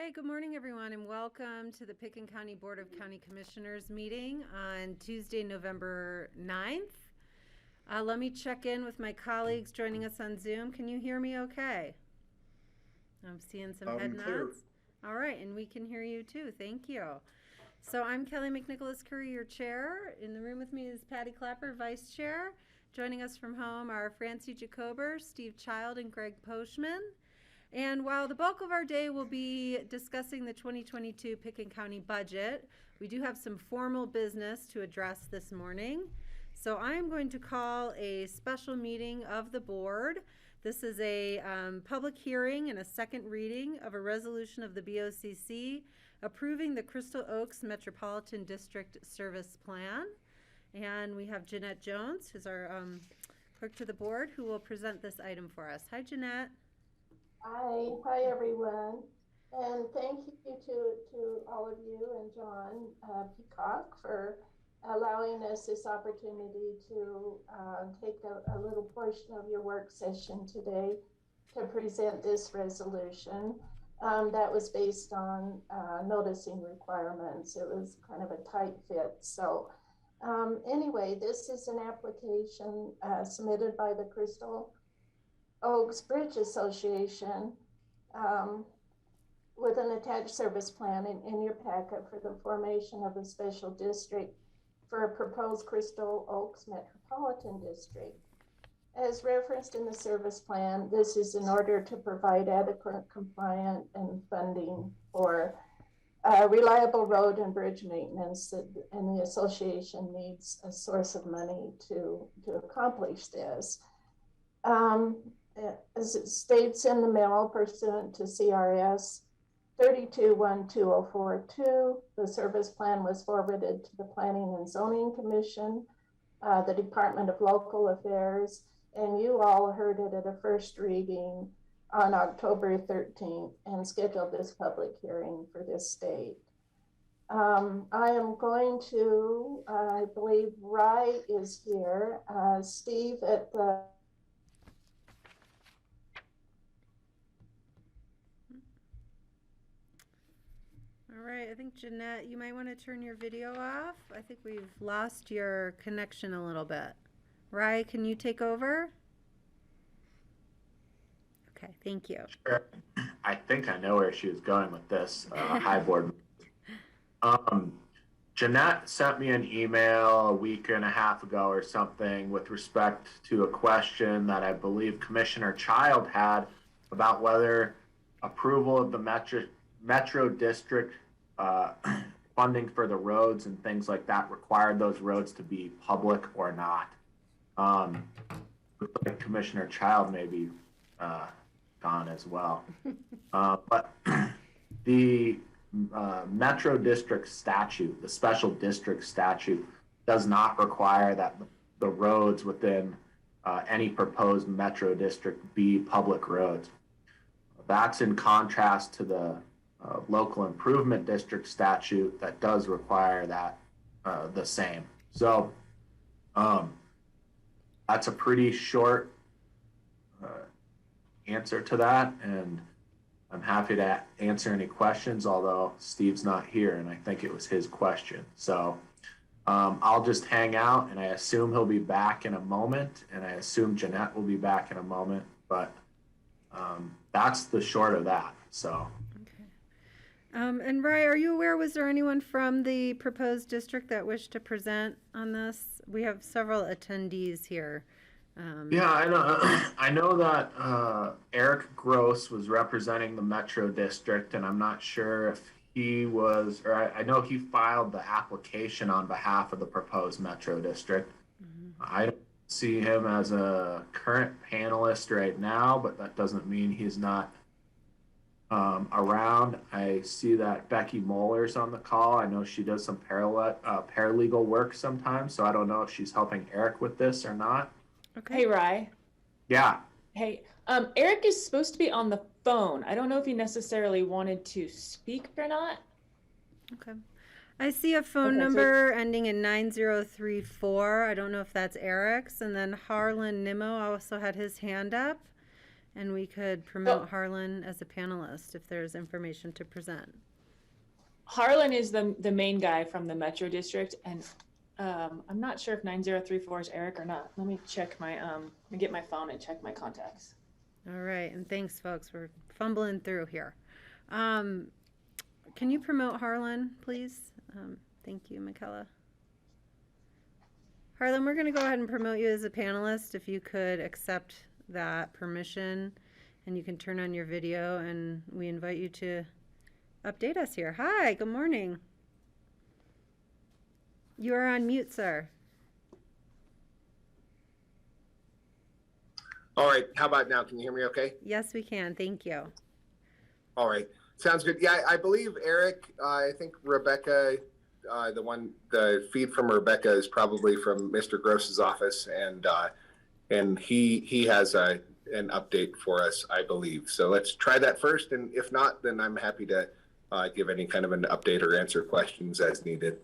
Okay, good morning, everyone, and welcome to the Pickens County Board of County Commissioners meeting on Tuesday, November 9th. Let me check in with my colleagues joining us on Zoom. Can you hear me okay? I'm seeing some head nods. All right, and we can hear you too. Thank you. So I'm Kelly McNicholas Curry, your chair. In the room with me is Patty Clapper, vice chair. Joining us from home are Francie Jacober, Steve Child, and Greg Poshman. And while the bulk of our day will be discussing the 2022 Pickens County budget, we do have some formal business to address this morning. So I'm going to call a special meeting of the board. This is a public hearing and a second reading of a resolution of the BOCC approving the Crystal Oaks Metropolitan District Service Plan. And we have Jeanette Jones, who's our clerk to the board, who will present this item for us. Hi, Jeanette. Hi everyone, and thank you to all of you and John Peacock for allowing us this opportunity to take a little portion of your work session today to present this resolution that was based on noticing requirements. It was kind of a tight fit. So anyway, this is an application submitted by the Crystal Oaks Bridge Association with an attached service plan in your packet for the formation of a special district for a proposed Crystal Oaks Metropolitan District. As referenced in the service plan, this is in order to provide adequate, compliant, and funding for reliable road and bridge maintenance, and the association needs a source of money to accomplish this. As it states in the memo pursuant to CRS 32-12042, the service plan was forwarded to the Planning and Zoning Commission, the Department of Local Affairs, and you all heard it at a first reading on October 13th and scheduled this public hearing for this date. I am going to, I believe Rye is here, Steve at the All right, I think Jeanette, you might want to turn your video off. I think we've lost your connection a little bit. Rye, can you take over? Okay, thank you. Sure. I think I know where she was going with this. Hi, board. Jeanette sent me an email a week and a half ago or something with respect to a question that I believe Commissioner Child had about whether approval of the Metro District funding for the roads and things like that required those roads to be public or not. Looks like Commissioner Child may be gone as well. But the Metro District statute, the special district statute, does not require that the roads within any proposed Metro District be public roads. That's in contrast to the local improvement district statute that does require that the same. So that's a pretty short answer to that, and I'm happy to answer any questions, although Steve's not here and I think it was his question. So I'll just hang out, and I assume he'll be back in a moment, and I assume Jeanette will be back in a moment, but that's the short of that. So okay. And Rye, are you aware, was there anyone from the proposed district that wished to present on this? We have several attendees here. Yeah, I know that Eric Gross was representing the Metro District, and I'm not sure if he was, or I know he filed the application on behalf of the proposed Metro District. Mm-hmm. I don't see him as a current panelist right now, but that doesn't mean he's not around. I see that Becky Moller's on the call. I know she does some paralegal work sometimes, so I don't know if she's helping Eric with this or not. Okay. Hey, Rye. Yeah. Hey, Eric is supposed to be on the phone. I don't know if he necessarily wanted to speak or not. Okay. I see a phone number ending in 9034. I don't know if that's Eric's. And then Harlan Nimmo also had his hand up. And we could promote Harlan as a panelist if there's information to present. Harlan is the main guy from the Metro District, and I'm not sure if 9034 is Eric or not. Let me check my let me get my phone and check my contacts. All right, and thanks, folks. We're fumbling through here. Can you promote Harlan, please? Thank you, Michaela. Harlan, we're going to go ahead and promote you as a panelist. If you could accept that permission, and you can turn on your video, and we invite you to update us here. Hi, good morning. You are on mute, sir. All right, how about now? Can you hear me okay? Yes, we can. Thank you. All right, sounds good. Yeah, I believe Eric, I think Rebecca, the feed from Rebecca is probably from Mr. Gross's office, and he has an update for us, I believe. So let's try that first, and if not, then I'm happy to give any kind of an update or answer questions as needed.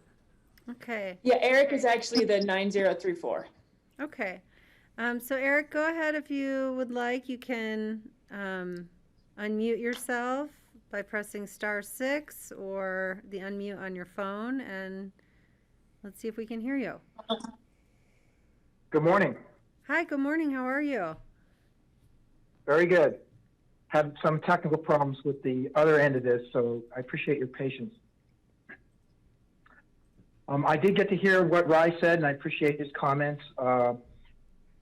Okay. Yeah, Eric is actually the 9034. Okay. So Eric, go ahead if you would like. You can unmute yourself by pressing *6 or the unmute on your phone, and let's see if we can hear you. Good morning. Hi, good morning. How are you? Very good. Had some technical problems with the other end of this, so I appreciate your patience. I did get to hear what Rai said, and I appreciate his comments. You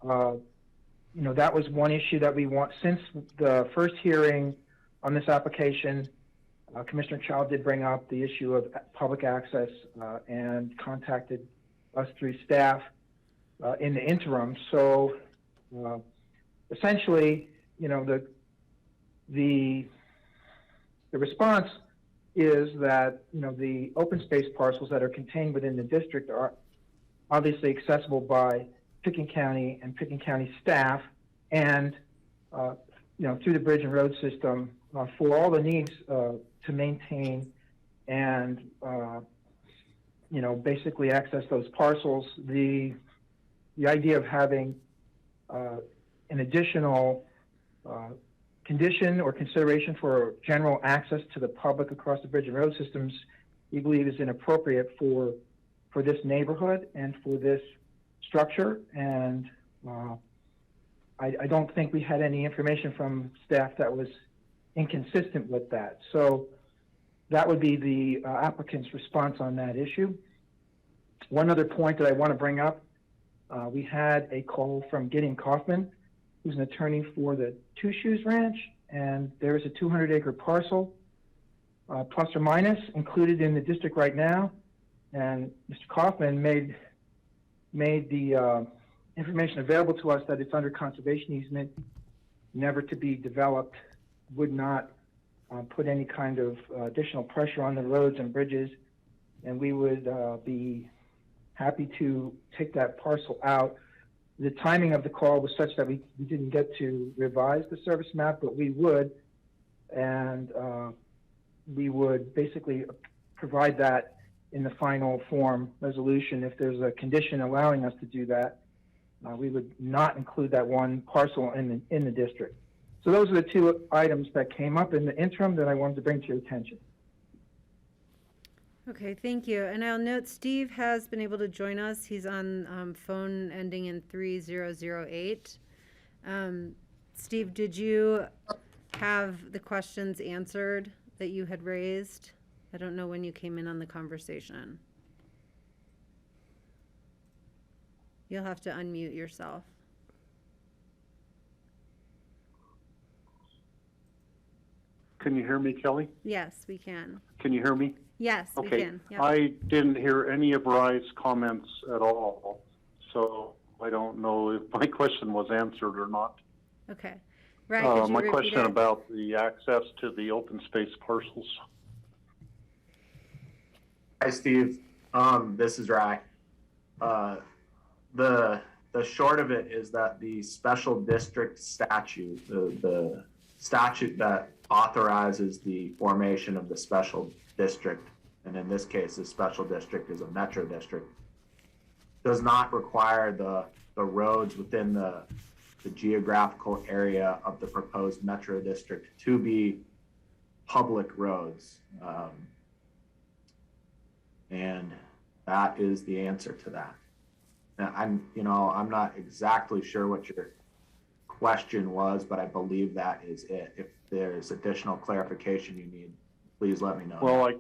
know, that was one issue that we want. Since the first hearing on this application, Commissioner Child did bring up the issue of public access and contacted us through staff in the interim. So essentially, you know, the response is that, you know, the open space parcels that are contained within the district are obviously accessible by Pickens County and Pickens County staff, and you know, through the bridge and road system for all the needs to maintain and you know, basically access those parcels. The idea of having an additional condition or consideration for general access to the public across the bridge and road systems, we believe is inappropriate for this neighborhood and for this structure. And I don't think we had any information from staff that was inconsistent with that. So that would be the applicant's response on that issue. One other point that I want to bring up, we had a call from Gideon Kaufman, who's an attorney for the Two Shoes Ranch, and there is a 200-acre parcel, plus or minus, included in the district right now. And Mr. Kaufman made the information available to us that it's under conservation easement, never to be developed, would not put any kind of additional pressure on the roads and bridges, and we would be happy to take that parcel out. The timing of the call was such that we didn't get to revise the service map, but we would, and we would basically provide that in the final form resolution. If there's a condition allowing us to do that, we would not include that one parcel in the district. So those are the two items that came up in the interim that I wanted to bring to your attention. Okay, thank you. And I'll note Steve has been able to join us. He's on phone ending in 3008. Steve, did you have the questions answered that you had raised? I don't know when you came in on the conversation. You'll have to unmute yourself. Can you hear me, Kelly? Yes, we can. Can you hear me? Yes, we Okay. can. Yep. I didn't hear any of Rye's comments at all, so I don't know if my question was answered or not. Okay. Right, could you my repeat question it? about the access to the open space parcels. Hi, Steve. This is Rai. The short of it is that the special district statute, the statute that authorizes the formation of the special district, and in this case, the special district is a metro district, does not require the roads within the the geographical area of the proposed metro district to be public roads. And that is the answer to that. Now, I'm not exactly sure what your question was, but I believe that is it. If there's additional clarification you need, please let me know. Well,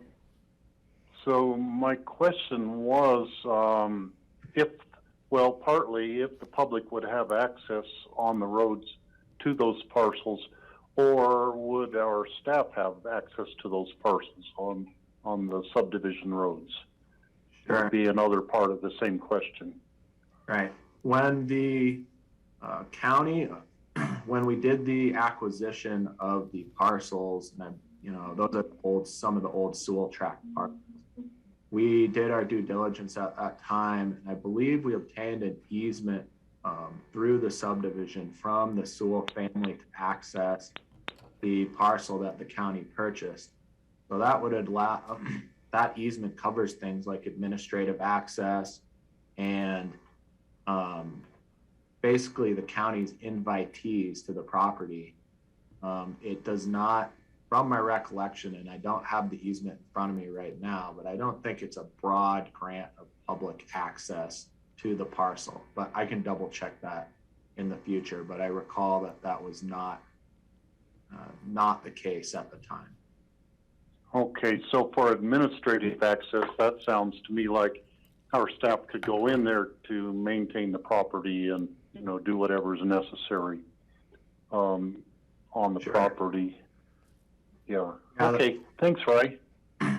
so my question was, partly if the public would have access on the roads to those parcels, or would our staff have access to those parcels on the subdivision roads? Sure. Would be another part of the same question. Right. When the county, when we did the acquisition of the parcels, and those are some of the old Sewell tract parcels, we did our due diligence at that time, and I believe we obtained an easement through the subdivision from the Sewell family to access the parcel that the county purchased. So that would allow, that easement covers things like administrative access and basically the county's invitees to the property. It does not, from my recollection, and I don't have the easement in front of me right now, but I don't think it's a broad grant of public access to the parcel, but I can double check that in the future. But I recall that that was not the case at the time. Okay, so for administrative access, that sounds to me like our staff could go in there to maintain the property and, do whatever is necessary on the Sure. property. Yeah. Okay, thanks, Ray.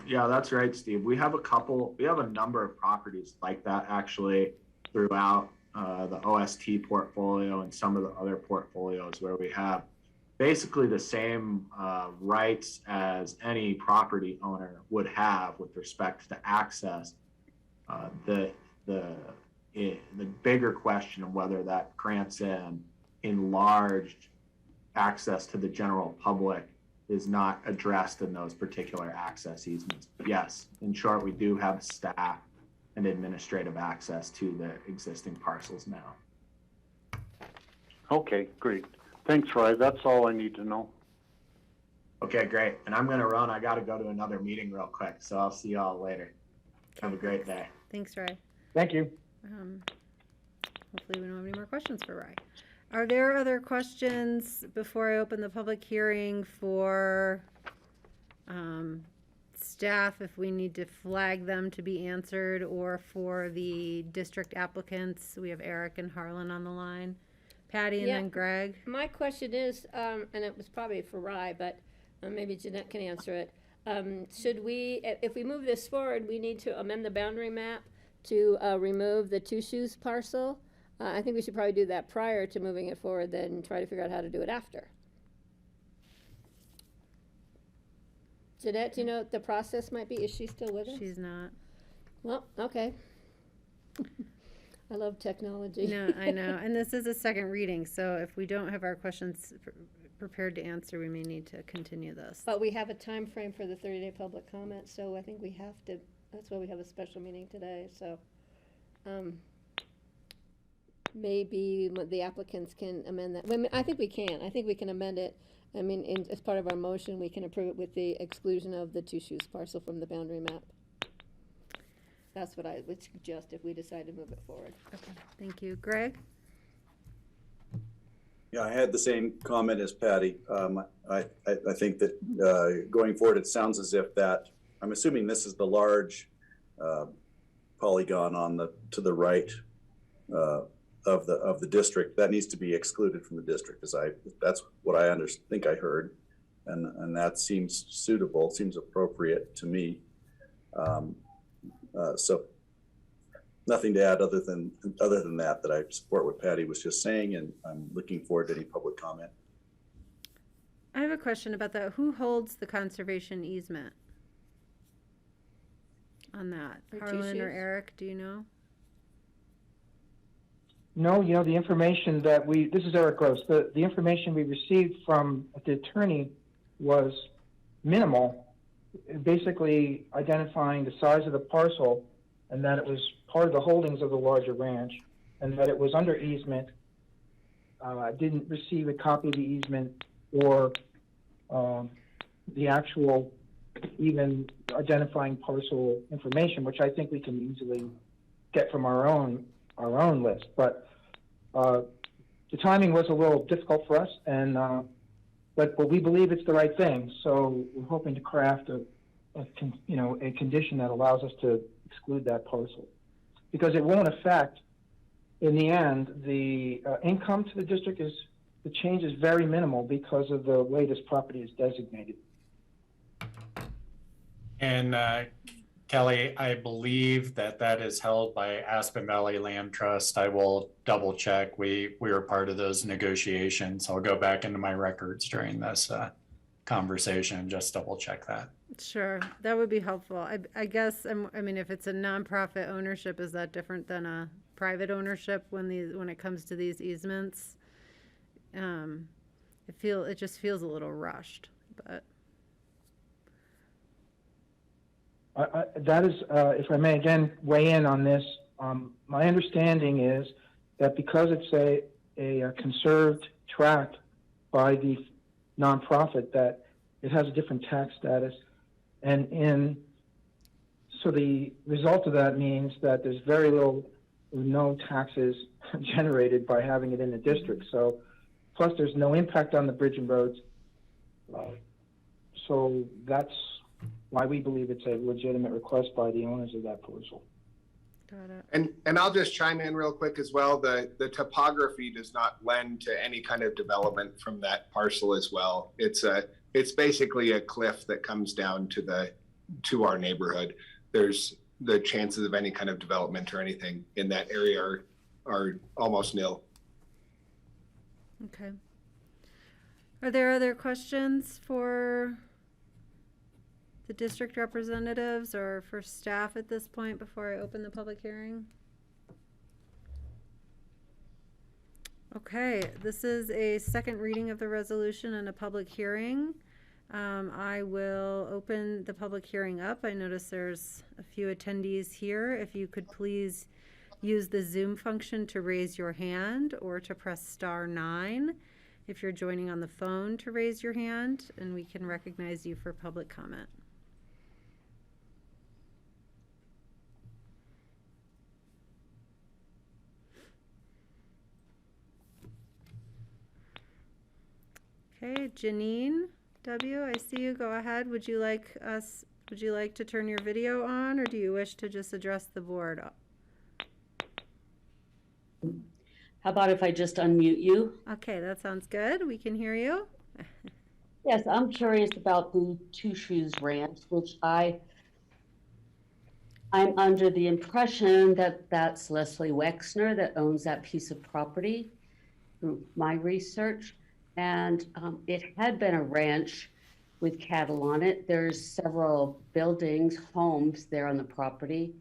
Yeah, that's right, Steve. We have a number of properties like that actually throughout the OST portfolio and some of the other portfolios where we have basically the same rights as any property owner would have with respect to access. The bigger question of whether that grants in enlarged access to the general public is not addressed in those particular access easements. But yes, in short, we do have staff and administrative access to the existing parcels now. Okay, great. Thanks, Ray. That's all I need to know. Okay, great. And I'm going to run. I got to go to another meeting real quick. So I'll see y'all later. Have a great day. Thanks, Ray. Thank you. Hopefully we don't have any more questions for Ray. Are there other questions before I open the public hearing for staff, if we need to flag them to be answered, or for the district applicants? We have Eric and Harlan on the line. Patty and then Greg. My question is, and it was probably for Ry, but maybe Jeanette can answer it. Should we, if we move this forward, we need to amend the boundary map to remove the Two Shoes parcel? I think we should probably do that prior to moving it forward, then try to figure out how to do it after. Jeanette, do you know what the process might be? Is she still with us? She's not. Well, okay. I love technology. No, I know. And this is a second reading, so if we don't have our questions prepared to answer, we may need to continue this. But we have a time frame for the 30-day public comment, so I think we have to, that's why we have a special meeting today, so maybe the applicants can amend that. I think we can. I think we can amend it. I mean, as part of our motion, we can approve it with the exclusion of the Two Shoes parcel from the boundary map. That's what I would suggest if we decide to move it forward. Okay, thank you. Greg? Yeah, I had the same comment as Patty. I think that going forward, it sounds as if that, I'm assuming this is the large polygon on to the right of the district that needs to be excluded from the district. That's what I think I heard, and that seems suitable, seems appropriate to me. So nothing to add other than that I support what Patty was just saying, and I'm looking forward to any public comment. I have a question about that. Who holds the conservation easement on that? Harlan or Eric, do you know? No, the information that this is Eric Gross, the information we received from the attorney was minimal, basically identifying the size of the parcel and that it was part of the holdings of the larger ranch and that it was under easement didn't receive a copy of the easement or the actual even identifying parcel information, which I think we can easily get from our own list. But the timing was a little difficult for us, and but we believe it's the right thing. So we're hoping to craft a condition that allows us to exclude that parcel, because it won't affect, in the end, the income to the district. The change is very minimal because of the way this property is designated. And Kelly, I believe that is held by Aspen Valley Land Trust. I will double check. We were part of those negotiations. I'll go back into my records during this conversation and just double check that. Sure, that would be helpful. I guess, I mean, if it's a nonprofit ownership, is that different than a private ownership when it comes to these easements? It just feels a little rushed, but. That is, if I may again weigh in on this, my understanding is that because it's a conserved tract by the nonprofit, that it has a different tax status, and so the result of that means that there's very little or no taxes generated by having it in the district. So, plus there's no impact on the bridge and roads. So that's why we believe it's a legitimate request by the owners of that parcel. Got it. And I'll just chime in real quick as well. The topography does not lend to any kind of development from that parcel as well. It's basically a cliff that comes down to our neighborhood. There's the chances of any kind of development or anything in that area are almost nil. Okay. Are there other questions for the district representatives or for staff at this point before I open the public hearing? Okay, this is a second reading of the resolution and a public hearing. I will open the public hearing up. I notice there's a few attendees here. If you could please use the Zoom function to raise your hand or to press *9 if you're joining on the phone to raise your hand, and we can recognize you for public comment. Okay, Janine W., I see you. Go ahead. Would you like to turn your video on, or do you wish to just address the board? How about if I just unmute you? Okay, that sounds good. We can hear you. Yes, I'm curious about the Two Shoes Ranch, which I'm under the impression that that's Leslie Wexner that owns that piece of property through my research. And it had been a ranch with cattle on it. There's several buildings, homes there on the property,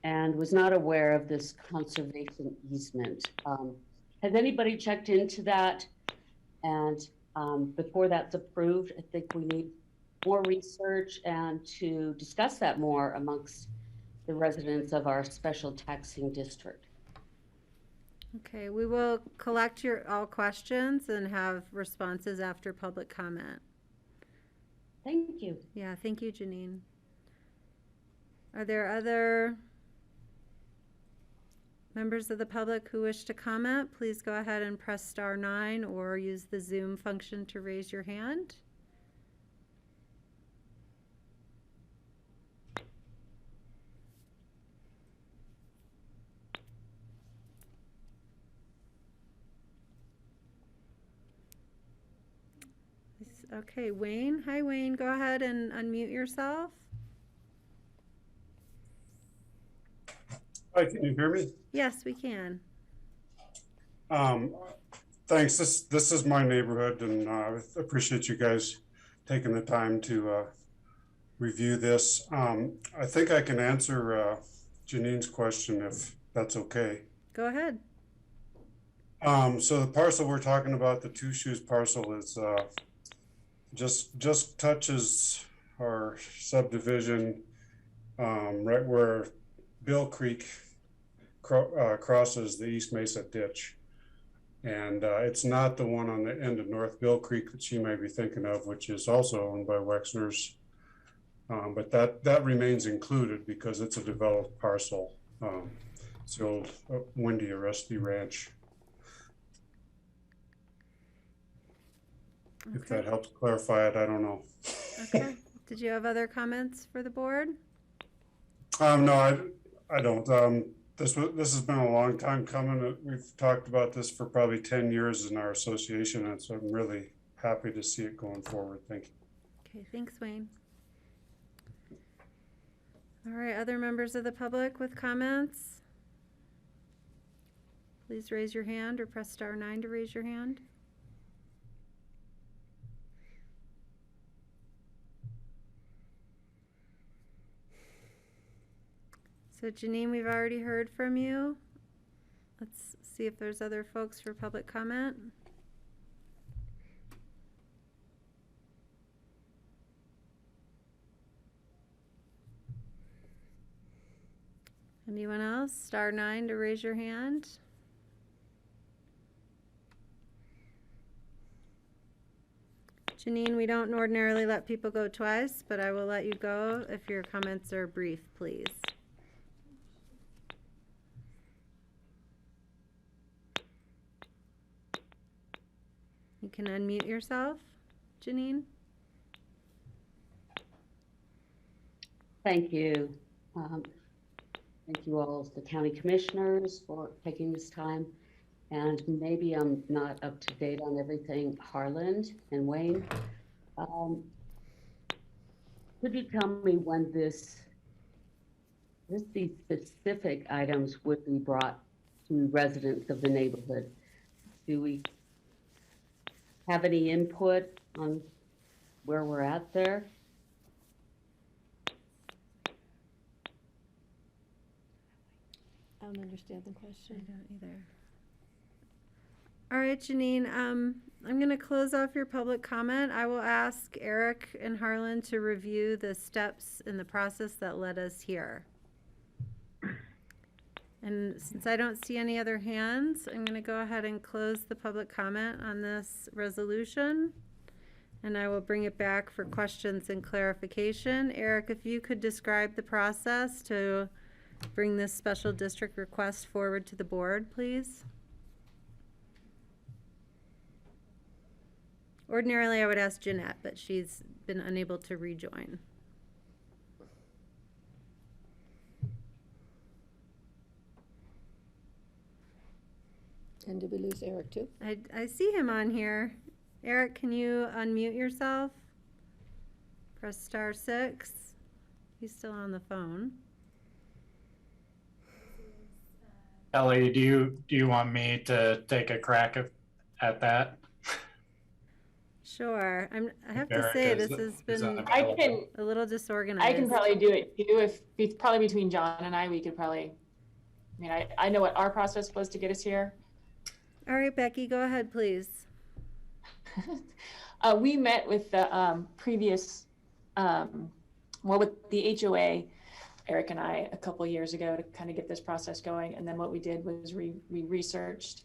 and was not aware of this conservation easement. Has anybody checked into that? And before that's approved, I think we need more research and to discuss that more amongst the residents of our special taxing district. Okay, we will collect all questions and have responses after public comment. Thank you. Yeah, thank you, Janine. Are there other members of the public who wish to comment? Please go ahead and press *9 or use the Zoom function to raise your hand. Okay, Wayne. Hi, Wayne. Go ahead and unmute yourself. Hi, can you hear me? Yes, we can. Thanks. This is my neighborhood, and I appreciate you guys taking the time to review this. I think I can answer Janine's question if that's okay. Go ahead. So the parcel we're talking about, the Two Shoes parcel, is just touches our subdivision right where Bill Creek crosses the East Mesa ditch. And it's not the one on the end of North Bill Creek that you may be thinking of, which is also owned by Wexner's. But that remains included because it's a developed parcel. It's the old Windy or Rusty Ranch. Okay. If that helps clarify it, I don't know. Okay. Did you have other comments for the board? No, I don't. This has been a long time coming. We've talked about this for probably 10 years in our association, and so I'm really happy to see it going forward. Thank you. Okay, thanks, Wayne. All right, other members of the public with comments? Please raise your hand or press *9 to raise your hand. So Janine, we've already heard from you. Let's see if there's other folks for public comment. Anyone else? *9 to raise your hand. Janine, we don't ordinarily let people go twice, but I will let you go if your comments are brief, please. You can unmute yourself, Janine. Thank you. Thank you all, the county commissioners, for taking this time. And maybe I'm not up to date on everything, Harland and Wayne. Could you tell me when these specific items would be brought to residents of the neighborhood? Do we have any input on where we're at there? I don't understand the question. I don't either. All right, Janine, I'm going to close off your public comment. I will ask Eric and Harlan to review the steps in the process that led us here. And since I don't see any other hands, I'm going to go ahead and close the public comment on this resolution. And I will bring it back for questions and clarification. Eric, if you could describe the process to bring this special district request forward to the board, please. Ordinarily, I would ask Jeanette, but she's been unable to rejoin. And did we lose Eric too? I see him on here. Eric, can you unmute yourself? Press *6. He's still on the phone. Ellie, do you want me to take a crack at that? Sure. I have to Eric, say, this has been unavailable? a little disorganized. I can probably do it too. If it's probably between John and I, we could probably, I mean, I know what our process was to get us here. All right, Becky, go ahead, please. We met with the previous, with the HOA, Eric and I, a couple of years ago to kind of get this process going. And then what we did was we researched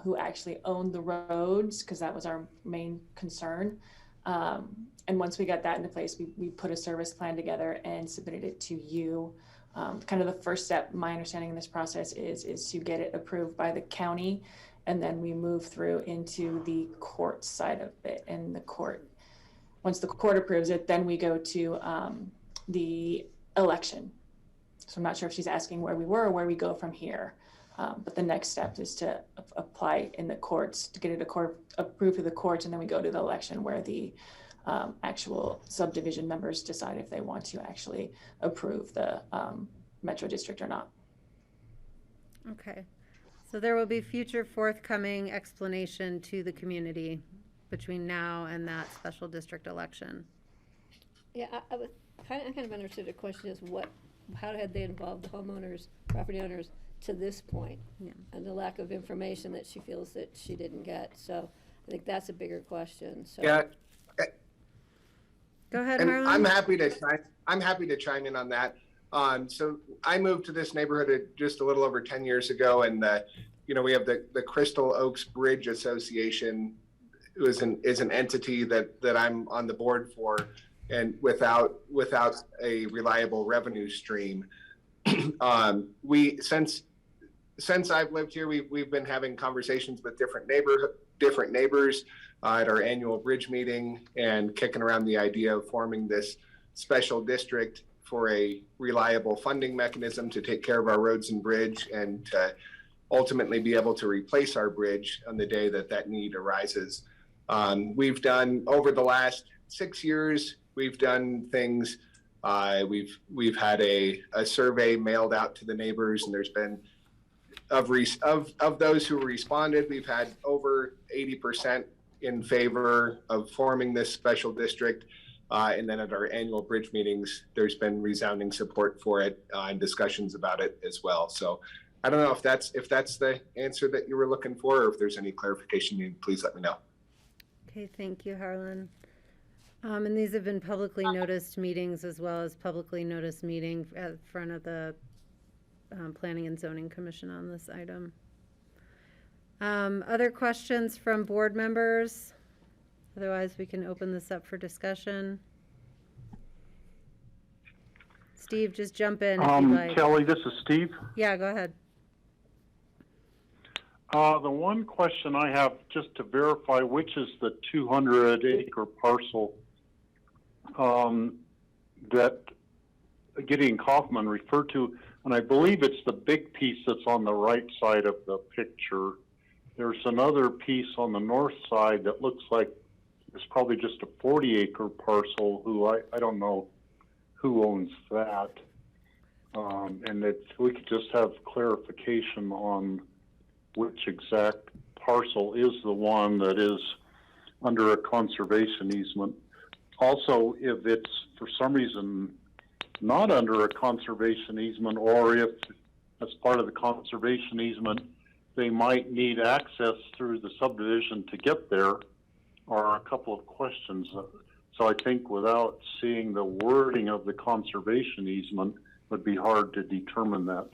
who actually owned the roads, because that was our main concern. And once we got that into place, we put a service plan together and submitted it to you. Kind of the first step, my understanding in this process is to get it approved by the county, and then we move through into the court side of it. And the court, once the court approves it, then we go to the election. So I'm not sure if she's asking where we were or where we go from here. But the next step is to apply in the courts to get it approved through the courts, and then we go to the election where the actual subdivision members decide if they want to actually approve the Metro District or not. Okay. So there will be future forthcoming explanation to the community between now and that special district election. Yeah, I kind of understood the question is how had they involved the homeowners, property owners to this point? Yeah. And the lack of information that she feels that she didn't get. So I think that's a bigger question. So. Yeah. Go ahead, And Harlan. I'm happy to chime in on that. So I moved to this neighborhood just a little over 10 years ago, and we have the Crystal Oaks Bridge Association is an entity that I'm on the board for, and without a reliable revenue stream, since I've lived here, we've been having conversations with different neighbors at our annual bridge meeting, and kicking around the idea of forming this special district for a reliable funding mechanism to take care of our roads and bridge, and to ultimately be able to replace our bridge on the day that need arises. We've done, over the last 6 years, we've done things. We've had a survey mailed out to the neighbors, and there's been of those who responded, we've had over 80% in favor of forming this special district. And then at our annual bridge meetings, there's been resounding support for it and discussions about it as well. So I don't know if that's the answer that you were looking for, or if there's any clarification you need, please let me know. Okay, thank you, Harlan. And these have been publicly noticed meetings, as well as publicly noticed meeting at front of the Planning and Zoning Commission on this item. Other questions from board members? Otherwise, we can open this up for discussion. Steve, just jump in if you'd like. Kelly, this is Steve. Yeah, go ahead. The one question I have, just to verify, which is the 200-acre parcel that Gideon Kaufman referred to, and I believe it's the big piece that's on the right side of the picture. There's another piece on the north side that looks like it's probably just a 40-acre parcel. I don't know who owns that, and if we could just have clarification on which exact parcel is the one that is under a conservation easement. Also, if it's for some reason not under a conservation easement, or if as part of the conservation easement they might need access through the subdivision to get there, are a couple of questions. So I think without seeing the wording of the conservation easement, it would be hard to determine that.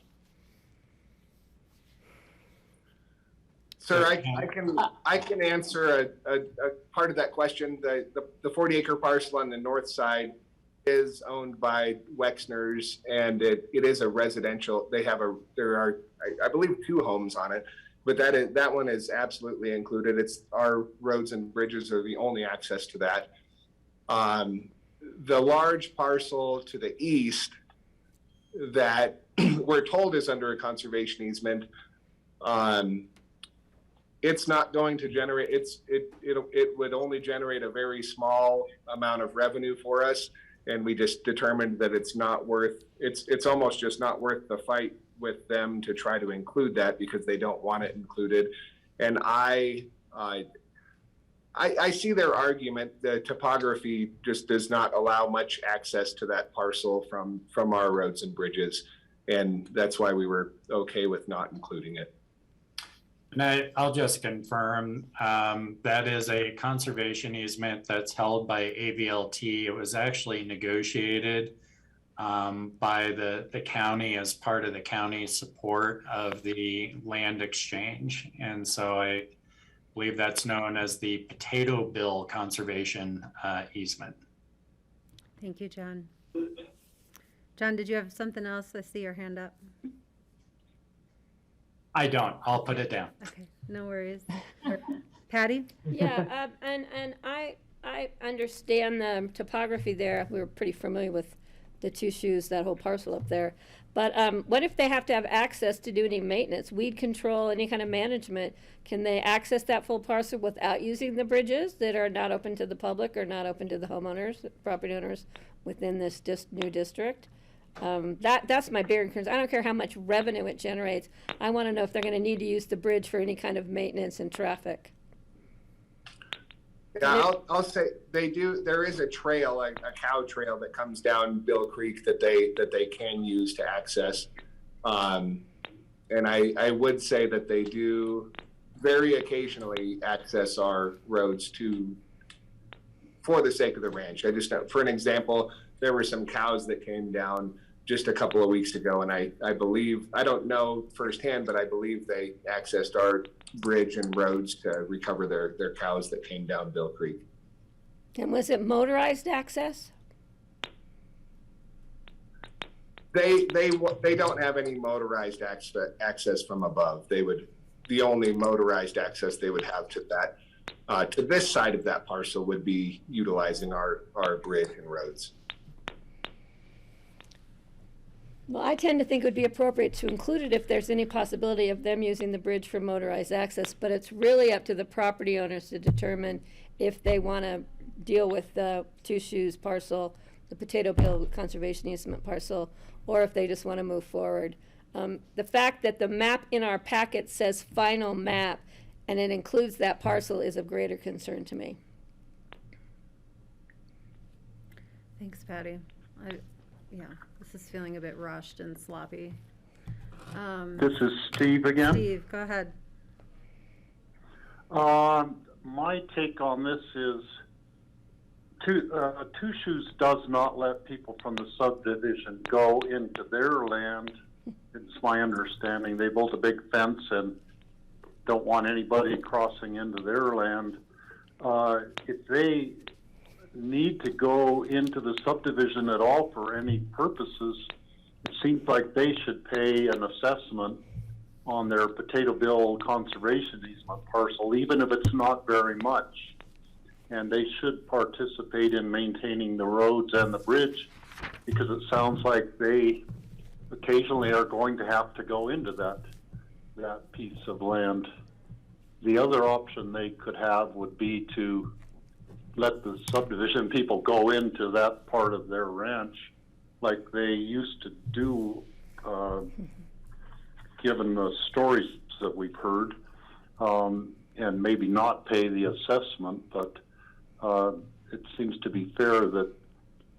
Sir, I can answer a part of that question. The 40-acre parcel on the north side is owned by Wexner's, and it is a residential. There are I believe 2 homes on it, but that one is absolutely included. It's our roads and bridges are the only access to that. The large parcel to the east that we're told is under a conservation easement, it's not going to generate. It would only generate a very small amount of revenue for us, and we just determined that it's not worth. It's almost just not worth the fight with them to try to include that, because they don't want it included. And I see their argument. The topography just does not allow much access to that parcel from our roads and bridges, and that's why we were okay with not including it. And I'll just confirm that is a conservation easement that's held by AVLT. It was actually negotiated by the county as part of the county's support of the land exchange. And so I believe that's known as the Potato Bill Conservation Easement. Thank you, John. John, did you have something else? I see your hand up. I don't. I'll put it down. Okay, no worries. Patty? Yeah, and I understand the topography there. We were pretty familiar with the 2 shoes, that whole parcel up there. But what if they have to have access to do any maintenance, weed control, any kind of management? Can they access that full parcel without using the bridges that are not open to the public or not open to the homeowners, property owners within this new district? That's my bigger concern. I don't care how much revenue it generates. I want to know if they're going to need to use the bridge for any kind of maintenance and traffic. Yeah, I'll say they do. There is a trail, like a cow trail that comes down Bill Creek that they can use to access. And I would say that they do very occasionally access our roads for the sake of the ranch. I just, for an example, there were some cows that came down just a couple of weeks ago, and I believe, I don't know firsthand, but I believe they accessed our bridge and roads to recover their cows that came down Bill Creek. And was it motorized access? They don't have any motorized access from above. The only motorized access they would have to that, to this side of that parcel would be utilizing our bridge and roads. Well, I tend to think it would be appropriate to include it if there's any possibility of them using the bridge for motorized access, but it's really up to the property owners to determine if they want to deal with the Two Shoes parcel, the Potato Bill Conservation Easement parcel, or if they just want to move forward. The fact that the map in our packet says final map and it includes that parcel is of greater concern to me. Thanks, Patty. Yeah, this is feeling a bit rushed and sloppy. This is Steve again. Steve, go ahead. My take on this is Two Shoes does not let people from the subdivision go into their land. It's my understanding they built a big fence and don't want anybody crossing into their land. If they need to go into the subdivision at all for any purposes, it seems like they should pay an assessment on their Potato Bill Conservation Easement parcel, even if it's not very much. And they should participate in maintaining the roads and the bridge, because it sounds like they occasionally are going to have to go into that piece of land. The other option they could have would be to let the subdivision people go into that part of their ranch like they used to do, given the stories that we've heard, and maybe not pay the assessment, but it seems to be fair that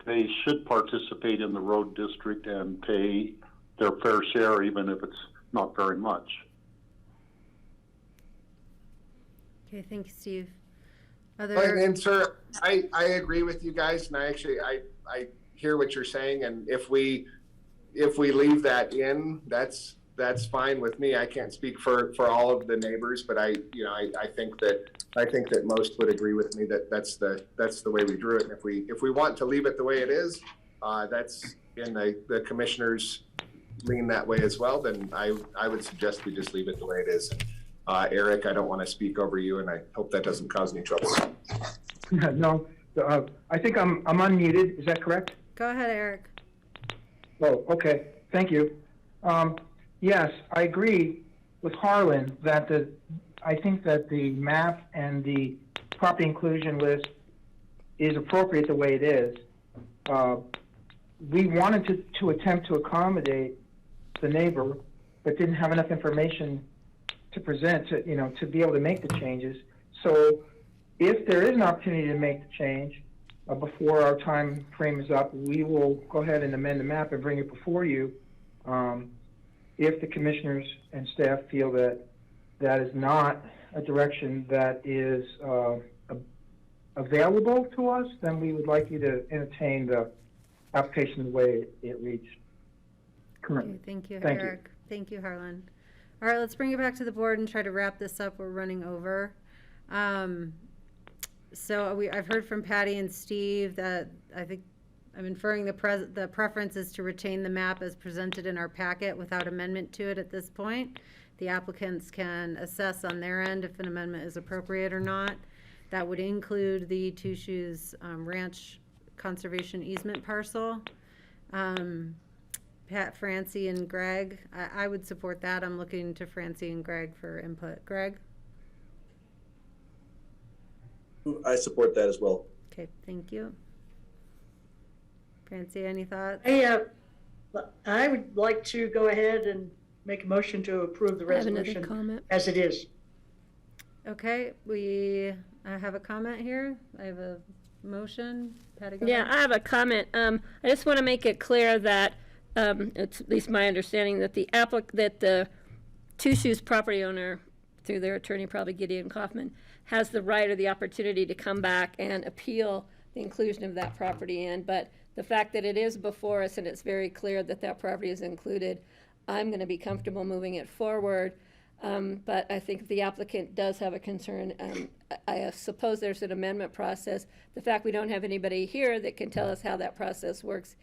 they should participate in the road district and pay their fair share, even if it's not very much. Okay, thank you, Steve. And sir, I agree with you guys, and I hear what you're saying, and if we leave that in, that's fine with me. I can't speak for all of the neighbors, but I think that most would agree with me that that's the way we drew it. And if we want to leave it the way it is, that's in the commissioners lean that way as well, then I would suggest we just leave it the way it is. Eric, I don't want to speak over you, and I hope that doesn't cause any trouble. No, I think I'm unmuted. Is that correct? Go ahead, Eric. Oh, okay. Thank you. Yes, I agree with Harlan that I think that the map and the property inclusion list is appropriate the way it is. We wanted to attempt to accommodate the neighbor, but didn't have enough information to present to be able to make the changes. So if there is an opportunity to make the change before our time frame is up, we will go ahead and amend the map and bring it before you. If the commissioners and staff feel that that is not a direction that is available to us, then we would like you to entertain the application the way it reads. Okay, thank you, Eric. Thank you, Harlan. All right, let's bring it back to the board and try to wrap this up. We're running over. So I've heard from Patty and Steve that I think I'm inferring the preference is to retain the map as presented in our packet without amendment to it at this point. The applicants can assess on their end if an amendment is appropriate or not. That would include the Two Shoes Ranch Conservation Easement parcel. Pat, Francie, and Greg, I would support that. I'm looking to Francie and Greg for input. Greg? I support that as well. Okay, thank you. Francie, any thoughts? I would like to go ahead and make a motion to approve the resolution as it is. Okay, we have a comment here. I have a motion. Patty, go Yeah, ahead. I have a comment. I just want to make it clear that it's at least my understanding that that the Two Shoes property owner, through their attorney, probably Gideon Kaufman, has the right or the opportunity to come back and appeal the inclusion of that property in, but the fact that it is before us and it's very clear that that property is included, I'm going to be comfortable moving it forward. But I think the applicant does have a concern. I suppose there's an amendment process. The fact we don't have anybody here that can tell us how that process works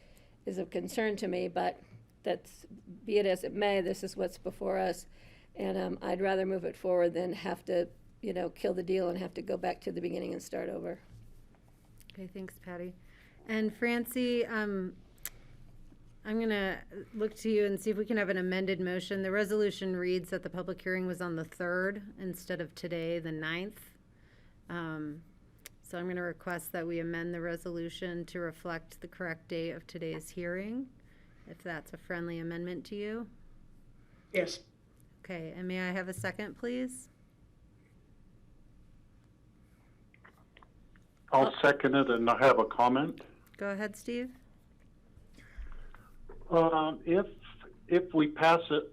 is of concern to me, but that's, be it as it may, this is what's before us. And I'd rather move it forward than have to, kill the deal and have to go back to the beginning and start over. Okay, thanks, Patty. And Francie, I'm going to look to you and see if we can have an amended motion. The resolution reads that the public hearing was on the 3rd instead of today, the 9th. So I'm going to request that we amend the resolution to reflect the correct date of today's hearing, if that's a friendly amendment to you. Yes. Okay, and may I have a second, please? I'll second it, and I have a comment. Go ahead, Steve. If we pass it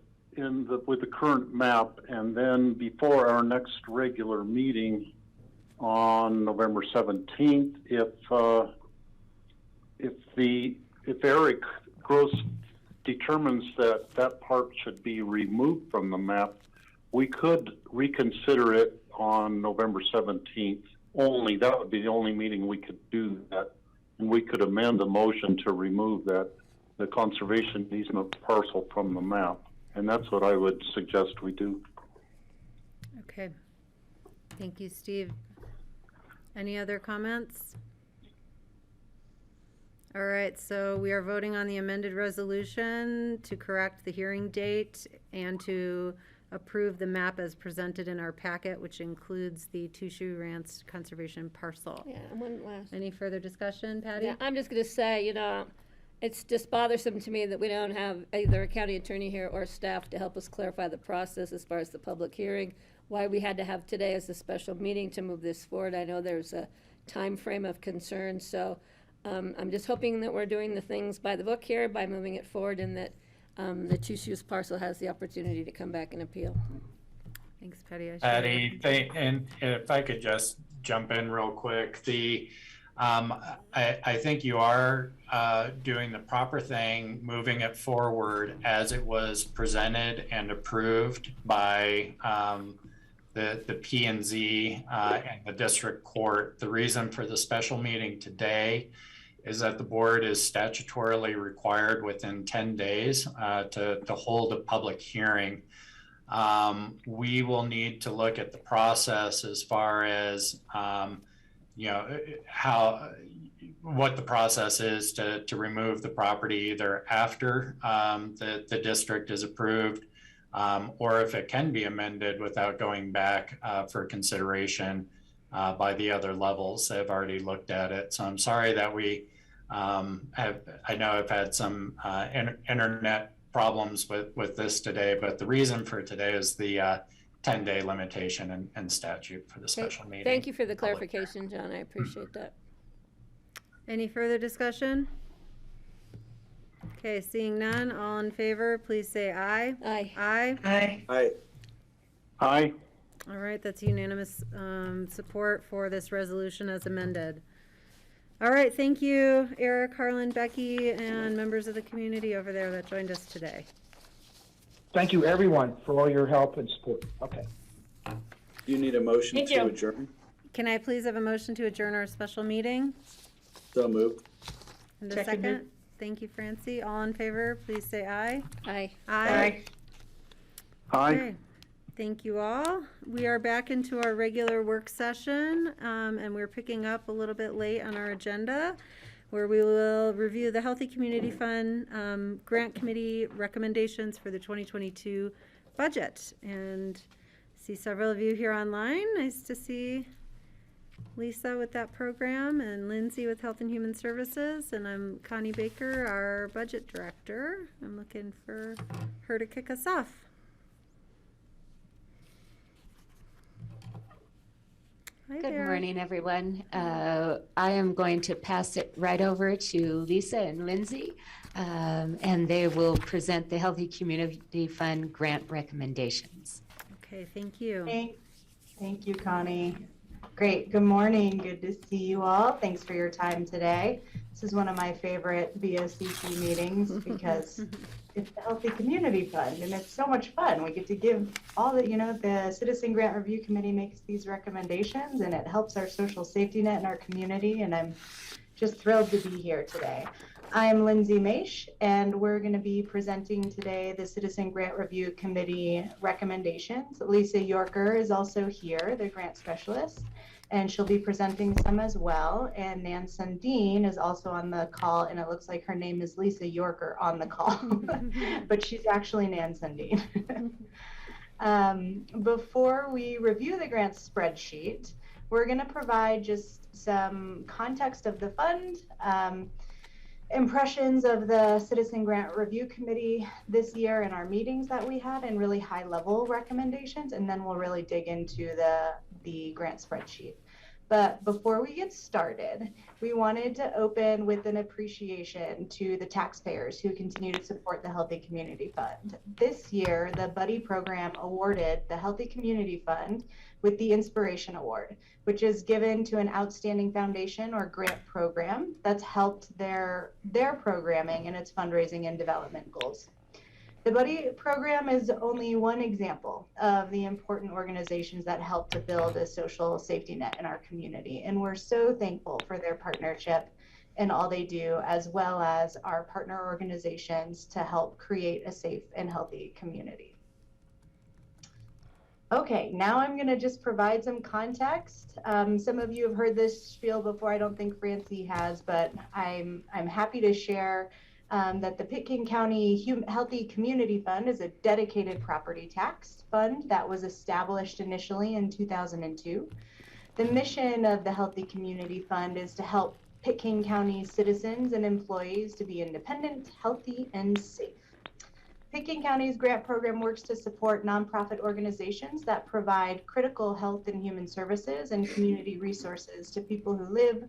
with the current map, and then before our next regular meeting on November 17th, if Eric Gross determines that that part should be removed from the map, we could reconsider it on November 17th only. That would be the only meeting we could do that, and we could amend the motion to remove the conservation easement parcel from the map. And that's what I would suggest we do. Okay. Thank you, Steve. Any other comments? All right, so we are voting on the amended resolution to correct the hearing date and to approve the map as presented in our packet, which includes the Two Shoe Ranch conservation parcel. Yeah, and one last. Any further discussion, Patty? Yeah, I'm just going to say, it's just bothersome to me that we don't have either a county attorney here or staff to help us clarify the process as far as the public hearing, why we had to have today as a special meeting to move this forward. I know there's a time frame of concern, so I'm just hoping that we're doing the things by the book here, by moving it forward, and that the Two Shoes parcel has the opportunity to come back and appeal. Thanks, Patty. Patty, and if I could just jump in real quick, I think you are doing the proper thing, moving it forward as it was presented and approved by the P&Z and the district court. The reason for the special meeting today is that the board is statutorily required within 10 days to hold a public hearing. We will need to look at the process as far as what the process is to remove the property either after the district is approved or if it can be amended without going back for consideration by the other levels that have already looked at it. So I'm sorry that we I know I've had some internet problems with this today, but the reason for today is the 10-day limitation and statute for the special meeting. Thank you for the clarification, John. I appreciate that. Any further discussion? Okay, seeing none, all in favor, please say aye. Aye. Aye. Aye. Aye. Aye. All right, that's unanimous support for this resolution as amended. All right, thank you, Eric, Harlan, Becky, and members of the community over there that joined us today. Thank you, everyone, for all your help and support. Okay. Do you need a motion Thank to you. adjourn? Can I please have a motion to adjourn our special meeting? So moved. And a Seconded. second? Thank you, Francie. All in favor, please say aye. Aye. Aye. Aye. Okay. Thank you all. We are back into our regular work session, and we're picking up a little bit late on our agenda, where we will review the Healthy Community Fund Grant Committee recommendations for the 2022 budget. And see several of you here online. Nice to see Lisa with that program and Lindsay with Health and Human Services. And I'm Connie Baker, our budget director. I'm looking for her to kick us off. Hi Good there. morning, everyone. I am going to pass it right over to Lisa and Lindsay, and they will present the Healthy Community Fund grant recommendations. Okay, thank you. Thank you, Connie. Great. Good morning. Good to see you all. Thanks for your time today. This is one of my favorite BOCC meetings because it's the Healthy Community Fund, and it's so much fun. We get to give all the, the Citizen Grant Review Committee makes these recommendations, and it helps our social safety net in our community, and I'm just thrilled to be here today. I'm Lindsay Maish, and we're going to be presenting today the Citizen Grant Review Committee recommendations. Lisa Yorker is also here, the grant specialist, and she'll be presenting some as well. And Nan Sundin is also on the call, and it looks like her name is Lisa Yorker on the call, but she's actually Nan Sundin. Before we review the grant spreadsheet, we're going to provide just some context of the fund, impressions of the Citizen Grant Review Committee this year in our meetings that we had, and really high level recommendations, and then we'll really dig into the grant spreadsheet. But before we get started, we wanted to open with an appreciation to the taxpayers who continue to support the Healthy Community Fund. This year, the Buddy program awarded the Healthy Community Fund with the Inspiration Award, which is given to an outstanding foundation or grant program that's helped their programming and its fundraising and development goals. The Buddy program is only one example of the important organizations that help to build a social safety net in our community, and we're so thankful for their partnership and all they do, as well as our partner organizations to help create a safe and healthy community. Okay, now I'm going to just provide some context. Some of you have heard this spiel before. I don't think Francie has, but I'm happy to share that the Pitkin County Healthy Community Fund is a dedicated property tax fund that was established initially in 2002. The mission of the Healthy Community Fund is to help Pitkin County citizens and employees to be independent, healthy, and safe. Pitkin County's grant program works to support nonprofit organizations that provide critical health and human services and community resources to people who live,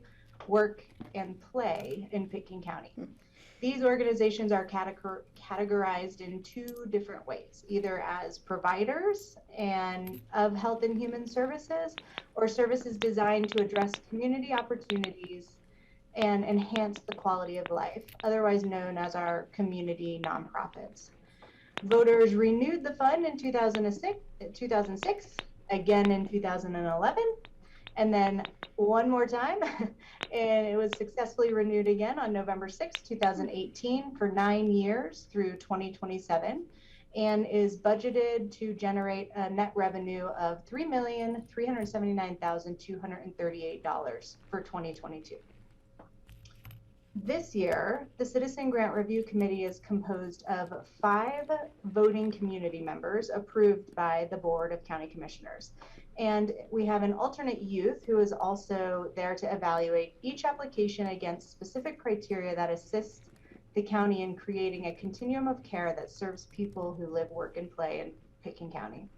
work, and play in Pitkin County. These organizations are categorized in two different ways, either as providers of health and human services, or services designed to address community opportunities and enhance the quality of life, otherwise known as our community nonprofits. Voters renewed the fund in 2006, again in 2011, and then one more time, and it was successfully renewed again on November 6, 2018 for 9 years through 2027, and is budgeted to generate a net revenue of $3,379,238 for 2022. This year, the Citizen Grant Review Committee is composed of 5 voting community members approved by the Board of County Commissioners. And we have an alternate youth who is also there to evaluate each application against specific criteria that assist the county in creating a continuum of care that serves people who live, work, and play in Pitkin County.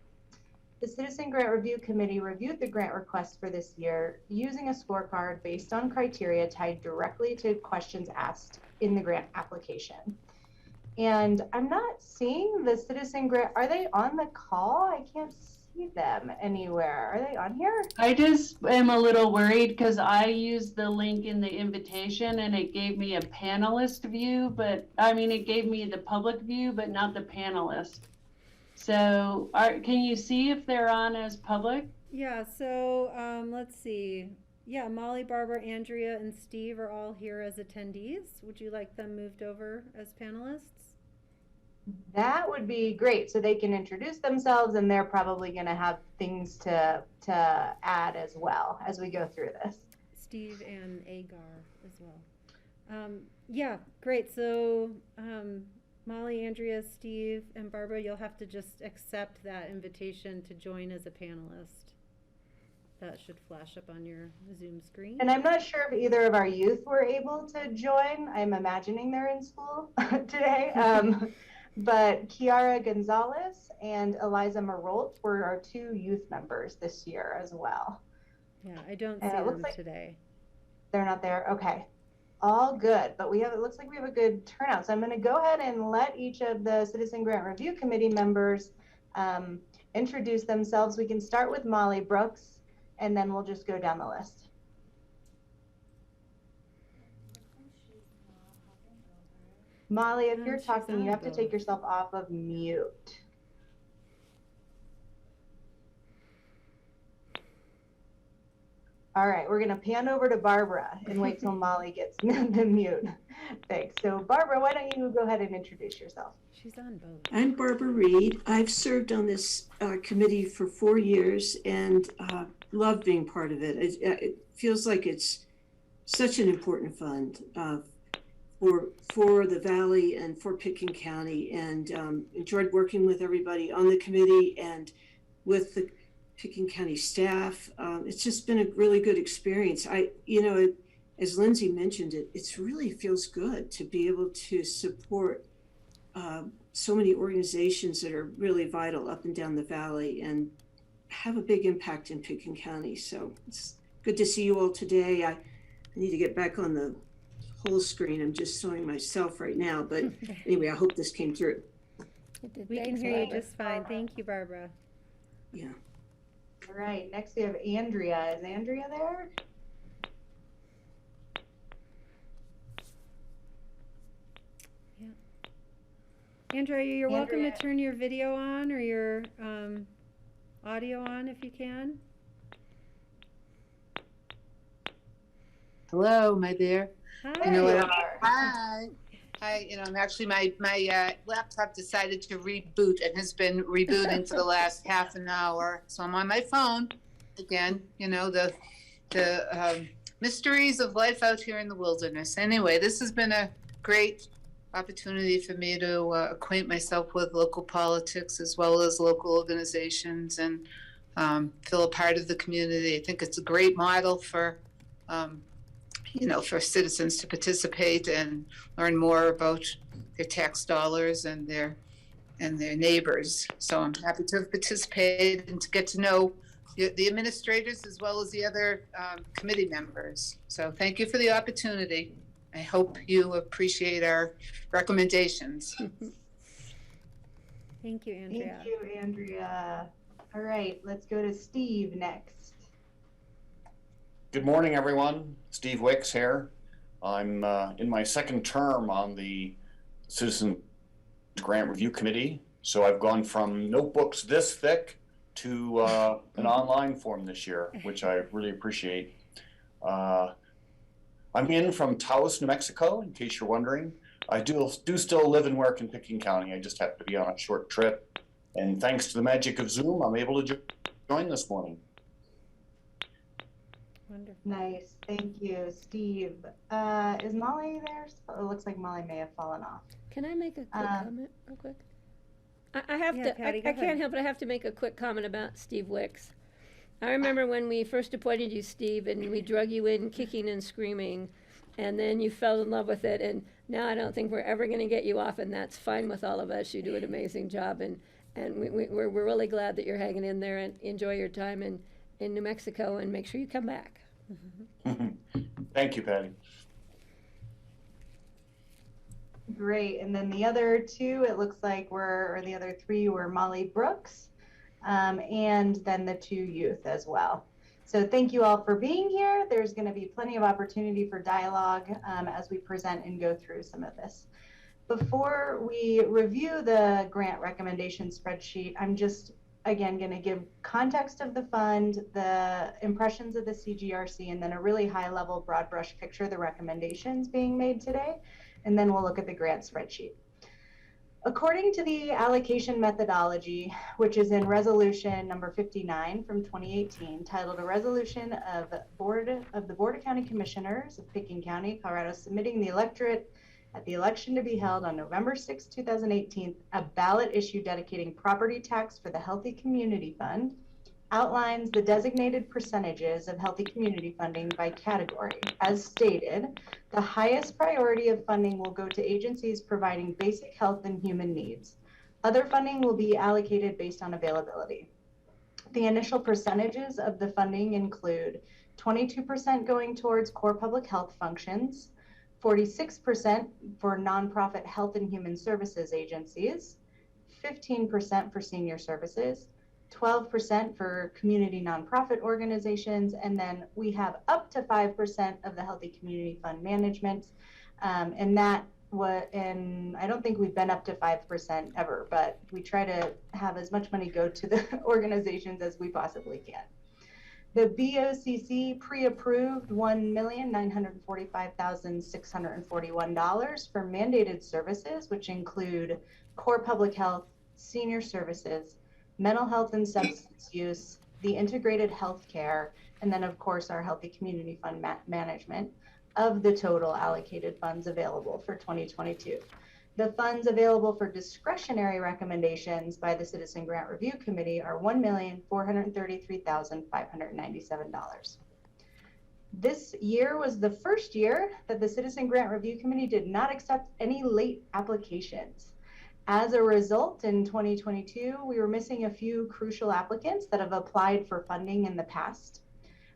The Citizen Grant Review Committee reviewed the grant request for this year using a scorecard based on criteria tied directly to questions asked in the grant application. And I'm not seeing the Citizen Grant, are they on the call? I can't see them anywhere. Are they on here? I just am a little worried because I used the link in the invitation and it gave me a panelist view, but I mean, it gave me the public view, but not the panelist. So can you see if they're on as public? Yeah, so let's see. Yeah, Molly, Barbara, Andrea, and Steve are all here as attendees. Would you like them moved over as panelists? That would be great, so they can introduce themselves, and they're probably going to have things to add as well as we go through this. Steve and Agar as well. Yeah, great. So Molly, Andrea, Steve, and Barbara, you'll have to just accept that invitation to join as a panelist. That should flash up on your Zoom screen. And I'm not sure if either of our youth were able to join. I'm imagining they're in school today. But Kiara Gonzalez and Eliza Marolt were our 2 youth members this year as well. Yeah, I don't see them today. They're not there? Okay. All good, but it looks like we have a good turnout. So I'm going to go ahead and let each of the Citizen Grant Review Committee members introduce themselves. We can start with Molly Brooks. and then we'll just go down the list. Molly, if you're talking, you have to take yourself off of mute. All right, we're gonna pan over to Barbara and wait till Molly gets the mute. Thanks. So Barbara, why don't you go ahead and introduce yourself? She's on both. I'm Barbara Reed. I've served on this committee for 4 years and love being part of it. It feels like it's such an important fund for the Valley and for Pitkin County, and enjoyed working with everybody on the committee and with the Pitkin County staff. It's just been a really good experience. As Lindsay mentioned, it really feels good to be able to support so many organizations that are really vital up and down the Valley and have a big impact in Pitkin County. So it's good to see you all today. I need to get back on the whole screen. I'm just showing myself right now, but anyway, I hope this came through. We can hear you just fine. Thank you, Barbara. Yeah. All right, next we have Andrea. Is Andrea there? Yeah. Andrea, you're welcome to turn your video on or your audio on if you can. Hello, am I there? Hi. You know what? Hi. Hi, I'm actually, my laptop decided to reboot and has been rebooting for the last half an hour. So I'm on my phone again, the mysteries of life out here in the wilderness. Anyway, this has been a great opportunity for me to acquaint myself with local politics as well as local organizations and feel a part of the community. I think it's a great model for for citizens to participate and learn more about their tax dollars and their neighbors. So I'm happy to have participated and to get to know the administrators as well as the other committee members. So thank you for the opportunity. I hope you appreciate our recommendations. Thank you, Andrea. Thank you, Andrea. All right, let's go to Steve next. Good morning, everyone. Steve Wicks here. I'm in my second term on the Citizen Grant Review Committee. So I've gone from notebooks this thick to an online form this year, which I really appreciate. I'm in from Taos, New Mexico, in case you're wondering. I do still live and work in Pitkin County. I just have to be on a short trip. And thanks to the magic of Zoom, I'm able to join this morning. Wonderful. Nice, thank you, Steve. Is Molly there? It looks like Molly may have fallen off. Can I make a quick comment real quick? I have Yeah, to, Patty, go I ahead. can't help it, I have to make a quick comment about Steve Wicks. I remember when we first appointed you, Steve, and we drug you in kicking and screaming, and then you fell in love with it, and now I don't think we're ever gonna get you off, and that's fine with all of us. You do an amazing job, and we're really glad that you're hanging in there, and enjoy your time in New Mexico, and make sure you come back. Thank you, Patty. Great, and then the other two, it looks like the other three were Molly Brooks, and then the two youth as well. So thank you all for being here. There's going to be plenty of opportunity for dialogue as we present and go through some of this. Before we review the grant recommendation spreadsheet, I'm just again going to give context of the fund, the impressions of the CGRC, and then a really high level broad brush picture of the recommendations being made today. And then we'll look at the grant spreadsheet. According to the allocation methodology, which is in resolution number 59 from 2018, titled a resolution of the Board of County Commissioners of Pitkin County, Colorado, submitting the electorate at the election to be held on November 6, 2018, a ballot issue dedicating property tax for the Healthy Community Fund, outlines the designated percentages of healthy community funding by category. As stated, the highest priority of funding will go to agencies providing basic health and human needs. Other funding will be allocated based on availability. The initial percentages of the funding include 22% going towards core public health functions, 46% for nonprofit health and human services agencies, 15% for senior services, 12% for community nonprofit organizations, and then we have up to 5% of the Healthy Community Fund management. And I don't think we've been up to 5% ever, but we try to have as much money go to the organizations as we possibly can. The BOCC pre-approved $1,945,641 for mandated services, which include core public health, senior services, mental health and substance use, the integrated health care, and then of course our Healthy Community Fund management of the total allocated funds available for 2022. The funds available for discretionary recommendations by the Citizen Grant Review Committee are $1,433,597. This year was the first year that the Citizen Grant Review Committee did not accept any late applications. As a result, in 2022, we were missing a few crucial applicants that have applied for funding in the past.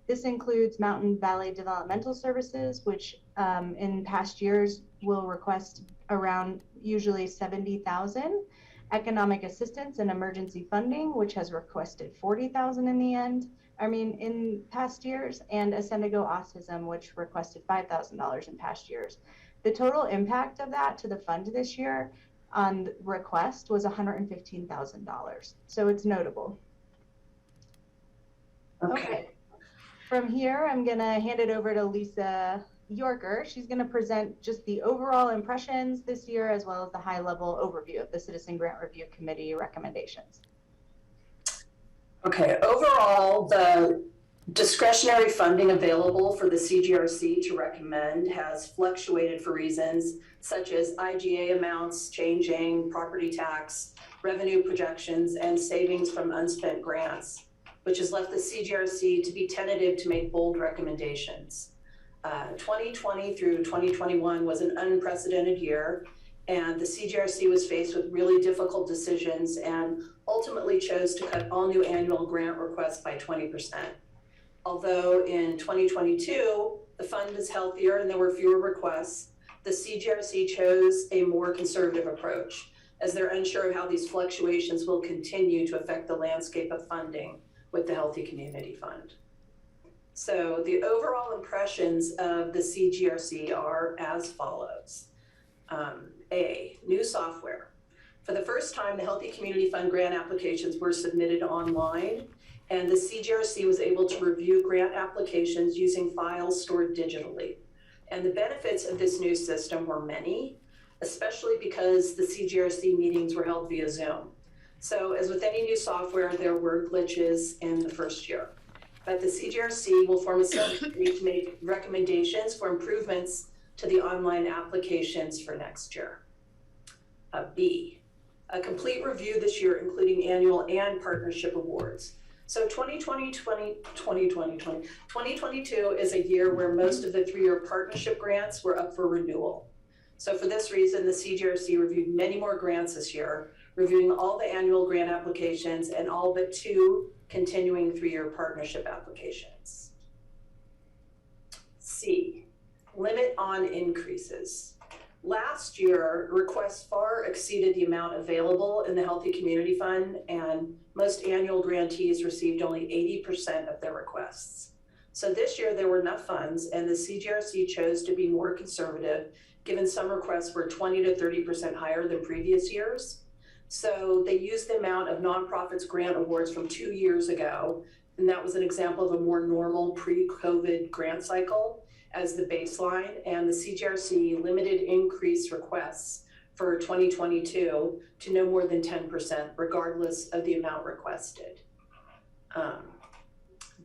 This includes Mountain Valley Developmental Services, which in past years will request around usually $70,000. Economic Assistance and Emergency Funding, which has requested $40,000 in past years, and Ascendigo Autism, which requested $5,000 in past years. The total impact of that to the fund this year on request was $115,000. So it's notable. Okay. From here, I'm gonna hand it over to Lisa Yorker. She's gonna present just the overall impressions this year, as well as the high level overview of the Citizen Grant Review Committee recommendations. Okay, overall, the discretionary funding available for the CGRC to recommend has fluctuated for reasons such as IGA amounts changing, property tax, revenue projections, and savings from unspent grants, which has left the CGRC to be tentative to make bold recommendations. 2020 through 2021 was an unprecedented year, and the CGRC was faced with really difficult decisions and ultimately chose to cut all new annual grant requests by 20%. Although in 2022, the fund is healthier and there were fewer requests, the CGRC chose a more conservative approach, as they're unsure of how these fluctuations will continue to affect the landscape of funding with the Healthy Community Fund. So the overall impressions of the CGRC are as follows. A, new software. For the first time, the Healthy Community Fund grant applications were submitted online, and the CGRC was able to review grant applications using files stored digitally. And the benefits of this new system were many, especially because the CGRC meetings were held via Zoom. So as with any new software, there were glitches in the first year. But the CGRC will form a subcommittee to make recommendations for improvements to the online applications for next year. B, a complete review this year, including annual and partnership awards. So 2022 is a year where most of the 3-year partnership grants were up for renewal. So for this reason, the CGRC reviewed many more grants this year, reviewing all the annual grant applications and all but 2 continuing 3-year partnership applications. C, limit on increases. Last year, requests far exceeded the amount available in the Healthy Community Fund, and most annual grantees received only 80% of their requests. So this year there were enough funds, and the CGRC chose to be more conservative, given some requests were 20 to 30% higher than previous years. So they used the amount of nonprofits grant awards from 2 years ago, and that was an example of a more normal pre-COVID grant cycle as the baseline, and the CGRC limited increase requests for 2022 to no more than 10%, regardless of the amount requested.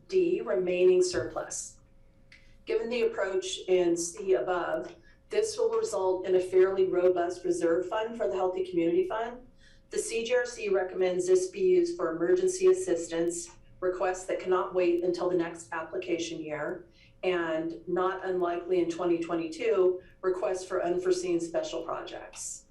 D, remaining surplus. Given the approach in C above, this will result in a fairly robust reserve fund for the Healthy Community Fund. The CGRC recommends this be used for emergency assistance, requests that cannot wait until the next application year, and not unlikely in 2022, requests for unforeseen special projects.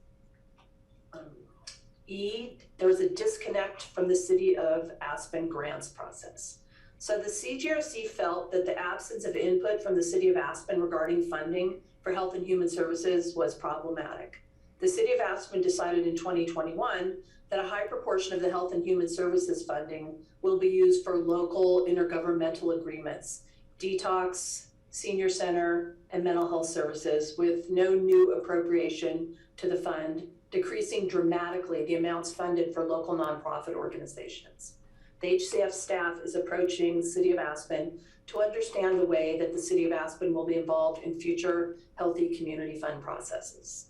E, there was a disconnect from the City of Aspen grants process. So the CGRC felt that the absence of input from the City of Aspen regarding funding for health and human services was problematic. The City of Aspen decided in 2021 that a high proportion of the Health and Human Services funding will be used for local intergovernmental agreements, detox, senior center, and mental health services, with no new appropriation to the fund, decreasing dramatically the amounts funded for local nonprofit organizations. The HCF staff is approaching the City of Aspen to understand the way that the City of Aspen will be involved in future Healthy Community Fund processes.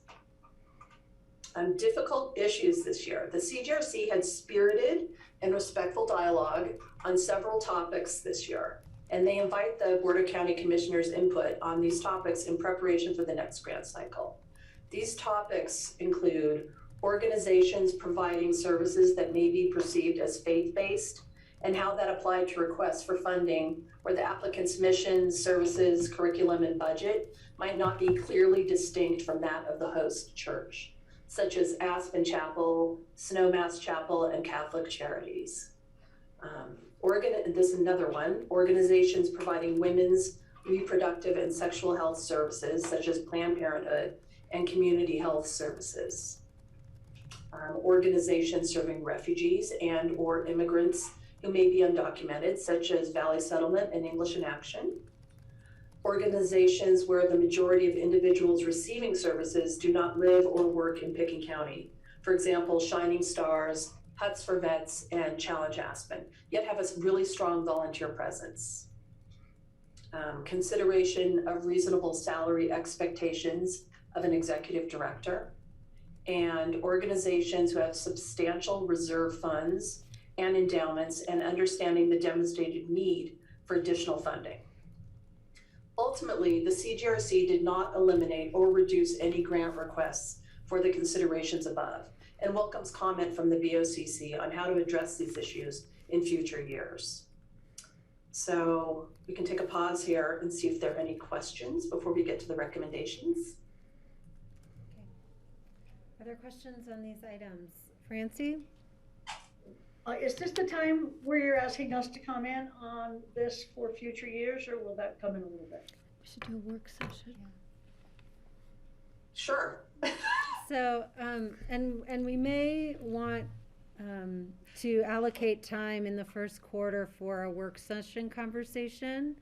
Difficult issues this year. The CGRC had spirited and respectful dialogue on several topics this year, and they invite the Board of County Commissioners' input on these topics in preparation for the next grant cycle. These topics include organizations providing services that may be perceived as faith-based and how that applied to requests for funding where the applicant's mission, services, curriculum, and budget might not be clearly distinct from that of the host church, such as Aspen Chapel, Snowmass Chapel, and Catholic Charities. This is another one, organizations providing women's reproductive and sexual health services, such as Planned Parenthood and community health services. Organizations serving refugees and or immigrants who may be undocumented, such as Valley Settlement and English in Action. Organizations where the majority of individuals receiving services do not live or work in Pickens County. For example, Shining Stars, Huts for Vets, and Challenge Aspen, yet have a really strong volunteer presence. Consideration of reasonable salary expectations of an executive director, and organizations who have substantial reserve funds and endowments, and understanding the demonstrated need for additional funding. Ultimately, the CGRC did not eliminate or reduce any grant requests for the considerations above, and welcomes comment from the BOCC on how to address these issues in future years. So we can take a pause here and see if there are any questions before we get to the recommendations. Okay. Are there questions on these items? Francie? Is this the time where you're asking us to comment on this for future years, or will that come in a little bit? We should do a work session. Yeah. Sure. So, and we may want to allocate time in the first quarter for a work session conversation,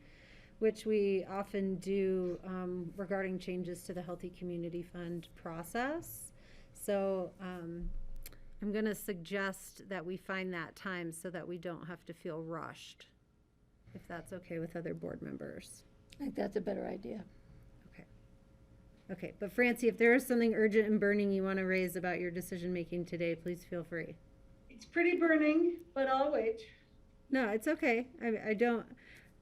which we often do regarding changes to the Healthy Community Fund process. So I'm going to suggest that we find that time so that we don't have to feel rushed, if that's okay with other board members. I think that's a better idea. Okay, but Francie, if there is something urgent and burning you want to raise about your decision-making today, please feel free. It's pretty burning, but I'll wait. No, it's okay.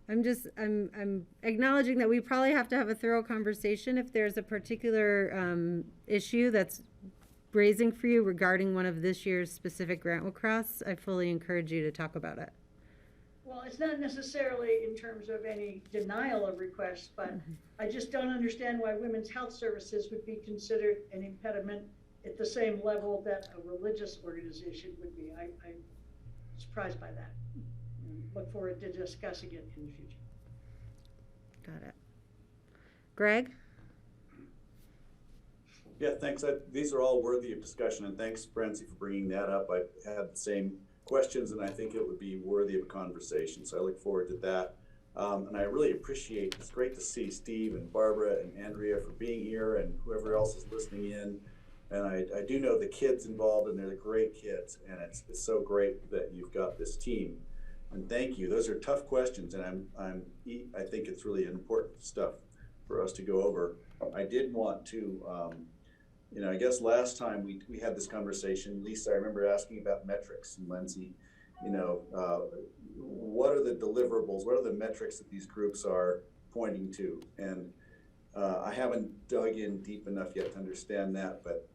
I'm acknowledging that we probably have to have a thorough conversation if there's a particular issue that's raising for you regarding one of this year's specific grant requests. I fully encourage you to talk about it. Well, it's not necessarily in terms of any denial of requests, but I just don't understand why women's health services would be considered an impediment at the same level that a religious organization would be. I'm surprised by that. Look forward to discussing it in the future. Got it. Greg? Yeah, thanks. These are all worthy of discussion, and thanks, Francie, for bringing that up. I had the same questions, and I think it would be worthy of a conversation, so I look forward to that. And I really appreciate, it's great to see Steve and Barbara and Andrea for being here, and whoever else is listening in. And I do know the kids involved, and they're great kids, and it's so great that you've got this team. And thank you. Those are tough questions, and I think it's really important stuff for us to go over. I did want to, I guess last time we had this conversation, Lisa, I remember asking about metrics, and Lindsay, what are the deliverables? What are the metrics that these groups are pointing to? And I haven't dug in deep enough yet to understand that, but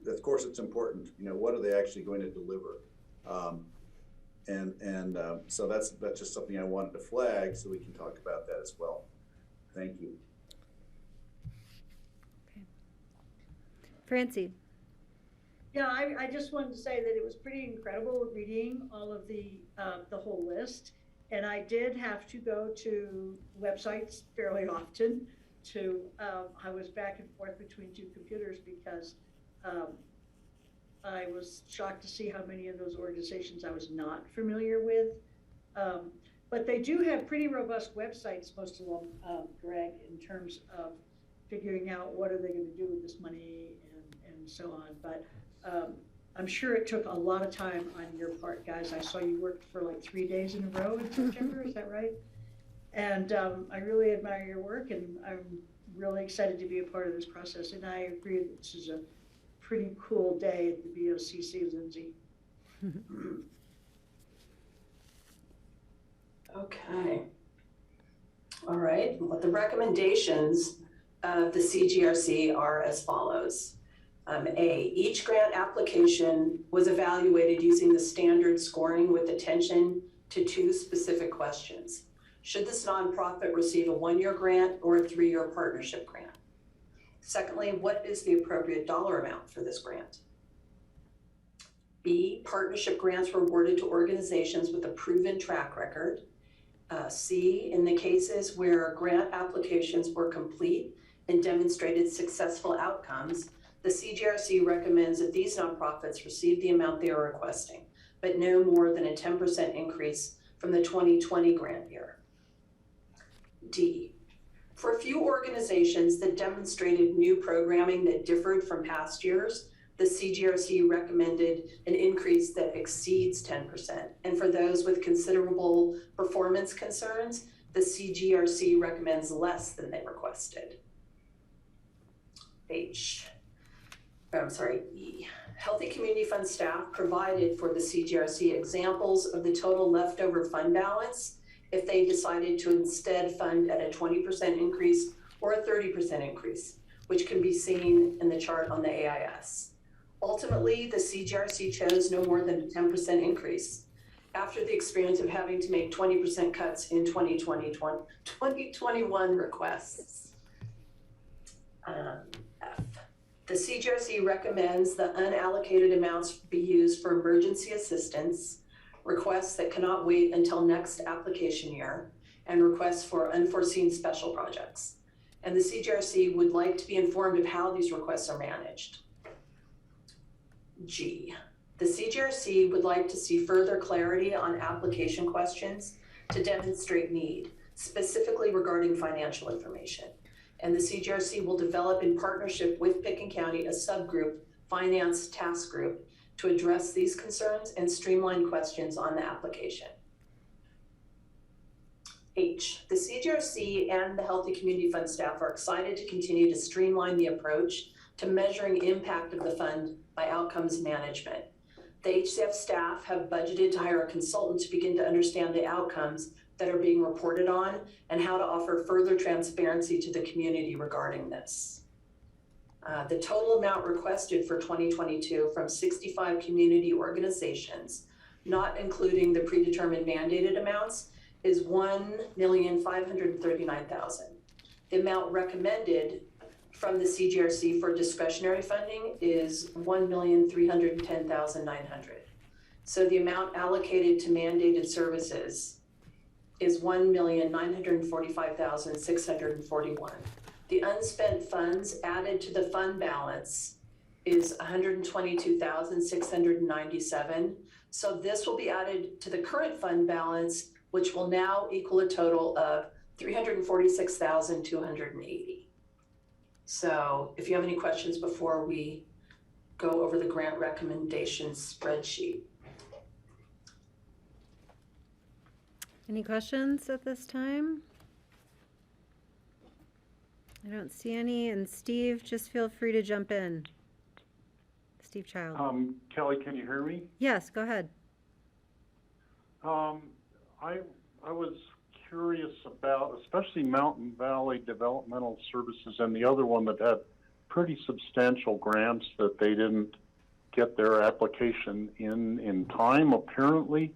of course it's important. What are they actually going to deliver? So that's just something I wanted to flag so we can talk about that as well. Thank you. Okay. Francie. Yeah, I just wanted to say that it was pretty incredible reading all of the whole list. And I did have to go to websites fairly often I was back and forth between two computers because I was shocked to see how many of those organizations I was not familiar with. But they do have pretty robust websites, most of them, Greg, in terms of figuring out what are they going to do with this money and so on. But I'm sure it took a lot of time on your part, guys. I saw you worked for like 3 days in a row in September, is that right? And I really admire your work, and I'm really excited to be a part of this process. And I agree that this is a pretty cool day at the BOCC, Lindsay. Okay. All right. Well, the recommendations of the CGRC are as follows. A, each grant application was evaluated using the standard scoring with attention to 2 specific questions. Should this nonprofit receive a 1-year grant or a 3-year partnership grant? Secondly, what is the appropriate dollar amount for this grant? B, partnership grants were awarded to organizations with a proven track record. C, in the cases where grant applications were complete and demonstrated successful outcomes, the CGRC recommends that these nonprofits receive the amount they are requesting, but no more than a 10% increase from the 2020 grant year. D, for a few organizations that demonstrated new programming that differed from past years, the CGRC recommended an increase that exceeds 10%. And for those with considerable performance concerns, the CGRC recommends less than they requested. E. Healthy Community Fund staff provided for the CGRC examples of the total leftover fund balance if they decided to instead fund at a 20% increase or a 30% increase, which can be seen in the chart on the AIS. Ultimately, the CGRC chose no more than a 10% increase after the experience of having to make 20% cuts in 2021 requests. F. The CGRC recommends the unallocated amounts be used for emergency assistance, requests that cannot wait until next application year, and requests for unforeseen special projects. And the CGRC would like to be informed of how these requests are managed. G. The CGRC would like to see further clarity on application questions to demonstrate need, specifically regarding financial information. And the CGRC will develop in partnership with Picken County a subgroup, finance task group, to address these concerns and streamline questions on the application. H. The CGRC and the Healthy Community Fund staff are excited to continue to streamline the approach to measuring impact of the fund by outcomes management. The HCF staff have budgeted to hire a consultant to begin to understand the outcomes that are being reported on and how to offer further transparency to the community regarding this. The total amount requested for 2022 from 65 community organizations, not including the predetermined mandated amounts, is $1,539,000. The amount recommended from the CGRC for discretionary funding is $1,310,900. So the amount allocated to mandated services is $1,945,641. The unspent funds added to the fund balance is $122,697. So this will be added to the current fund balance, which will now equal a total of $346,280. So if you have any questions before we go over the grant recommendation spreadsheet. Any questions at this time? I don't see any. And Steve, just feel free to jump in. Steve Child. Kelly, can you hear me? Yes, go ahead. I was curious about, especially Mountain Valley Developmental Services and the other one that had pretty substantial grants that they didn't get their application in time, apparently.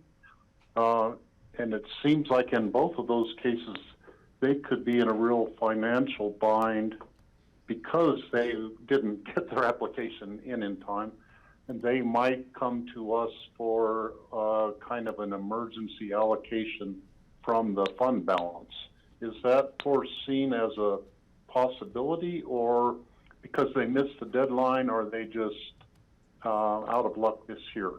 And it seems like in both of those cases, they could be in a real financial bind because they didn't get their application in time. And they might come to us for kind of an emergency allocation from the fund balance. Is that foreseen as a possibility, or because they missed the deadline, are they just out of luck this year.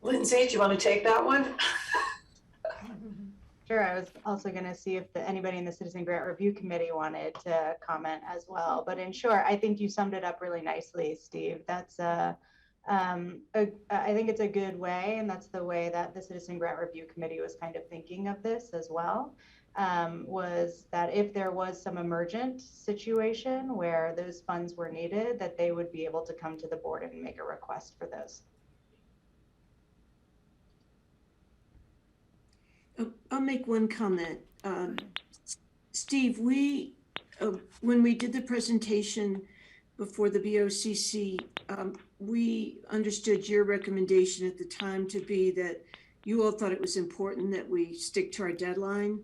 Lindsay, do you want to take that one? Sure. I was also going to see if anybody in the Citizen Grant Review Committee wanted to comment as well. But in short, I think you summed it up really nicely, Steve. That's I think it's a good way, and that's the way that the Citizen Grant Review Committee was kind of thinking of this as well. Was that if there was some emergent situation where those funds were needed, that they would be able to come to the board and make a request for those. I'll make one comment. Steve, we, when we did the presentation before the BOCC, we understood your recommendation at the time to be that you all thought it was important that we stick to our deadline.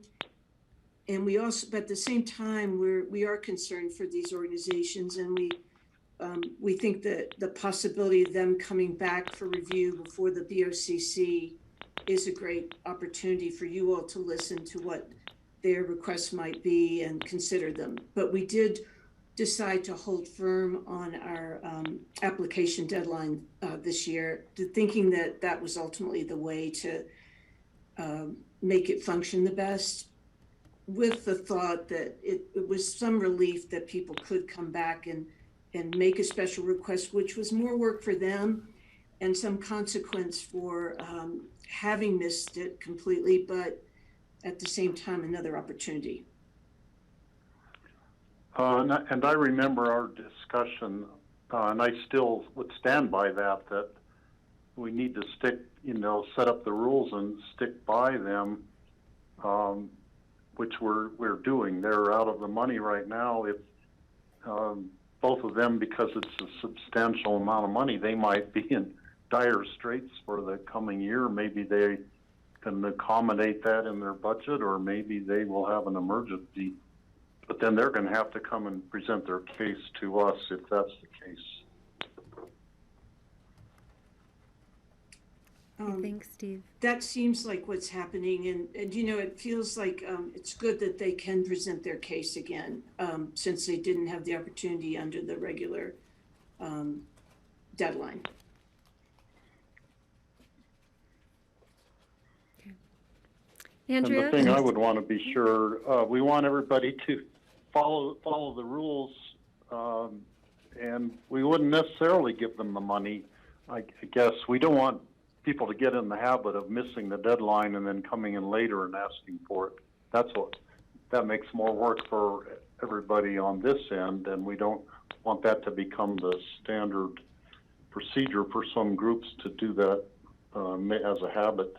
And we also, but at the same time, we are concerned for these organizations, and we think that the possibility of them coming back for review before the BOCC is a great opportunity for you all to listen to what their requests might be and consider them. But we did decide to hold firm on our application deadline this year, thinking that that was ultimately the way to make it function the best, with the thought that it was some relief that people could come back and make a special request, which was more work for them and some consequence for having missed it completely, but at the same time, another opportunity. And I remember our discussion, and I still would stand by that, that we need to stick, set up the rules and stick by them, which we're doing. They're out of the money right now. If both of them, because it's a substantial amount of money, they might be in dire straits for the coming year. Maybe they can accommodate that in their budget, or maybe they will have an emergency. But then they're going to have to come and present their case to us if that's the case. Thanks, Steve. That seems like what's happening, and it feels like it's good that they can present their case again, since they didn't have the opportunity under the regular deadline. Andrea? And the thing I would want to be sure, we want everybody to follow the rules, and we wouldn't necessarily give them the money. I guess we don't want people to get in the habit of missing the deadline and then coming in later and asking for it. That makes more work for everybody on this end, and we don't want that to become the standard procedure for some groups to do that as a habit.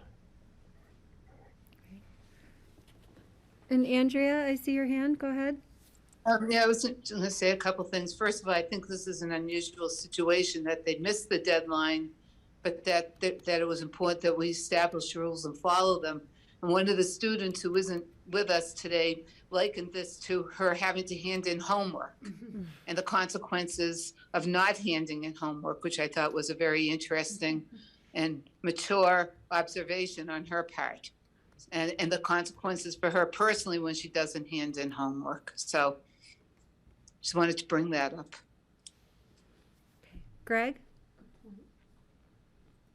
And Andrea, I see your hand. Go ahead. Yeah, I was going to say a couple things. First of all, I think this is an unusual situation that they missed the deadline, but that it was important that we establish rules and follow them. And one of the students who isn't with us today likened this to her having to hand in homework and the consequences of not handing in homework, which I thought was a very interesting and mature observation on her part. And the consequences for her personally when she doesn't hand in homework. So just wanted to bring that up. Greg?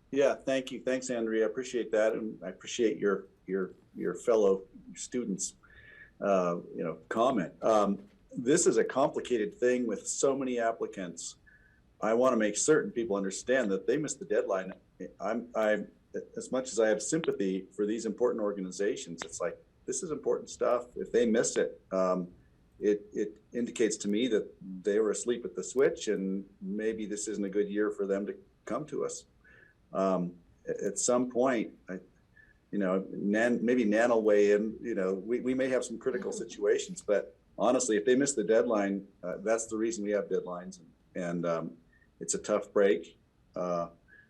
Yeah, thank you. Thanks, Andrea. I appreciate that. And I appreciate your fellow students, comment. This is a complicated thing with so many applicants. I want to make certain people understand that they missed the deadline. I'm as much as I have sympathy for these important organizations, it's like, this is important stuff. If they miss it, it indicates to me that they were asleep at the switch, and maybe this isn't a good year for them to come to us. At some point, maybe Nan will weigh in. We may have some critical situations, but honestly, if they miss the deadline, that's the reason we have deadlines, and it's a tough break.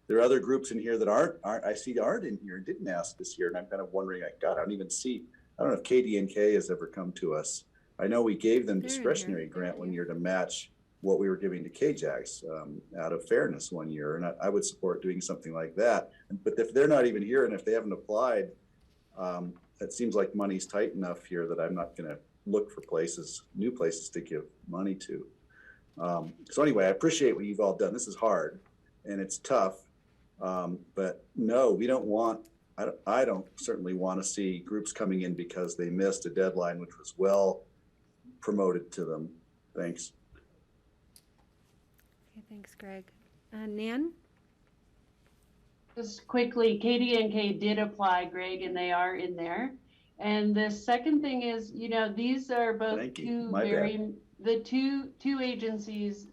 There are other groups in here that aren't in here and didn't ask this year, and I'm kind of wondering, I don't know if KD&K has ever come to us. I know we gave them discretionary grant one year to match what we were giving to KJAX out of fairness one year, and I would support doing something like that. But if they're not even here and if they haven't applied, it seems like money's tight enough here that I'm not going to look for new places to give money to. So anyway, I appreciate what you've all done. This is hard and it's tough. But no, we don't want, I don't certainly want to see groups coming in because they missed a deadline, which was well promoted to them. Thanks. Okay, thanks, Greg. Nan? Just quickly, KDNK did apply, Greg, and they are in there. And the second thing is, you know, these are both the two agencies,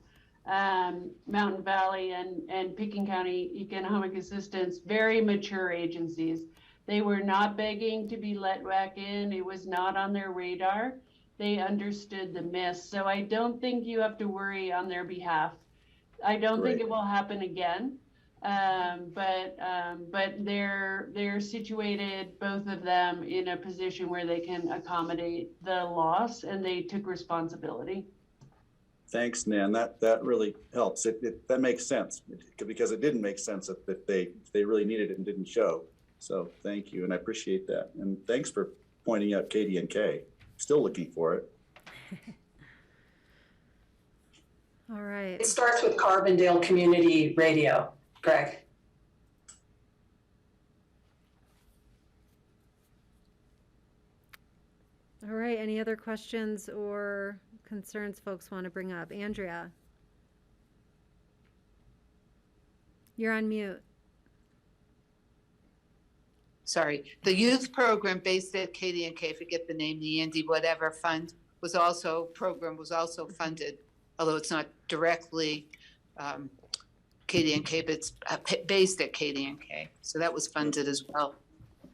Mountain Valley and Pekin County Economic Assistance, very mature agencies. They were not begging to be let back in. It was not on their radar. They understood the miss. So I don't think you have to worry on their behalf. I don't think it will happen again. But they're situated, both of them, in a position where they can accommodate the loss, and they took responsibility. Thanks, Nan. That really helps. That makes sense, because it didn't make sense if they really needed it and didn't show. So thank you, and I appreciate that. And thanks for pointing out KDNK. Still looking for it. All right. It starts with Carbondale Community Radio. Greg. All right, any other questions or concerns folks want to bring up? Andrea? You're on mute. Sorry, the youth program based at KDNK, forget the name, the Andy whatever fund was also funded, although it's not directly KDNK, but it's based at KDNK. So that was funded as well.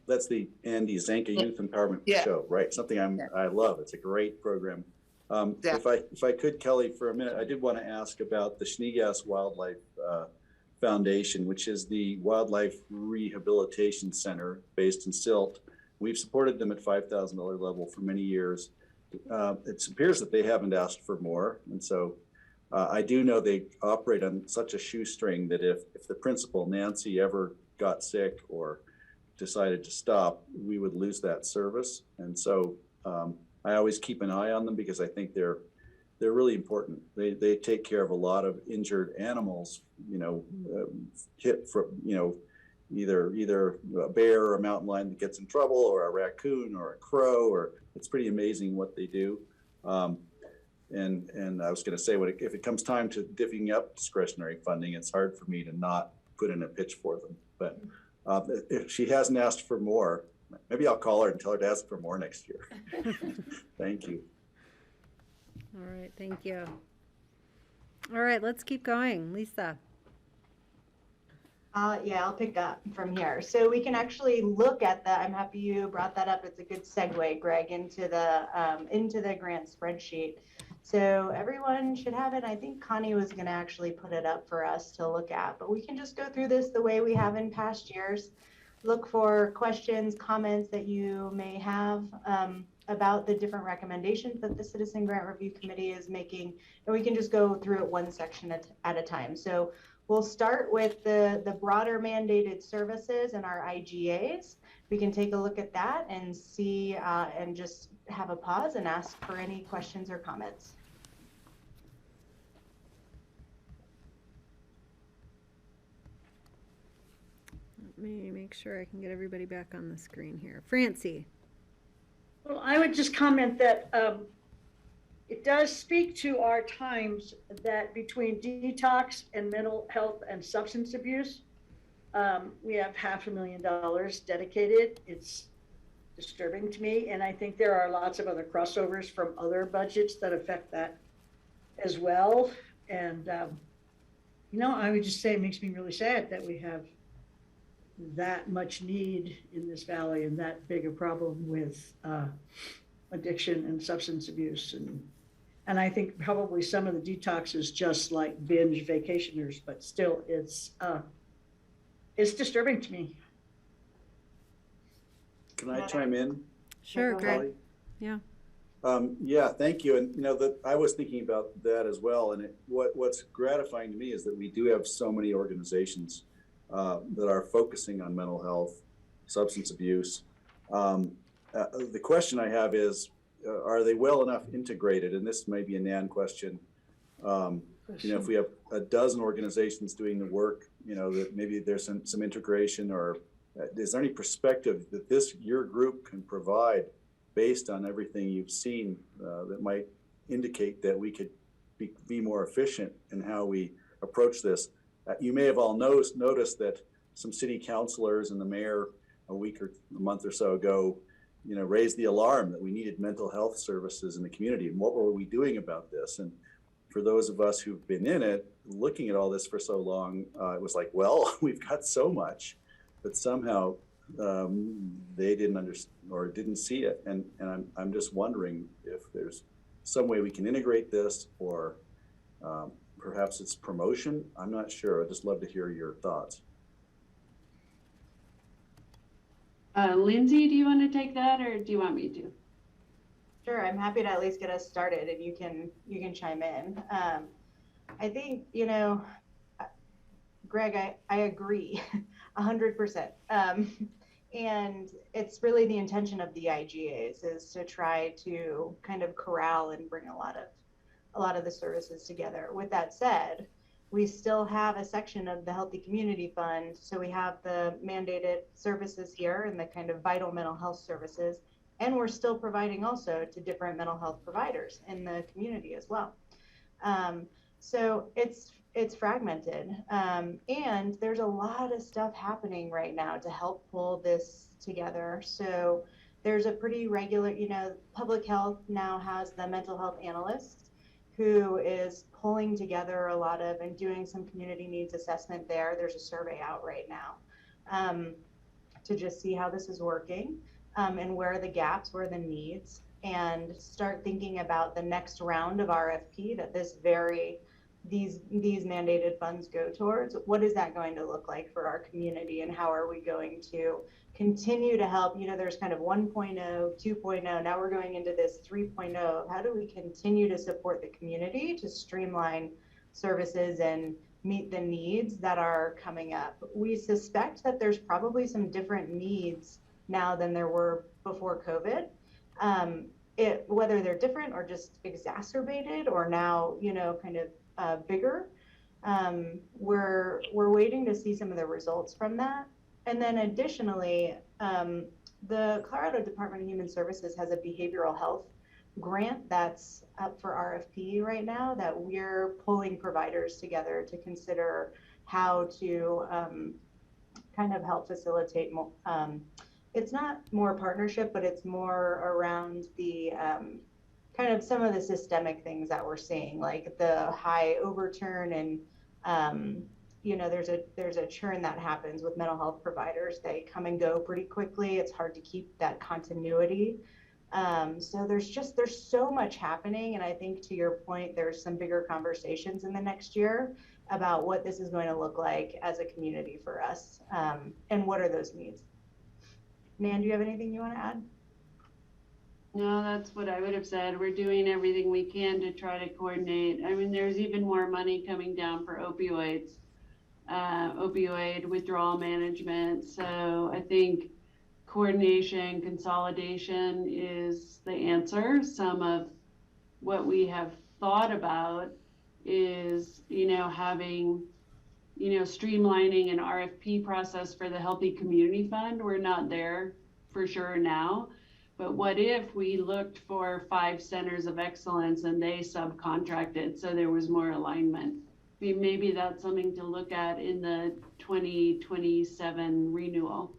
That's the Andy Zanka Youth Empowerment Show, right? Something I love. It's a great program. If I could, Kelly, for a minute, I did want to ask about the Schneegas Wildlife Foundation, which is the wildlife rehabilitation center based in Silt. We've supported them at $5,000 level for many years. It appears that they haven't asked for more, and so I do know they operate on such a shoestring that if the principal, Nancy, ever got sick or decided to stop, we would lose that service. And so I always keep an eye on them because I think they're really important. They take care of a lot of injured animals, hit from, either a bear or a mountain lion that gets in trouble, or a raccoon or a crow, or it's pretty amazing what they do. And I was going to say, if it comes time to divvying up discretionary funding, it's hard for me to not put in a pitch for them. But if she hasn't asked for more, maybe I'll call her and tell her to ask for more next year. Thank you. All right, thank you. All right, let's keep going. Lisa. Yeah, I'll pick up from here. So we can actually look at that. I'm happy you brought that up. It's a good segue, Greg, into the grant spreadsheet. So everyone should have it. I think Connie was going to actually put it up for us to look at, but we can just go through this the way we have in past years. Look for questions, comments that you may have about the different recommendations that the Citizen Grant Review Committee is making, and we can just go through it one section at a time. So we'll start with the broader mandated services and our IGAs. We can take a look at that and see and just have a pause and ask for any questions or comments. Let me make sure I can get everybody back on the screen here. Francie. Well, I would just comment that it does speak to our times that between detox and mental health and substance abuse, we have $500,000 dedicated. It's disturbing to me, and I think there are lots of other crossovers from other budgets that affect that as well. And I would just say it makes me really sad that we have that much need in this valley and that big a problem with addiction and substance abuse. And I think probably some of the detox is just like binge vacationers, but still it's disturbing to me. Can I chime in? Sure, Greg. Yeah. Yeah, thank you. And I was thinking about that as well. And what's gratifying to me is that we do have so many organizations that are focusing on mental health, substance abuse. The question I have is, are they well enough integrated? And this may be a Nan question. If we have a dozen organizations doing the work, that maybe there's some integration, or is there any perspective that your group can provide based on everything you've seen that might indicate that we could be more efficient in how we approach this? You may have all noticed that some city councilors and the mayor a month or so ago, raised the alarm that we needed mental health services in the community. And what were we doing about this? And for those of us who've been in it, looking at all this for so long, it was like, well, we've got so much, but somehow they didn't understand or didn't see it. And I'm just wondering if there's some way we can integrate this, or perhaps it's promotion. I'm not sure. I'd just love to hear your thoughts. Lindsay, do you want to take that, or do you want me to? Sure, I'm happy to at least get us started, and you can chime in. I think, Greg, I agree 100%. And it's really the intention of the IGAs is to try to kind of corral and bring a lot of the services together. With that said, we still have a section of the Healthy Community Fund. So we have the mandated services here and the kind of vital mental health services. And we're still providing also to different mental health providers in the community as well. So it's fragmented. And there's a lot of stuff happening right now to help pull this together. So there's a pretty regular, public health now has the mental health analyst who is pulling together a lot of and doing some community needs assessment there. There's a survey out right now to just see how this is working and where are the gaps, where are the needs, and start thinking about the next round of RFP that these mandated funds go towards. What is that going to look like for our community, and how are we going to continue to help? There's kind of 1.0, 2.0, now we're going into this 3.0. How do we continue to support the community to streamline services and meet the needs that are coming up? We suspect that there's probably some different needs now than there were before COVID. Whether they're different or just exacerbated or now, kind of bigger. We're waiting to see some of the results from that. And then additionally, the Colorado Department of Human Services has a behavioral health grant that's up for RFP right now that we're pulling providers together to consider how to kind of help facilitate more. It's not more partnership, but it's more around the kind of some of the systemic things that we're seeing, like the high overturn and there's a churn that happens with mental health providers. They come and go pretty quickly. It's hard to keep that continuity. So there's so much happening. And I think to your point, there's some bigger conversations in the next year about what this is going to look like as a community for us. And what are those needs? Nan, do you have anything you want to add? No, that's what I would have said. We're doing everything we can to try to coordinate. I mean, there's even more money coming down for opioid withdrawal management. So I think coordination, consolidation is the answer. Some of what we have thought about is, having, streamlining an RFP process for the Healthy Community Fund. We're not there for sure now. But what if we looked for 5 centers of excellence and they subcontracted so there was more alignment? I mean, maybe that's something to look at in the 2027 renewal.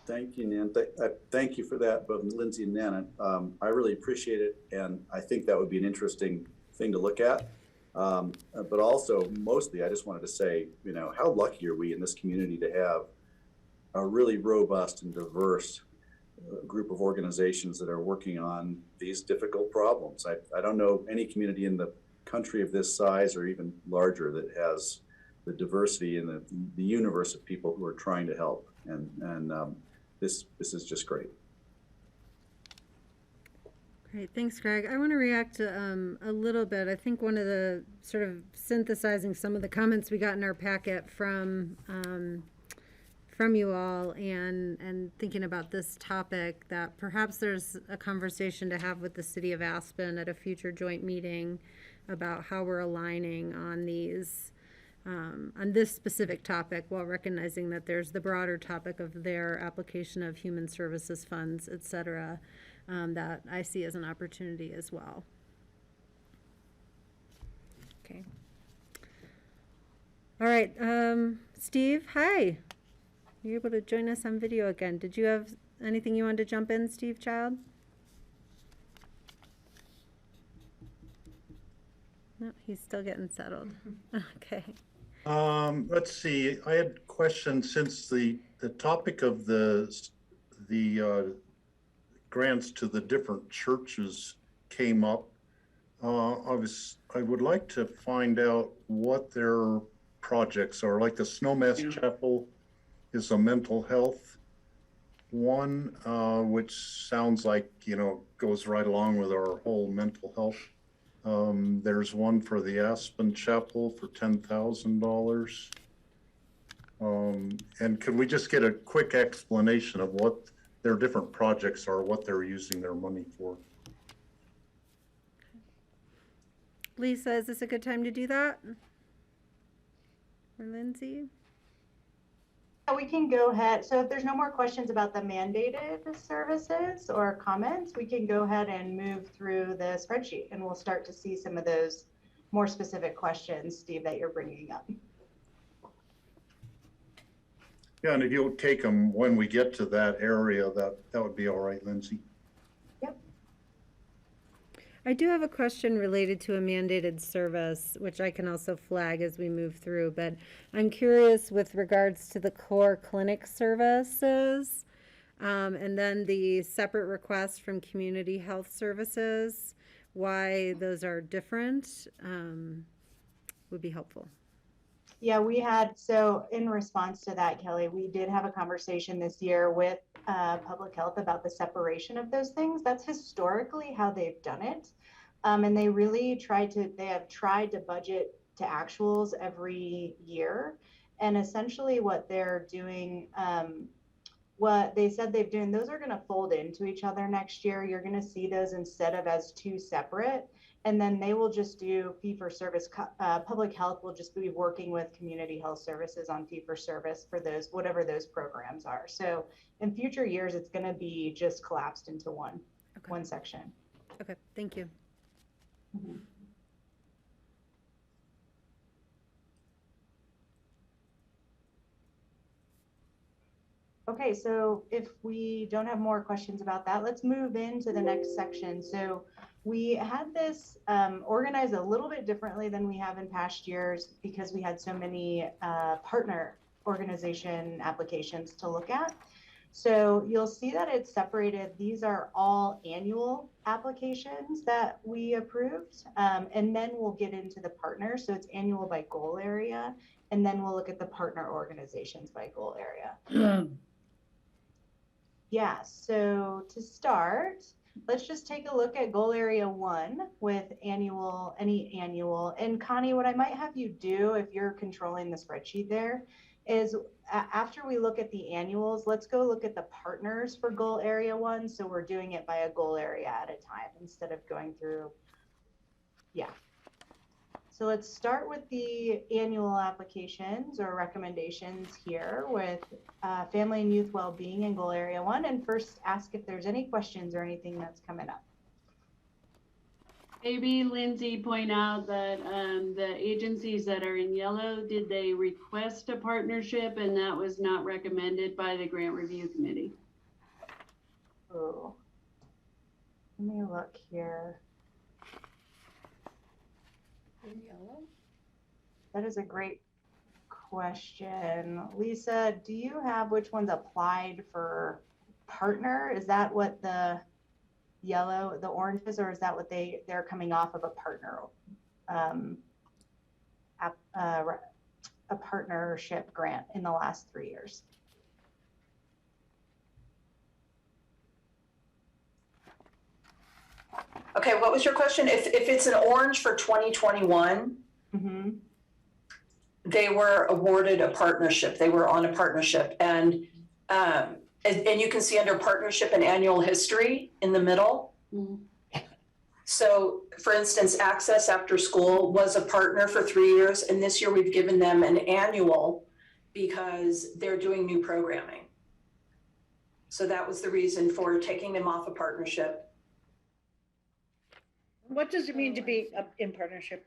Thank you, Nan. Thank you for that, both Lindsay and Nan. I really appreciate it, and I think that would be an interesting thing to look at. But also, mostly, I just wanted to say, how lucky are we in this community to have a really robust and diverse group of organizations that are working on these difficult problems. I don't know any community in the country of this size or even larger that has the diversity and the universe of people who are trying to help. And this is just great. Great, thanks, Greg. I want to react to a little bit. I think one of the sort of synthesizing some of the comments we got in our packet from you all and thinking about this topic, that perhaps there's a conversation to have with the city of Aspen at a future joint meeting about how we're aligning on these, on this specific topic, while recognizing that there's the broader topic of their application of human services funds, et cetera, that I see as an opportunity as well. Okay. All right, Steve, hi. You're able to join us on video again. Did you have anything you wanted to jump in, Steve Child? No, he's still getting settled. Okay. Let's see, I had questions since the topic of the grants to the different churches came up. I would like to find out what their projects are. Like the Snowmass Chapel is a mental health one, which sounds like, you know, goes right along with our whole mental health. There's one for the Aspen Chapel for $10,000. And could we just get a quick explanation of what their different projects are, what they're using their money for? Lisa, is this a good time to do that? Or Lindsay? Yeah, we can go ahead. So if there's no more questions about the mandated services or comments, we can go ahead and move through the spreadsheet, and we'll start to see some of those more specific questions, Steve, that you're bringing up. Yeah, and if you'll take them when we get to that area, that would be all right, Lindsay. I do have a question related to a mandated service, which I can also flag as we move through, but I'm curious with regards to the core clinic services, and then the separate requests from community health services, why those are different, would be helpful. Yeah, we had, so in response to that, Kelly, we did have a conversation this year with public health about the separation of those things. That's historically how they've done it. And they really they have tried to budget to actuals every year. And essentially what they're doing, what they said they've doing, those are going to fold into each other next year. You're going to see those instead of as two separate. And then they will just do fee-for-service. Public health will just be working with community health services on fee-for-service for those, whatever those programs are. So in future years, it's going to be just collapsed into one section. Okay, thank you. Mm-hmm. Okay, so if we don't have more questions about that, let's move into the next section. So we had this organized a little bit differently than we have in past years because we had so many partner organization applications to look at. So you'll see that it's separated. These are all annual applications that we approved. And then we'll get into the partners. So it's annual by goal area. And then we'll look at the partner organizations by goal area. Yeah, so to start, let's just take a look at goal area 1 with annual, any annual. And Connie, what I might have you do if you're controlling the spreadsheet there is after we look at the annuals, let's go look at the partners for goal area 1. So we're doing it by a goal area at a time instead of going through, yeah. So let's start with the annual applications or recommendations here with family and youth well-being in goal area 1, and first ask if there's any questions or anything that's coming up. Maybe Lindsay point out that the agencies that are in yellow, did they request a partnership and that was not recommended by the grant review committee? Oh, let me look here. In yellow? That is a great question. Lisa, do you have which ones applied for partner? Is that what the yellow, the orange is, or is that what they're coming off of a partner, a partnership grant in the last 3 years? Okay, what was your question? If it's an orange for 2021, mm-hmm. They were awarded a partnership. They were on a partnership, and you can see under partnership and annual history in the middle. Mm-hmm. So for instance, Access After School was a partner for 3 years, and this year we've given them an annual because they're doing new programming. So that was the reason for taking them off a partnership. What does it mean to be in partnership?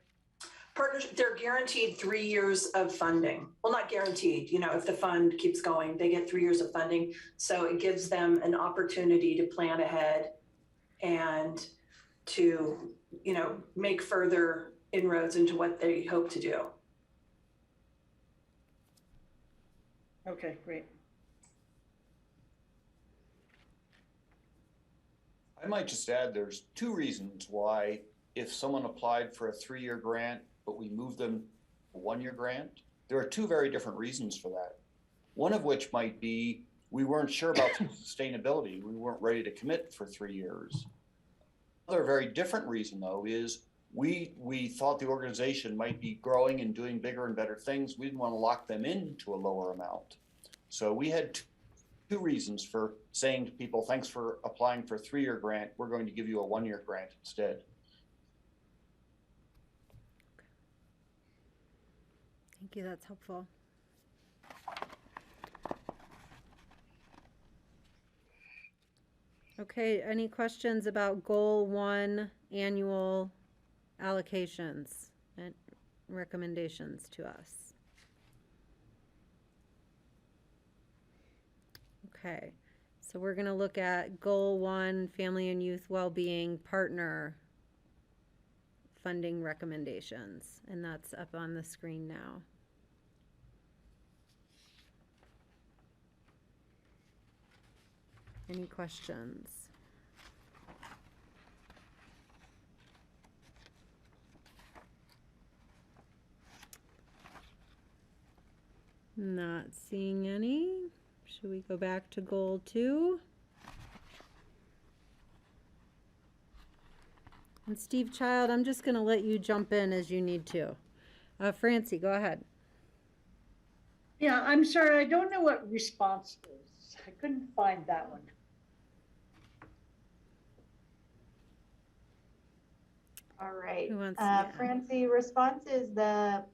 Partnership, they're guaranteed 3 years of funding. Well, not guaranteed, you know, if the fund keeps going, they get 3 years of funding. So it gives them an opportunity to plan ahead and to, you know, make further inroads into what they hope to do. Okay, great. I might just add, there's 2 reasons why if someone applied for a 3-year grant, but we moved them a 1-year grant, there are 2 very different reasons for that. One of which might be we weren't sure about sustainability. We weren't ready to commit for 3 years. Another very different reason, though, is we thought the organization might be growing and doing bigger and better things. We didn't want to lock them into a lower amount. So we had 2 reasons for saying to people, thanks for applying for a 3-year grant. We're going to give you a 1-year grant instead. Thank you, that's helpful. Okay, any questions about Goal 1 annual allocations and recommendations to us? Okay, so we're going to look at Goal 1, Family and Youth Wellbeing Partner funding recommendations, and that's up on the screen now. Any questions? Not seeing any. Should we go back to Goal 2? And Steve Child, I'm just going to let you jump in as you need to. Francie, go ahead. Yeah, I'm sorry, I don't know what response is. I couldn't find that one. All right. Who wants Francie, response is the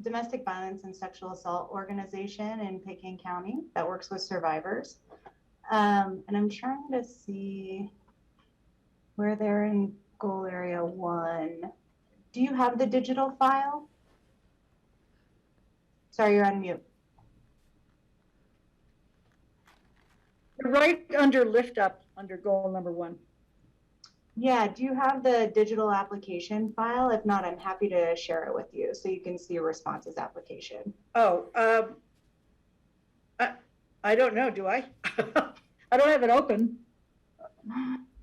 Domestic Violence and Sexual Assault Organization in Pickens County that works with survivors. And I'm trying to see where they're in goal area 1. Do you have the digital file? Sorry, you're on mute. You're right under lift up under goal number 1. Yeah, do you have the digital application file? If not, I'm happy to share it with you so you can see a responses application. Oh, I don't know, do I? I don't have it open.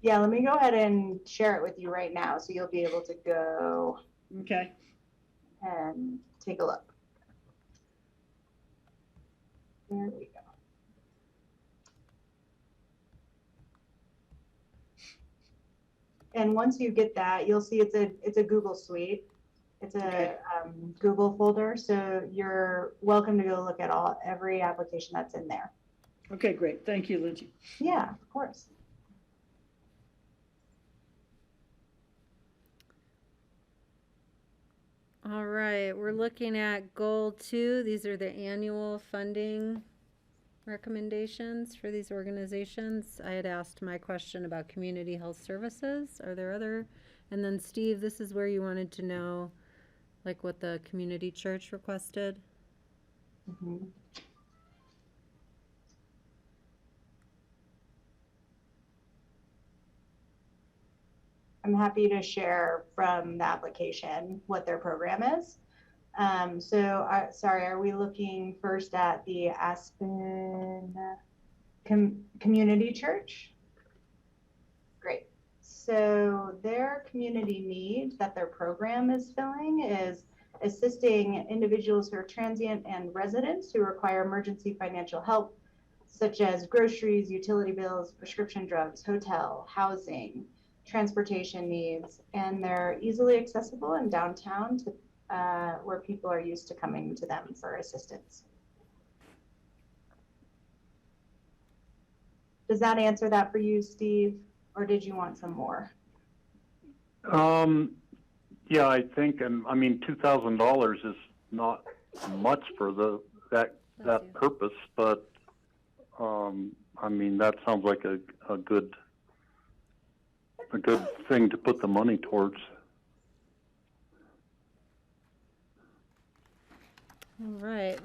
Yeah, let me go ahead and share it with you right now so you'll be able to go okay and take a look. There we go. And once you get that, you'll see it's a Google Suite. It's a Google folder, so you're welcome to go look at every application that's in there. Okay, great. Thank you, Lindsay. Yeah, of course. All right, we're looking at Goal 2. These are the annual funding recommendations for these organizations. I had asked my question about community health services. Are there other? And then Steve, this is where you wanted to know like what the community church requested. Mm-hmm. I'm happy to share from the application what their program is. Sorry, are we looking first at the Aspen Community Church? Great. So their community need that their program is filling is assisting individuals who are transient and residents who require emergency financial help, such as groceries, utility bills, prescription drugs, hotel, housing, transportation needs, and they're easily accessible in downtown to where people are used to coming to them for assistance. Does that answer that for you, Steve, or did you want some more? Yeah, I think, and I mean, $2,000 is not much for that purpose, but I mean, that sounds like a good thing to put the money towards. All right.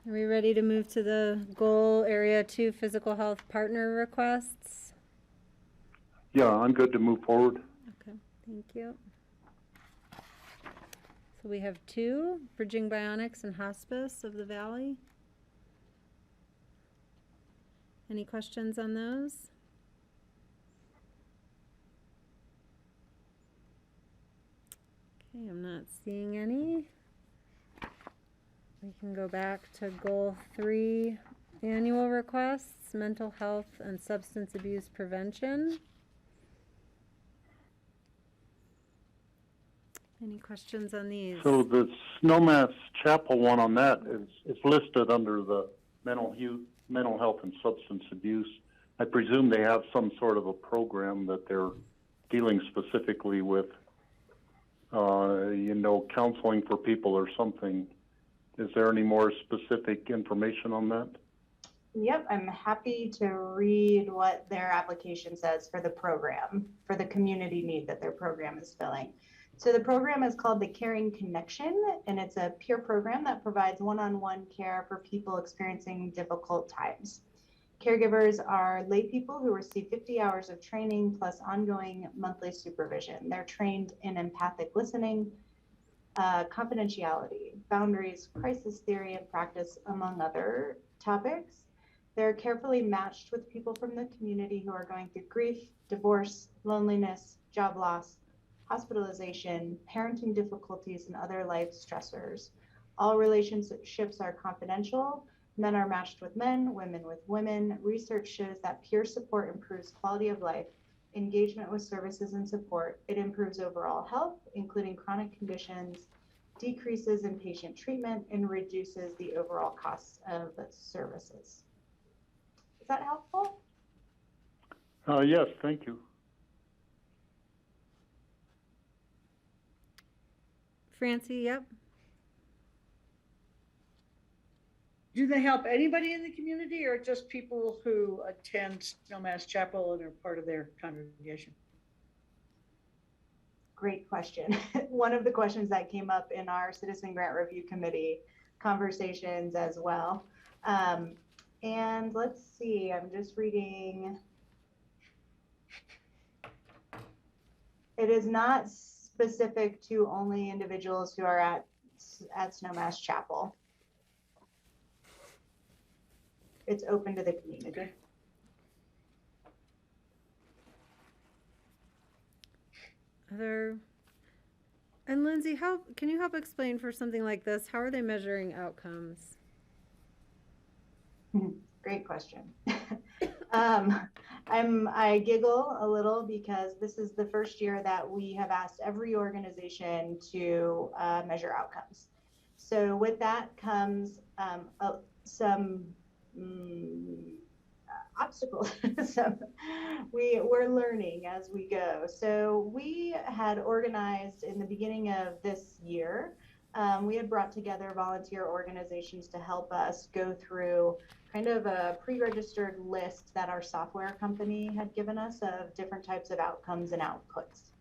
Are we ready to move to the goal area 2 physical health partner requests? Yeah, I'm good to move forward. Okay, thank you. So we have 2, Bridging Bionics and Hospice of the Valley. Any questions on those? Okay, I'm not seeing any. We can go back to goal 3, annual requests, mental health and substance abuse prevention. Any questions on these? So the Snowmass Chapel one on that is listed under the mental health and substance abuse. I presume they have some sort of a program that they're dealing specifically with, counseling for people or something. Is there any more specific information on that? Yep, I'm happy to read what their application says for the program, for the community need that their program is filling. So the program is called the Caring Connection, and it's a peer program that provides one-on-one care for people experiencing difficult times. Caregivers are lay people who receive 50 hours of training plus ongoing monthly supervision. They're trained in empathic listening, confidentiality, boundaries, crisis theory, and practice, among other topics. They're carefully matched with people from the community who are going through grief, divorce, loneliness, job loss, hospitalization, parenting difficulties, and other life stressors. All relationships are confidential. Men are matched with men, women with women. Research shows that peer support improves quality of life, engagement with services and support. It improves overall health, including chronic conditions, decreases inpatient treatment, and reduces the overall costs of services. Is that helpful? Yes, thank you. Francie, yep. Do they help anybody in the community or just people who attend Snowmass Chapel and are part of their congregation? Great question. One of the questions that came up in our Citizen Grant Review Committee conversations as well. And let's see, I'm just reading. It is not specific to only individuals who are at Snowmass Chapel. It's open to the community. Okay. And Lindsay, can you help explain for something like this? How are they measuring outcomes? Great question. I giggle a little because this is the first year that we have asked every organization to measure outcomes. So with that comes some obstacles. We're learning as we go. So we had organized in the beginning of this year, we had brought together volunteer organizations to help us go through kind of a pre-registered list that our software company had given us of different types of outcomes and outputs.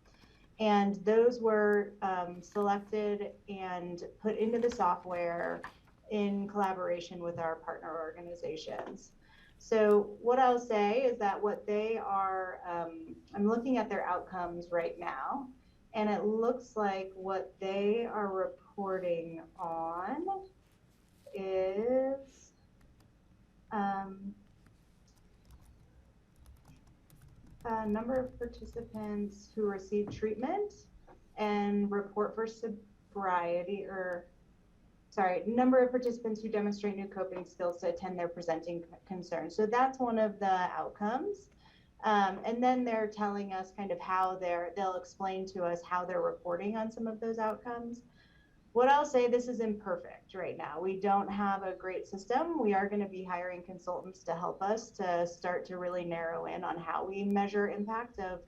And those were selected and put into the software in collaboration with our partner organizations. So what I'll say is that what they are, I'm looking at their outcomes right now, and it looks like what they are reporting on is number of participants who receive treatment and report for sobriety, number of participants who demonstrate new coping skills to attend their presenting concerns. So that's one of the outcomes. And then they're telling us kind of how they'll explain to us how they're reporting on some of those outcomes. What I'll say, this is imperfect right now. We don't have a great system. We are going to be hiring consultants to help us to start to really narrow in on how we measure impact of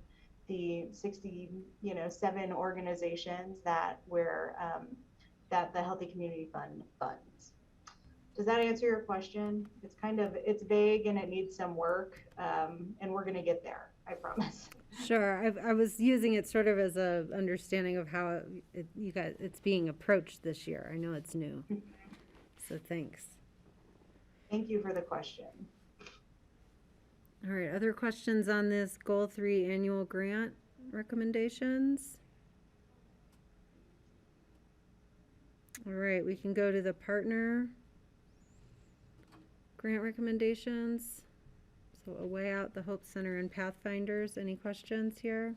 the 67 organizations that that the Healthy Community Fund funds. Does that answer your question? It's vague and it needs some work, and we're gonna get there, I promise. Sure. I was using it sort of as a understanding of how it's being approached this year. I know it's new. So thanks. Thank you for the question. All right, other questions on this Goal 3 annual grant recommendations? All right, we can go to the partner grant recommendations. So A Way Out, the Hope Center, and Pathfinders. Any questions here?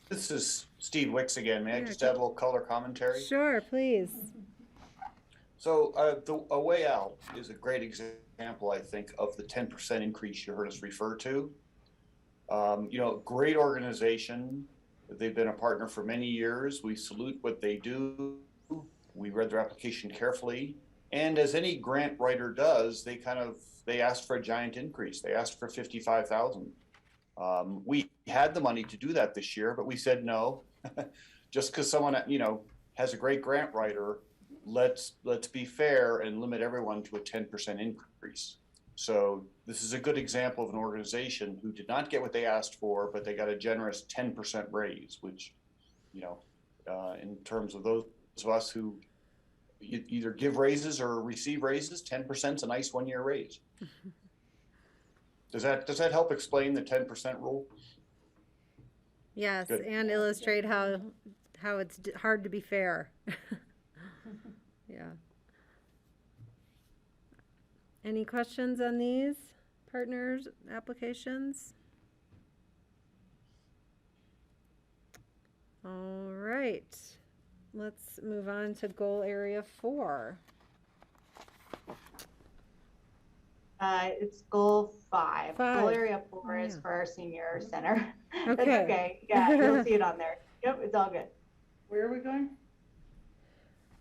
This is Steve Wicks again. May I just add a little color commentary? Sure, please. So A Way Out is a great example, I think, of the 10% increase you heard us refer to. Great organization. They've been a partner for many years. We salute what they do. We read their application carefully. And as any grant writer does, they asked for a giant increase. They asked for $55,000. We had the money to do that this year, but we said no. Just because someone has a great grant writer, let's be fair and limit everyone to a 10% increase. So this is a good example of an organization who did not get what they asked for, but they got a generous 10% raise, which, in terms of those of us who either give raises or receive raises, 10% is a nice one-year raise. Does that help explain the 10% rule? Yes, Good. and illustrate how it's hard to be fair. Yeah. Any questions on these partners applications? All right, let's move on to goal area 4. It's goal 5. Goal area 4 is for our senior center. That's okay. Yeah, you'll see it on there. Yep, it's all good. Where are we going?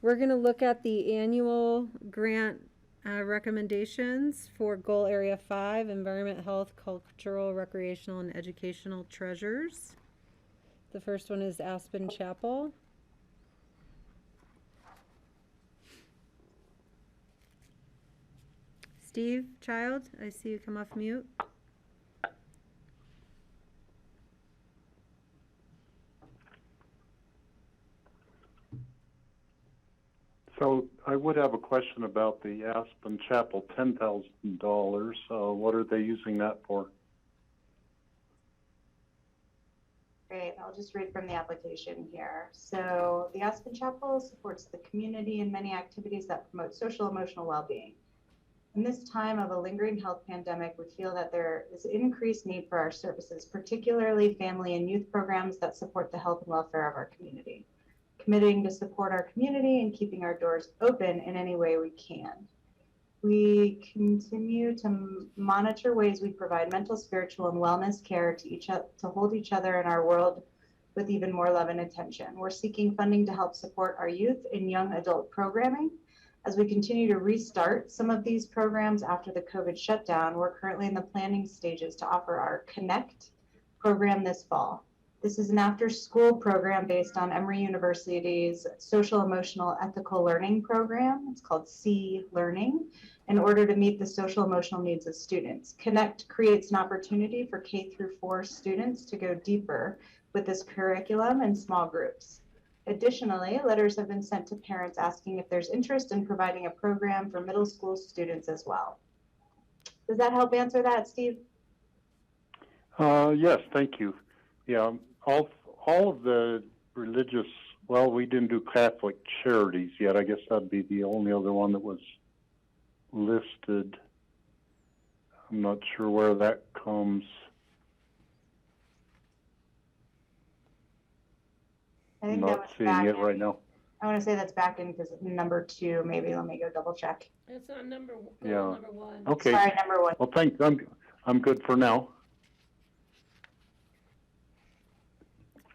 We're going to look at the annual grant recommendations for goal area 5, environment, health, cultural, recreational, and educational treasures. The first one is Aspen Chapel. Steve Child, I see you come off mute. So I would have a question about the Aspen Chapel, $10,000. What are they using that for? Great, I'll just read from the application here. So the Aspen Chapel supports the community in many activities that promote social emotional well-being. In this time of a lingering health pandemic, we feel that there is increased need for our services, particularly family and youth programs that support the health and welfare of our community. Committing to support our community and keeping our doors open in any way we can. We continue to monitor ways we provide mental, spiritual, and wellness care to hold each other in our world with even more love and attention. We're seeking funding to help support our youth and young adult programming. As we continue to restart some of these programs after the COVID shutdown, we're currently in the planning stages to offer our Connect program this fall. This is an after-school program based on Emory University's Social Emotional Ethical Learning program. It's called C Learning, in order to meet the social emotional needs of students. Connect creates an opportunity for K-4 students to go deeper with this curriculum in small groups. Additionally, letters have been sent to parents asking if there's interest in providing a program for middle school students as well. Does that help answer that, Steve? Yes, thank you. Yeah, all of the religious, well, we didn't do Catholic charities yet. I guess that'd be the only other one that was listed. I'm not sure where that comes. I think I'm not seeing it right now. I want to say that's back in because number 2, maybe. Let me go double check. It's on number 1. Okay. Sorry, number 1. Well, thanks. I'm good for now.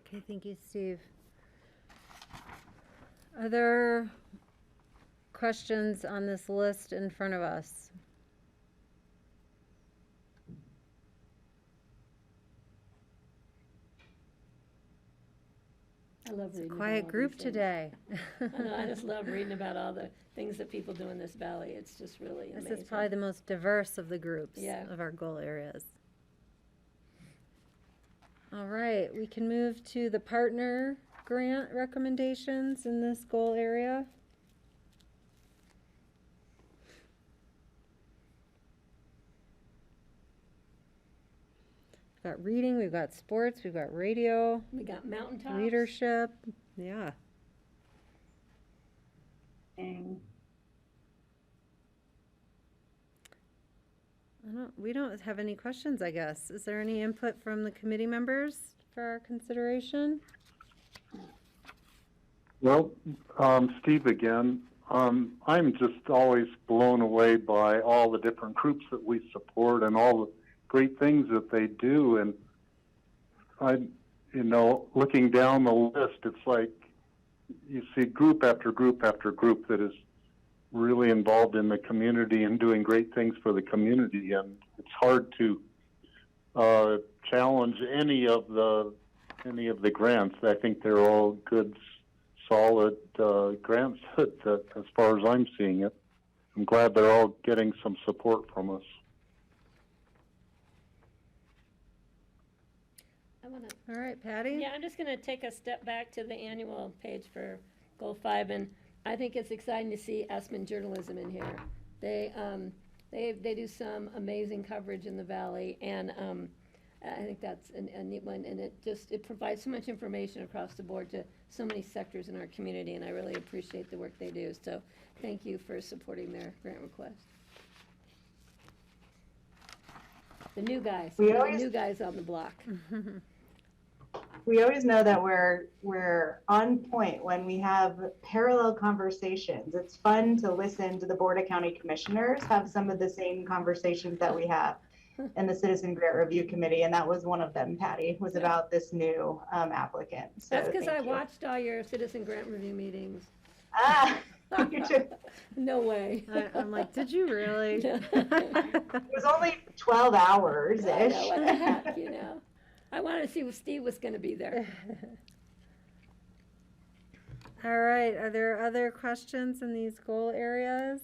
Okay, thank you, Steve. Other questions on this list in front of us? I love reading. Quiet group today. I know, I just love reading about all the things that people do in this valley. It's just really amazing. This is probably the most diverse of the groups Yeah. of our goal areas. All right, we can move to the partner grant recommendations in this goal area. We've got reading, we've got sports, we've got radio. We got mountaintops. Leadership, yeah. We don't have any questions, I guess. Is there any input from the committee members for our consideration? Well, Steve again. I'm just always blown away by all the different groups that we support and all the great things that they do. And looking down the list, it's like you see group after group after group that is really involved in the community and doing great things for the community. And it's hard to challenge any of the grants. I think they're all good, solid grants that, as far as I'm seeing it. I'm glad they're all getting some support from us. All right, Patty? Yeah, I'm just going to take a step back to the annual page for Goal 5, and I think it's exciting to see Aspen Journalism in here. They do some amazing coverage in the Valley, and I think that's a neat one, and it provides so much information across the board to so many sectors in our community, and I really appreciate the work they do. So thank you for supporting their grant request. The new guys, the new guys on the block. We always know that we're on point when we have parallel conversations. It's fun to listen to the Board of County Commissioners have some of the same conversations that we have in the Citizen Grant Review Committee, and that was one of them, Patty, was about this new applicant. So that's because I watched all your Citizen Grant Review meetings. Ah, no way. I'm like, did you really? It was only 12 hours-ish. I know, what the heck, you know. I wanted to see if Steve was going to be there. All right, are there other questions in these goal areas?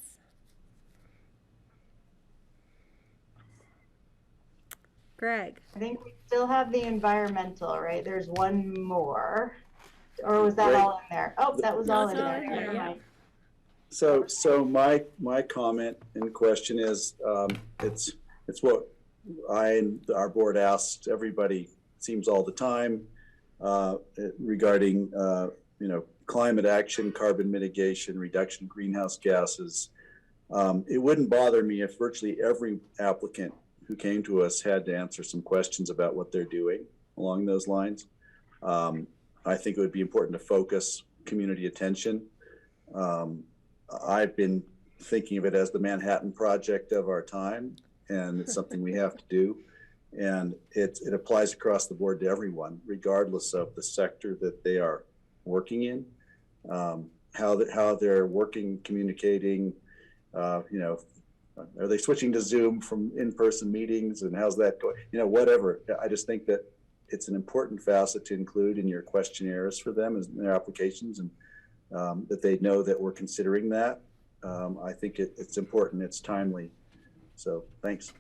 Greg? I think we still have the environmental, right? There's one more. Or was that all in there? Oh, that was all in there. Never mind. So my comment and question is, it's what I and our board asked everybody, seems all the time, regarding climate action, carbon mitigation, reduction of greenhouse gases. It wouldn't bother me if virtually every applicant who came to us had to answer some questions about what they're doing along those lines. I think it would be important to focus community attention. I've been thinking of it as the Manhattan Project of our time, and it's something we have to do. And it applies across the board to everyone, regardless of the sector that they are working in, how they're working, communicating, are they switching to Zoom from in-person meetings, and how's that going? Whatever. I just think that it's an important facet to include in your questionnaires for them and their applications, and that they know that we're considering that. I think it's important, it's timely. So thanks.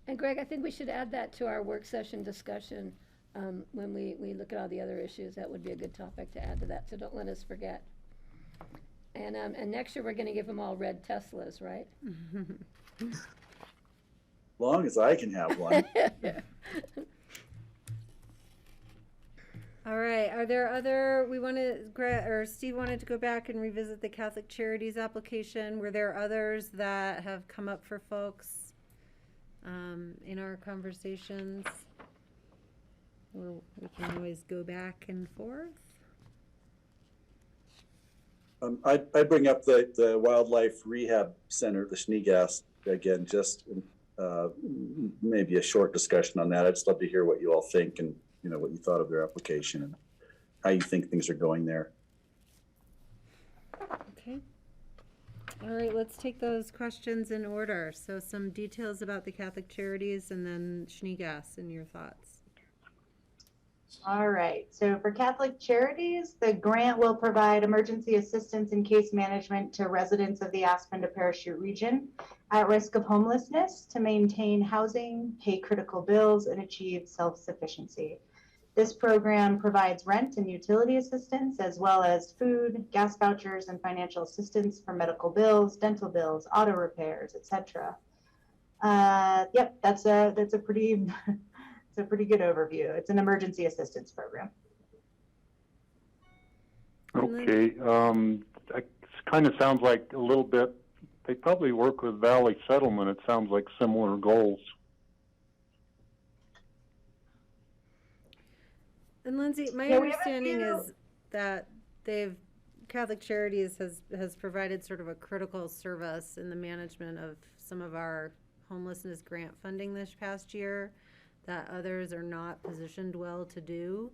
And Greg, I think we should add that to our work session discussion when we look at all the other issues. That would be a good topic to add to that, so don't let us forget. And next year we're going to give them all red Teslas, right? As long as I can have one. All right, are there Steve wanted to go back and revisit the Catholic Charities application. Were there others that have come up for folks in our conversations? We can always go back and forth. I bring up the Wildlife Rehab Center, the Schneegas, again, just maybe a short discussion on that. I'd just love to hear what you all think and what you thought of their application and how you think things are going there. Okay. All right, let's take those questions in order. So some details about the Catholic Charities and then Shneegas and your thoughts. All right, so for Catholic Charities, the grant will provide emergency assistance and case management to residents of the Aspen to Parachute region at risk of homelessness to maintain housing, pay critical bills, and achieve self-sufficiency. This program provides rent and utility assistance, as well as food, gas vouchers, and financial assistance for medical bills, dental bills, auto repairs, etc. Yep, that's a pretty it's a pretty good overview. It's an emergency assistance program. Okay, it kind of sounds like a little bit, they probably work with Valley Settlement. It sounds like similar goals. And Lindsay, my Yeah, we have a understanding few- is that Catholic Charities has provided sort of a critical service in the management of some of our homelessness grant funding this past year that others are not positioned well to do.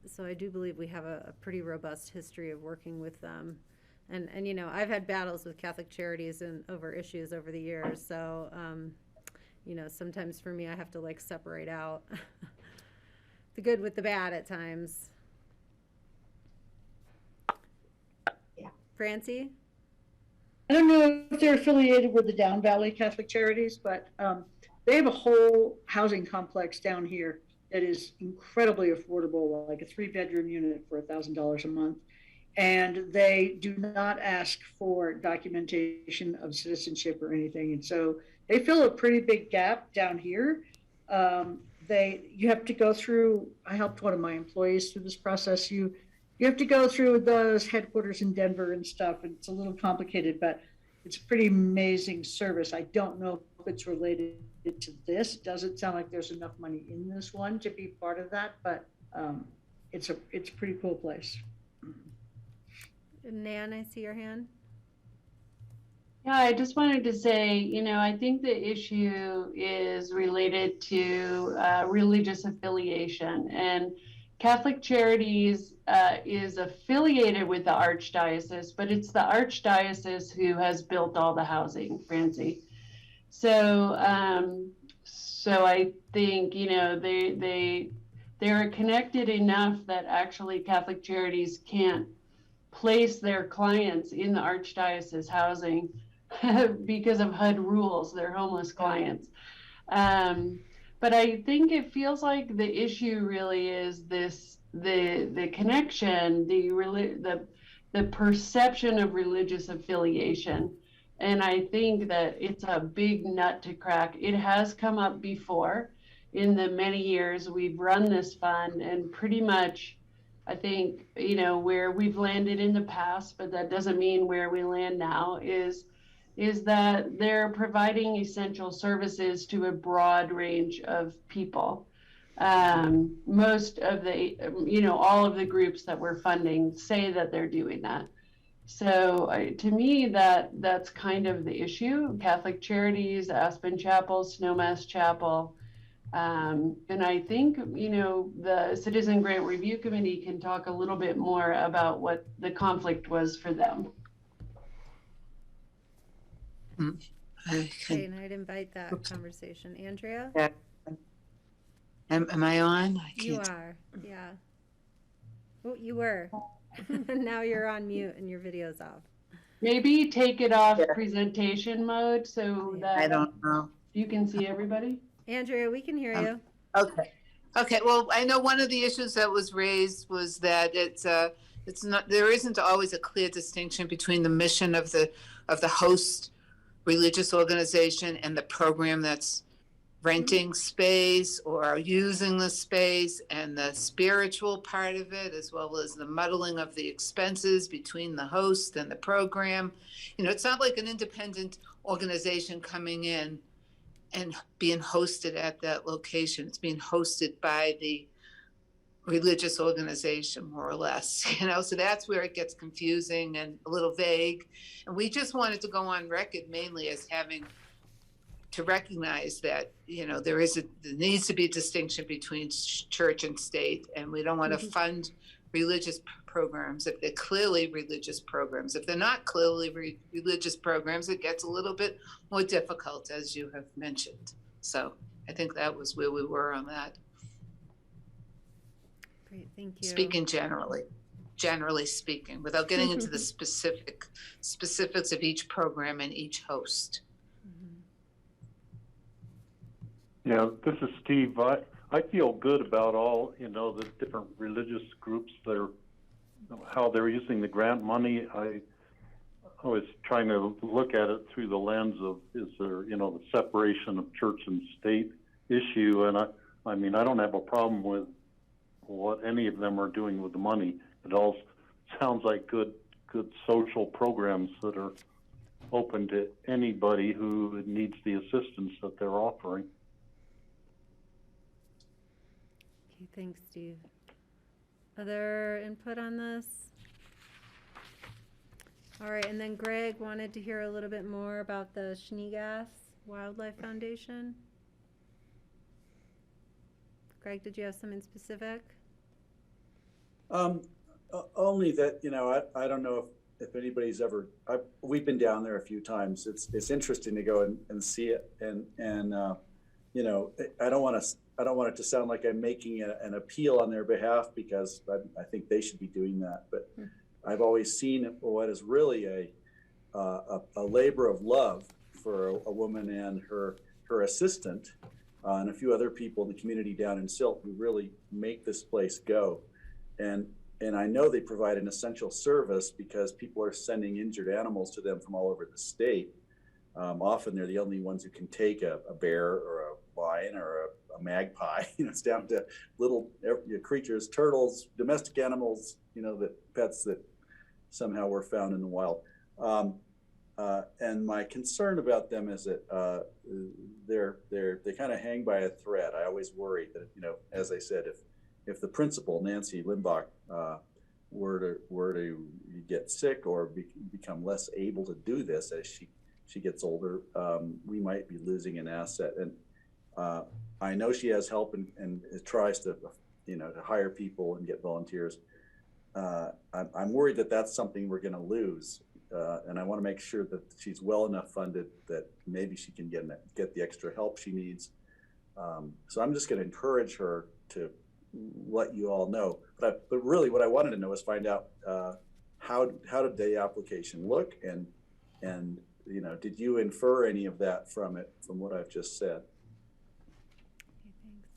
So I do believe we have a pretty robust history of working with them. And you know, I've had battles with Catholic Charities and over issues over the years. So, you know, sometimes for me, I have to like separate out the good with the bad at times. Yeah. Francie? I don't know if they're affiliated with the Down Valley Catholic Charities, but they have a whole housing complex down here that is incredibly affordable, like a 3-bedroom unit for $1,000 a month. And they do not ask for documentation of citizenship or anything. And so they fill a pretty big gap down here. You have to go through, I helped one of my employees through this process. You have to go through those headquarters in Denver and stuff, and it's a little complicated, but it's a pretty amazing service. I don't know if it's related to this. It doesn't sound like there's enough money in this one to be part of that, but it's a pretty cool place. Nan, I see your hand. Yeah, I just wanted to say, you know, I think the issue is related to religious affiliation, and Catholic Charities is affiliated with the Archdiocese, but it's the Archdiocese who has built all the housing, Francie. So, so I think, you know, they're connected enough that actually Catholic Charities can't place their clients in the Archdiocese housing because of HUD rules, their homeless clients. But I think it feels like the issue really is the connection, the perception of religious affiliation. And I think that it's a big nut to crack. It has come up before in the many years we've run this fund, and pretty much I think, you know, where we've landed in the past, but that doesn't mean where we land now, is that they're providing essential services to a broad range of people. Most of the, you know, all of the groups that we're funding say that they're doing that. So to me, that's kind of the issue. Catholic Charities, Aspen Chapel, Snowmass Chapel. And I think, you know, the Citizen Grant Review Committee can talk a little bit more about what the conflict was for them. Okay, and I'd invite that conversation. Andrea? Yeah. Am I on? You are, yeah. Oh, you were. Now you're on mute and your video's off. Maybe take it off presentation mode so that I don't know. You can see everybody. Andrea, we can hear you. Okay. Okay. Well, I know one of the issues that was raised was that it's not, there isn't always a clear distinction between the mission of the host religious organization and the program that's renting space or using the space, and the spiritual part of it, as well as the muddling of the expenses between the host and the program. You know, it's not like an independent organization coming in and being hosted at that location. It's being hosted by the religious organization, more or less, you know, so that's where it gets confusing and a little vague. And we just wanted to go on record mainly as having to recognize that, you know, there needs to be a distinction between church and state, and we don't want to fund religious programs, if they're clearly religious programs. If they're not clearly religious programs, it gets a little bit more difficult, as you have mentioned. So I think that was where we were on that. Great, thank you. Speaking generally speaking, without getting into the specifics of each program and each host. Yeah, this is Steve. I feel good about all, the different religious groups that are, how they're using the grant money. I was trying to look at it through the lens of, is there, the separation of church and state issue. And I mean, I don't have a problem with what any of them are doing with the money. It all sounds like good social programs that are open to anybody who needs the assistance that they're offering. Okay, thanks, Steve. Other input on this? All right, and then Greg wanted to hear a little bit more about the Schneegass Wildlife Foundation. Greg, did you have something specific? Only that, I don't know if anybody's ever, we've been down there a few times. It's interesting to go and see it. And I don't want it to sound like I'm making an appeal on their behalf, because I think they should be doing that. But I've always seen what is really a labor of love for a woman and her assistant and a few other people in the community down in Silt who really make this place go. And I know they provide an essential service because people are sending injured animals to them from all over the state. Often they're the only ones who can take a bear or a lion or a magpie. It's down to little creatures, turtles, domestic animals, that pets that somehow were found in the wild. And my concern about them is that they kind of hang by a thread. I always worry that, as I said, if the principal, Nancy Limbach, were to get sick or become less able to do this as she gets older, we might be losing an asset. And I know she has help and tries to, to hire people and get volunteers. I'm worried that that's something we're going to lose. And I want to make sure that she's well enough funded that maybe she can get the extra help she needs. So I'm just going to encourage her to let you all know. But really what I wanted to know is find out how did the application look, and did you infer any of that from what I've just said? Okay, thanks.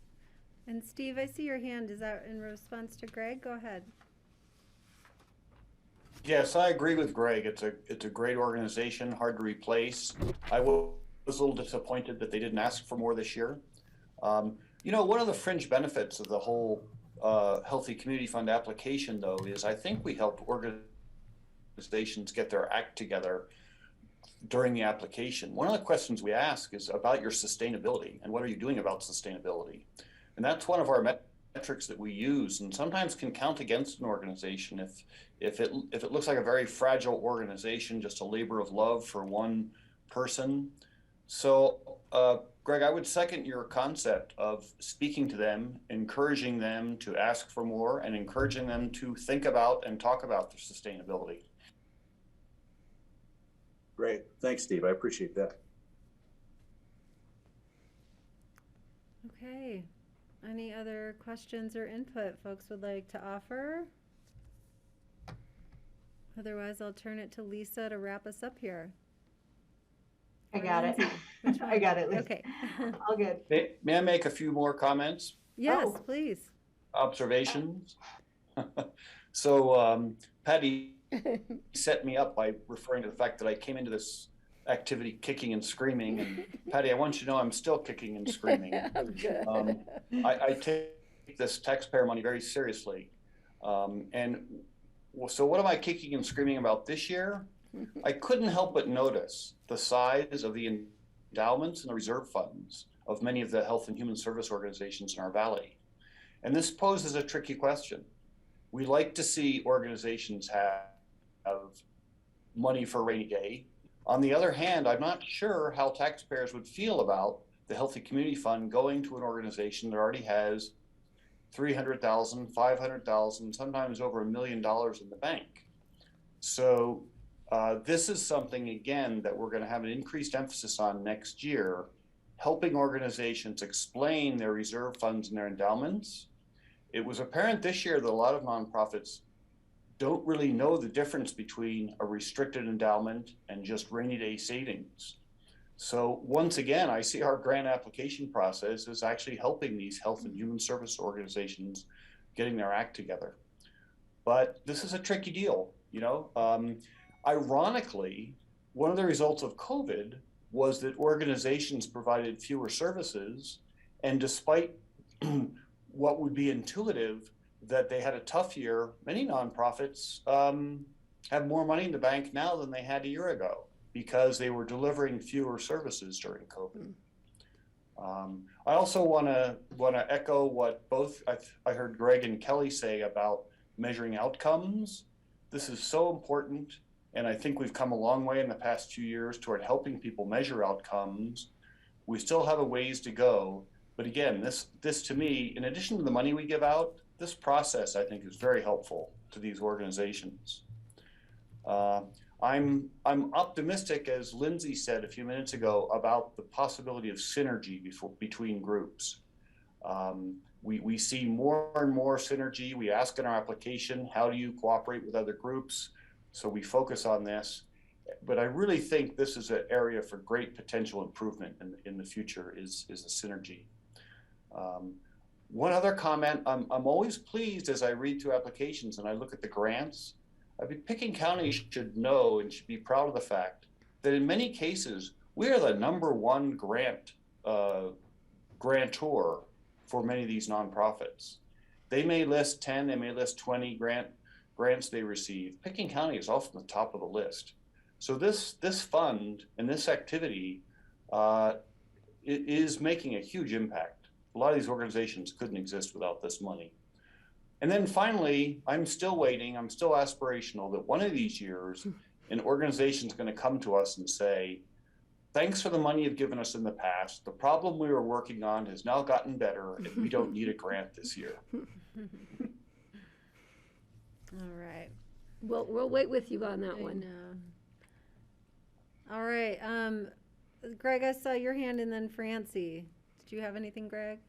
And Steve, I see your hand. Is that in response to Greg? Go ahead. Yes, I agree with Greg. It's a great organization, hard to replace. I was a little disappointed that they didn't ask for more this year. One of the fringe benefits of the whole Healthy Community Fund application, though, is I think we helped organizations get their act together during the application. One of the questions we ask is about your sustainability and what are you doing about sustainability? And that's one of our metrics that we use, and sometimes can count against an organization if it looks like a very fragile organization, just a labor of love for one person. So Greg, I would second your concept of speaking to them, encouraging them to ask for more, and encouraging them to think about and talk about their sustainability. Great. Thanks, Steve. I appreciate that. Okay. Any other questions or input folks would like to offer? Otherwise, I'll turn it to Lisa to wrap us up here. I got it. I got it, Lisa. Okay. All good. May I make a few more comments? Yes, please. Observations. So Patty set me up by referring to the fact that I came into this activity kicking and screaming. And Patty, I want you to know I'm still kicking and screaming. I take this taxpayer money very seriously. And so what am I kicking and screaming about this year? I couldn't help but notice the size of the endowments and the reserve funds of many of the health and human service organizations in our valley. And this poses a tricky question. We like to see organizations have money for a rainy day. On the other hand, I'm not sure how taxpayers would feel about the Healthy Community Fund going to an organization that already has $300,000, $500,000, sometimes over $1 million in the bank. So this is something, again, that we're going to have an increased emphasis on next year, helping organizations explain their reserve funds and their endowments. It was apparent this year that a lot of nonprofits don't really know the difference between a restricted endowment and just rainy day savings. So once again, I see our grant application process as actually helping these health and human service organizations getting their act together. But this is a tricky deal, you know. Ironically, one of the results of COVID was that organizations provided fewer services, and despite what would be intuitive that they had a tough year, many nonprofits have more money in the bank now than they had a year ago because they were delivering fewer services during COVID. I also want to echo what both I heard Greg and Kelly say about measuring outcomes. This is so important, and I think we've come a long way in the past few years toward helping people measure outcomes. We still have a ways to go, but again, this to me, in addition to the money we give out, this process I think is very helpful to these organizations. I'm optimistic, as Lindsay said a few minutes ago, about the possibility of synergy between groups. We see more and more synergy. We ask in our application, how do you cooperate with other groups? So we focus on this. But I really think this is an area for great potential improvement in the future is the synergy. One other comment, I'm always pleased as I read through applications and I look at the grants. I mean, Pickens County should know and should be proud of the fact that in many cases, we are the #1 grantor for many of these nonprofits. They may list 10, they may list 20 grants they receive. Pickens County is often the top of the list. So this fund and this activity it is making a huge impact. A lot of these organizations couldn't exist without this money. And then finally, I'm still waiting, I'm still aspirational that one of these years, an organization is going to come to us and say, thanks for the money you've given us in the past. The problem we were working on has now gotten better and we don't need a grant this year. All right. We'll wait with you on that one. All right. Greg, I saw your hand, and then Francie. Did you have anything, Greg?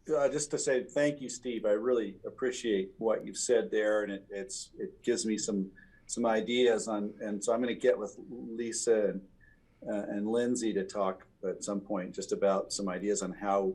Just to say thank you, Steve. I really appreciate what you've said there, and it gives me some ideas on. And so I'm going to get with Lisa and Lindsay to talk at some point just about some ideas on how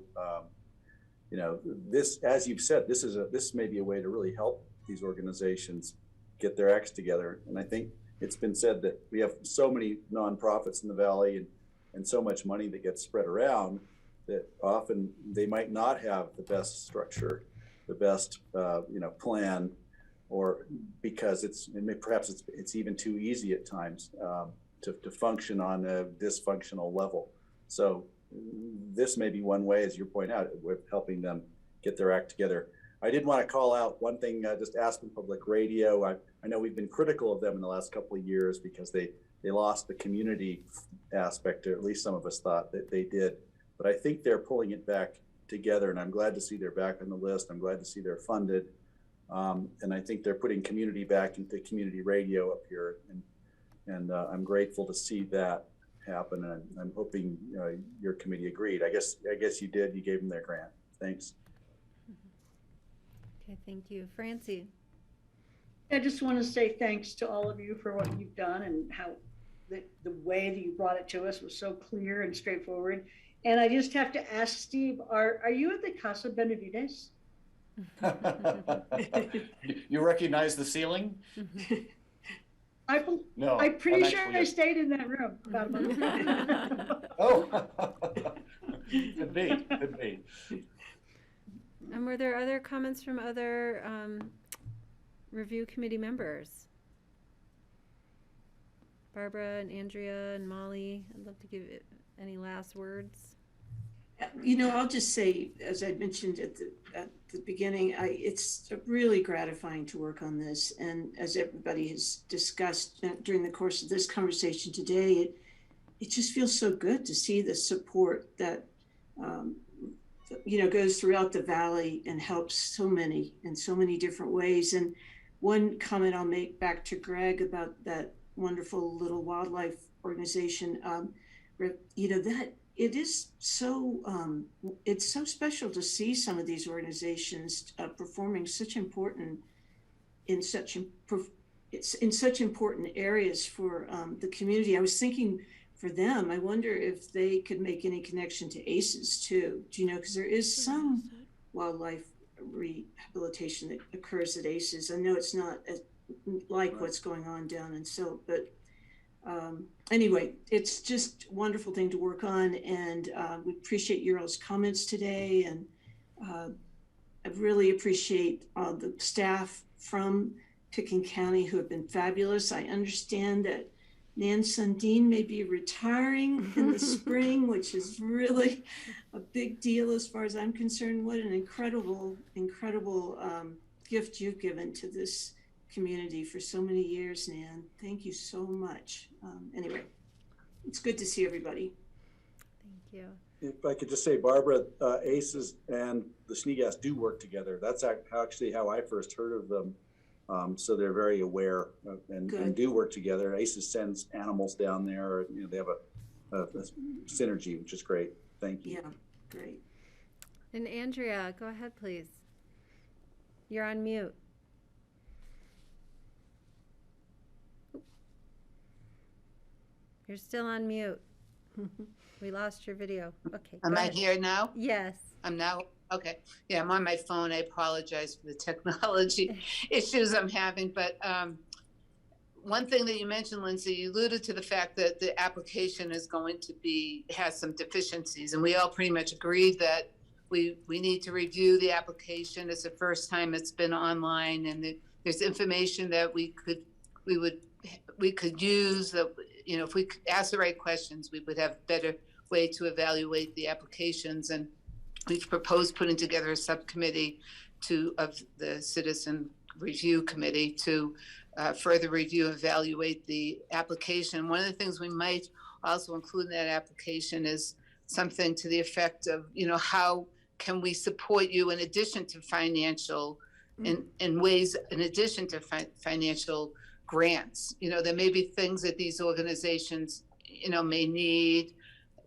this, as you've said, this may be a way to really help these organizations get their acts together. And I think it's been said that we have so many nonprofits in the Valley and so much money that gets spread around that often they might not have the best structure, the best plan, or because perhaps it's even too easy at times to function on a dysfunctional level. So this may be one way, as you point out, with helping them get their act together. I did want to call out one thing, just Aspen Public Radio. I know we've been critical of them in the last couple of years because they lost the community aspect, or at least some of us thought that they did. But I think they're pulling it back together, and I'm glad to see they're back on the list. I'm glad to see they're funded. And I think they're putting community back into community radio up here. And I'm grateful to see that happen. And I'm hoping your committee agreed. I guess you did. You gave them their grant. Thanks. Okay, thank you. Francie. I just want to say thanks to all of you for what you've done and how the way that you brought it to us was so clear and straightforward. And I just have to ask Steve, are you at the Casa Benavides? You recognize the ceiling? No, I'm pretty sure I stayed in that room about a month ago. Oh, could be. And were there other comments from other review committee members? Barbara and Andrea and Molly, I'd love to give it any last words. I'll just say, as I mentioned at the beginning, it's really gratifying to work on this. And as everybody has discussed during the course of this conversation today, it just feels so good to see the support that goes throughout the valley and helps so many in so many different ways. And one comment I'll make back to Greg about that wonderful little wildlife organization, that it is so, it's so special to see some of these organizations performing such important in such important areas for the community. I was thinking for them, I wonder if they could make any connection to ACEs too, because there is some wildlife rehabilitation that occurs at ACEs. I know it's not like what's going on down in Silt, but anyway, it's just a wonderful thing to work on, and we appreciate your all's comments today, and I really appreciate the staff from Pickens County who have been fabulous. I understand that Nan Sundin may be retiring in the spring, which is really a big deal as far as I'm concerned. What an incredible gift you've given to this community for so many years, Nan. Thank you so much. Anyway, it's good to see everybody. Thank you. If I could just say, Barbara, ACES and the Sneegas do work together. That's actually how I first heard of them. So they're very aware and do work together. ACES sends animals down there. They have a synergy, which is great. Thank you. Yeah, great. And Andrea, go ahead, please. You're on mute. You're still on mute. We lost your video. Okay. Am I here now? Yes. I'm now, okay. Yeah, I'm on my phone. I apologize for the technology issues I'm having, but one thing that you mentioned, Lindsay, you alluded to the fact that the application is going to has some deficiencies, and we all pretty much agreed that we need to review the application. It's the first time it's been online, and there's information that we could use that, if we ask the right questions, we would have a better way to evaluate the applications. And we've proposed putting together a subcommittee of the Citizen Review Committee to further review and evaluate the application. One of the things we might also include in that application is something to the effect of, how can we support you in addition to financial, in ways in addition to financial grants. There may be things that these organizations, may need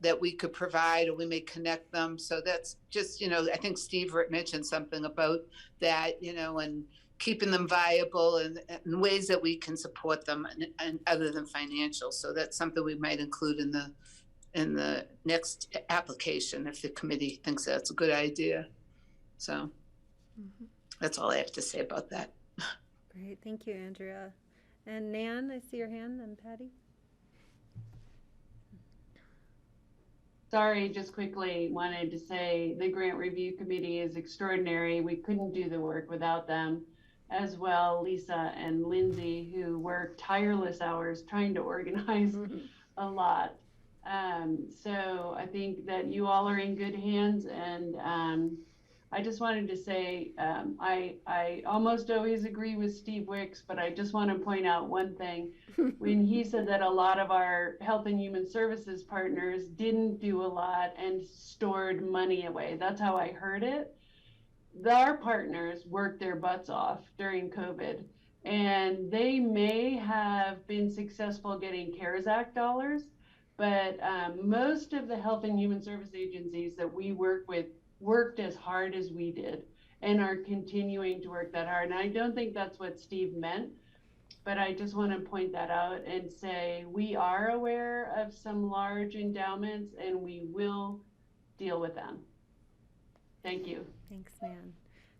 that we could provide, or we may connect them. So that's just, I think Steve mentioned something about that, and keeping them viable and ways that we can support them and other than financial. So that's something we might include in the next application if the committee thinks that's a good idea. So that's all I have to say about that. Great, thank you, Andrea. And Nan, I see your hand, and Patty. Sorry, just quickly wanted to say the Grant Review Committee is extraordinary. We couldn't do the work without them. As well, Lisa and Lindsay, who work tireless hours trying to organize a lot. So I think that you all are in good hands, and I just wanted to say, I almost always agree with Steve Wicks, but I just want to point out one thing. When he said that a lot of our health and human services partners didn't do a lot and stored money away, that's how I heard it. Our partners worked their butts off during COVID, and they may have been successful getting CARES Act dollars, but most of the health and human service agencies that we work with worked as hard as we did and are continuing to work that hard. And I don't think that's what Steve meant, but I just want to point that out and say we are aware of some large endowments and we will deal with them. Thank you. Thanks, Nan.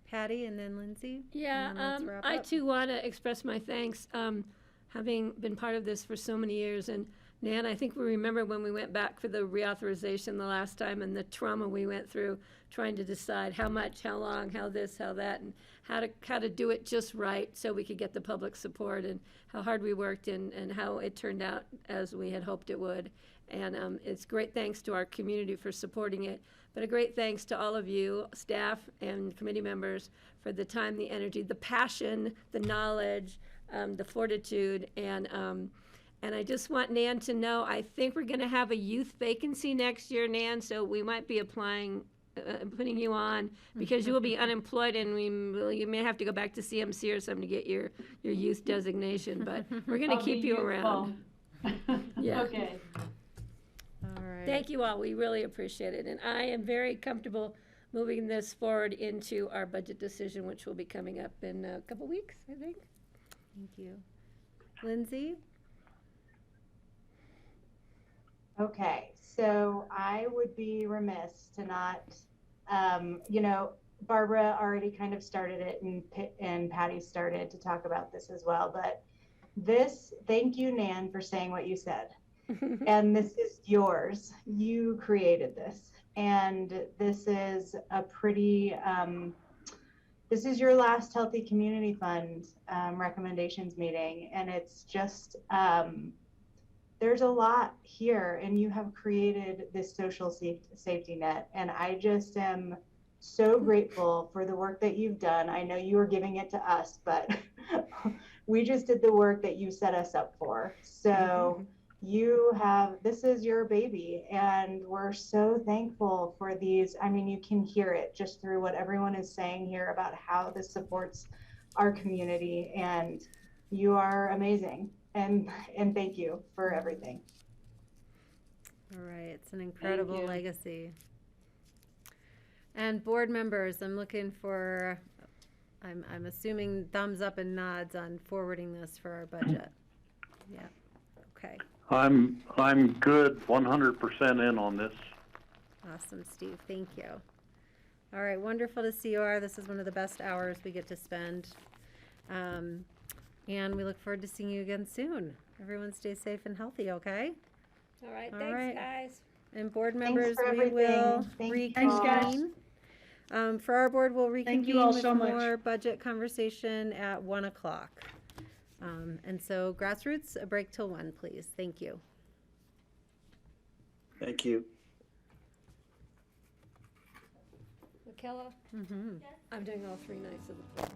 Patty, and then Lindsay. Yeah, I too want to express my thanks, having been part of this for so many years. And Nan, I think we remember when we went back for the reauthorization the last time, and the trauma we went through trying to decide how much, how long, how this, how that, and how to do it just right so we could get the public support, and how hard we worked, and how it turned out as we had hoped it would. And it's great thanks to our community for supporting it, but a great thanks to all of you, staff and committee members, for the time, the energy, the passion, the knowledge, the fortitude, and I just want Nan to know, I think we're going to have a youth vacancy next year, Nan, so we might be applying putting you on because you will be unemployed and you may have to go back to CMC or something to get your youth designation, but we're going to I'll keep be you youthful. around. Yeah. Okay. All right. Thank you all. We really appreciate it. And I am very comfortable moving this forward into our budget decision, which will be coming up in a couple weeks, I think. Thank you. Lindsay? Okay, so I would be remiss to not, Barbara already kind of started it and Patty started to talk about this as well, but thank you, Nan, for saying what you said. And this is yours. You created this. And this is this is your last Healthy Community Fund recommendations meeting. And it's just, there's a lot here, and you have created this social safety net. And I just am so grateful for the work that you've done. I know you were giving it to us, but we just did the work that you set us up for. So this is your baby, and we're so thankful for these. I mean, you can hear it just through what everyone is saying here about how this supports our community, and you are amazing. And thank you for everything. All right, it's an incredible legacy. And board members, I'm looking for, I'm assuming thumbs up and nods on forwarding this for our budget. Yeah, okay. I'm good, 100% in on this. Awesome, Steve, thank you. All right, wonderful to see you all. This is one of the best hours we get to spend. And we look forward to seeing you again soon. Everyone stay safe and healthy, okay? All right, All thanks, right. guys. And board Thanks members, for we will everything. Thanks, guys. reconvene. For our board, we'll reconvene Thank you all with so much. more budget conversation at 1 o'clock. And so grassroots, a break till 1, please. Thank you. Thank you. Michaela? I'm doing all 3 nights of the floor.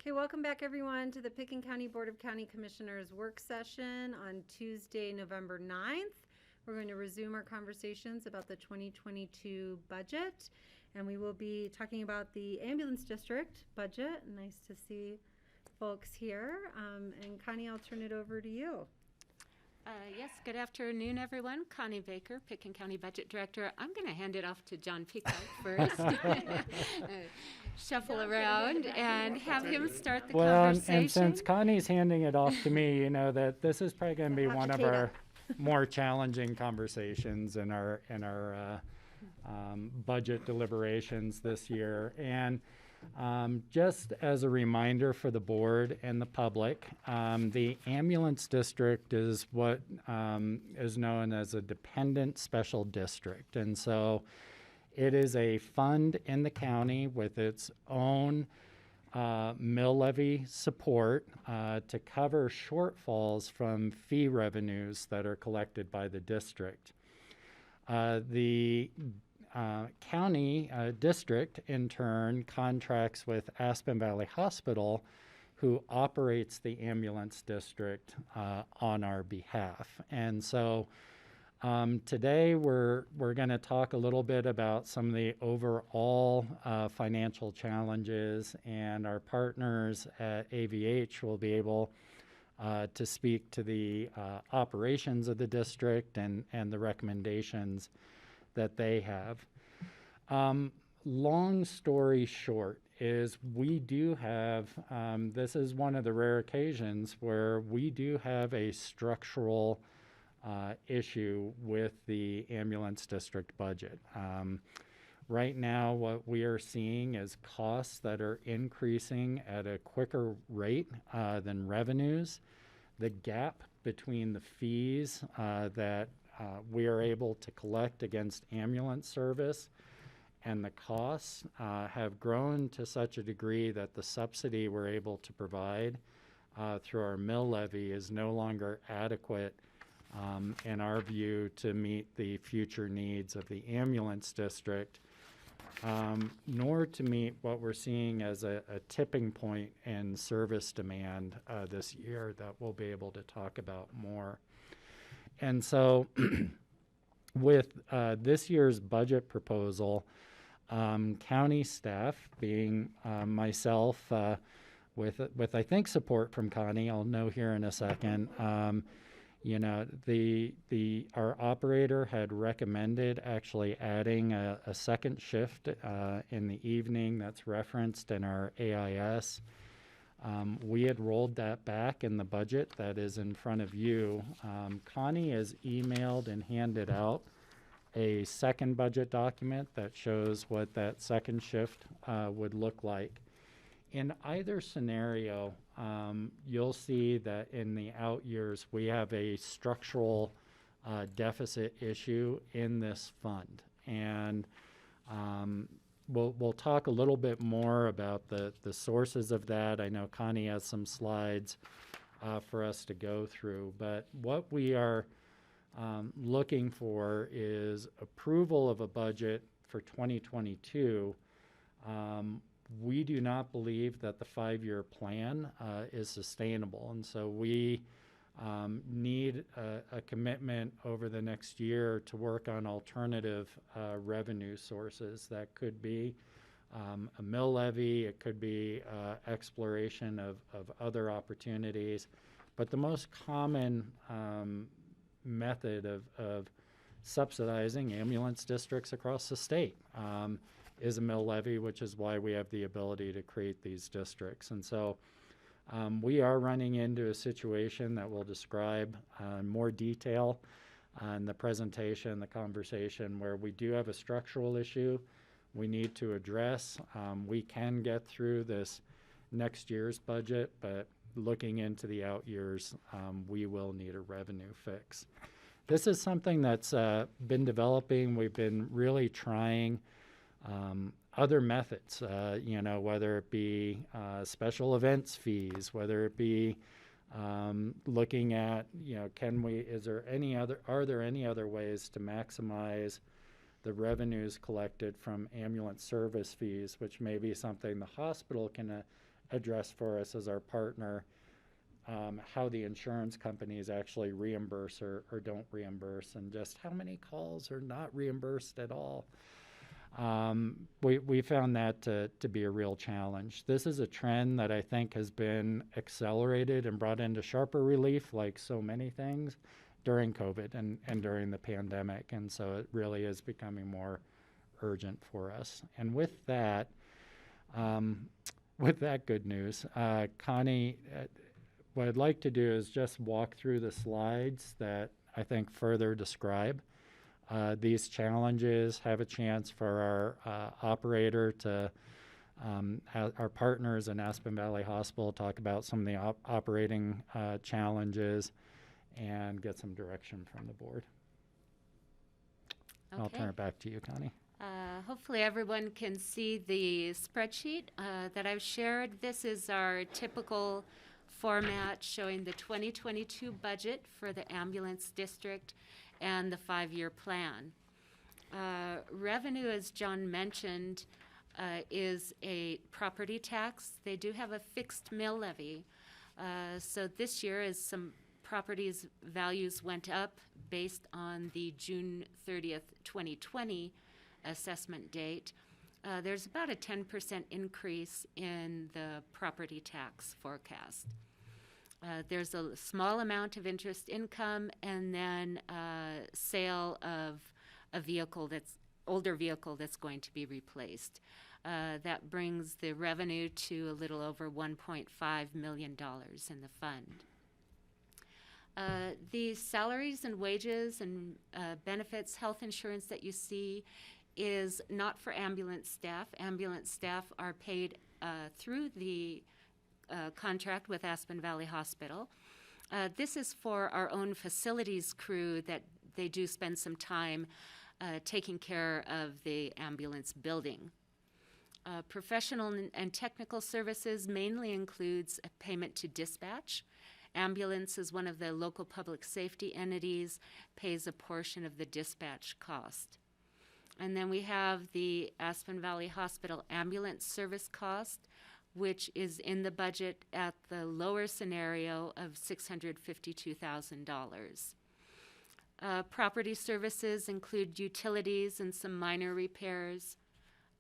Okay, welcome back everyone to the Pickens County Board of County Commissioners work session on Tuesday, November 9th. We're going to resume our conversations about the 2022 budget, and we will be talking about the ambulance district budget. Nice to see folks here. And Connie, I'll turn it over to you. Yes, good afternoon, everyone. Connie Baker, Pickens County Budget Director. I'm going to hand it off to John Peacock first. Shuffle around and have him start the conversation. And since Connie's handing it off to me, you know that this is probably going to be one of our more challenging conversations in our budget deliberations this year. And just as a reminder for the board and the public, the ambulance district is what is known as a dependent special district. And so it is a fund in the county with its own mill levy support to cover shortfalls from fee revenues that are collected by the district. The county district, in turn, contracts with Aspen Valley Hospital, who operates the ambulance district on our behalf. And so today we're going to talk a little bit about some of the overall financial challenges, and our partners at AVH will be able to speak to the operations of the district and the recommendations that they have. Long story short is we do have, this is one of the rare occasions where we do have a structural issue with the ambulance district budget. Right now, what we are seeing is costs that are increasing at a quicker rate than revenues. The gap between the fees that we are able to collect against ambulance service and the costs have grown to such a degree that the subsidy we're able to provide through our mill levy is no longer adequate in our view to meet the future needs of the ambulance district, nor to meet what we're seeing as a tipping point in service demand this year that we'll be able to talk about more. And so with this year's budget proposal, county staff, being myself, with I think support from Connie, I'll know here in a second, you know, our operator had recommended actually adding a second shift in the evening that's referenced in our AIS. We had rolled that back in the budget that is in front of you. Connie has emailed and handed out a second budget document that shows what that second shift would look like. In either scenario, you'll see that in the out years, we have a structural deficit issue in this fund. And we'll talk a little bit more about the sources of that. I know Connie has some slides for us to go through, but what we are looking for is approval of a budget for 2022. We do not believe that the 5-year plan is sustainable, and so we need a commitment over the next year to work on alternative revenue sources. That could be a mill levy, it could be exploration of other opportunities, but the most common method of subsidizing ambulance districts across the state is a mill levy, which is why we have the ability to create these districts. And so we are running into a situation that we'll describe in more detail in the presentation, the conversation, where we do have a structural issue we need to address. We can get through this next year's budget, but looking into the out years, we will need a revenue fix. This is something that's been developing. We've been really trying other methods, you know, whether it be special events fees, whether it be looking at, you know, are there any other ways to maximize the revenues collected from ambulance service fees, which may be something the hospital can address for us as our partner, how the insurance companies actually reimburse or don't reimburse, and just how many calls are not reimbursed at all. We found that to be a real challenge. This is a trend that I think has been accelerated and brought into sharper relief, like so many things, during COVID and during the pandemic. And so it really is becoming more urgent for us. And with that good news, Connie, what I'd like to do is just walk through the slides that I think further describe these challenges, have a chance for our operator to, our partners in Aspen Valley Hospital, talk about some of the operating challenges and get some direction from the board. Okay. I'll turn it back to you, Connie. Hopefully everyone can see the spreadsheet that I've shared. This is our typical format showing the 2022 budget for the ambulance district and the 5-year plan. Revenue, as John mentioned, is a property tax. They do have a fixed mill levy. So this year, as some properties values went up based on the June 30th, 2020 assessment date, there's about a 10% increase in the property tax forecast. There's a small amount of interest income, and then sale of a vehicle that's older vehicle that's going to be replaced. That brings the revenue to a little over $1.5 million in the fund. The salaries and wages and benefits, health insurance that you see is not for ambulance staff. Ambulance staff are paid through the contract with Aspen Valley Hospital. This is for our own facilities crew that they do spend some time taking care of the ambulance building. Professional and technical services mainly includes a payment to dispatch. Ambulance is one of the local public safety entities, pays a portion of the dispatch cost. And then we have the Aspen Valley Hospital ambulance service cost, which is in the budget at the lower scenario of $652,000. Property services include utilities and some minor repairs.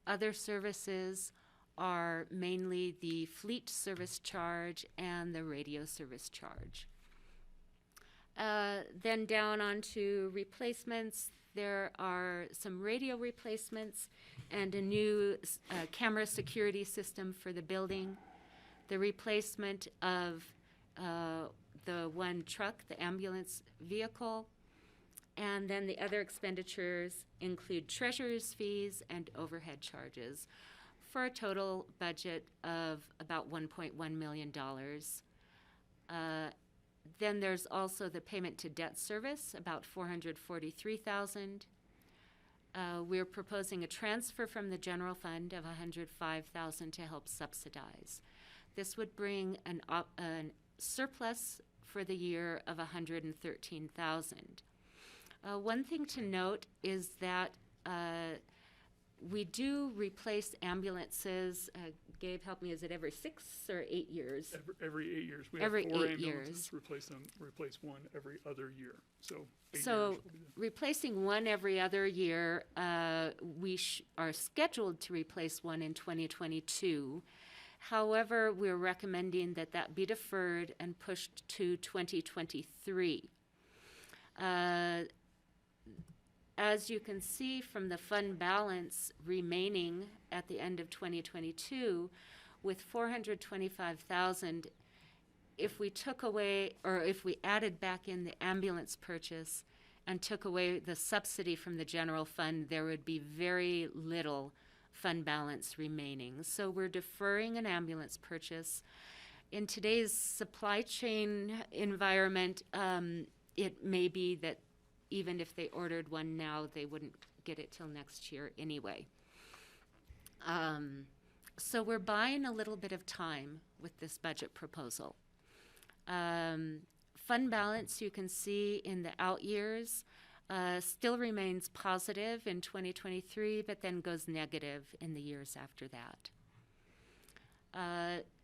Other services are mainly the fleet service charge and the radio service charge. Then down onto replacements, there are some radio replacements and a new camera security system for the building. The replacement of the one truck, the ambulance vehicle, and then the other expenditures include treasurer's fees and overhead charges for a total budget of about $1.1 million. Then there's also the payment to debt service, about $443,000. We're proposing a transfer from the general fund of $105,000 to help subsidize. This would bring an surplus for the year of $113,000. One thing to note is that we do replace ambulances. Gabe, help me, is it every 6 or 8 years? Every 8 years. We every have 4 8 ambulances, years. replace one every other year. So 8 So years will be replacing one every other year, we are scheduled to replace one in 2022. However, we're recommending that that be deferred and pushed to 2023. As you can see from the fund balance remaining at the end of 2022, with $425,000, if we took away, or if we added back in the ambulance purchase and took away the subsidy from the general fund, there would be very little fund balance remaining. So we're deferring an ambulance purchase. In today's supply chain environment, it may be that even if they ordered one now, they wouldn't get it till next year anyway. So we're buying a little bit of time with this budget proposal. Fund balance, you can see in the out years, still remains positive in 2023, but then goes negative in the years after that.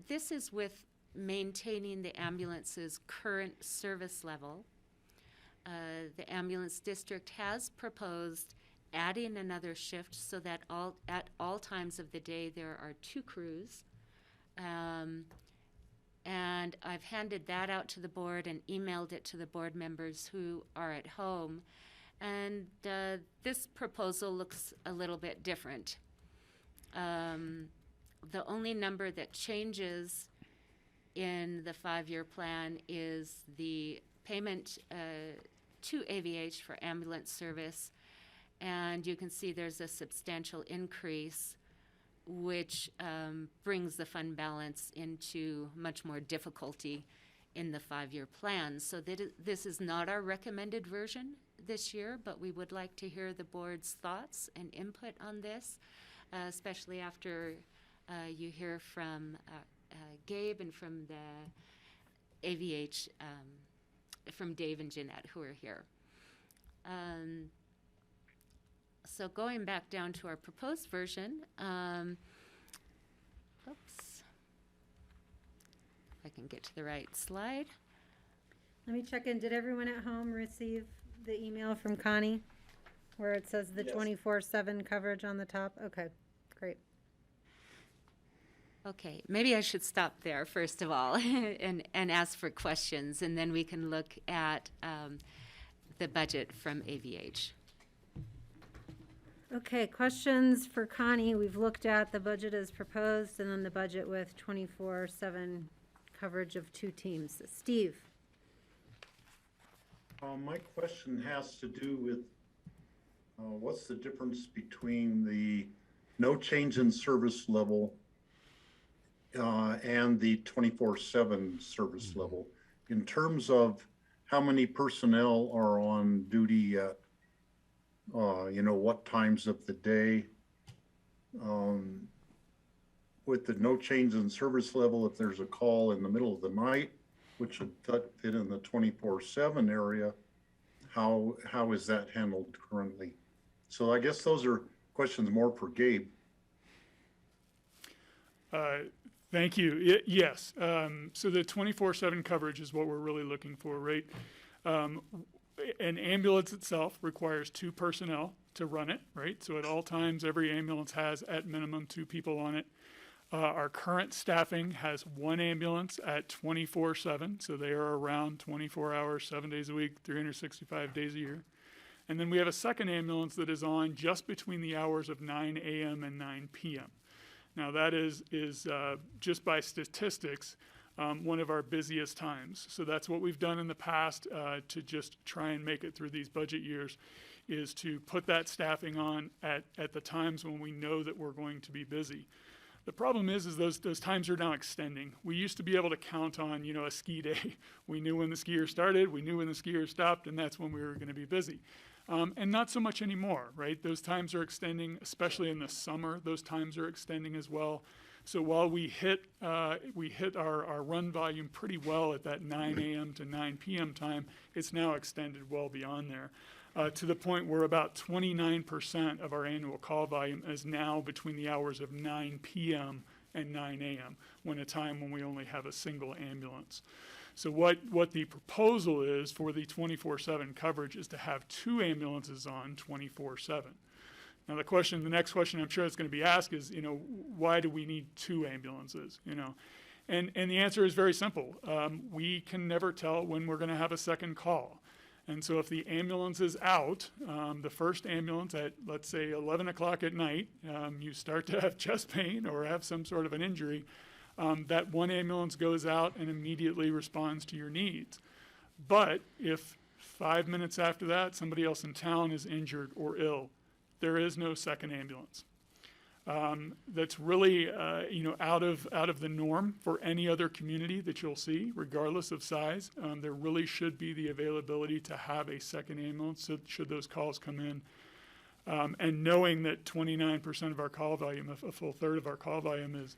This is with maintaining the ambulance's current service level. The ambulance district has proposed adding another shift so that at all times of the day there are 2 crews. And I've handed that out to the board and emailed it to the board members who are at home. And this proposal looks a little bit different. The only number that changes in the 5-year plan is the payment to AVH for ambulance service. And you can see there's a substantial increase, which brings the fund balance into much more difficulty in the 5-year plan. So this is not our recommended version this year, but we would like to hear the board's thoughts and input on this, especially after you hear from Gabe and from the AVH, from Dave and Jeanette, who are here. So going back down to our proposed version, oops, if I can get to the right slide. Let me check in. Did everyone at home receive the email from Connie where it says the 24/7 coverage on the top? Okay, great. Okay, maybe I should stop there first of all and ask for questions, and then we can look at the budget from AVH. Okay, questions for Connie. We've looked at the budget as proposed and then the budget with 24/7 coverage of 2 teams. Steve? My question has to do with what's the difference between the no change in service level and the 24/7 service level in terms of how many personnel are on duty at what times of the day. With the no change in service level, if there's a call in the middle of the night, which would fit in the 24/7 area, how is that handled currently? So I guess those are questions more for Gabe. Thank you. Yes. So the 24/7 coverage is what we're really looking for, right? An ambulance itself requires 2 personnel to run it, right? So at all times, every ambulance has at minimum 2 people on it. Our current staffing has 1 ambulance at 24/7, so they are around 24 hours, 7 days a week, 365 days a year. And then we have a second ambulance that is on just between the hours of 9 a.m. and 9 p.m. Now that is just by statistics, one of our busiest times. So that's what we've done in the past to just try and make it through these budget years, is to put that staffing on at the times when we know that we're going to be busy. The problem is those times are now extending. We used to be able to count on, a ski day. We knew when the skier started, we knew when the skier stopped, and that's when we were going to be busy. And not so much anymore, right? Those times are extending, especially in the summer. Those times are extending as well. So while we hit our run volume pretty well at that 9 a.m. to 9 p.m. time, it's now extended well beyond there. To the point where about 29% of our annual call volume is now between the hours of 9 p.m. and 9 a.m., when a time when we only have a single ambulance. So what the proposal is for the 24/7 coverage is to have 2 ambulances on 24/7. Now the next question I'm sure it's going to be asked is, why do we need 2 ambulances? And the answer is very simple. We can never tell when we're going to have a second call. And so if the ambulance is out, the first ambulance at, let's say, 11 o'clock at night, you start to have chest pain or have some sort of an injury, that one ambulance goes out and immediately responds to your needs. But if 5 minutes after that, somebody else in town is injured or ill, there is no second ambulance. That's really, out of the norm for any other community that you'll see, regardless of size. There really should be the availability to have a second ambulance should those calls come in. And knowing that 29% of our call volume, a full third of our call volume is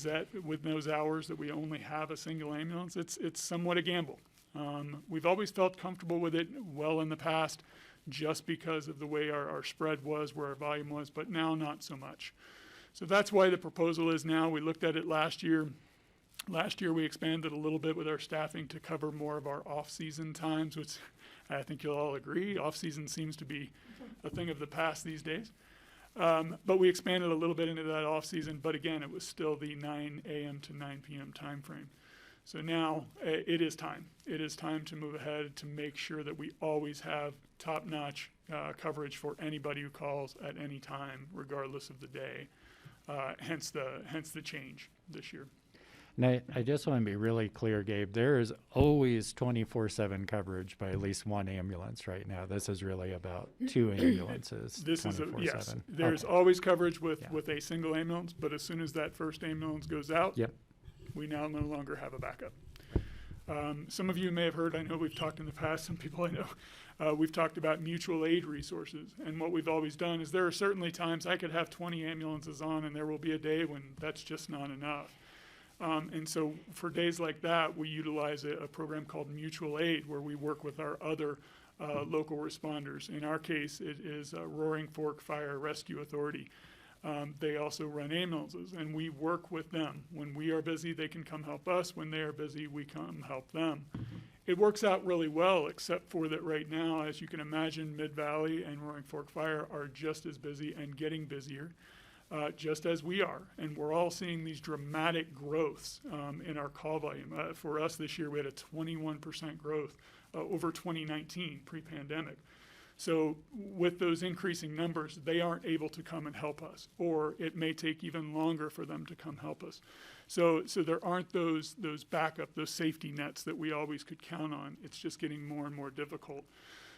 that with those hours that we only have a single ambulance, it's somewhat a gamble. We've always felt comfortable with it well in the past, just because of the way our spread was, where our volume was, but now not so much. So that's why the proposal is now. We looked at it last year. Last year, we expanded a little bit with our staffing to cover more of our off-season times, which I think you'll all agree, off-season seems to be a thing of the past these days. But we expanded a little bit into that off-season, but again, it was still the 9 a.m. to 9 p.m. time frame. So now it is time. It is time to move ahead to make sure that we always have top-notch coverage for anybody who calls at any time, regardless of the day. Hence the change this year. And I just want to be really clear, Gabe, there is always 24/7 coverage by at least one ambulance right now. This is really about 2 ambulances. This is yes. 24/7. There's Okay. always coverage with a single ambulance, but as soon as that first ambulance goes out, Yep. we now no longer have a backup. Some of you may have heard, I know we've talked in the past, some people I know, we've talked about mutual aid resources. And what we've always done is there are certainly times I could have 20 ambulances on and there will be a day when that's just not enough. And so for days like that, we utilize a program called mutual aid where we work with our other local responders. In our case, it is Roaring Fork Fire Rescue Authority. They also run ambulances, and we work with them. When we are busy, they can come help us. When they are busy, we come help them. It works out really well, except for that right now, as you can imagine, Mid-Valley and Roaring Fork Fire are just as busy and getting busier, just as we are. And we're all seeing these dramatic growths in our call volume. For us this year, we had a 21% growth over 2019, pre-pandemic. So with those increasing numbers, they aren't able to come and help us, or it may take even longer for them to come help us. So there aren't those backup, those safety nets that we always could count on. It's just getting more and more difficult.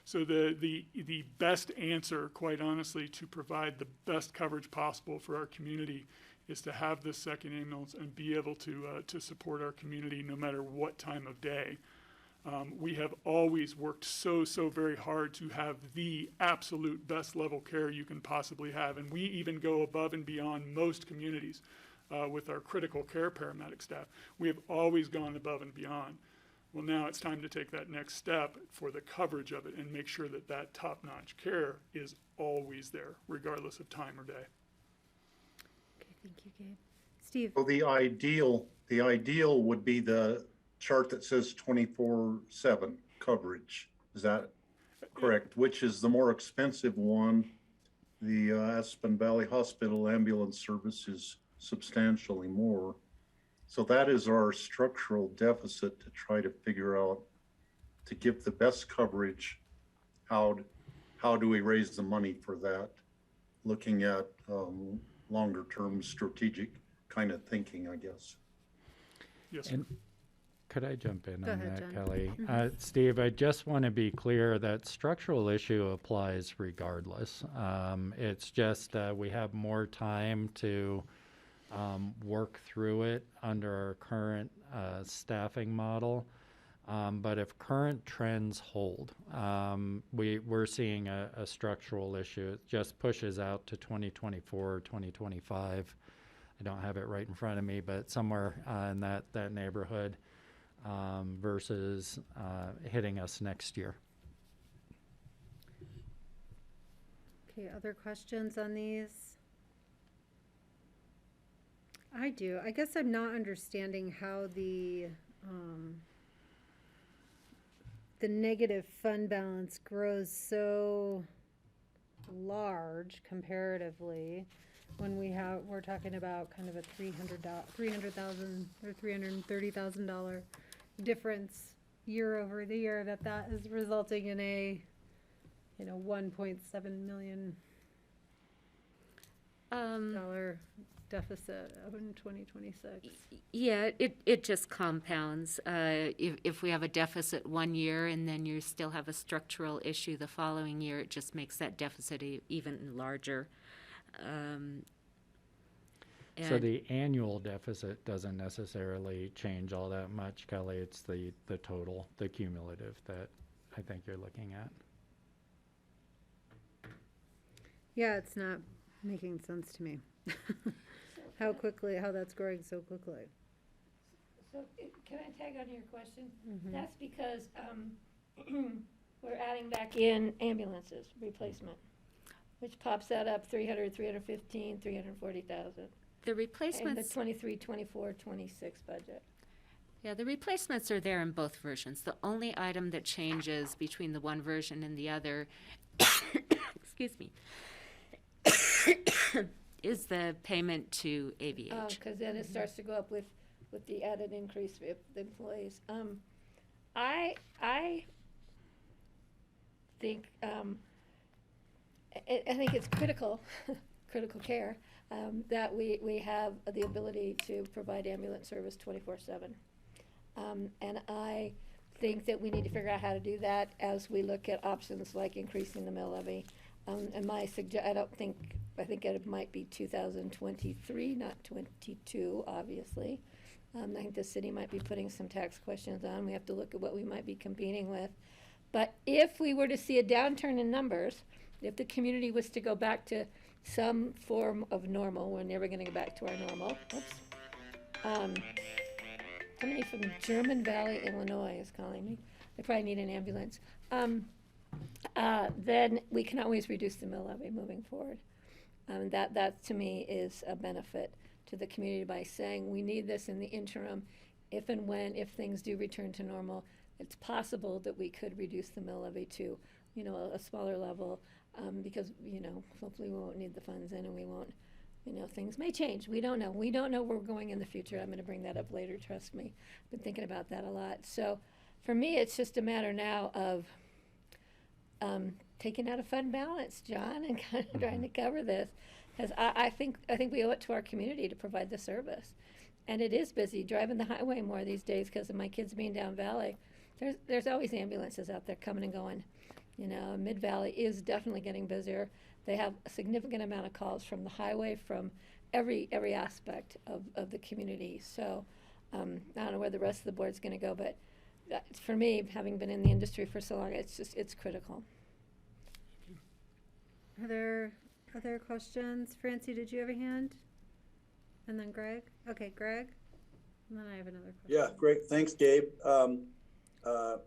So the best answer, quite honestly, to provide the best coverage possible for our community is to have this second ambulance and be able to support our community no matter what time of day. We have always worked so very hard to have the absolute best level care you can possibly have. And we even go above and beyond most communities with our critical care paramedic staff. We have always gone above and beyond. Well, now it's time to take that next step for the coverage of it and make sure that that top-notch care is always there, regardless of time or day. Okay, thank you, Gabe. Steve? So the ideal would be the chart that says 24/7 coverage. Is that correct? Which is the more expensive one? The Aspen Valley Hospital ambulance service is substantially more. So that is our structural deficit to try to figure out, to give the best coverage. How do we raise the money for that? Looking at longer term strategic kind of thinking, I guess. Yes, and could I jump in Go on ahead, that, John. Kelly? Mhm. Steve, I just want to be clear that structural issue applies regardless. It's just we have more time to work through it under our current staffing model. But if current trends hold, we're seeing a structural issue. It just pushes out to 2024, 2025. I don't have it right in front of me, but somewhere in that neighborhood versus hitting us next year. Okay, other questions on these? I do. I guess I'm not understanding how the negative fund balance grows so large comparatively when we're talking about kind of a $300,000 or $330,000 difference year over the year, that is resulting in a $1.7 million dollar deficit in 2026. Yeah, it just compounds. If we have a deficit one year and then you still have a structural issue the following year, it just makes that deficit even larger. So the annual deficit doesn't necessarily change all that much, Kelly. It's the total, the cumulative that I think you're looking at. Yeah, it's not making sense to me. How that's growing so quickly. So can I tag on your question? Mhm. That's because we're adding back in ambulances replacement. which pops that up 300, 315, 340,000. The In the replacements, 23, 24, 26 budget. yeah, the replacements are there in both versions. The only item that changes between the one version and the other, excuse me, is the payment to AVH. Because then it starts to go up with the added increase of the employees. I think, I think it's critical, critical care, that we have the ability to provide ambulance service 24/7. And I think that we need to figure out how to do that as we look at options like increasing the mill levy. And I think it might be 2023, not 22, obviously. I think the city might be putting some tax questions on. We have to look at what we might be competing with. But if we were to see a downturn in numbers, if the community was to go back to some form of normal, we're never going to go back to our normal. Oops. Somebody from German Valley, Illinois is calling me. They probably need an ambulance. Then we can always reduce the mill levy moving forward. That to me is a benefit to the community by saying we need this in the interim. If things do return to normal, it's possible that we could reduce the mill levy to, a smaller level, because, hopefully we won't need the funds in and we won't, things may change. We don't know. We don't know where we're going in the future. I'm going to bring that up later, trust me. I've been thinking about that a lot. So for me, it's just a matter now of taking out a fund balance, John, and kind of trying to cover this. Because I think we owe it to our community to provide the service. And it is busy driving the highway more these days because of my kids being down Valley. There's always ambulances out there coming and going. Mid-Valley is definitely getting busier. They have a significant amount of calls from the highway, from every aspect of the community. So I don't know where the rest of the board's going to go, but for me, having been in the industry for so long, it's critical. Are there other questions? Francie, did you have a hand? And then Greg? Okay, Greg. And then I have another question. Yeah, great. Thanks, Gabe.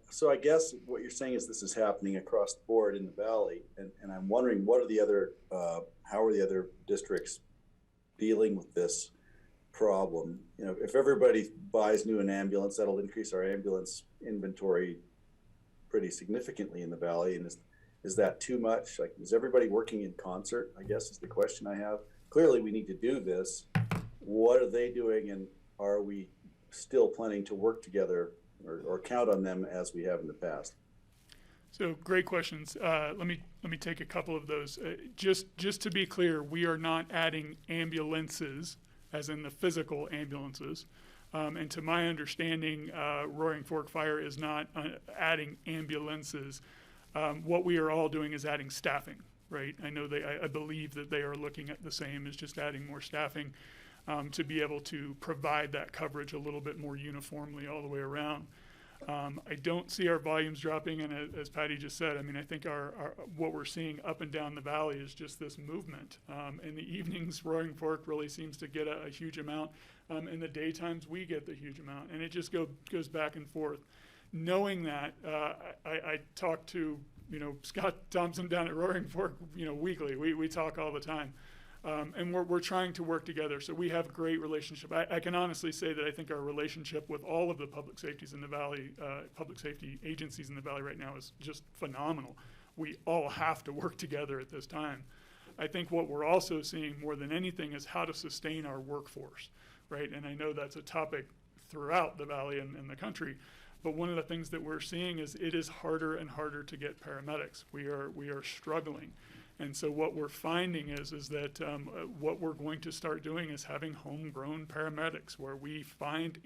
So I guess what you're saying is this is happening across the board in the Valley, and I'm wondering how are the other districts dealing with this problem? If everybody buys an ambulance, that'll increase our ambulance inventory pretty significantly in the Valley. And is that too much? Like, is everybody working in concert? I guess is the question I have. Clearly, we need to do this. What are they doing, and are we still planning to work together or count on them as we have in the past? So great questions. Let me take a couple of those. Just to be clear, we are not adding ambulances, as in the physical ambulances. And to my understanding, Roaring Fork Fire is not adding ambulances. What we are all doing is adding staffing, right? I believe that they are looking at the same as just adding more staffing to be able to provide that coverage a little bit more uniformly all the way around. I don't see our volumes dropping, and as Patty just said, I think our what we're seeing up and down the valley is just this movement. In the evenings, Roaring Fork really seems to get a huge amount. In the daytimes, we get the huge amount, and it just goes back and forth. Knowing that, I talk to Scott Thompson down at Roaring Fork weekly. We talk all the time. And we're trying to work together. So we have a great relationship. I can honestly say that I think our relationship with all of the public safeties in the Valley, public safety agencies in the Valley right now is just phenomenal. We all have to work together at this time. I think what we're also seeing more than anything is how to sustain our workforce, right? And I know that's a topic throughout the Valley and the country. But one of the things that we're seeing is it is harder and harder to get paramedics. We are struggling. And so what we're finding is that what we're going to start doing is having homegrown paramedics, where we find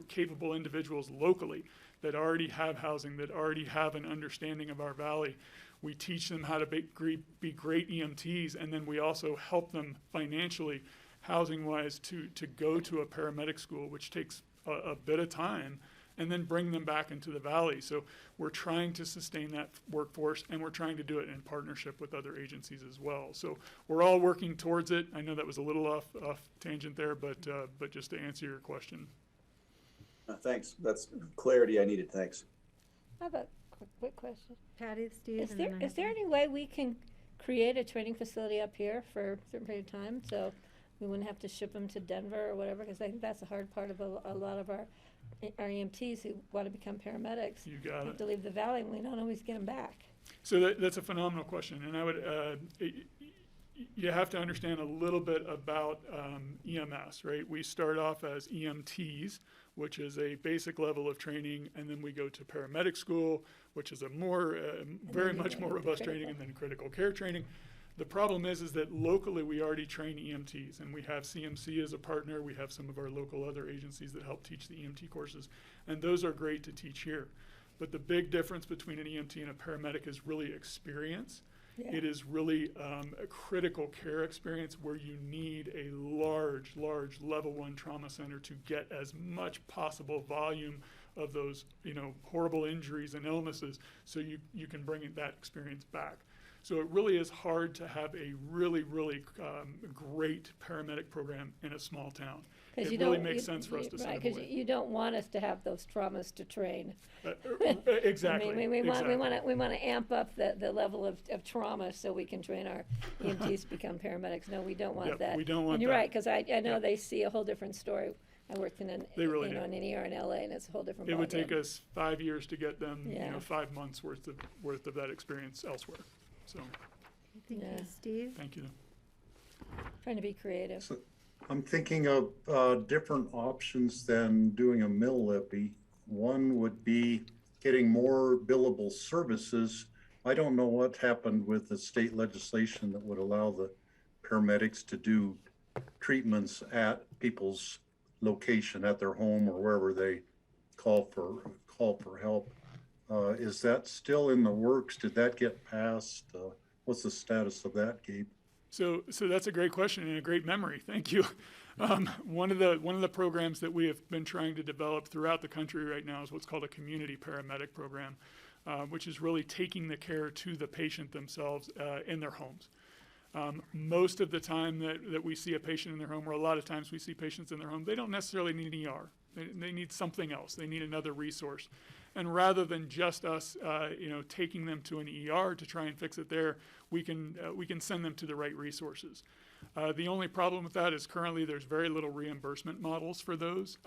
capable individuals locally that already have housing, that already have an understanding of our valley. We teach them how to be great EMTs, and then we also help them financially, housing-wise, to go to a paramedic school, which takes a bit of time, and then bring them back into the valley. So we're trying to sustain that workforce, and we're trying to do it in partnership with other agencies as well. So we're all working towards it. I know that was a little off tangent there, but just to answer your question. Thanks. That's clarity I needed. Thanks. I have a quick question. Patty, Steve. Is there any way we can create a training facility up here for a certain period of time, so we wouldn't have to ship them to Denver or whatever, because I think that's a hard part of a lot of our EMTs who want to become paramedics. You got have it. to leave the valley, and we don't always get them back. So that's a phenomenal question, and I would, you have to understand a little bit about EMS, right? We start off as EMTs, which is a basic level of training, and then we go to paramedic school, which is a more, very much more robust training, and then critical care training. The problem is that locally we already train EMTs, and we have CMC as a partner. We have some of our local other agencies that help teach the EMT courses, and those are great to teach here. But the big difference between an EMT and a paramedic is really experience. Yeah. It is really a critical care experience where you need a large level 1 trauma center to get as much possible volume of those, horrible injuries and illnesses, so you can bring that experience back. So it really is hard to have a really great paramedic program in a small town. It really makes sense for us to send them because away. you don't want us to have those traumas to train. Exactly. I mean, we want to amp up the level of trauma so we can train our EMTs to become paramedics. No, we don't want Yep, that. we don't want and you're that. right, because I know Yep. they see a whole different story. I worked in an They really do. an ER in LA, and it's a whole different. It would ballgame. take us 5 years to get them, Yeah. 5 months worth of that experience elsewhere. So, Thank Yeah. you, Steve. thank you. Trying to be creative. So I'm thinking of different options than doing a mill levy. One would be getting more billable services. I don't know what happened with the state legislation that would allow the paramedics to do treatments at people's location, at their home or wherever they call for help. Is that still in the works? Did that get passed? What's the status of that, Gabe? So that's a great question and a great memory. Thank you. One of the programs that we have been trying to develop throughout the country right now is what's called a community paramedic program, which is really taking the care to the patient themselves in their homes. Most of the time that we see a patient in their home, or a lot of times we see patients in their home, they don't necessarily need an ER. They need something else. They need another resource. And rather than just us, taking them to an ER to try and fix it there, we can send them to the right resources. The only problem with that is currently there's very little reimbursement models for those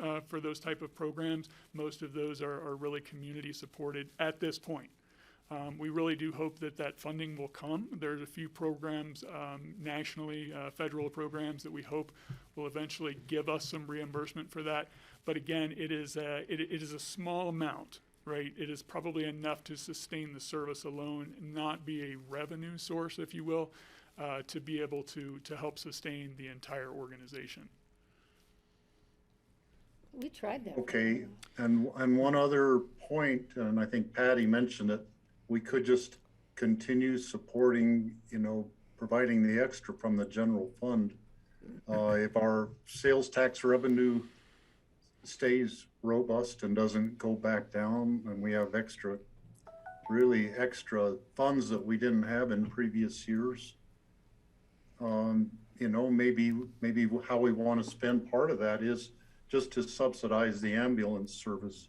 type of programs. Most of those are really community supported at this point. We really do hope that funding will come. There's a few programs nationally, federal programs that we hope will eventually give us some reimbursement for that. But again, it is a small amount, right? It is probably enough to sustain the service alone, not be a revenue source, if you will, to be able to help sustain the entire organization. We tried that. Okay, and one other point, and I think Patty mentioned it, we could just continue supporting, providing the extra from the general fund. If our sales tax revenue stays robust and doesn't go back down, and we have really extra funds that we didn't have in previous years, maybe how we want to spend part of that is just to subsidize the ambulance service.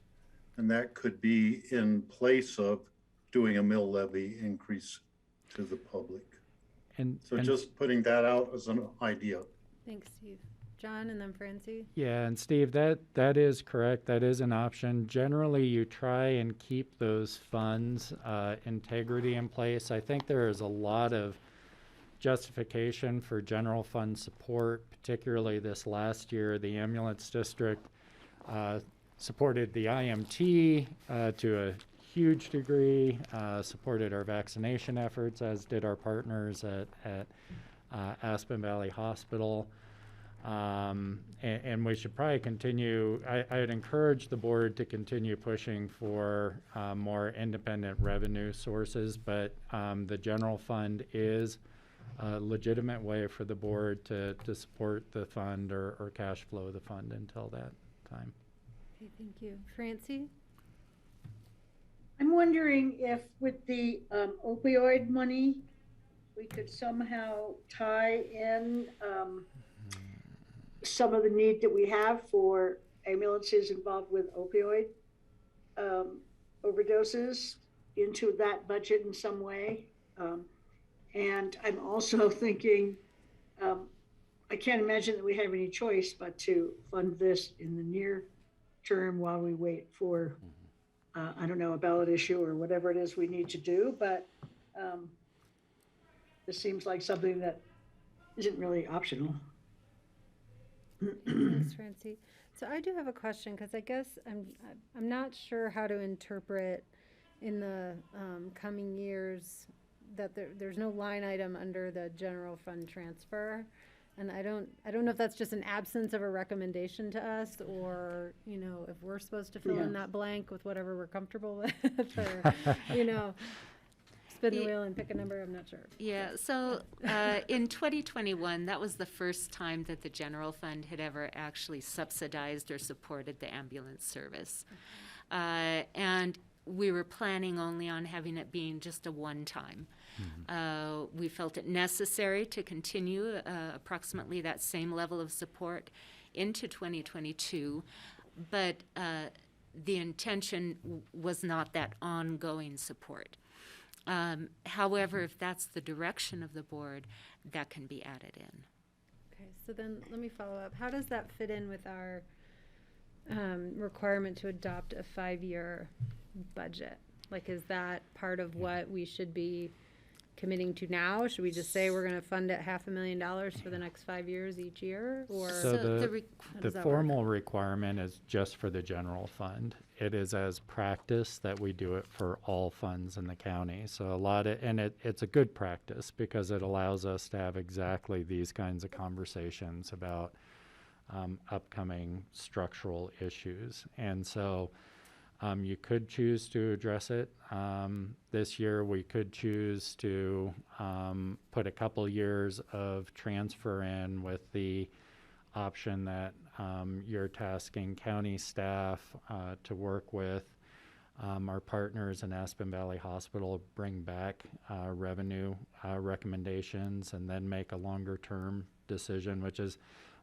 And that could be in place of doing a mill levy increase to the public. And Just putting that out as an idea. Thanks, Steve. John, and then Francie. Yeah, and Steve, that is correct. That is an option. Generally, you try and keep those funds integrity in place. I think there is a lot of justification for general fund support, particularly this last year. The ambulance district supported the IMT to a huge degree, supported our vaccination efforts, as did our partners at Aspen Valley Hospital. And we should probably continue. I'd encourage the board to continue pushing for more independent revenue sources, but the general fund is a legitimate way for the board to support the fund or cash flow the fund until that time. Okay, thank you. Francie? I'm wondering if with the opioid money, we could somehow tie in some of the need that we have for ambulances involved with opioid overdoses into that budget in some way. And I'm also thinking, I can't imagine that we have any choice but to fund this in the near term while we wait for, I don't know, a ballot issue or whatever it is we need to do. But this seems like something that isn't really optional. Thanks, Francie. So I do have a question, because I guess I'm not sure how to interpret in the coming years that there's no line item under the general fund transfer. And I don't know if that's just an absence of a recommendation to us, or, you know, if we're supposed to fill in that blank with whatever we're comfortable with, or, you know, spin the wheel and pick a number, I'm not sure. Yeah, so in 2021, that was the first time that the general fund had ever actually subsidized or supported the ambulance service. And we were planning only on having it being just a one-time. We felt it necessary to continue approximately that same level of support into 2022, but the intention was not that ongoing support. However, if that's the direction of the board, that can be added in. Okay, so then let me follow up. How does that fit in with our requirement to adopt a 5-year budget? Like, is that part of what we should be committing to now? Should we just say we're going to fund it $500,000 for the next 5 years each year? Or So the formal requirement is just for the general fund. It is as practice that we do it for all funds in the county. So it's a good practice, because it allows us to have exactly these kinds of conversations about upcoming structural issues. And so you could choose to address it this year. We could choose to put a couple years of transfer in, with the option that you're tasking county staff to work with our partners in Aspen Valley Hospital, bring back revenue recommendations, and then make a longer term decision, which is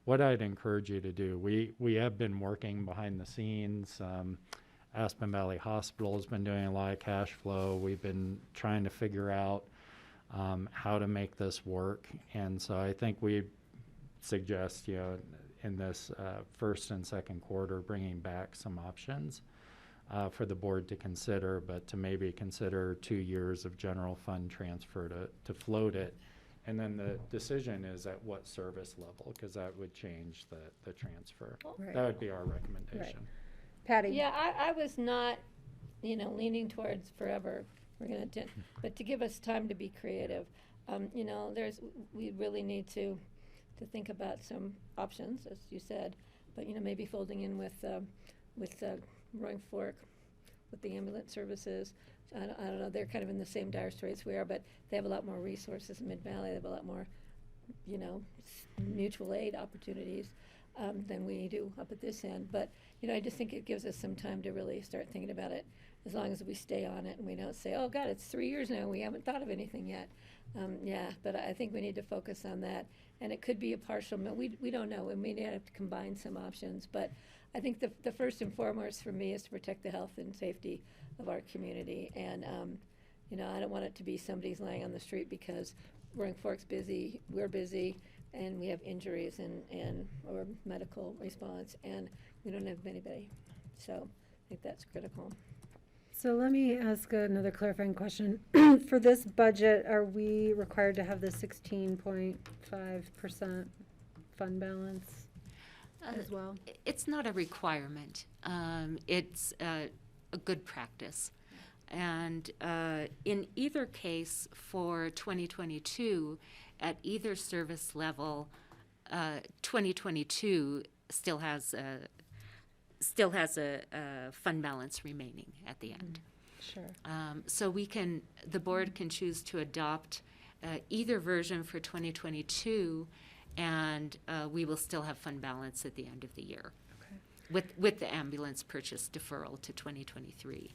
what I'd encourage you to do. We have been working behind the scenes. Aspen Valley Hospital has been doing a lot of cash flow. We've been trying to figure out how to make this work. And so I think we suggest, you know, in this first and second quarter, bringing back some options for the board to consider, but to maybe consider 2 years of general fund transfer to float it. And then the decision is at what service level, because that would change the transfer. Right. That would be our recommendation. Right. Patty? Yeah, I was not, you know, leaning towards forever, we're gonna do, but to give us time to be creative. You know, we really need to think about some options, as you said, but, you know, maybe folding in with Roaring Fork, with the ambulance services. I don't know, they're kind of in the same dire straits we are, but they have a lot more resources in Mid-Valley. They have a lot more, you know, mutual aid opportunities than we do up at this end. But, you know, I just think it gives us some time to really start thinking about it, as long as we stay on it and we don't say, oh, God, it's 3 years now, we haven't thought of anything yet. Yeah, but I think we need to focus on that. And it could be a partial, we don't know, we may have to combine some options. But I think the first and foremost for me is to protect the health and safety of our community. And, you know, I don't want it to be somebody's lying on the street because Roaring Fork's busy, we're busy, and we have injuries or medical response, and we don't have anybody. So I think that's critical. So let me ask another clarifying question. For this budget, are we required to have the 16.5% fund balance as well? It's not a requirement. It's a good practice. And in either case, for 2022, at either service level, 2022 still has a fund balance remaining at the end. Sure. So the board can choose to adopt either version for 2022, and we will still have fund balance at the end of the year. Okay. With the ambulance purchase deferral to 2023.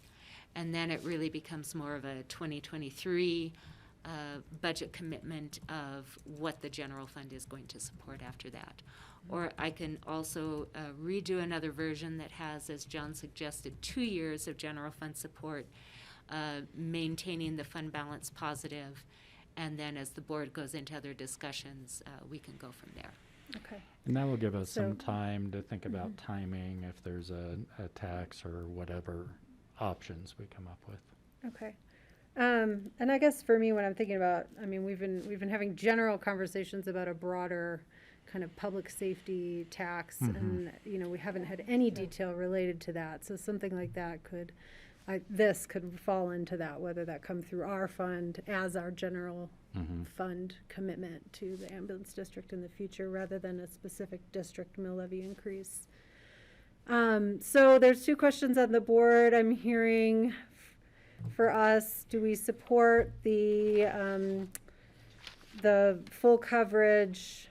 And then it really becomes more of a 2023 budget commitment of what the general fund is going to support after that. Or I can also redo another version that has, as John suggested, 2 years of general fund support, maintaining the fund balance positive, And then as the board goes into other discussions, we can go from there. Okay. And that will give us So- some time to think about timing, if there's a tax or whatever options we come up with. Okay. And I guess for me, when I'm thinking about, I mean, we've been having general conversations about a broader kind of public safety tax, and we haven't had any detail related to that. So something like that this could fall into that, whether that come through our fund as our general fund commitment to the ambulance district in the future, rather than a specific district mill levy increase. So there's two questions on the board. I'm hearing for us, do we support the full coverage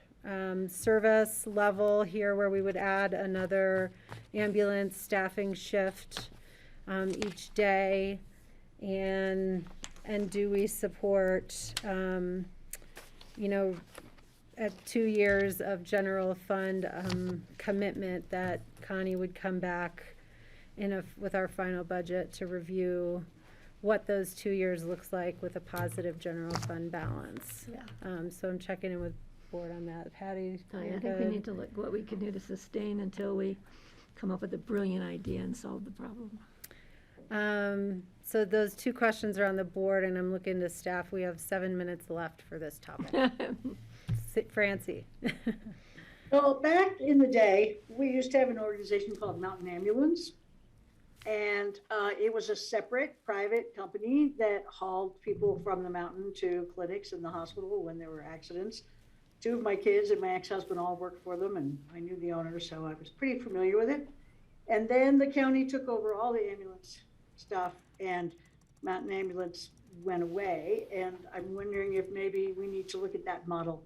service level here, where we would add another ambulance staffing shift each day, and do we support at 2 years of general fund commitment that Connie would come back with our final budget to review what those 2 years looks like with a positive general fund balance. Yeah. So I'm checking in with board on that. Patty? I think we need to look what we can do to sustain until we come up with a brilliant idea and solve the problem. So those two questions are on the board, and I'm looking to staff. We have 7 minutes left for this topic. Francie. Well, back in the day, we used to have an organization called Mountain Ambulance. And it was a separate private company that hauled people from the mountain to clinics and the hospital when there were accidents. 2 of my kids and my ex-husband all worked for them, and I knew the owner, so I was pretty familiar with it. And then the county took over all the ambulance stuff, and Mountain Ambulance went away. And I'm wondering if maybe we need to look at that model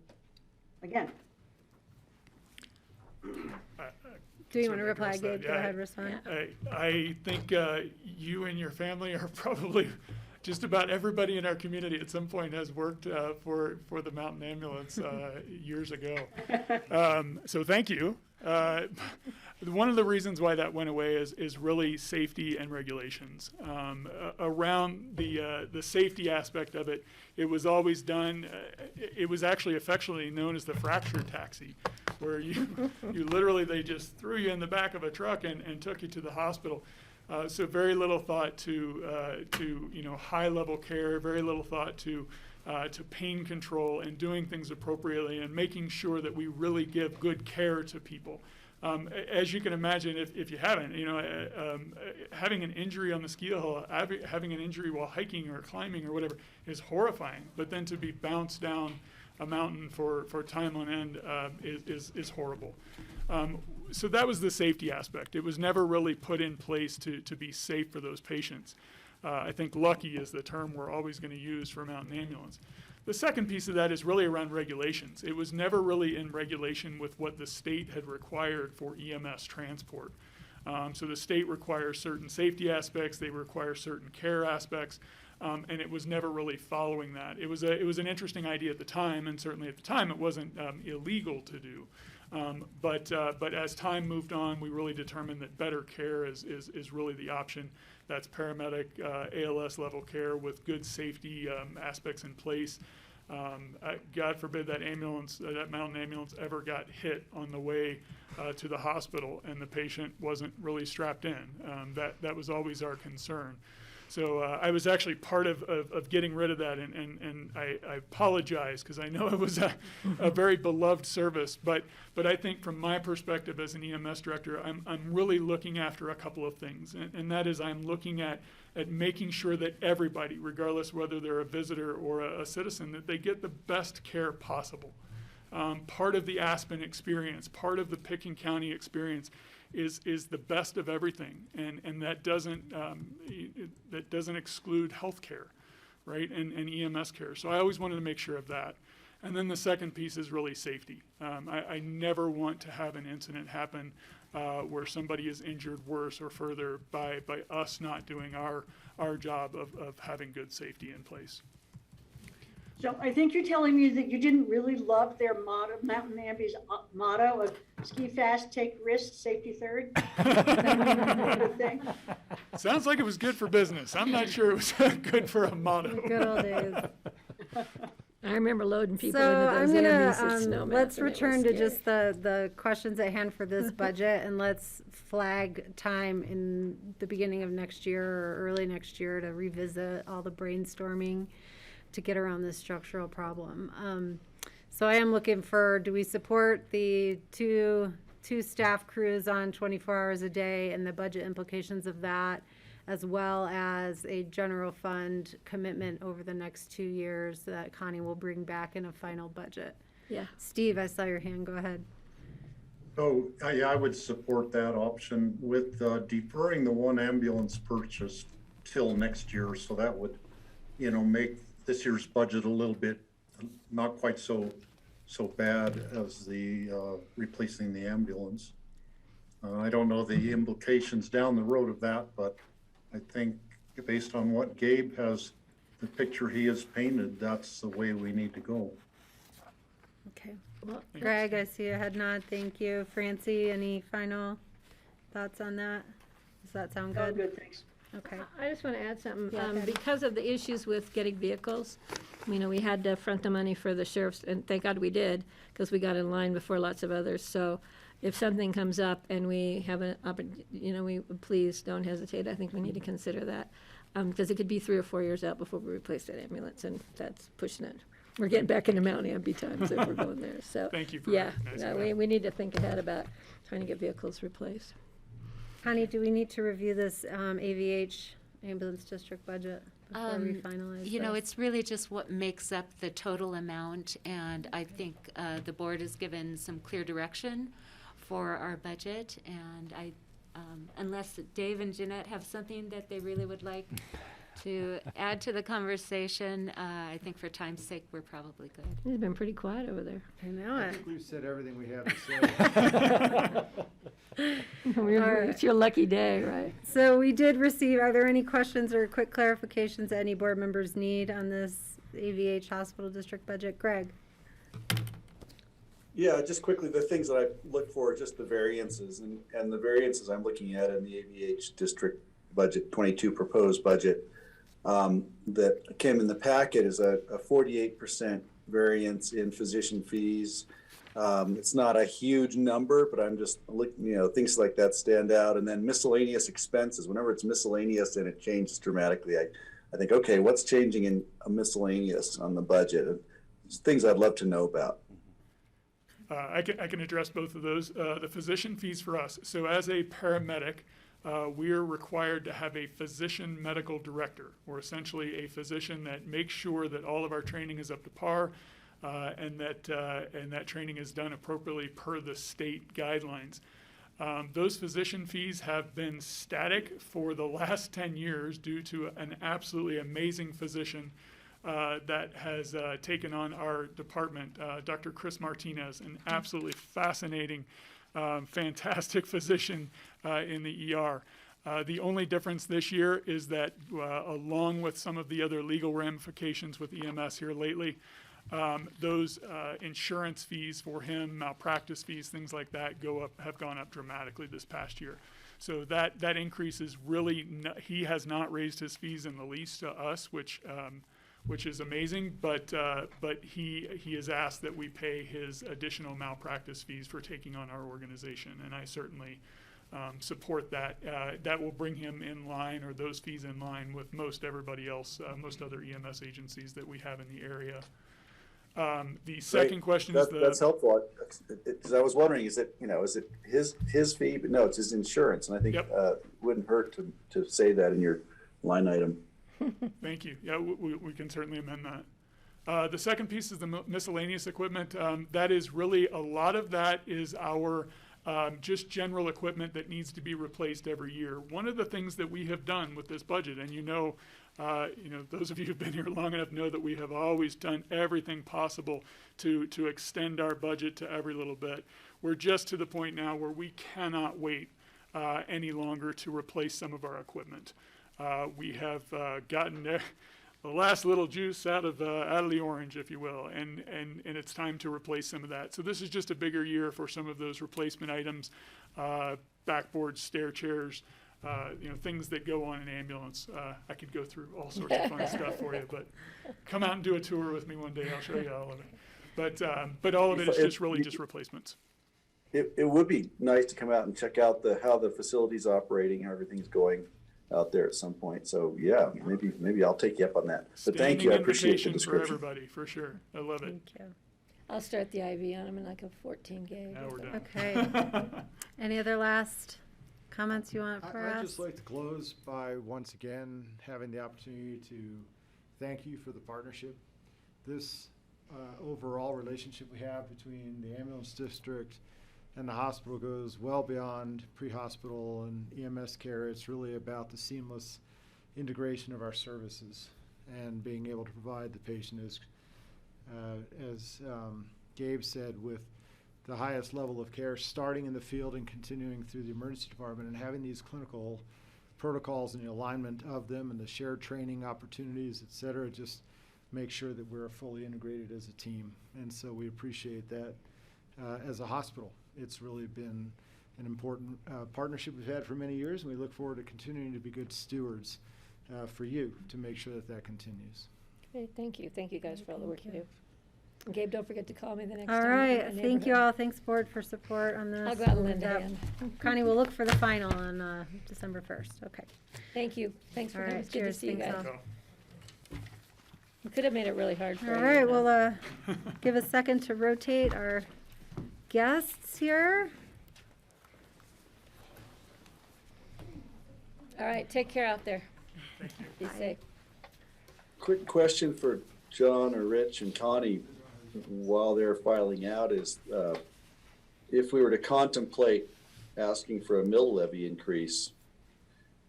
again. Do you want to reply, Gabe? Go ahead, respond. I think you and your family are probably, just about everybody in our community at some point has worked for the Mountain Ambulance years ago. So thank you. One of the reasons why that went away is really safety and regulations. Around the safety aspect of it, it was always done, it was actually affectionately known as the fracture taxi, where you literally, they just threw you in the back of a truck and took you to the hospital. So very little thought to high level care, very little thought to pain control and doing things appropriately and making sure that we really give good care to people. As you can imagine, if you haven't, having an injury on the ski hill, having an injury while hiking or climbing or whatever is horrifying. But then to be bounced down a mountain for time on end is horrible. So that was the safety aspect. It was never really put in place to be safe for those patients. I think lucky is the term we're always going to use for Mountain Ambulance. The second piece of that is really around regulations. It was never really in regulation with what the state had required for EMS transport. So the state requires certain safety aspects, they require certain care aspects, and it was never really following that. It was an interesting idea at the time, and certainly at the time it wasn't illegal to do. But as time moved on, we really determined that better care is really the option. That's paramedic, ALS level care with good safety aspects in place. God forbid that Mountain Ambulance ever got hit on the way to the hospital and the patient wasn't really strapped in. That was always our concern. So I was actually part of getting rid of that, and I apologize because I know it was a very beloved service, but I think from my perspective as an EMS director, I'm really looking after a couple of things, and that is I'm looking at making sure that everybody, regardless whether they're a visitor or a citizen, that they get the best care possible. Part of the Aspen experience, part of the Pickens County experience is the best of everything, and that doesn't exclude health care, right, and EMS care. So I always wanted to make sure of that. And then the second piece is really safety. I never want to have an incident happen where somebody is injured worse or further by us not doing our job of having good safety in place. So I think you're telling me that you didn't really love their motto, Mountain Ambulance motto of ski fast, take risks, safety third. Sounds like it was good for business. I'm not sure it was good for a motto. Good old days. I remember loading people So into I'm those ambulances, gonna, snowmats, let's and it was return to scary. just the questions at hand for this budget, and let's flag time in the beginning of next year or early next year to revisit all the brainstorming to get around this structural problem. So I am looking for, do we support the two staff crews on 24 hours a day and the budget implications of that, as well as a general fund commitment over the next 2 years that Connie will bring back in a final budget? Yeah. Steve, I saw your hand. Go ahead. Oh, I would support that option with deferring the one ambulance purchase till next year. So that would, make this year's budget a little bit, not quite so bad as the replacing the ambulance. I don't know the implications down the road of that, but I think based on what Gabe has, the picture he has painted, that's the way we need to go. Okay. Well, Greg, I see a head nod. Thank you. Francie, any final thoughts on that? Does that sound good? Good, thanks. Okay. I just want to add something. Yeah, go ahead. Because of the issues with getting vehicles, we had to front the money for the sheriff's, and thank God we did, because we got in line before lots of others. So if something comes up and we have an please don't hesitate. I think we need to consider that, because it could be 3 or 4 years out before we replace that ambulance, and that's pushing it. We're getting back into Mount Abbey times if we're going there. So Thank you for yeah, recognizing we, that. we need to think ahead about trying to get vehicles replaced. Connie, do we need to review this AVH ambulance district budget before we finalize this? It's really just what makes up the total amount, and I think the board has given some clear direction for our budget, and unless Dave and Jeanette have something that they really would like to add to the conversation, I think for time's sake, we're probably good. It's been pretty quiet over there. I know I it. think we've said everything we have to say. It's your lucky day, right? So we did receive, are there any questions or quick clarifications that any board members need on this AVH hospital district budget? Greg? Yeah, just quickly, the things that I look for are just the variances, and the variances I'm looking at in the AVH district budget, 22 proposed budget, that came in the packet is a 48% variance in physician fees. It's not a huge number, but I'm just looking, things like that stand out. And then miscellaneous expenses, whenever it's miscellaneous and it changes dramatically, I think, okay, what's changing in a miscellaneous on the budget? It's things I'd love to know about. I can address both of those. The physician fees for us. So as a paramedic, we're required to have a physician medical director, or essentially a physician that makes sure that all of our training is up to par, and that training is done appropriately per the state guidelines. Those physician fees have been static for the last 10 years due to an absolutely amazing physician that has taken on our department, Dr. Chris Martinez, an absolutely fascinating, fantastic physician in the ER. The only difference this year is that along with some of the other legal ramifications with EMS here lately, those insurance fees for him, malpractice fees, things like that have gone up dramatically this past year. So that increase is really, he has not raised his fees in the least to us, which is amazing, but he has asked that we pay his additional malpractice fees for taking on our organization, and I certainly support that. That will bring him in line, or those fees in line, with most everybody else, most other EMS agencies that we have in the area. The second question is that's helpful, because I was wondering, is it his fee? But no, it's his insurance, and I think it wouldn't hurt to say that in your line item. Thank you. Yeah, we can certainly amend that. The second piece is the miscellaneous equipment. That is really, a lot of that is our just general equipment that needs to be replaced every year. One of the things that we have done with this budget, and those of you who've been here long enough know that we have always done everything possible to extend our budget to every little bit. We're just to the point now where we cannot wait any longer to replace some of our equipment. We have gotten the last little juice out of the orange, if you will, and it's time to replace some of that. So this is just a bigger year for some of those replacement items, backboards, stair chairs, things that go on an ambulance. I could go through all sorts of fun stuff for you, but come out and do a tour with me one day. I'll show you all of it. But all of it is just really just replacements. It would be nice to come out and check out how the facility's operating, how everything's going out there at some point. So yeah, maybe I'll take you up on that. But thank you, I appreciate the description. For everybody, for sure. I love it. Thank you. I'll start the IV on them in like a 14 gauge. Now we're done. Okay. Any other last comments you want for us? I'd just like to close by once again having the opportunity to thank you for the partnership. This overall relationship we have between the ambulance district and the hospital goes well beyond pre-hospital and EMS care. It's really about the seamless integration of our services and being able to provide the patient as Gabe said, with the highest level of care, starting in the field and continuing through the emergency department, and having these clinical protocols and the alignment of them and the shared training opportunities, et cetera, just make sure that we're fully integrated as a team. And so we appreciate that as a hospital. It's really been an important partnership we've had for many years, and we look forward to continuing to be good stewards for you to make sure that continues. Great, thank you. Thank you guys for all the work you do. And Gabe, don't forget to call me the next time. All you're in right, the thank you neighborhood. all. Thanks, board, for support on this. I'll go out and We'll lend a end up- hand. Connie, we'll look for the final on December 1st. Okay. Thank you. Thanks for All coming. right, It's good to cheers. see you Thanks guys. all. We could have made it really hard for you. All right, we'll give a second to rotate our guests here. All right, take care out there. Be safe. Quick question for John or Rich and Connie while they're filing out is if we were to contemplate asking for a mill levy increase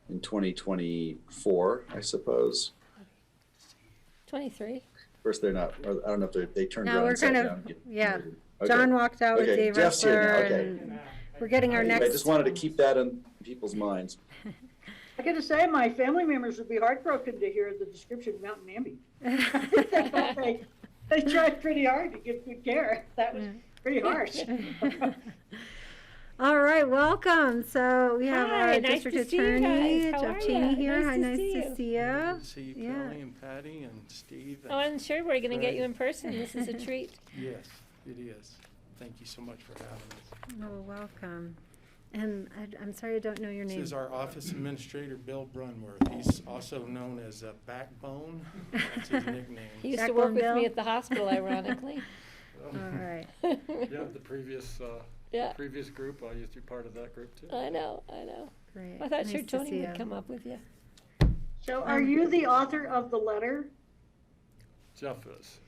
in 2024, I suppose. 23. Of course, they're not, I don't know if they turned No, around we're and sat kind down. of, and yeah. Okay. John walked out with Okay, Dave Jeff's here now, Ressler, okay. and we're getting our Anyway, I next. just wanted to keep that in people's minds. I gotta say, my family members would be heartbroken to hear the description of Mountain Amby. They tried pretty hard to give good care. That was pretty harsh. All right, welcome. So we have Hi, our nice district to see you attorney, guys. How Jeff are Cheney ya? here. Hi, nice Nice to to see see you. you. Good to see you, Yeah. Kelly and Patty and Steve. Oh, I'm sure we're going to get Greg. you in person. This is a treat. Yes, it is. Thank you so much for having us. Oh, welcome. And I'm sorry I don't know your This name. is our office administrator, Bill Brunworth. He's also known as Backbone. That's his nickname. He used Jack to work with Bill? me at the hospital, ironically. All right. Yeah, the previous Yeah. previous group, I used to be part of that group too. I know. Great. I thought Nice sure to Tony see would you. come up with you. So are you the author of the letter? Jeff is.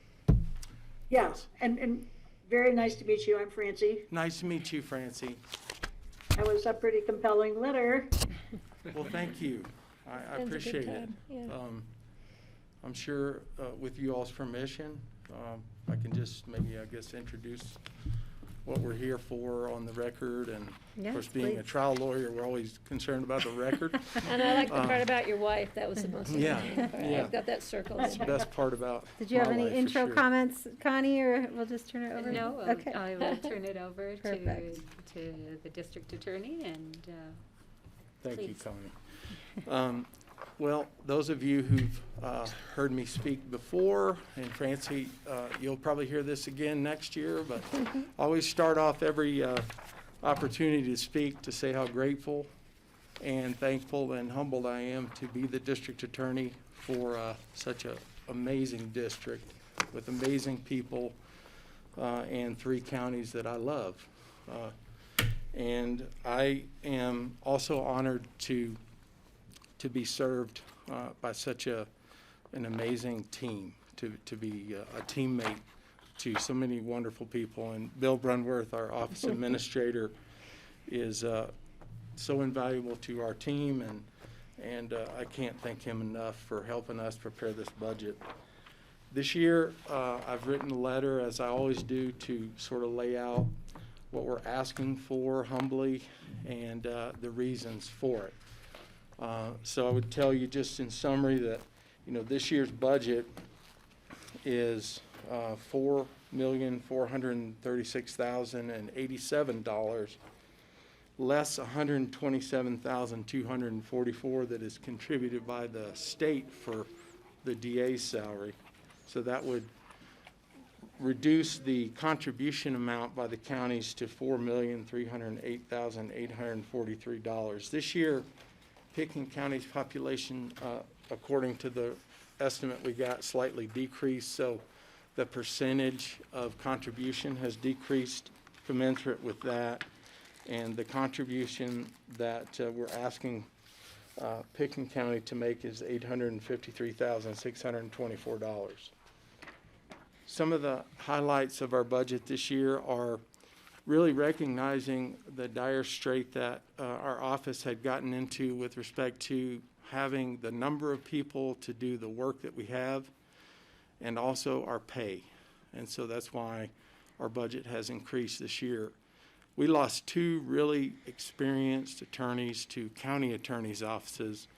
Yeah, and very nice to meet you. I'm Francie. Nice to meet you, Francie. That was a pretty compelling letter. Well, thank you. I Spends a good appreciate it. time, yeah. I'm sure with you all's permission, I can just maybe, I guess, introduce what we're here for on the record. And Yes, of course, being a please. trial lawyer, we're always concerned about the record. And I like the part about your wife. That was the most Yeah, interesting part. yeah. I've got that circled. That's the best part about Did you have my any life, for intro sure. comments, Connie, or we'll just turn it over? No, Okay. I will turn it over Perfect. to the district attorney and Thank you, please. Connie. Well, those of you who've heard me speak before, and Francie, you'll probably hear this again next year, but I always start off every opportunity to speak to say how grateful and thankful and humbled I am to be the district attorney for such an amazing district with amazing people and 3 counties that I love. And I am also honored to be served by such an amazing team, to be a teammate to so many wonderful people. And Bill Brunworth, our office administrator, is so invaluable to our team, and I can't thank him enough for helping us prepare this budget. This year, I've written a letter, as I always do, to sort of lay out what we're asking for humbly and the reasons for it. So I would tell you just in summary that, this year's budget is $4,436,087. less 127,244 that is contributed by the state for the DA's salary. So that would reduce the contribution amount by the counties to $4,308,843. This year, Pickens County's population, according to the estimate we got, slightly decreased, so the percentage of contribution has decreased commensurate with that, and the contribution that we're asking Pickens County to make is $853,624. Some of the highlights of our budget this year are really recognizing the dire strait that our office had gotten into with respect to having the number of people to do the work that we have, and also our pay. And so that's why our budget has increased this year. We lost 2 really experienced attorneys to county attorneys' offices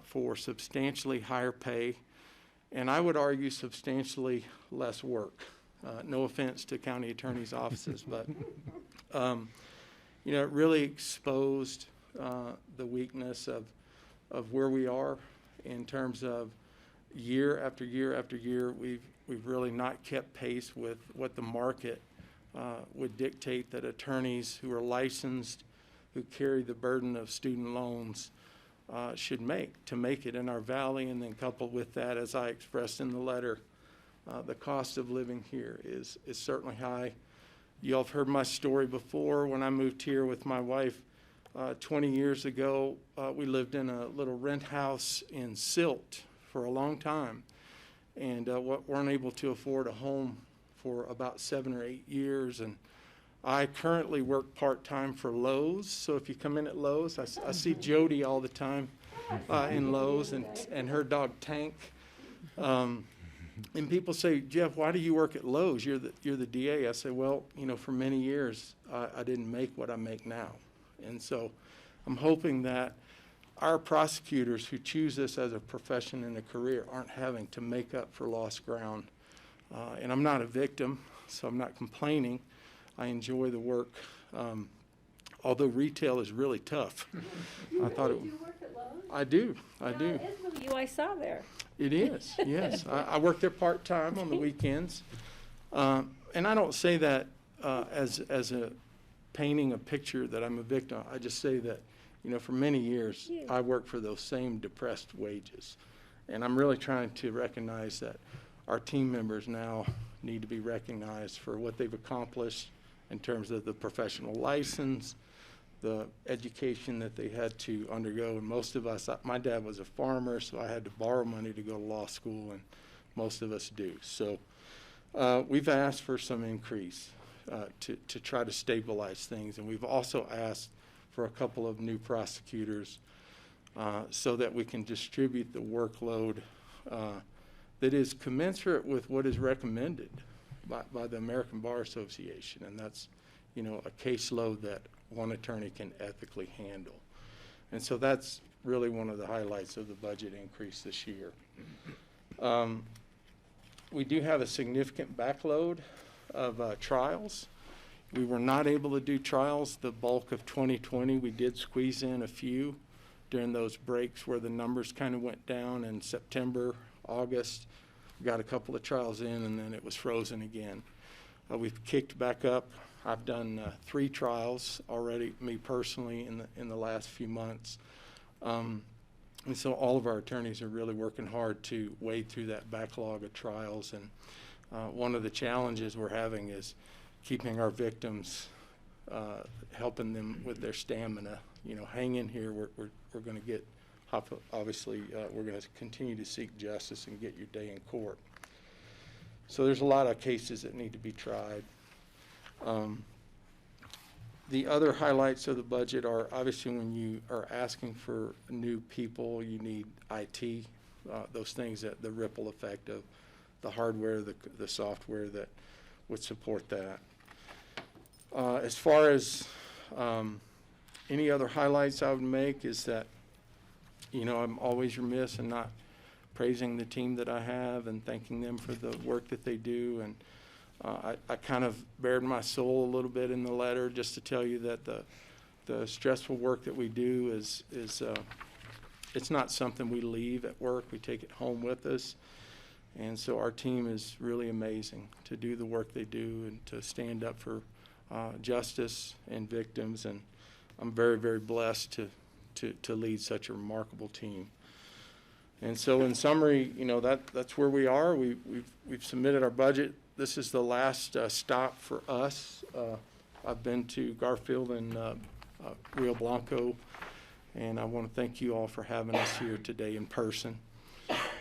for substantially higher pay, and I would argue substantially less work. No offense to county attorneys' offices, but you know, it really exposed the weakness of where we are in terms of year after year after year. We've really not kept pace with what the market would dictate that attorneys who are licensed, who carry the burden of student loans, should make to make it in our valley. And then coupled with that, as I expressed in the letter, the cost of living here is certainly high. You all have heard my story before. When I moved here with my wife 20 years ago, we lived in a little rent house in Silt for a long time, and weren't able to afford a home for about 7 or 8 years. And I currently work part-time for Lowe's, so if you come in at Lowe's, I see Jody all the time in Lowe's, and her dog Tank. And people say, Jeff, why do you work at Lowe's? You're the DA. I say, well, you know, for many years, I didn't make what I make now. And so I'm hoping that our prosecutors who choose this as a profession and a career aren't having to make up for lost ground. And I'm not a victim, so I'm not complaining. I enjoy the work, although retail is really tough. I thought it. Do you work at Lowe's? I do. It is with you. I saw there. It is, yes. I work there part-time on the weekends. And I don't say that as a painting a picture that I'm a victim. I just say that, you know, for many years, I worked for those same depressed wages. And I'm really trying to recognize that our team members now need to be recognized for what they've accomplished in terms of the professional license, the education that they had to undergo. And most of us, my dad was a farmer, so I had to borrow money to go to law school, and most of us do. So we've asked for some increase to try to stabilize things. And we've also asked for a couple of new prosecutors so that we can distribute the workload that is commensurate with what is recommended by the American Bar Association. And that's, you know, a caseload that one attorney can ethically handle. And so that's really one of the highlights of the budget increase this year. We do have a significant backload of trials. We were not able to do trials the bulk of 2020. We did squeeze in a few during those breaks where the numbers kind of went down in September, August. We got a couple of trials in, and then it was frozen again. We've kicked back up. I've done 3 trials already, me personally, in the last few months. And so all of our attorneys are really working hard to wade through that backlog of trials. And one of the challenges we're having is keeping our victims, helping them with their stamina. You know, hang in here. We're going to get, obviously, we're going to continue to seek justice and get your day in court. So there's a lot of cases that need to be tried. The other highlights of the budget are obviously when you are asking for new people, you need IT, those things, that the ripple effect of the hardware, the software that would support that. As far as any other highlights I would make is that, you know, I'm always remiss in not praising the team that I have and thanking them for the work that they do. And I kind of bared my soul a little bit in the letter just to tell you that the the stressful work that we do is it's not something we leave at work. We take it home with us. And so our team is really amazing to do the work they do and to stand up for justice and victims. And I'm very, very blessed to lead such a remarkable team. And so in summary, you know, that's where we are. We've submitted our budget. This is the last stop for us. I've been to Garfield and Rio Blanco, and I want to thank you all for having us here today in person.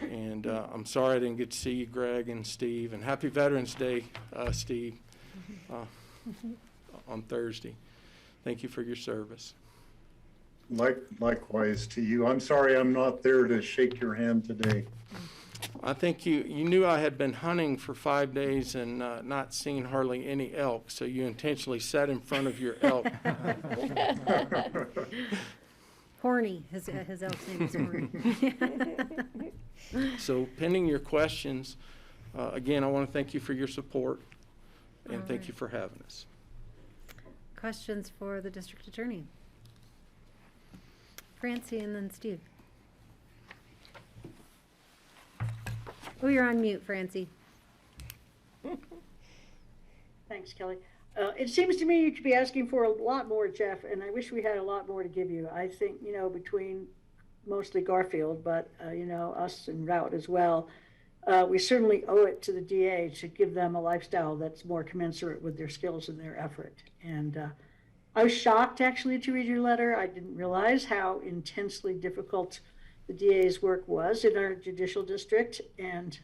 And I'm sorry I didn't get to see you, Greg and Steve. And happy Veterans Day, Steve, on Thursday. Thank you for your service. Likewise to you. I'm sorry I'm not there to shake your hand today. I think you knew I had been hunting for 5 days and not seen hardly any elk, so you intentionally sat in front of your elk. Horny. His elk's name is Horny. So pending your questions, again, I want to thank you for your support and thank you for having us. Questions for the district attorney? Francie and then Steve. Oh, you're on mute, Francie. Thanks, Kelly. It seems to me you could be asking for a lot more, Jeff, and I wish we had a lot more to give you. I think, you know, between mostly Garfield, but, you know, us and Route as well, we certainly owe it to the DA to give them a lifestyle that's more commensurate with their skills and their effort. And I was shocked, actually, to read your letter. I didn't realize how intensely difficult the DA's work was in our judicial district. And,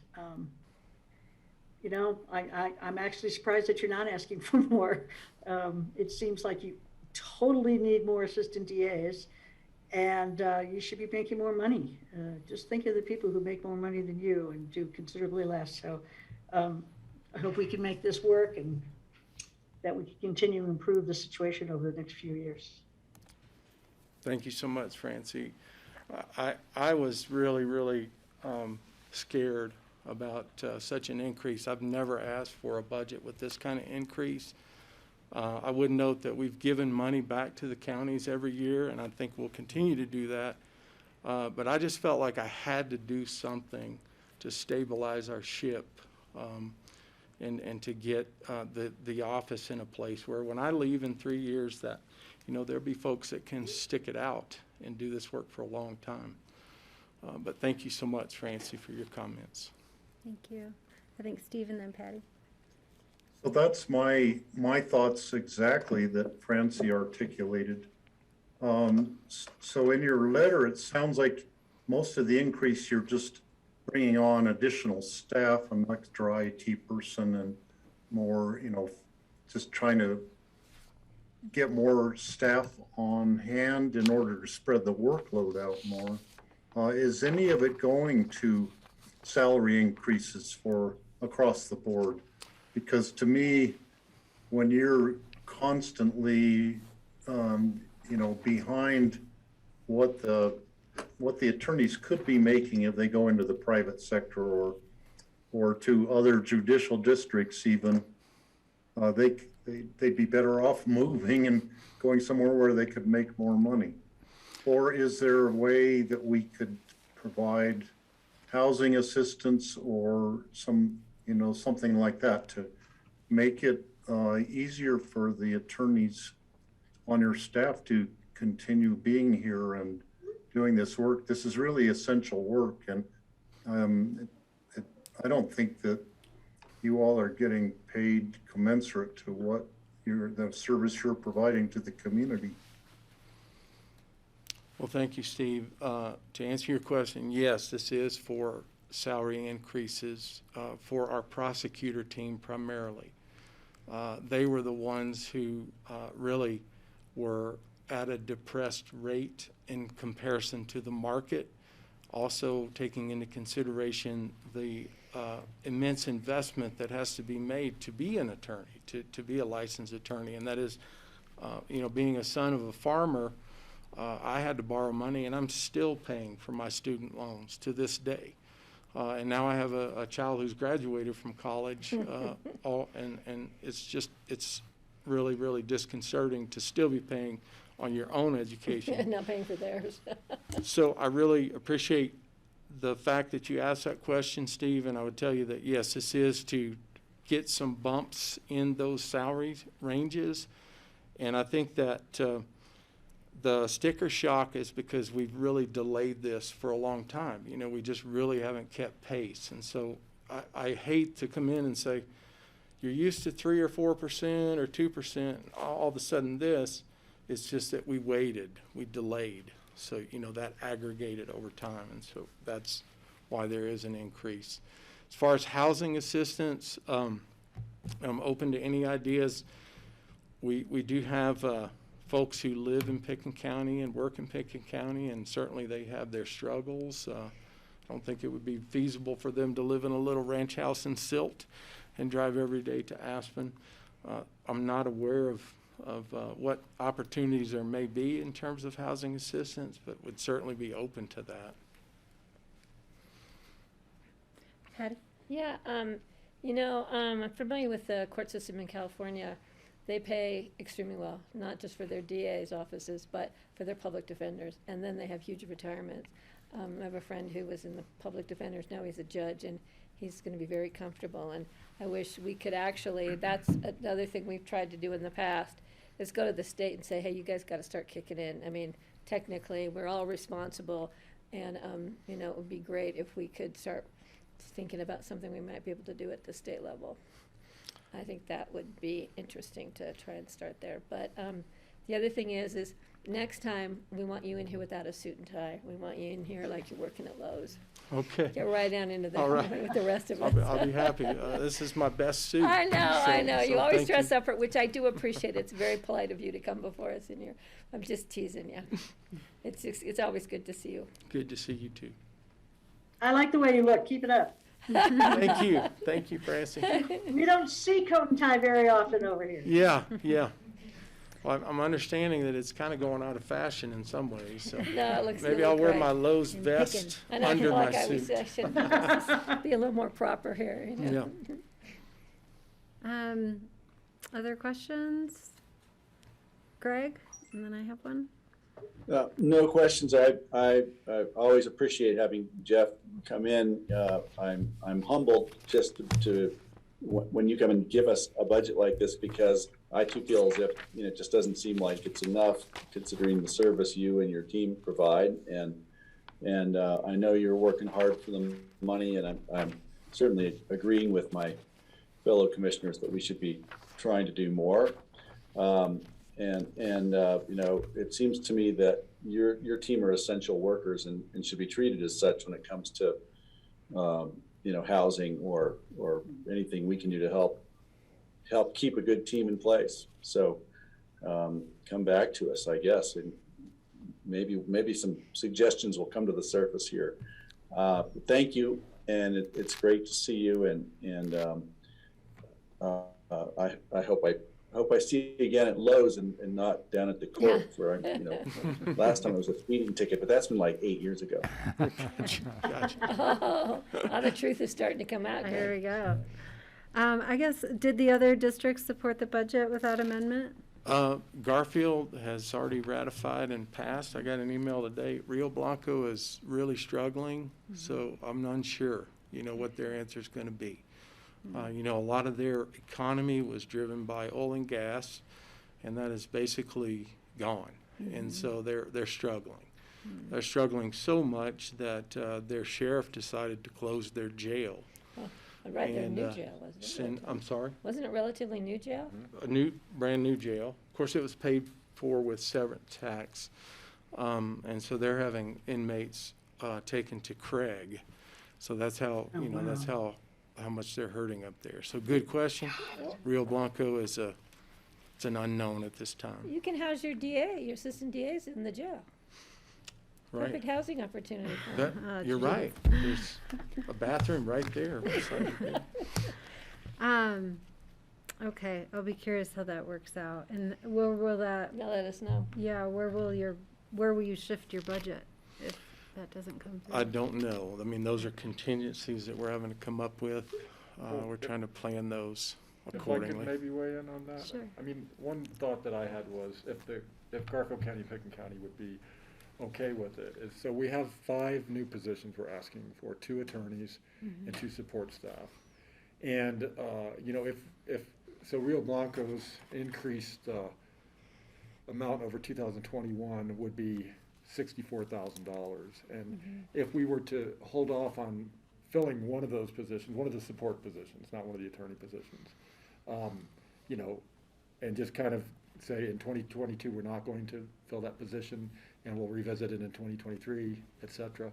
you know, I'm actually surprised that you're not asking for more. It seems like you totally need more assistant DAs, and you should be making more money. Just think of the people who make more money than you and do considerably less. So I hope we can make this work and that we can continue to improve the situation over the next few years. Thank you so much, Francie. I was really, really scared about such an increase. I've never asked for a budget with this kind of increase. I would note that we've given money back to the counties every year, and I think we'll continue to do that. But I just felt like I had to do something to stabilize our ship and to get the office in a place where when I leave in 3 years that, you know, there'll be folks that can stick it out and do this work for a long time. But thank you so much, Francie, for your comments. Thank you. I think Steve and then Patty. So that's my thoughts exactly that Francie articulated. So in your letter, it sounds like most of the increase you're just bringing on additional staff, an extra IT person, and more, you know, just trying to get more staff on hand in order to spread the workload out more. Is any of it going to salary increases for across the board? Because to me, when you're constantly, you know, behind what the attorneys could be making if they go into the private sector or to other judicial districts even, they'd be better off moving and going somewhere where they could make more money. Or is there a way that we could provide housing assistance or some, you know, something like that to make it easier for the attorneys on your staff to continue being here and doing this work? This is really essential work, and I don't think that you all are getting paid commensurate to what the service you're providing to the community. Well, thank you, Steve. To answer your question, yes, this is for salary increases for our prosecutor team primarily. They were the ones who really were at a depressed rate in comparison to the market, also taking into consideration the immense investment that has to be made to be an attorney, to be a licensed attorney. And that is, you know, being a son of a farmer, I had to borrow money, and I'm still paying for my student loans to this day. And now I have a child who's graduated from college, and it's really, really disconcerting to still be paying on your own education. Not paying for theirs. So I really appreciate the fact that you asked that question, Steve, and I would tell you that, yes, this is to get some bumps in those salary ranges. And I think that the sticker shock is because we've really delayed this for a long time. You know, we just really haven't kept pace. And so I hate to come in and say, you're used to 3 or 4% or 2%, all of a sudden this. It's just that we waited, we delayed. So, you know, that aggregated over time, and so that's why there is an increase. As far as housing assistance, I'm open to any ideas. We do have folks who live in Pickens County and work in Pickens County, and certainly they have their struggles. I don't think it would be feasible for them to live in a little ranch house in Silt and drive every day to Aspen. I'm not aware of what opportunities there may be in terms of housing assistance, but would certainly be open to that. Patty? Yeah, you know, I'm familiar with the court system in California. They pay extremely well, not just for their DA's offices, but for their public defenders. And then they have huge retirements. I have a friend who was in the public defenders. Now he's a judge, and he's going to be very comfortable. And I wish we could actually, that's another thing we've tried to do in the past, is go to the state and say, hey, you guys got to start kicking in. I mean, technically, we're all responsible. And, you know, it would be great if we could start thinking about something we might be able to do at the state level. I think that would be interesting to try and start there. But the other thing is next time we want you in here without a suit and tie. We want you in here like you're working at Lowe's. Okay. Get right down into the All right. with the rest of us. I'll be happy. This is my best suit. I know. You always thank dress up for, which I do appreciate. It's very polite of you to come before us in here. I'm just teasing you. It's always good to see you. Good to see you too. I like the way you look. Keep it up. Thank you. Thank you, Francie. We don't see coat and tie very often over here. Yeah. Well, I'm understanding that it's kind of going out of fashion in some ways. So No, it looks maybe really I'll wear great. my Lowe's vest I know, under like my I suit. should be a little more proper here. You know? Yeah. Other questions? Greg, and then I have one. No questions. I always appreciate having Jeff come in. I'm humbled just to when you come and give us a budget like this, because I too feel as if, you know, it just doesn't seem like it's enough considering the service you and your team provide. And I know you're working hard for the money, and I'm certainly agreeing with my fellow commissioners that we should be trying to do more. You know, it seems to me that your team are essential workers and should be treated as such when it comes to, you know, housing or anything we can do to help keep a good team in place. So come back to us, I guess, and maybe some suggestions will come to the surface here. Thank you, and it's great to see you, and I hope I see you again at Lowe's and not down at the court where I, you know, last time it was a speeding ticket, but that's been like 8 years ago. Gotcha. Oh, now the truth is starting to come out. Here we go. I guess, did the other districts support the budget without amendment? Garfield has already ratified and passed. I got an email today. Rio Blanco is really struggling, so I'm unsure, you know, what their answer is going to be. You know, a lot of their economy was driven by oil and gas, and that is basically gone. And so they're struggling. They're struggling so much that their sheriff decided to close their jail. Right, their new jail, wasn't it? I'm sorry? Wasn't it relatively new jail? A brand new jail. Of course, it was paid for with severance tax. And so they're having inmates taken to Craig. So that's how, you know, that's how much they're hurting up there. So good question. Rio Blanco is it's an unknown at this time. You can house your DA, your assistant DAs in the jail. Right. Perfect housing opportunity for That, them. you're right. There's a bathroom right there. Okay, I'll be curious how that works out. And where will that? Now let us know. Yeah, where will you shift your budget if that doesn't come through? I don't know. I mean, those are contingencies that we're having to come up with. We're trying to plan those. accordingly. If I could maybe weigh in on that? Sure. I mean, one thought that I had was if Garfield County, Picken County would be okay with it, is, so we have 5 new positions we're asking for, 2 attorneys and 2 support staff. And, you know, so Rio Blanco's increased, amount over 2021 would be $64,000. And if we were to hold off on filling one of those positions, one of the support positions, not one of the attorney positions, you know, and just kind of say in 2022, we're not going to fill that position and we'll revisit it in 2023, et cetera.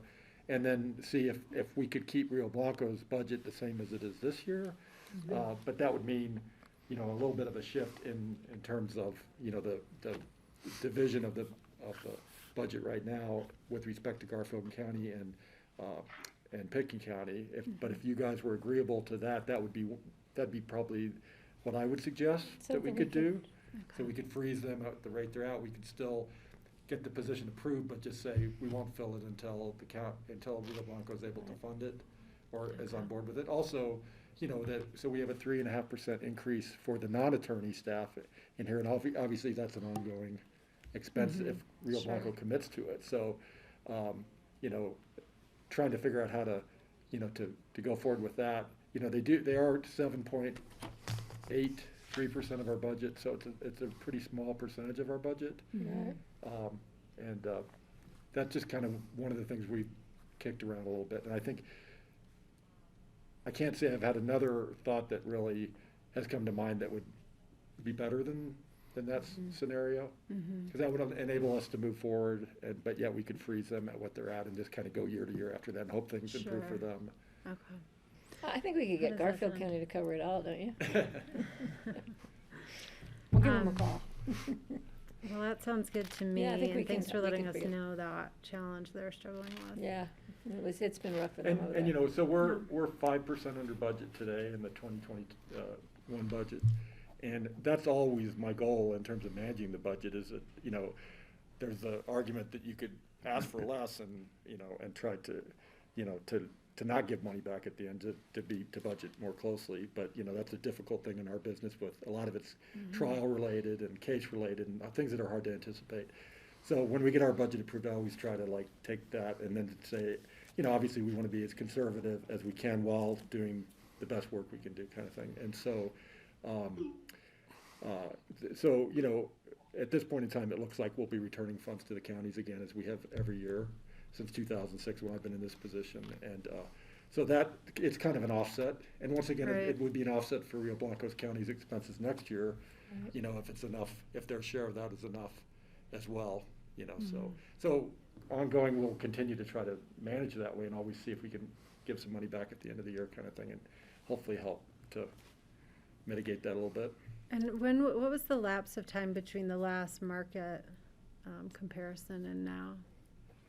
And then see if we could keep Rio Blanco's budget the same as it is this year. But that would mean, you know, a little bit of a shift in terms of, you know, the division of the budget right now with respect to Garfield County and Picken County. But if you guys were agreeable to that, that'd be probably what I would suggest that we could do. So we could freeze them at the rate they're at. We could still get the position approved, but just say we won't fill it until Rio Blanco is able to fund it or is on board with it. Also, you know, so we have a 3.5% increase for the non-attorney staff in here, and obviously that's an ongoing expense if Rio Blanco commits to it. So, you know, trying to figure out how to, you know, to go forward with that. You know, they are 7.83% of our budget, so it's a pretty small percentage of our budget. And that's just kind of one of the things we've kicked around a little bit. And I think, I can't say I've had another thought that really has come to mind that would be better than that scenario. Because that would enable us to move forward, but yet we could freeze them at what they're at and just kind of go year to year after that and hope things improve for them. Okay. I think we could get does that Garfield sound? County to cover it all, don't you? We'll give them a call. Well, that sounds good to me, Yeah, I think we and thanks can- for we letting can us figure- know that challenge they're struggling with. Yeah, it's been rough for them over there. And you know, so we're 5% under budget today in the 2021 budget. And that's always my goal in terms of managing the budget, is that, you know, there's the argument that you could ask for less and, you know, and try to, you know, to not give money back at the end, to budget more closely. But, you know, that's a difficult thing in our business, with a lot of it's trial related and case related and things that are hard to anticipate. So when we get our budget approved, I always try to like take that and then say, you know, obviously we want to be as conservative as we can while doing the best work we can do, kind of thing. And so, so, you know, at this point in time, it looks like we'll be returning funds to the counties again, as we have every year since 2006 when I've been in this position. And so that, it's kind of an offset. And once again, it would be an offset for Rio Blanco's county's expenses next year, you know, if it's enough, if their share of that is enough as well, you know. So ongoing, we'll continue to try to manage that way and always see if we can give some money back at the end of the year, kind of thing, and hopefully help to mitigate that a little bit. And what was the lapse of time between the last market comparison and now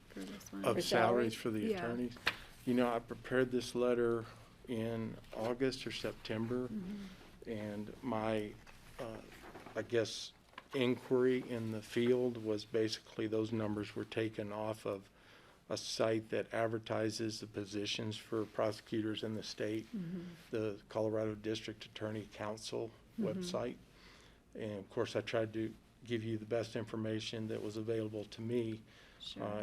for this one? Of salaries for the Yeah. attorneys. You know, I prepared this letter in August or September, and my, I guess, inquiry in the field was basically those numbers were taken off of a site that advertises the positions for prosecutors in the state, the Colorado District Attorney Council website. And of course, I tried to give you the best information that was available to me.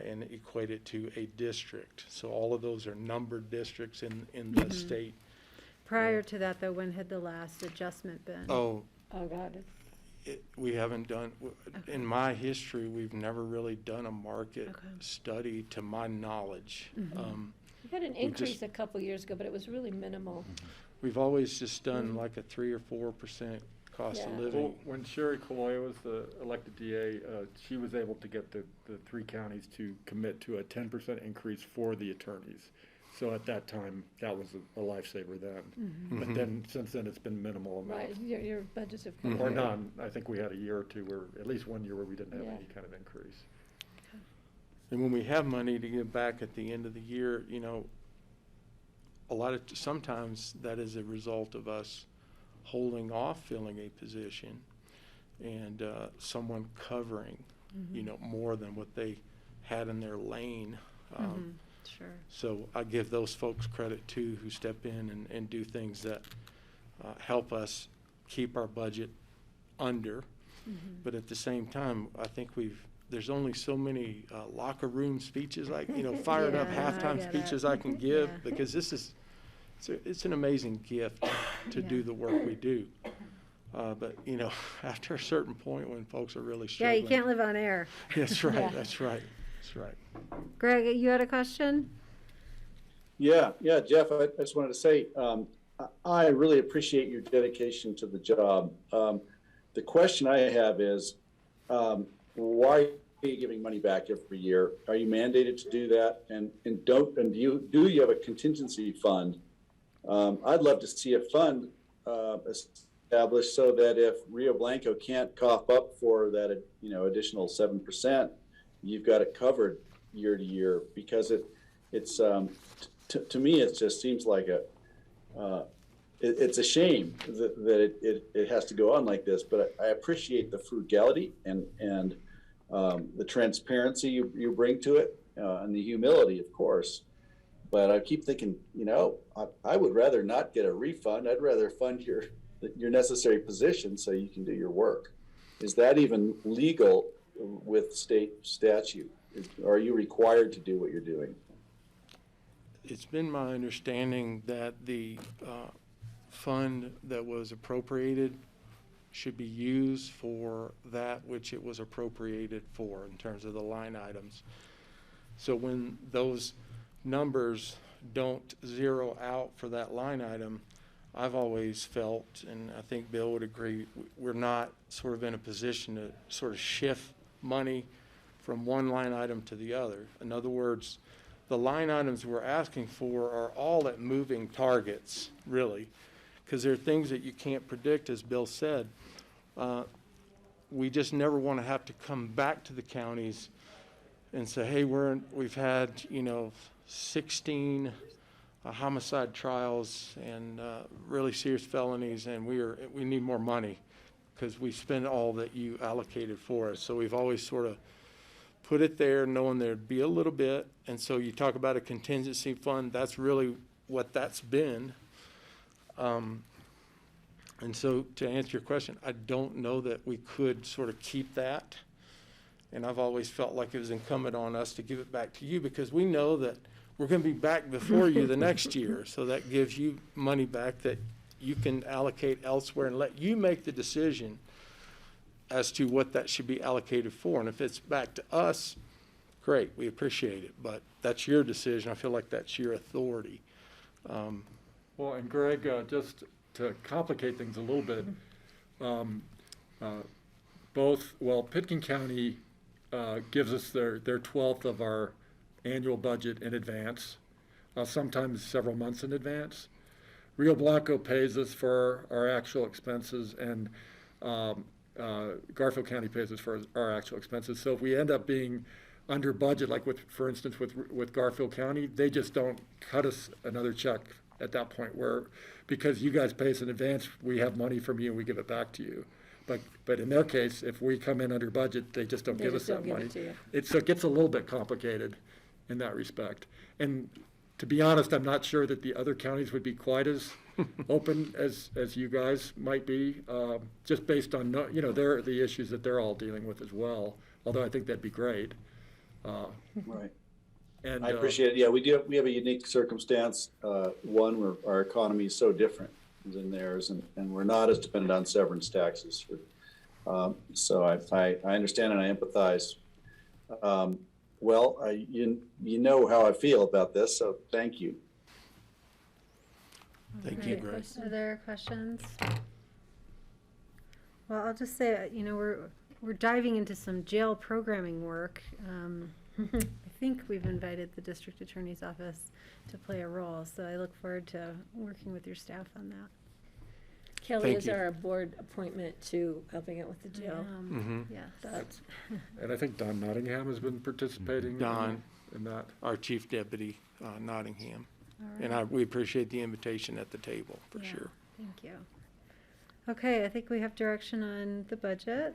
And equate it to a district. So all of those are numbered districts in the state. Prior to that, though, when had the last adjustment been? Oh, God. We haven't done, in my history, we've never really done a market study, to my knowledge. We had an increase a couple years ago, but it was really minimal. We've always just done like a 3 or 4% cost of living. Well, when Sherry Caloya was the elected DA, she was able to get the 3 counties to commit to a 10% increase for the attorneys. So at that time, that was a lifesaver then. But then, since then, it's been minimal amount. Right, your budgets have come Or down. none. I think we had a year or two where, at least one year where we didn't have any kind of increase. And when we have money to give back at the end of the year, you know, sometimes that is a result of us holding off filling a position and someone covering, you know, more than what they had in their lane. Sure. So I give those folks credit too, who step in and do things that help us keep our budget under. But at the same time, I think there's only so many locker room speeches fired up Yeah, I halftime get speeches it. I can give, Yeah. because it's an amazing gift to do the work we do. But after a certain point when folks are really Yeah, struggling. you can't live on air. That's right, Yeah. that's right, that's right. Greg, you had a question? Yeah, Jeff, I just wanted to say, I really appreciate your dedication to the job. The question I have is, why are you giving money back every year? Are you mandated to do that? And do you have a contingency fund? I'd love to see a fund established so that if Rio Blanco can't cough up for that, additional 7%, you've got it covered year to year, because it's to me, it just seems like it's a shame that it has to go on like this. But I appreciate the frugality and the transparency you bring to it, and the humility, of course. But I keep thinking, I would rather not get a refund. I'd rather fund your necessary position so you can do your work. Is that even legal with state statute? Are you required to do what you're doing? It's been my understanding that the fund that was appropriated should be used for that which it was appropriated for in terms of the line items. So when those numbers don't zero out for that line item, I've always felt, and I think Bill would agree, we're not sort of in a position to sort of shift money from one line item to the other. In other words, the line items we're asking for are all at moving targets, really, because there are things that you can't predict, as Bill said. We just never want to have to come back to the counties and say, hey, we've had 16 homicide trials and really serious felonies, and we need more money because we spent all that you allocated for us. So we've always sort of put it there knowing there'd be a little bit. And so you talk about a contingency fund, that's really what that's been. And so to answer your question, I don't know that we could sort of keep that. And I've always felt like it was incumbent on us to give it back to you, because we know that we're going to be back before you the next year. So that gives you money back that you can allocate elsewhere and let you make the decision as to what that should be allocated for. And if it's back to us, great, we appreciate it. But that's your decision. I feel like that's your authority. Well, and Greg, just to complicate things a little bit, Pitkin County gives us their 12th of our annual budget in advance, sometimes several months in advance. Rio Blanco pays us for our actual expenses, and Garfield County pays us for our actual expenses. So if we end up being under budget, like for instance with Garfield County, they just don't cut us another check at that point, where because you guys pay us in advance, we have money from you and we give it back to you. But in their case, if we come in under budget, they just don't give us that money. So it gets a little bit complicated in that respect. And to be honest, I'm not sure that the other counties would be quite as open as you guys might be, just based on the issues that they're all dealing with as well. Although I think that'd be great. Right. And I appreciate it. Yeah, we have a unique circumstance, one where our economy is so different than theirs, and we're not as dependent on severance taxes. So I understand and I empathize. You know how I feel about this, so thank you. Thank you, Greg. Other questions? Well, I'll just say, we're diving into some jail programming work. I think we've invited the district attorney's office to play a role, so I look forward to working with your staff on that. Kelly is our board appointment to helping out with the jail. Yes. And I think Don Nottingham has been participating in that. Our chief deputy, Nottingham. Right. And we appreciate the invitation at the table, for sure. Thank you. Okay, I think we have direction on the budget.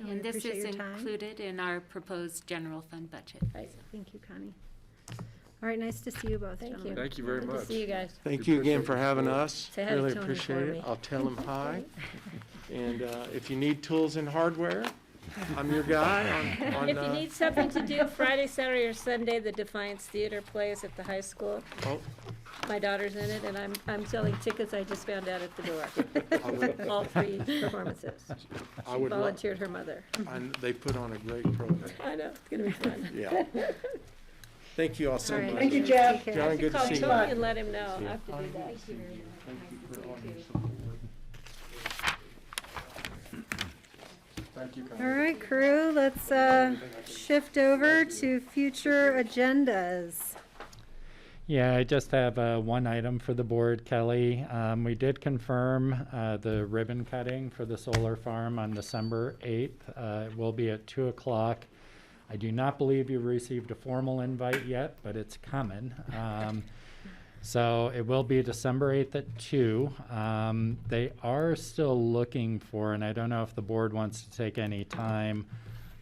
And this is included in our proposed general fund budget. Right. Thank you, Connie. All right, nice to see you both, Thank you. gentlemen. Thank you very Good much. to see you guys. Thank you again for having us. Say hi to Really Tony appreciate for it. me. I'll tell him hi. And if you need tools and hardware, I'm your guy on If you need something to do Friday, Saturday, or Sunday, the Defiance Theater plays at the high school. Oh. My daughter's in it, and I'm selling tickets. I just found out at the I would- door. All 3 performances. I She would love- volunteered her mother. And they put on a great program. I know, it's gonna be fun. Yeah. Thank you all so All right. much. Thank you, Jeff. Take care. John, I good should to call see you. Tony and let him know. Yeah. I have to do that. Thank you for all your support. Thank you. All right, crew, let's shift over to future agendas. Yeah, I just have one item for the board, Kelly. We did confirm the ribbon cutting for the solar farm on December 8th. It will be at 2 o'clock. I do not believe you received a formal invite yet, but it's coming. So it will be December 8th at 2. They are still looking for, and I don't know if the board wants to take any time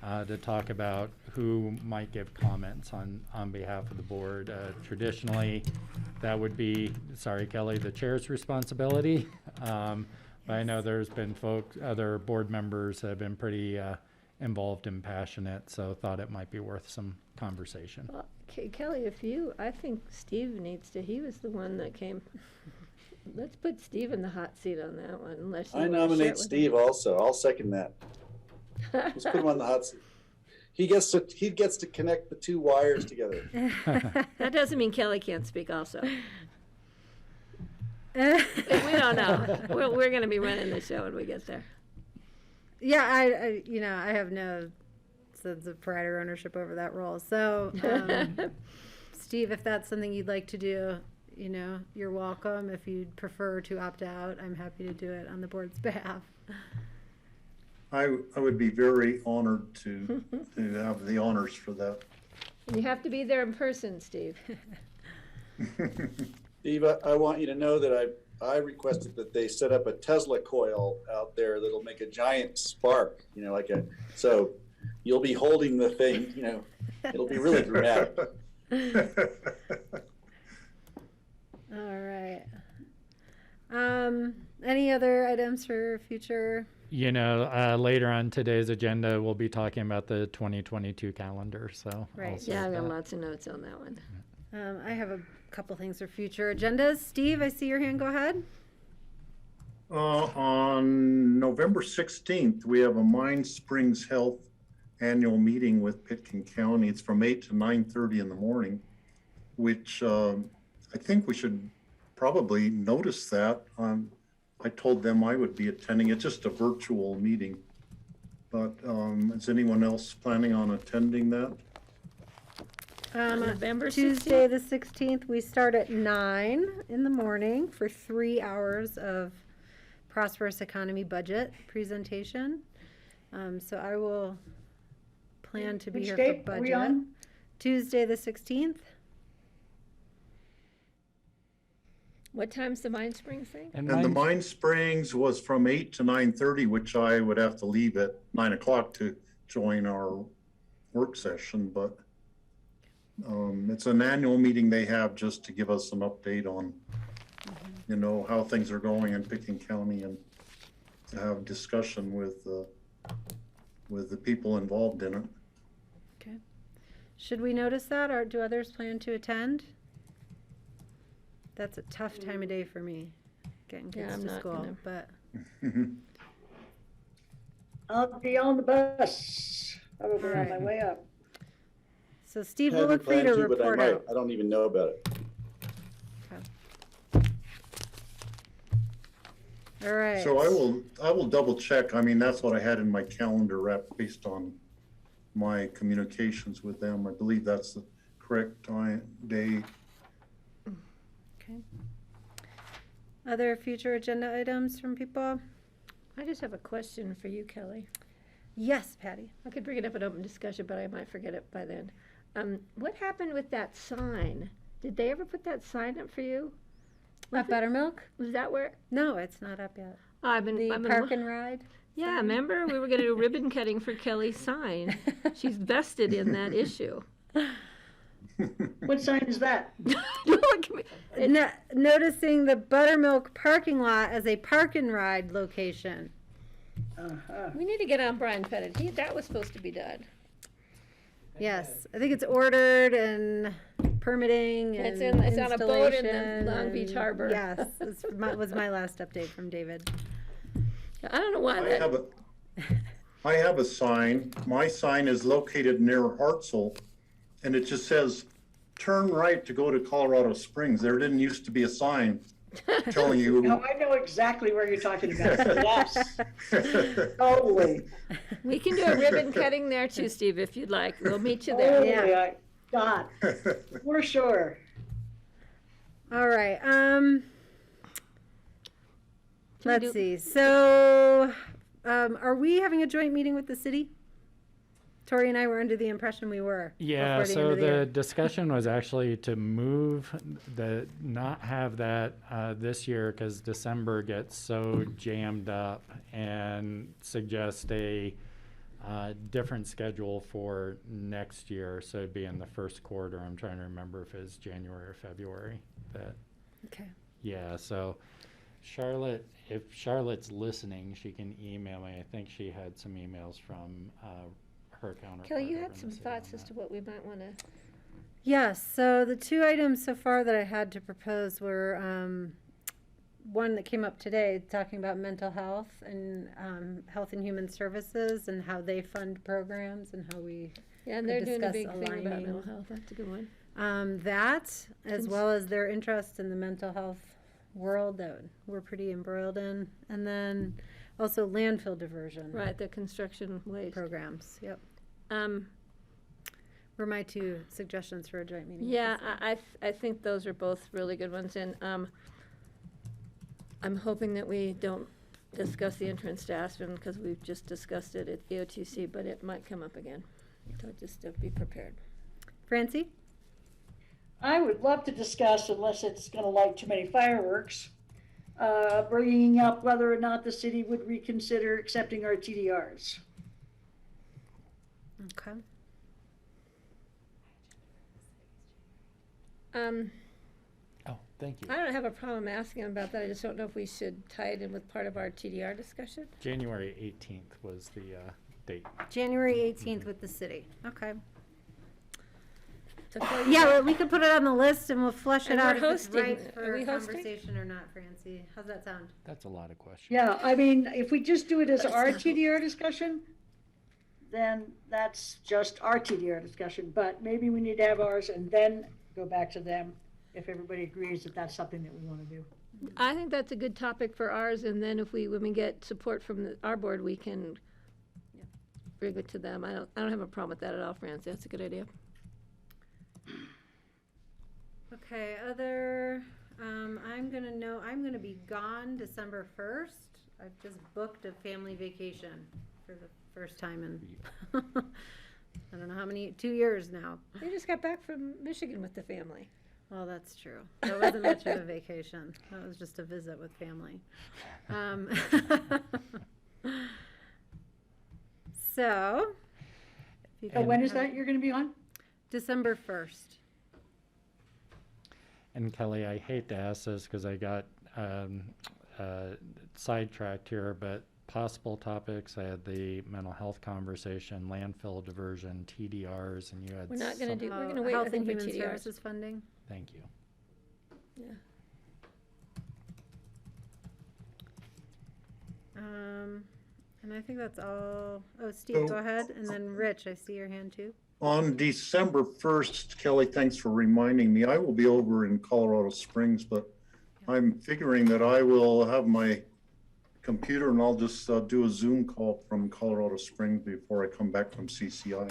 to talk about who might give comments on behalf of the board. Traditionally, that would be, sorry, Kelly, the chair's responsibility. But I know there's been other board members that have been pretty involved and passionate, so thought it might be worth some conversation. Well, Kelly, I think Steve needs to, he was the one that came. Let's put Steve in the hot seat on that one, unless you I wanna share it nominate with Steve also. I'll second that. Let's put him on the hot seat. He gets to connect the 2 wires together. That doesn't mean Kelly can't speak also. We don't know. We're gonna be running the show when we get there. Yeah, I have no sense of pride or ownership over that role. So, Steve, if that's something you'd like to do, you're welcome. If you'd prefer to opt out, I'm happy to do it on the board's behalf. I would be very honored to have the honors for that. And you have to be there in person, Steve. Steve, I want you to know that I requested that they set up a Tesla coil out there that'll make a giant spark, so you'll be holding the thing, it'll be really dramatic. All right. Any other items for future? Later on today's agenda, we'll be talking about the 2022 calendar, so. Right. also Yeah, I've got that. lots of notes on that one. I have a couple things for future agendas. Steve, I see your hand. Go ahead. On November 16th, we have a Mind Springs Health annual meeting with Pitkin County. It's from 8 to 9:30 in the morning, which I think we should probably notice that. I told them I would be attending. It's just a virtual meeting. But is anyone else planning on attending that? November Tuesday, the 16th, we start at 9 in the morning for 3 hours of Prosperous Economy budget presentation. So I will plan to be Which here date for are we budget. on? Tuesday, the 16th. What time's the Mind Springs thing? And the Mind Springs was from 8 to 9:30, which I would have to leave at 9 o'clock to join our work session, but it's an annual meeting they have just to give us an update on, how things are going in Pitkin County and to have discussion with the people involved in it. Okay. Should we notice that, or do others plan to attend? That's a tough time of day for me, getting Yeah, kids I'm to not school, gonna. but. I'll be on the bus. Probably on my way up. So Steve, we'll Haven't look for you to planned to, but I report might. out. I don't even know about it. All right. So I will double check. I mean, that's what I had in my calendar wrap based on my communications with them. I believe that's the correct day. Okay. Other future agenda items from people? I just have a question for you, Kelly. Yes, Patty. I could bring it up in open discussion, but I might forget it by then. What happened with that sign? Did they ever put that sign up for you? At Buttermilk? Was that where? No, it's not up yet. I've The been park and ride? Yeah, remember we were going to do ribbon cutting for Kelly's sign. She's vested in that issue. What sign is that? Noticing the Buttermilk parking lot as a park and ride location. We need to get on Brian Pettit. That was supposed to be done. Yes, I think it's ordered and permitting and It's on a boat in the installation Long Beach and- Harbor. Yes, was my last update from David. I don't know why I have a sign. My sign is located near Hartsel, and it just says, turn right to go to Colorado Springs. There didn't used to be a sign telling you. No, I know exactly where you're talking about. Yes. Totally. We can do a ribbon cutting there too, Steve, if you'd like. We'll meet you there. Oh, my God. For sure. All right, let's see. So, are we having a joint meeting with the city? Tori and I were under the impression we were. Yeah, before the end so of the the year. discussion was actually to move not have that this year because December gets so jammed up, and suggest a different schedule for next year. So it'd be in the first quarter. I'm trying to remember if it's January or February. Okay. Yeah, so Charlotte, if Charlotte's listening, she can email me. I think she had some emails from her counterpart. Kelly, you over had in some the city thoughts on as that. to what we might want to. Yes, so the two items so far that I had to propose were one that came up today, talking about mental health and Health and Human Services and how they fund programs and how we Yeah, and could they're doing a discuss big thing about aligning, mental health. That's a good one. That, as well as their interest in the mental health world that we're pretty embroiled in, and then also landfill diversion. Right, the construction waste programs. Yep. Were my two suggestions for a joint meeting. with Yeah, the city. I think those are both really good ones, and I'm hoping that we don't discuss the entrance to Aspen because we've just discussed it at EOTC, but it might come up again. So just be prepared. Francie? I would love to discuss, unless it's going to light too many fireworks, bringing up whether or not the city would reconsider accepting our TDRs. Okay. Oh, thank you. I don't have a problem asking about that. I just don't know if we should tie it in with part of our TDR discussion. January 18th was the date. January 18th with the city. Okay. So Kelly, Yeah, well, we could put it on the list and we'll flush it And out we're if it's hosting. right Are for we hosting? conversation or not, Francie. How's that sound? That's a lot of questions. Yeah, I mean, if we just do it as our TDR discussion, then that's just our TDR discussion, but maybe we need to have ours and then go back to them if everybody agrees that that's something that we want to do. I think that's a good topic for ours, and then if when we get support from our board, we can bring it to them. I don't have a problem with that at all, Francie. That's a good idea. Okay, I'm gonna be gone December 1st. I've just booked a family vacation for the first time in, I don't know how many, 2 years now. You just got back from Michigan with the family. Well, that's true. That wasn't much of a vacation. That was just a visit with family. So. if you So can when is have- that you're going to be on? December 1st. And Kelly, I hate to ask this because I got sidetracked here, but possible topics, I had the mental health conversation, landfill diversion, TDRs, and you had We're not going to do, we're going to Oh, wait, I Health think, and for Human TDRs. Services funding. Thank you. Yeah. And I think that's all. Oh, Steve, So- go ahead. And then Rich, I see your hand too. On December 1st, Kelly, thanks for reminding me. I will be over in Colorado Springs, but I'm figuring that I will have my computer and I'll just do a Zoom call from Colorado Springs before I come back from CCI.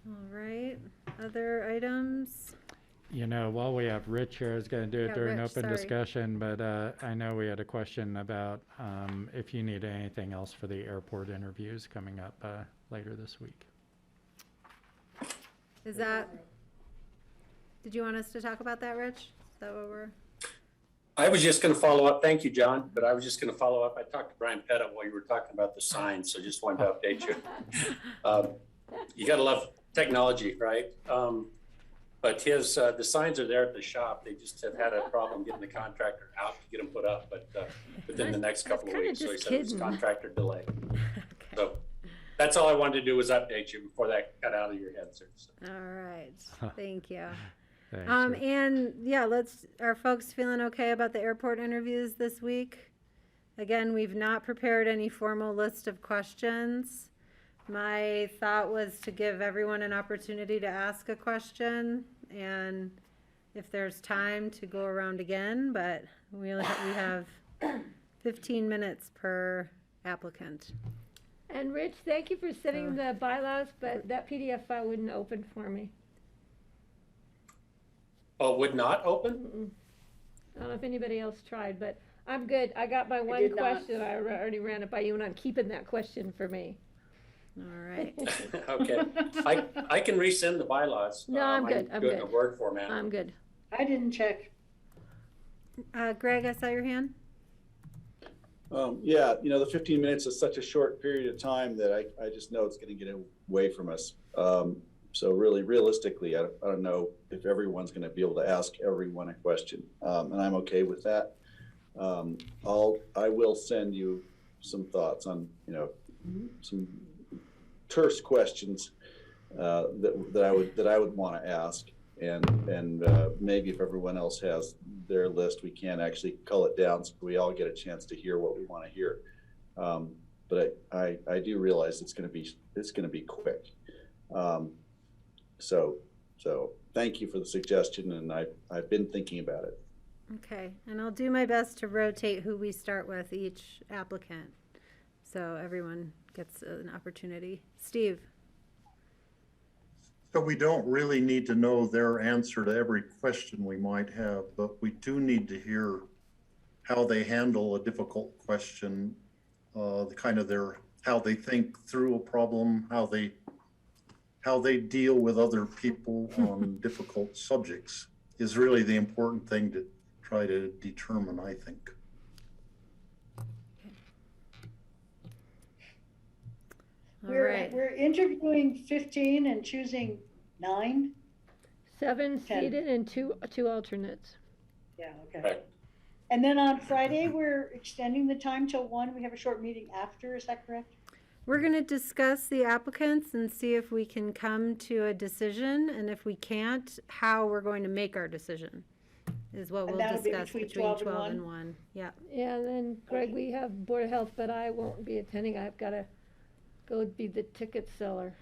All right. Other items? You know, while we have Rich here, I was going to do it Yeah, during Rich, open sorry. discussion, but I know we had a question about if you need anything else for the airport interviews coming up later this week. Is that, did you want us to talk about that, Rich? Is that what we're? I was just going to follow up. Thank you, John. But I was just going to follow up. I talked to Brian Pettit while you were talking about the signs, so just wanted to update you. You got to love technology, right? But the signs are there at the shop. They just have had a problem getting the contractor out to get them put up, but within the next couple of weeks. So he said it's contractor delay. So that's all I wanted to do was update you before that got out of your head, sir. So. All right, thank you. Thanks. And yeah, are folks feeling okay about the airport interviews this week? Again, we've not prepared any formal list of questions. My thought was to give everyone an opportunity to ask a question, and if there's time to go around again, but we have 15 minutes per applicant. And Rich, thank you for sending the bylaws, but that PDF file wouldn't open for me. Oh, would not open? Mm-mm. I don't know if anybody else tried, but I'm good. I got my one did not. question. I already ran it by you, and I'm keeping that question for me. All right. Okay. I can resend the bylaws. No, I'm good. I'm good. In a Word format. I'm good. I didn't check. Greg, I saw your hand. Yeah, the 15 minutes is such a short period of time that I just know it's going to get away from us. So really, realistically, I don't know if everyone's going to be able to ask everyone a question, and I'm okay with that. I will send you some thoughts on, some terse questions that I would want to ask, and maybe if everyone else has their list, we can actually cull it down so we all get a chance to hear what we want to hear. But I do realize it's going to be quick. So thank you for the suggestion, and I've been thinking about it. Okay, and I'll do my best to rotate who we start with each applicant, so everyone gets an opportunity. Steve? So we don't really need to know their answer to every question we might have, but we do need to hear how they handle a difficult question, how they think through a problem, how they deal with other people on difficult subjects is really the important thing to try to determine, I think. We're interviewing 15 and choosing 9. 7 10. seated and two alternates. Yeah, okay. And then on Friday, we're extending the time till 1. We have a short meeting after, is that correct? We're going to discuss the applicants and see if we can come to a decision, and if we can't, how we're going to make our decision is what we'll discuss between 12 and 1. Yeah. Yeah, and then Greg, we have Board of Health, but I won't be attending. I've got to go be the ticket seller.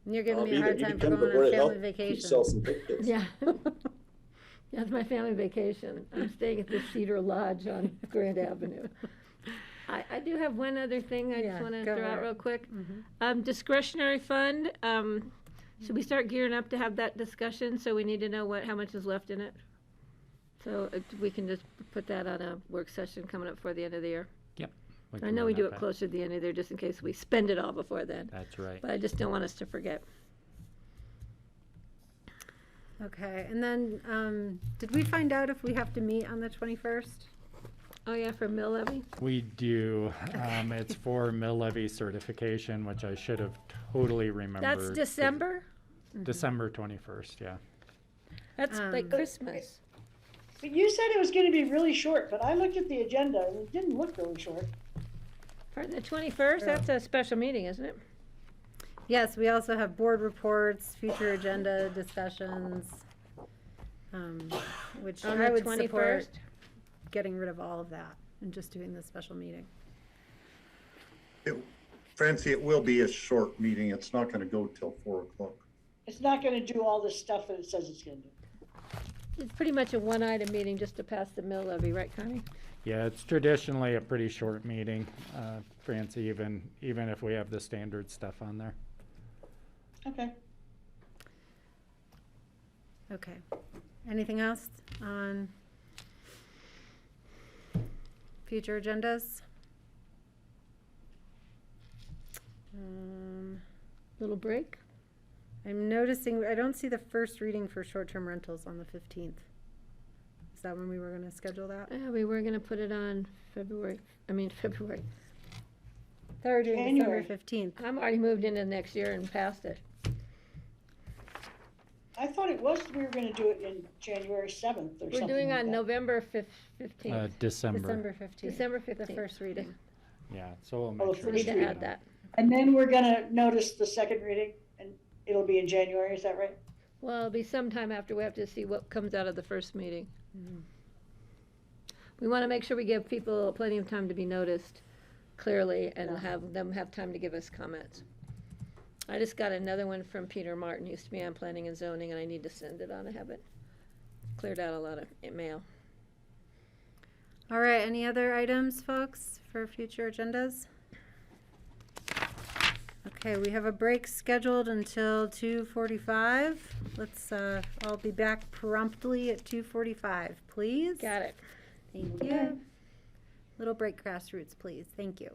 And you're giving me a hard time for going on family vacation. Sell some tickets. Yeah. That's my family vacation. I'm staying at the Cedar Lodge on Grand Avenue. I do have one other thing I just want to throw out real quick. Mm-hmm. Discretionary fund, should we start gearing up to have that discussion? So we need to know how much is left in it. So we can just put that on a work session coming up before the end of the year. Yep. I know we do it closer to the end of the year just in case we spend it all before then. That's right. But I just don't want us to forget. Okay, and then did we find out if we have to meet on the 21st? Oh yeah, for mill levy? We do. It's for mill levy certification, which I should have totally remembered. That's December? December 21st, yeah. That's like Christmas. But you said it was going to be really short, but I looked at the agenda and it didn't look really short. For the 21st, that's a special meeting, isn't it? Yes, we also have board reports, future agenda discussions, which On I the would 21st? support getting rid of all of that and just doing this special meeting. Francie, it will be a short meeting. It's not going to go till 4 o'clock. It's not going to do all the stuff that it says it's going to do. It's pretty much a one-item meeting just to pass the mill levy, right, Connie? Yeah, it's traditionally a pretty short meeting, Francie, even if we have the standard stuff on there. Okay. Okay. Anything else on future agendas? Little break? I'm noticing, I don't see the first reading for short-term rentals on the 15th. Is that when we were gonna schedule that? Yeah, we were gonna put it on February. Thought we were doing December January. 15th. I'm already moved into next year and past it. I thought it was, we were gonna do it in January 7th or We're something doing like on that. November 15th. December. December 15th. December The 15th. first reading. Yeah, so we'll Oh, make the sure. Need first to we add do that. And then we're gonna notice the second reading, and it'll be in January, is that right? Well, it'll be sometime after we have to see what comes out of the first meeting. We want to make sure we give people plenty of time to be noticed clearly and have them have time to give us comments. I just got another one from Peter Martin, used to be on planning and zoning, and I need to send it on. I haven't cleared out a lot of mail. All right, any other items, folks, for future agendas? Okay, we have a break scheduled until 2:45. Let's all be back promptly at 2:45, please. Got it. Thank you. Little break, grassroots, please. Thank you.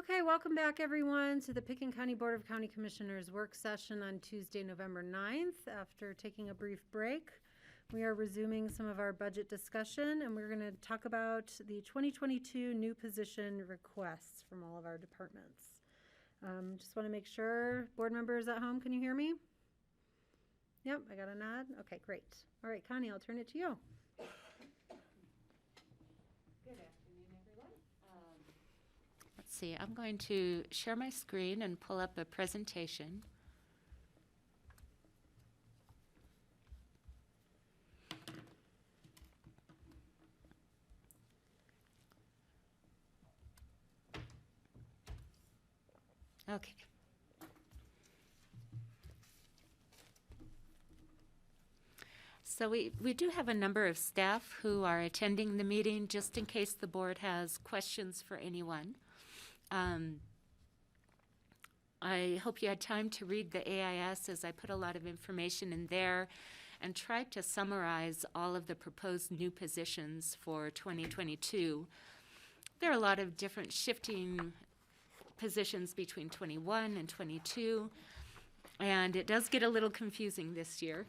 Okay, welcome back everyone to the Pickens County Board of County Commissioners work session on Tuesday, November 9th. After taking a brief break, we are resuming some of our budget discussion, and we're going to talk about the 2022 new position requests from all of our departments. Just want to make sure, board members at home, can you hear me? Yep, I got a nod. Okay, great. All right, Connie, I'll turn it to you. Good afternoon, everyone. Let's see, I'm going to share my screen and pull up a presentation. Okay. So we do have a number of staff who are attending the meeting just in case the board has questions for anyone. I hope you had time to read the AIS as I put a lot of information in there and tried to summarize all of the proposed new positions for 2022. There are a lot of different shifting positions between 21 and 22, and it does get a little confusing this year.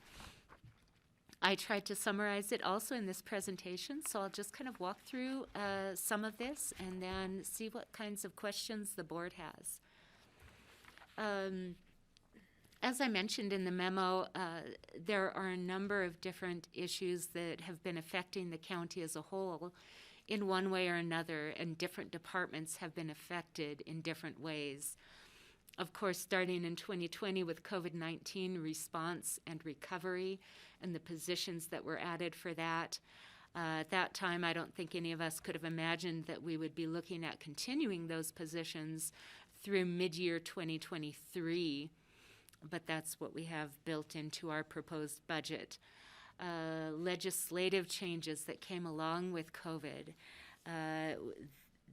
I tried to summarize it also in this presentation, so I'll just kind of walk through some of this and then see what kinds of questions the board has. As I mentioned in the memo, there are a number of different issues that have been affecting the county as a whole in one way or another, and different departments have been affected in different ways. Of course, starting in 2020 with COVID-19 response and recovery and the positions that were added for that. At that time, I don't think any of us could have imagined that we would be looking at continuing those positions through mid-year 2023, but that's what we have built into our proposed budget. Legislative changes that came along with COVID.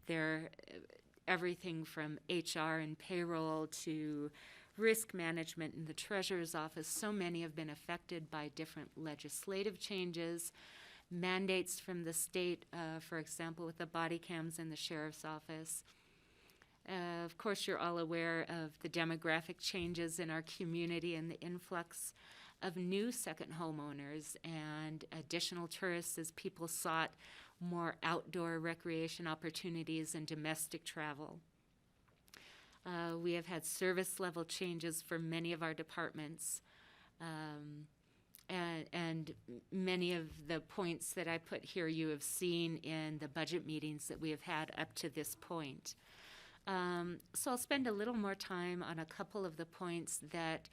They're everything from HR and payroll to risk management in the treasurer's office. So many have been affected by different legislative changes, mandates from the state, for example, with the body cams in the sheriff's office. Of course, you're all aware of the demographic changes in our community and the influx of new second homeowners and additional tourists as people sought more outdoor recreation opportunities and domestic travel. We have had service level changes for many of our departments, and many of the points that I put here you have seen in the budget meetings that we have had up to this point. So I'll spend a little more time on a couple of the points that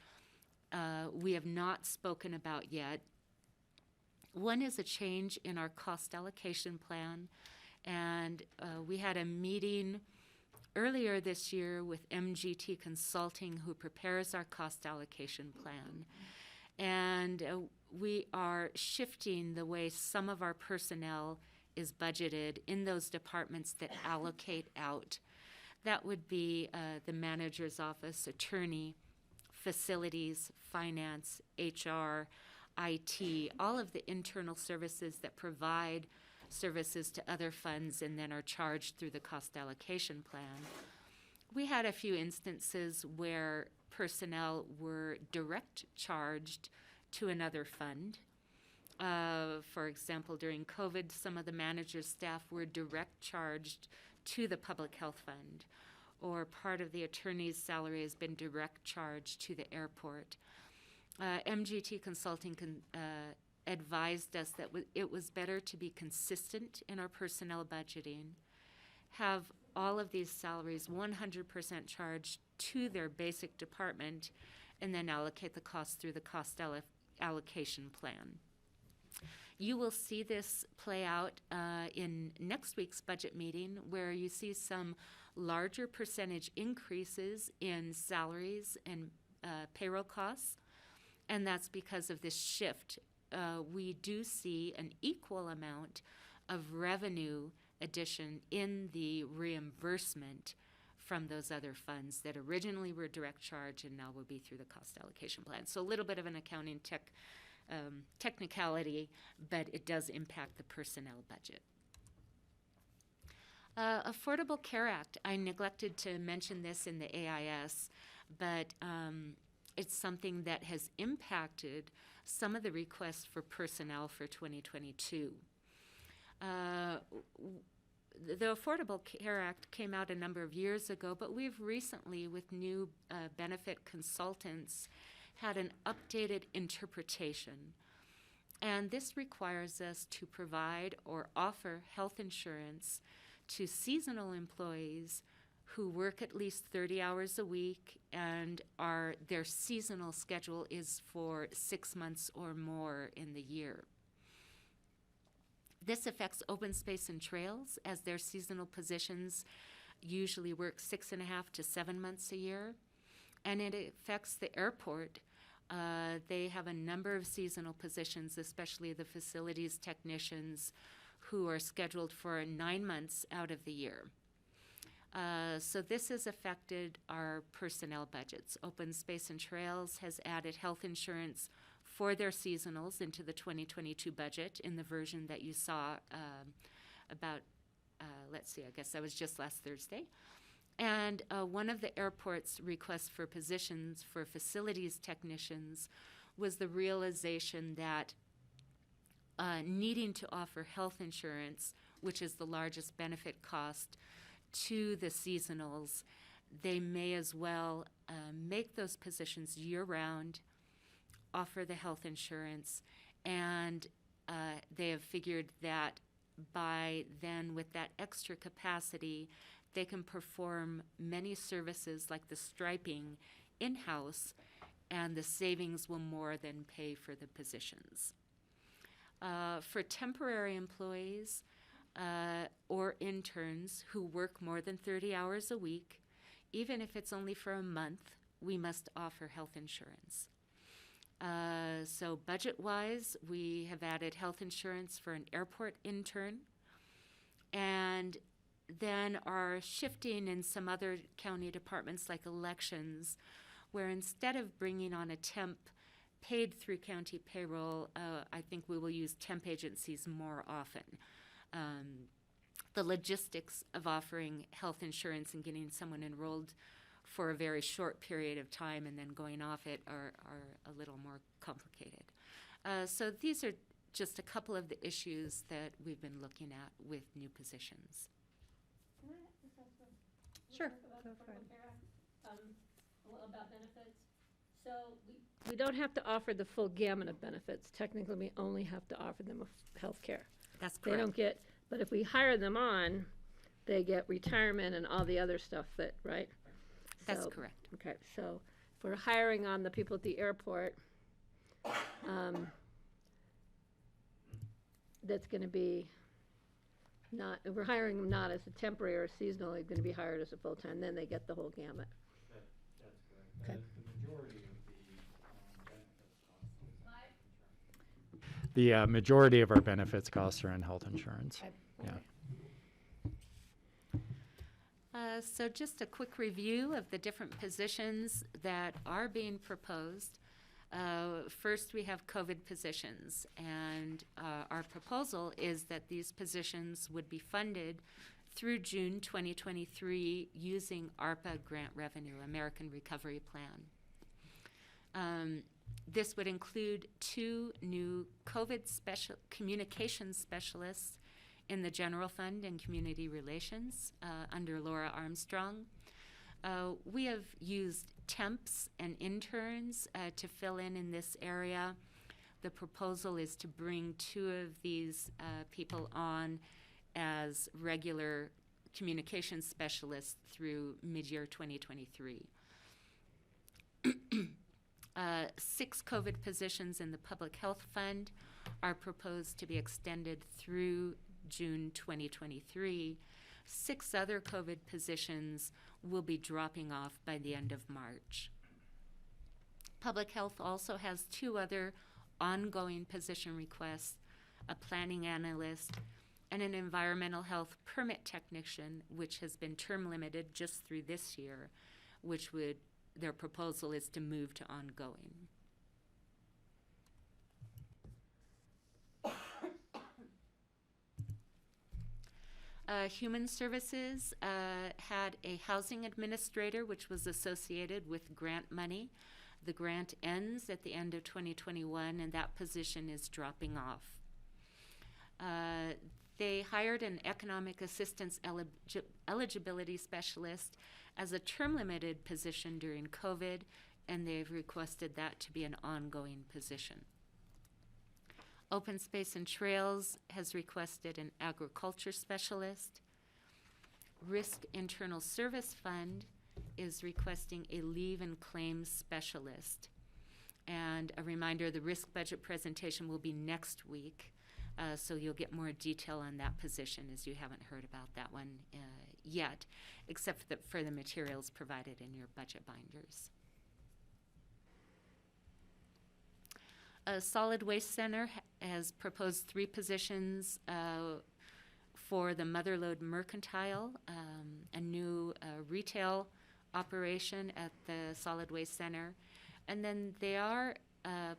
we have not spoken about yet. One is a change in our cost allocation plan, and we had a meeting earlier this year with MGT Consulting, who prepares our cost allocation plan. And we are shifting the way some of our personnel is budgeted in those departments that allocate out. That would be the manager's office, attorney, facilities, finance, HR, IT, all of the internal services that provide services to other funds and then are charged through the cost allocation plan. We had a few instances where personnel were direct charged to another fund. For example, during COVID, some of the manager's staff were direct charged to the public health fund, or part of the attorney's salary has been direct charged to the airport. MGT Consulting advised us that it was better to be consistent in our personnel budgeting, have all of these salaries 100% charged to their basic department, and then allocate the cost through the cost allocation plan. You will see this play out in next week's budget meeting, where you see some larger percentage increases in salaries and payroll costs, and that's because of this shift. We do see an equal amount of revenue addition in the reimbursement from those other funds that originally were direct charge and now will be through the cost allocation plan. So a little bit of an accounting technicality, but it does impact the personnel budget. Affordable Care Act, I neglected to mention this in the AIS, but it's something that has impacted some of the requests for personnel for 2022. The Affordable Care Act came out a number of years ago, but we've recently, with new benefit consultants, had an updated interpretation. And this requires us to provide or offer health insurance to seasonal employees who work at least 30 hours a week and their seasonal schedule is for 6 months or more in the year. This affects open space and trails, as their seasonal positions usually work 6.5 to 7 months a year. And it affects the airport. They have a number of seasonal positions, especially the facilities technicians, who are scheduled for 9 months out of the year. So this has affected our personnel budgets. Open Space and Trails has added health insurance for their seasonals into the 2022 budget in the version that you saw I guess that was just last Thursday. And one of the airport's requests for positions for facilities technicians was the realization that needing to offer health insurance, which is the largest benefit cost to the seasonals, they may as well make those positions year-round, offer the health insurance, and they have figured that by then, with that extra capacity, they can perform many services like the striping in-house, and the savings will more than pay for the positions. For temporary employees or interns who work more than 30 hours a week, even if it's only for a month, we must offer health insurance. So budget-wise, we have added health insurance for an airport intern, and then are shifting in some other county departments like elections, where instead of bringing on a temp paid through county payroll, I think we will use temp agencies more often. The logistics of offering health insurance and getting someone enrolled for a very short period of time and then going off it are a little more complicated. So these are just a couple of the issues that we've been looking at with new positions. Sure. About benefits. So we don't have to offer the full gamut of benefits. Technically, we only have to offer them health care. That's correct. They don't get, but if we hire them on, they get retirement and all the other stuff that, right? That's correct. Okay, so if we're hiring on the people at the airport, that's going to be not, if we're hiring them not as a temporary or seasonal, they're going to be hired as a full-time, then they get the whole gamut. That's correct. Okay. The majority of our benefits costs are in health insurance. Okay. Yeah. So just a quick review of the different positions that are being proposed. First, we have COVID positions, and our proposal is that these positions would be funded through June 2023 using ARPA grant revenue, American Recovery Plan. This would include 2 new COVID communications specialists in the general fund and community relations under Laura Armstrong. We have used temps and interns to fill in this area. The proposal is to bring 2 of these people on as regular communications specialists through mid-year 2023. 6 COVID positions in the Public Health Fund are proposed to be extended through June 2023. 6 other COVID positions will be dropping off by the end of March. Public Health also has 2 other ongoing position requests, a planning analyst and an environmental health permit technician, which has been term limited just through this year, which would, their proposal is to move to ongoing. Human Services had a housing administrator, which was associated with grant money. The grant ends at the end of 2021, and that position is dropping off. They hired an economic assistance eligibility specialist as a term-limited position during COVID, and they've requested that to be an ongoing position. Open Space and Trails has requested an agriculture specialist. Risk Internal Service Fund is requesting a leave and claims specialist. And a reminder, the risk budget presentation will be next week, so you'll get more detail on that position, as you haven't heard about that one yet, except for the materials provided in your budget binders. Solid Waste Center has proposed 3 positions for the Motherlode Mercantile, a new retail operation at the Solid Waste Center. And then they are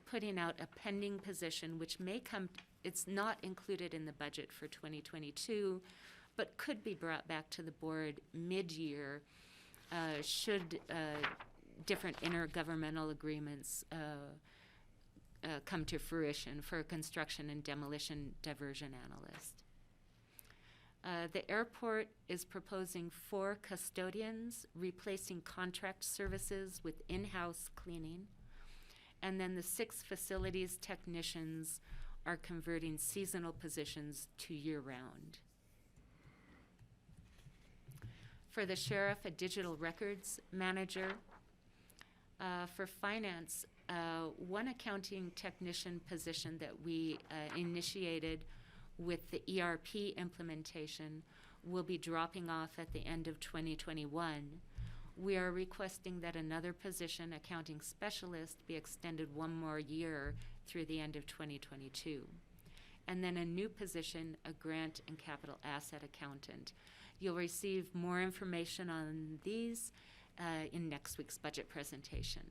putting out a pending position, which may come, it's not included in the budget for 2022, but could be brought back to the board mid-year should different intergovernmental agreements come to fruition for a construction and demolition diversion analyst. The airport is proposing 4 custodians, replacing contract services with in-house cleaning. And then the 6 facilities technicians are converting seasonal positions to year-round. For the sheriff, a digital records manager. For finance, 1 accounting technician position that we initiated with the ERP implementation will be dropping off at the end of 2021. We are requesting that another position, accounting specialist, be extended 1 more year through the end of 2022. And then a new position, a grant and capital asset accountant. You'll receive more information on these in next week's budget presentation.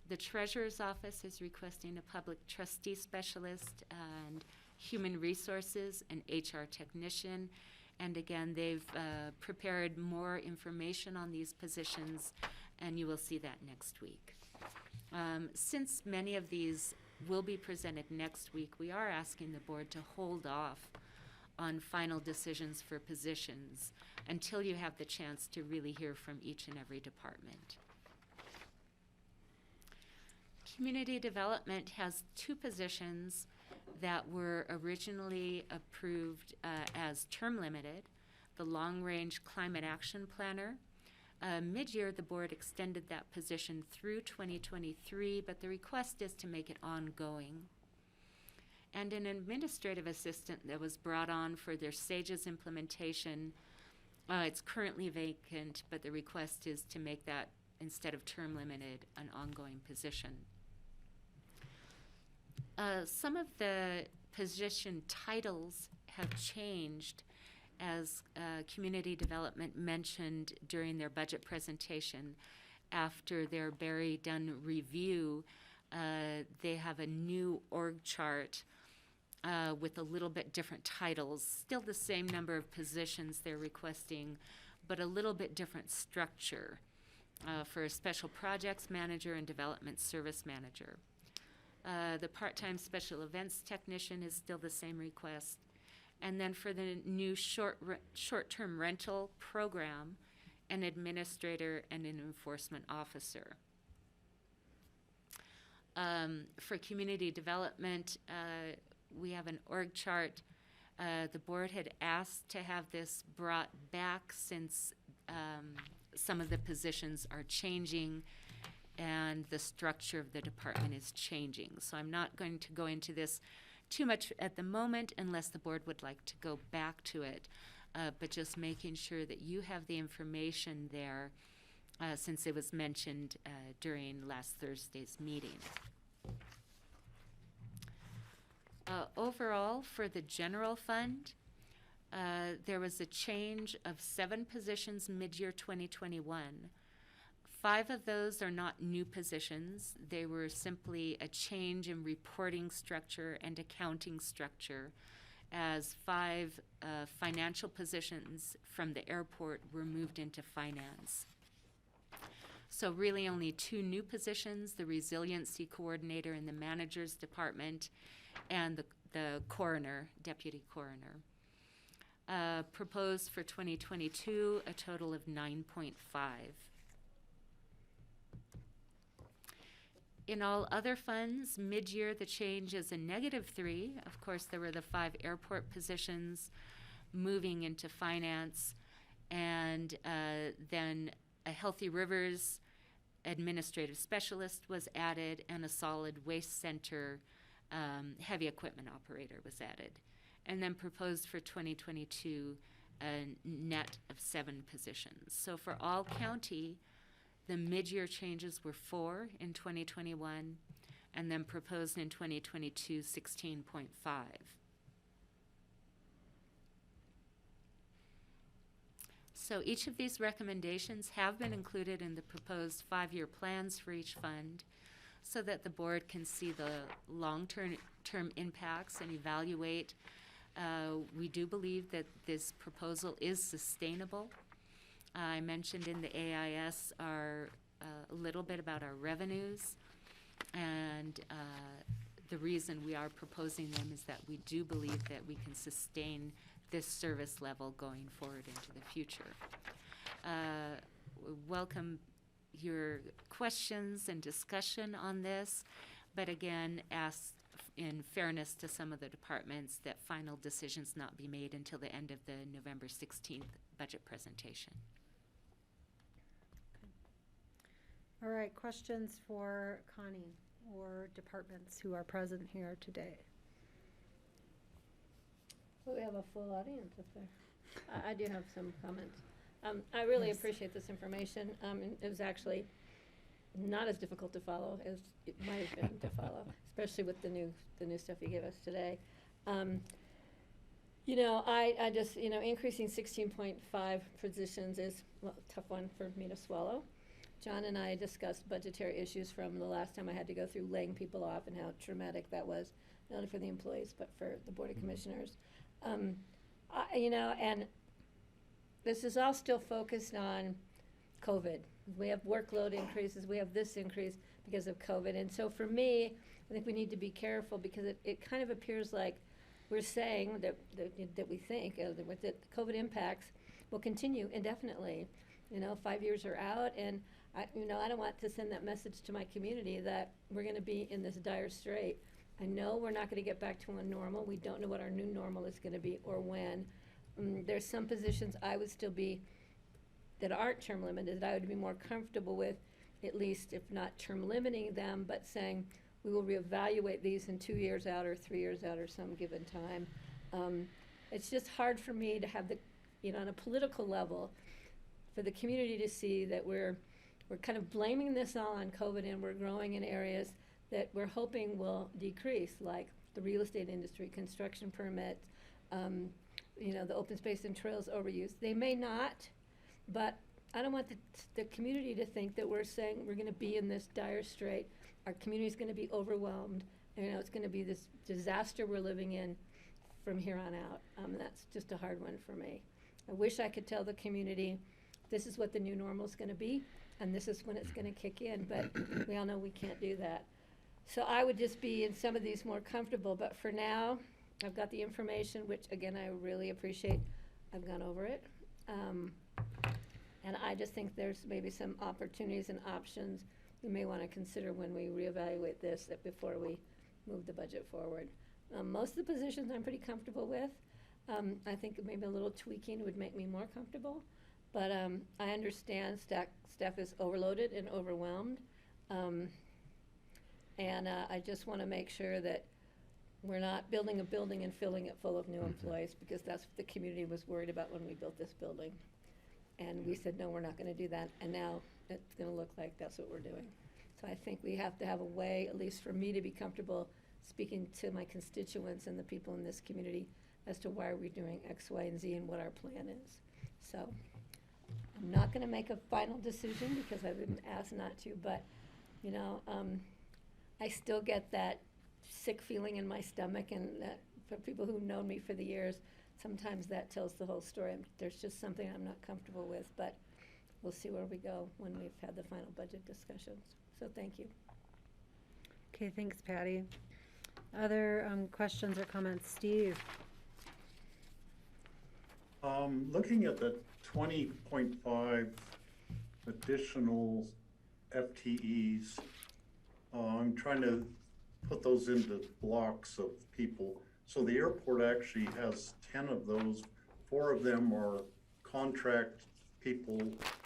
The Treasurer's Office is requesting a public trustee specialist and human resources and HR technician. And again, they've prepared more information on these positions, and you will see that next week. Since many of these will be presented next week, we are asking the board to hold off on final decisions for positions until you have the chance to really hear from each and every department. Community Development has 2 positions that were originally approved as term limited. The Long Range Climate Action Planner. Mid-year, the board extended that position through 2023, but the request is to make it ongoing. And an administrative assistant that was brought on for their SAGES implementation. It's currently vacant, but the request is to make that, instead of term limited, an ongoing position. Some of the position titles have changed, as Community Development mentioned during their budget presentation. After their Barry Dunn review, they have a new org chart with a little bit different titles, still the same number of positions they're requesting, but a little bit different structure for a special projects manager and development service manager. The part-time special events technician is still the same request. And then for the new short-term rental program, an administrator and an enforcement officer. For community development, we have an org chart. The board had asked to have this brought back since some of the positions are changing and the structure of the department is changing. So I'm not going to go into this too much at the moment unless the board would like to go back to it, but just making sure that you have the information there since it was mentioned during last Thursday's meeting. Overall, for the general fund, there was a change of 7 positions mid-year 2021. 5 of those are not new positions. They were simply a change in reporting structure and accounting structure. as 5 financial positions from the airport were moved into finance. So really only 2 new positions, the resiliency coordinator in the manager's department and the coroner, deputy coroner. Proposed for 2022, a total of 9.5. In all other funds, mid-year the change is a -3. Of course, there were the 5 airport positions moving into finance, and then a Healthy Rivers administrative specialist was added, and a solid waste center heavy equipment operator was added. And then proposed for 2022, a net of 7 positions. So for all county, the mid-year changes were 4 in 2021, and then proposed in 2022, 16.5. So each of these recommendations have been included in the proposed 5-year plans for each fund so that the board can see the long-term impacts and evaluate. We do believe that this proposal is sustainable. I mentioned in the AIS a little bit about our revenues, and the reason we are proposing them is that we do believe that we can sustain this service level going forward into the future. Welcome your questions and discussion on this, but again, ask in fairness to some of the departments that final decisions not be made until the end of the November 16th budget presentation. All right, questions for Connie or departments who are present here today? We have a full audience up there. I do have some comments. I really Yes. appreciate this information. It was actually not as difficult to follow as it might have been to follow, especially with the new stuff you gave us today. I just, increasing 16.5 positions is a tough one for me to swallow. John and I discussed budgetary issues from the last time I had to go through laying people off and how traumatic that was, not only for the employees, but for the Board of Commissioners. And this is all still focused on COVID. We have workload increases, we have this increase because of COVID. And so for me, I think we need to be careful because it kind of appears like we're saying that we think that COVID impacts will continue indefinitely. 5 years are out, and I don't want to send that message to my community that we're going to be in this dire strait. I know we're not going to get back to a normal. We don't know what our new normal is going to be or when. There's some positions I would still be that aren't term limited that I would be more comfortable with, at least if not term limiting them, but saying we will reevaluate these in 2 years out or 3 years out or some given time. It's just hard for me to have on a political level, for the community to see that we're kind of blaming this all on COVID, and we're growing in areas that we're hoping will decrease, like the real estate industry, construction permits, the open space and trails overuse. They may not, but I don't want the community to think that we're saying we're going to be in this dire strait. Our community is going to be overwhelmed. It's going to be this disaster we're living in from here on out. That's just a hard one for me. I wish I could tell the community this is what the new normal is going to be, and this is when it's going to kick in, but we all know we can't do that. So I would just be in some of these more comfortable, but for now, I've got the information, which again, I really appreciate. I've gone over it. And I just think there's maybe some opportunities and options we may want to consider when we reevaluate this before we move the budget forward. Most of the positions I'm pretty comfortable with. I think maybe a little tweaking would make me more comfortable. But I understand staff is overloaded and overwhelmed. And I just want to make sure that we're not building a building and filling it full of new employees, because that's what the community was worried about when we built this building. And we said, no, we're not going to do that. And now it's going to look like that's what we're doing. So I think we have to have a way, at least for me, to be comfortable speaking to my constituents and the people in this community as to why we're doing X, Y, and Z and what our plan is. So I'm not going to make a final decision because I've been asked not to, but, I still get that sick feeling in my stomach and that for people who've known me for the years, sometimes that tells the whole story. There's just something I'm not comfortable with, but we'll see where we go when we've had the final budget discussions. So thank you. Okay, thanks, Patty. Other questions or comments? Steve? Looking at the 20.5 additional FTEs, I'm trying to put those into blocks of people. So the airport actually has 10 of those. 4 of them are contract people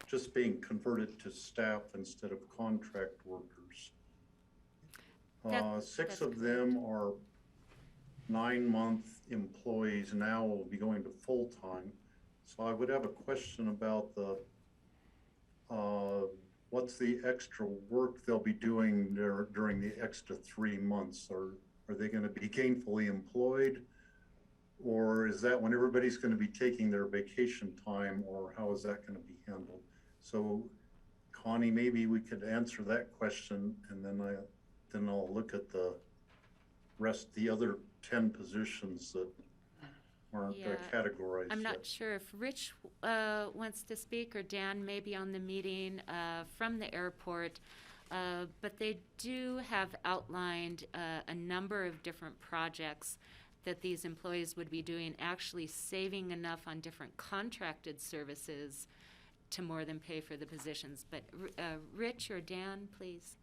just being converted to staff instead of contract workers. 6 of them are 9-month employees, now will be going to full-time. So I would have a question about the what's the extra work they'll be doing there during the extra 3 months? Are they going to be gainfully employed? Or is that when everybody's going to be taking their vacation time, or how is that going to be handled? So Connie, maybe we could answer that question, and then I'll look at the rest, the other 10 positions that aren't categorized I'm yet. not sure if Rich wants to speak, or Dan may be on the meeting from the airport, but they do have outlined a number of different projects that these employees would be doing, actually saving enough on different contracted services to more than pay for the positions. But Rich or Dan, please.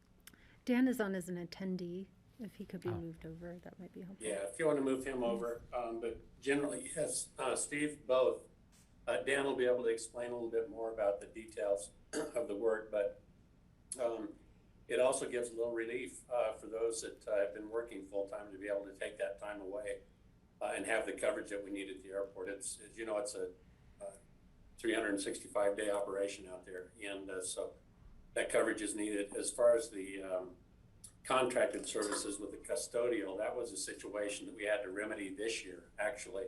Dan is on as an attendee. If he could be moved over, that might be helpful. Yeah, if you want to move him over, but generally, yes, Steve, both. Dan will be able to explain a little bit more about the details of the work, but it also gives a little relief for those that have been working full-time to be able to take that time away and have the coverage that we need at the airport. It's you know, it's a 365-day operation out there, and so that coverage is needed. As far as the contracted services with the custodial, that was a situation that we had to remedy this year, actually.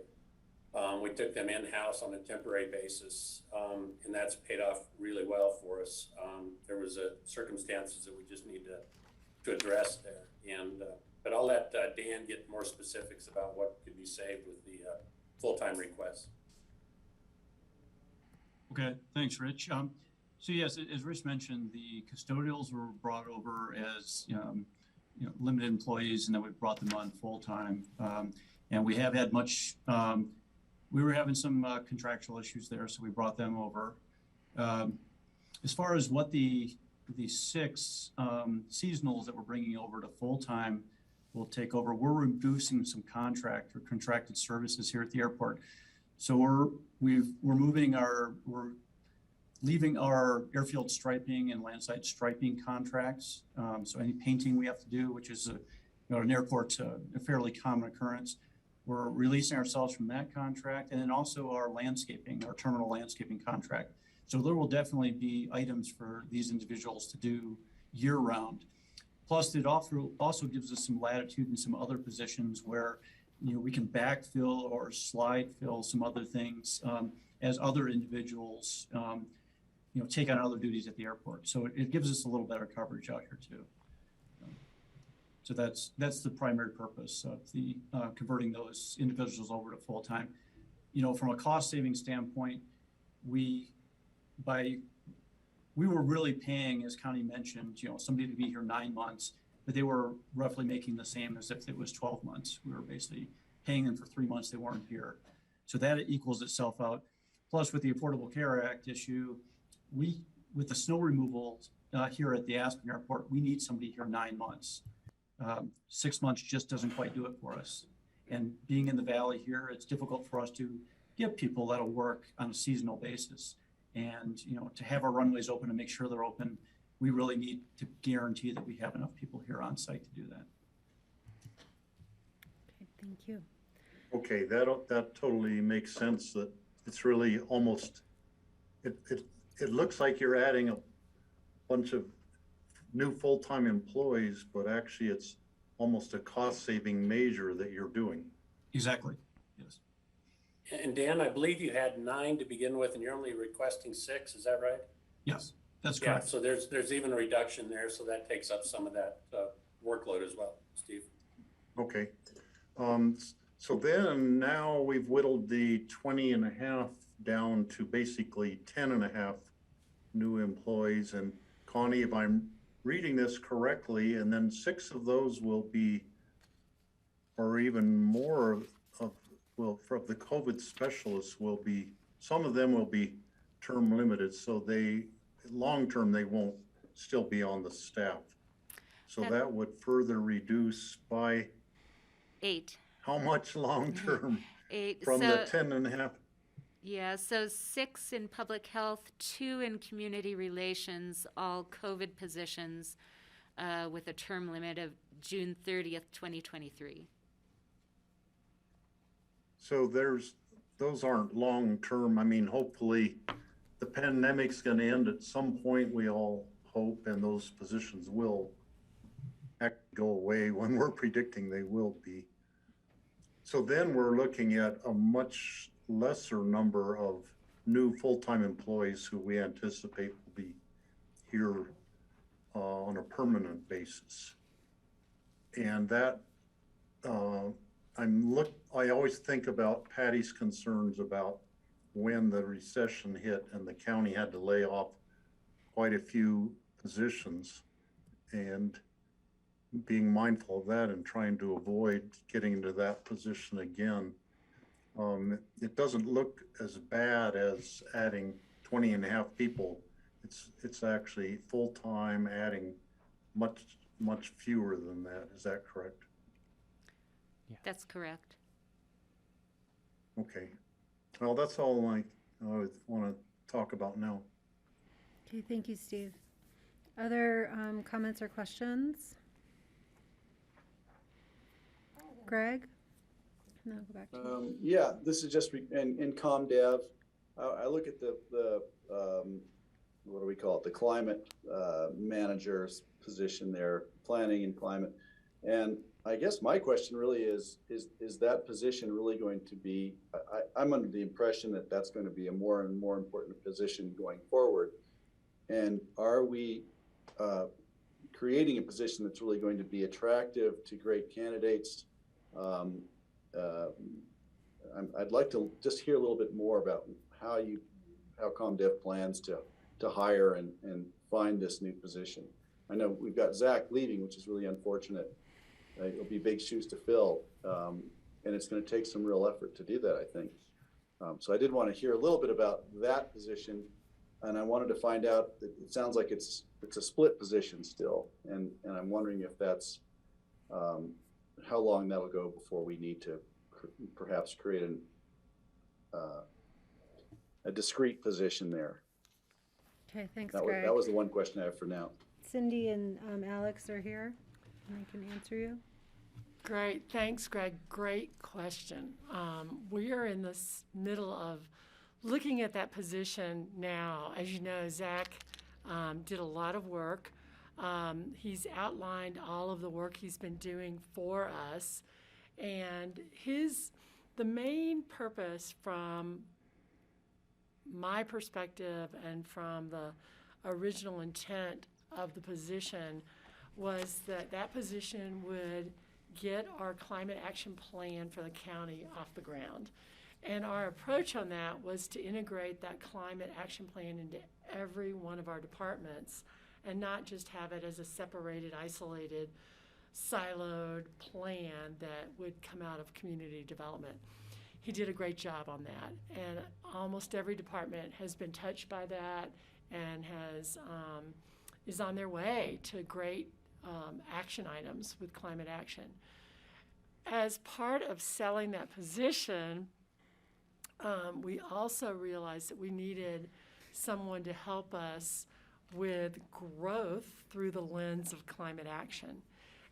We took them in-house on a temporary basis, and that's paid off really well for us. There was circumstances that we just need to address there. And but I'll let Dan get more specifics about what could be saved with the full-time requests. Okay, thanks, Rich. So yes, as Rich mentioned, the custodials were brought over as limited employees, and then we brought them on full-time. And we have had much, we were having some contractual issues there, so we brought them over. As far as what the 6 seasonals that we're bringing over to full-time will take over, we're reducing some contracted services here at the airport. So we're leaving our airfield striping and landside striping contracts. So any painting we have to do, which is an airport, a fairly common occurrence, we're releasing ourselves from that contract, and then also our landscaping, our terminal landscaping contract. So there will definitely be items for these individuals to do year-round. Plus, it also gives us some latitude in some other positions where we can backfill or slide fill some other things as other individuals take on other duties at the airport. So it gives us a little better coverage out here too. So that's the primary purpose of the converting those individuals over to full-time. From a cost saving standpoint, we were really paying, as Connie mentioned, somebody to be here 9 months, but they were roughly making the same as if it was 12 months. We were basically paying them for 3 months they weren't here. So that equals itself out. Plus, with the Affordable Care Act issue, with the snow removal here at the Aspen Airport, we need somebody here 9 months. 6 months just doesn't quite do it for us. And being in the valley here, it's difficult for us to get people that'll work on a seasonal basis. And to have our runways open and make sure they're open, we really need to guarantee that we have enough people here on site to do that. Okay, thank you. Okay, that totally makes sense. That it's really almost it looks like you're adding a bunch of new full-time employees, but actually it's almost a cost-saving measure that you're doing. Exactly. Yes. And Dan, I believe you had 9 to begin with, and you're only requesting 6. Is that right? Yes, that's correct. Yeah, so there's even a reduction there, so that takes up some of that workload as well, Steve. Okay. So then now we've whittled the 20 and a half down to basically 10 and a half new employees. And Connie, if I'm reading this correctly, and then 6 of those will be, or even more of, well, from the COVID specialists will be, some of them will be term limited. So they, long-term, they won't still be on the staff. So that would further reduce by 8. how much long-term 8. from So, the 10 and a half? yeah, so 6 in public health, 2 in community relations, all COVID positions with a term limit of June 30th, 2023. So those aren't long-term. I mean, hopefully the pandemic's going to end at some point, we all hope, and those positions will go away when we're predicting they will be. So then we're looking at a much lesser number of new full-time employees who we anticipate will be here on a permanent basis. And that, I always think about Patty's concerns about when the recession hit and the county had to lay off quite a few positions, and being mindful of that and trying to avoid getting into that position again. It doesn't look as bad as adding 20 and a half people. It's actually full-time, adding much fewer than that. Is that correct? Yeah. That's correct. Okay. Well, that's all I want to talk about now. Okay, thank you, Steve. Other comments or questions? Greg? No, go back to you. Yeah, this is just in ComDev. I look at the what do we call it? The climate manager's position there, planning and climate. And I guess my question really is that position really going to be, I'm under the impression that that's going to be a more and more important position going forward. And are we creating a position that's really going to be attractive to great candidates? I'd like to just hear a little bit more about how ComDev plans to hire and find this new position. I know we've got Zach leaving, which is really unfortunate. It'll be big shoes to fill, and it's going to take some real effort to do that, I think. So I did want to hear a little bit about that position, and I wanted to find out that it sounds like it's a split position still, and I'm wondering if that's how long that'll go before we need to perhaps create a discrete position there. Okay, thanks, That Greg. was the one question I have for now. Cindy and Alex are here, and they can answer you. Great, thanks, Greg. Great question. We are in the middle of looking at that position now. As you know, Zach did a lot of work. He's outlined all of the work he's been doing for us, and the main purpose from my perspective and from the original intent of the position was that position would get our climate action plan for the county off the ground. And our approach on that was to integrate that climate action plan into every one of our departments and not just have it as a separated, isolated, siloed plan that would come out of community development. He did a great job on that, and almost every department has been touched by that and is on their way to great action items with climate action. As part of selling that position, we also realized that we needed someone to help us with growth through the lens of climate action.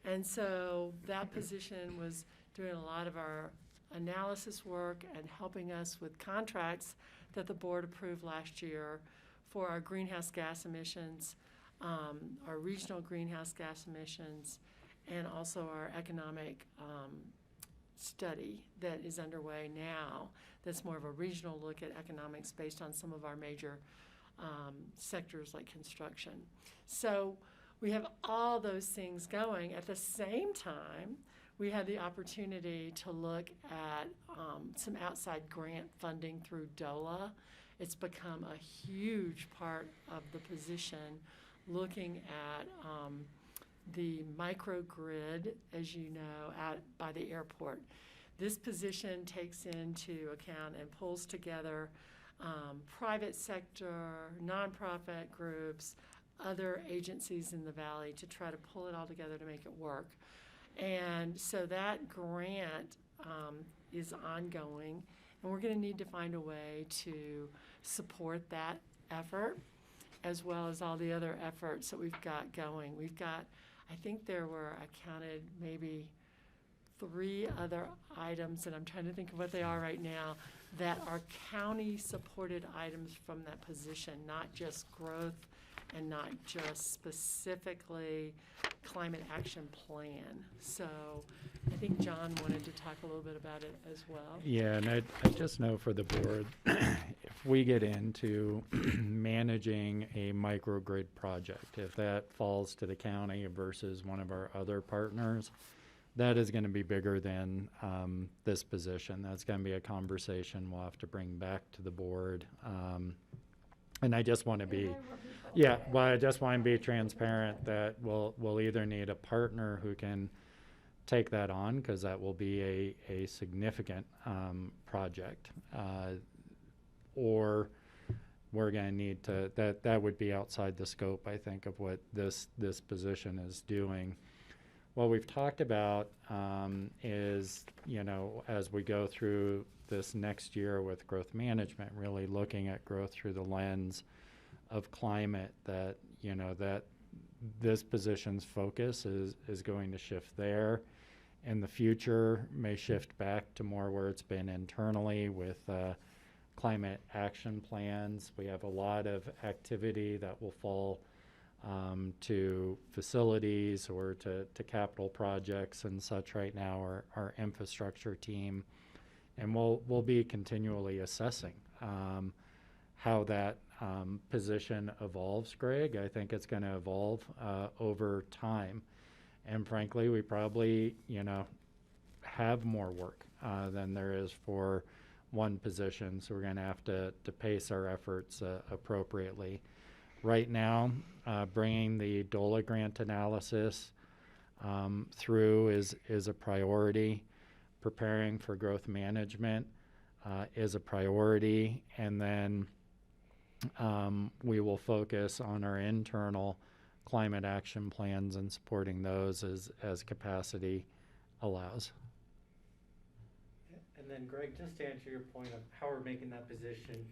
And so that position was doing a lot of our analysis work and helping us with contracts that the board approved last year for our greenhouse gas emissions, our regional greenhouse gas emissions, and also our economic study that is underway now that's more of a regional look at economics based on some of our major sectors like construction. So we have all those things going. At the same time, we had the opportunity to look at some outside grant funding through DOLA. It's become a huge part of the position, looking at the microgrid, as you know, out by the airport. This position takes into account and pulls together private sector, nonprofit groups, other agencies in the valley to try to pull it all together to make it work. And so that grant is ongoing, and we're going to need to find a way to support that effort, as well as all the other efforts that we've got going. We've got, I think there were, I counted maybe 3 other items, and I'm trying to think of what they are right now, that are county-supported items from that position, not just growth and not just specifically climate action plan. So I think John wanted to talk a little bit about it as well. Yeah, and I just know for the board, if we get into managing a microgrid project, if that falls to the county versus one of our other partners, that is going to be bigger than this position. That's going to be a conversation we'll have to bring back to the board. And I just want to be, I just want to be transparent that we'll either need a partner who can take that on, because that will be a significant project, or we're going to need to, that would be outside the scope, I think, of what this position is doing. What we've talked about is, as we go through this next year with growth management, really looking at growth through the lens of climate, that, that this position's focus is going to shift there. In the future, may shift back to more where it's been internally with climate action plans. We have a lot of activity that will fall to facilities or to capital projects and such right now, our infrastructure team. And we'll be continually assessing how that position evolves, Greg. I think it's going to evolve over time. And frankly, we probably, have more work than there is for one position. So we're going to have to pace our efforts appropriately. Right now, bringing the DOLA grant analysis through is a priority. Preparing for growth management is a priority. And then we will focus on our internal climate action plans and supporting those as capacity allows. And then Greg, just to answer your point of how we're making that position,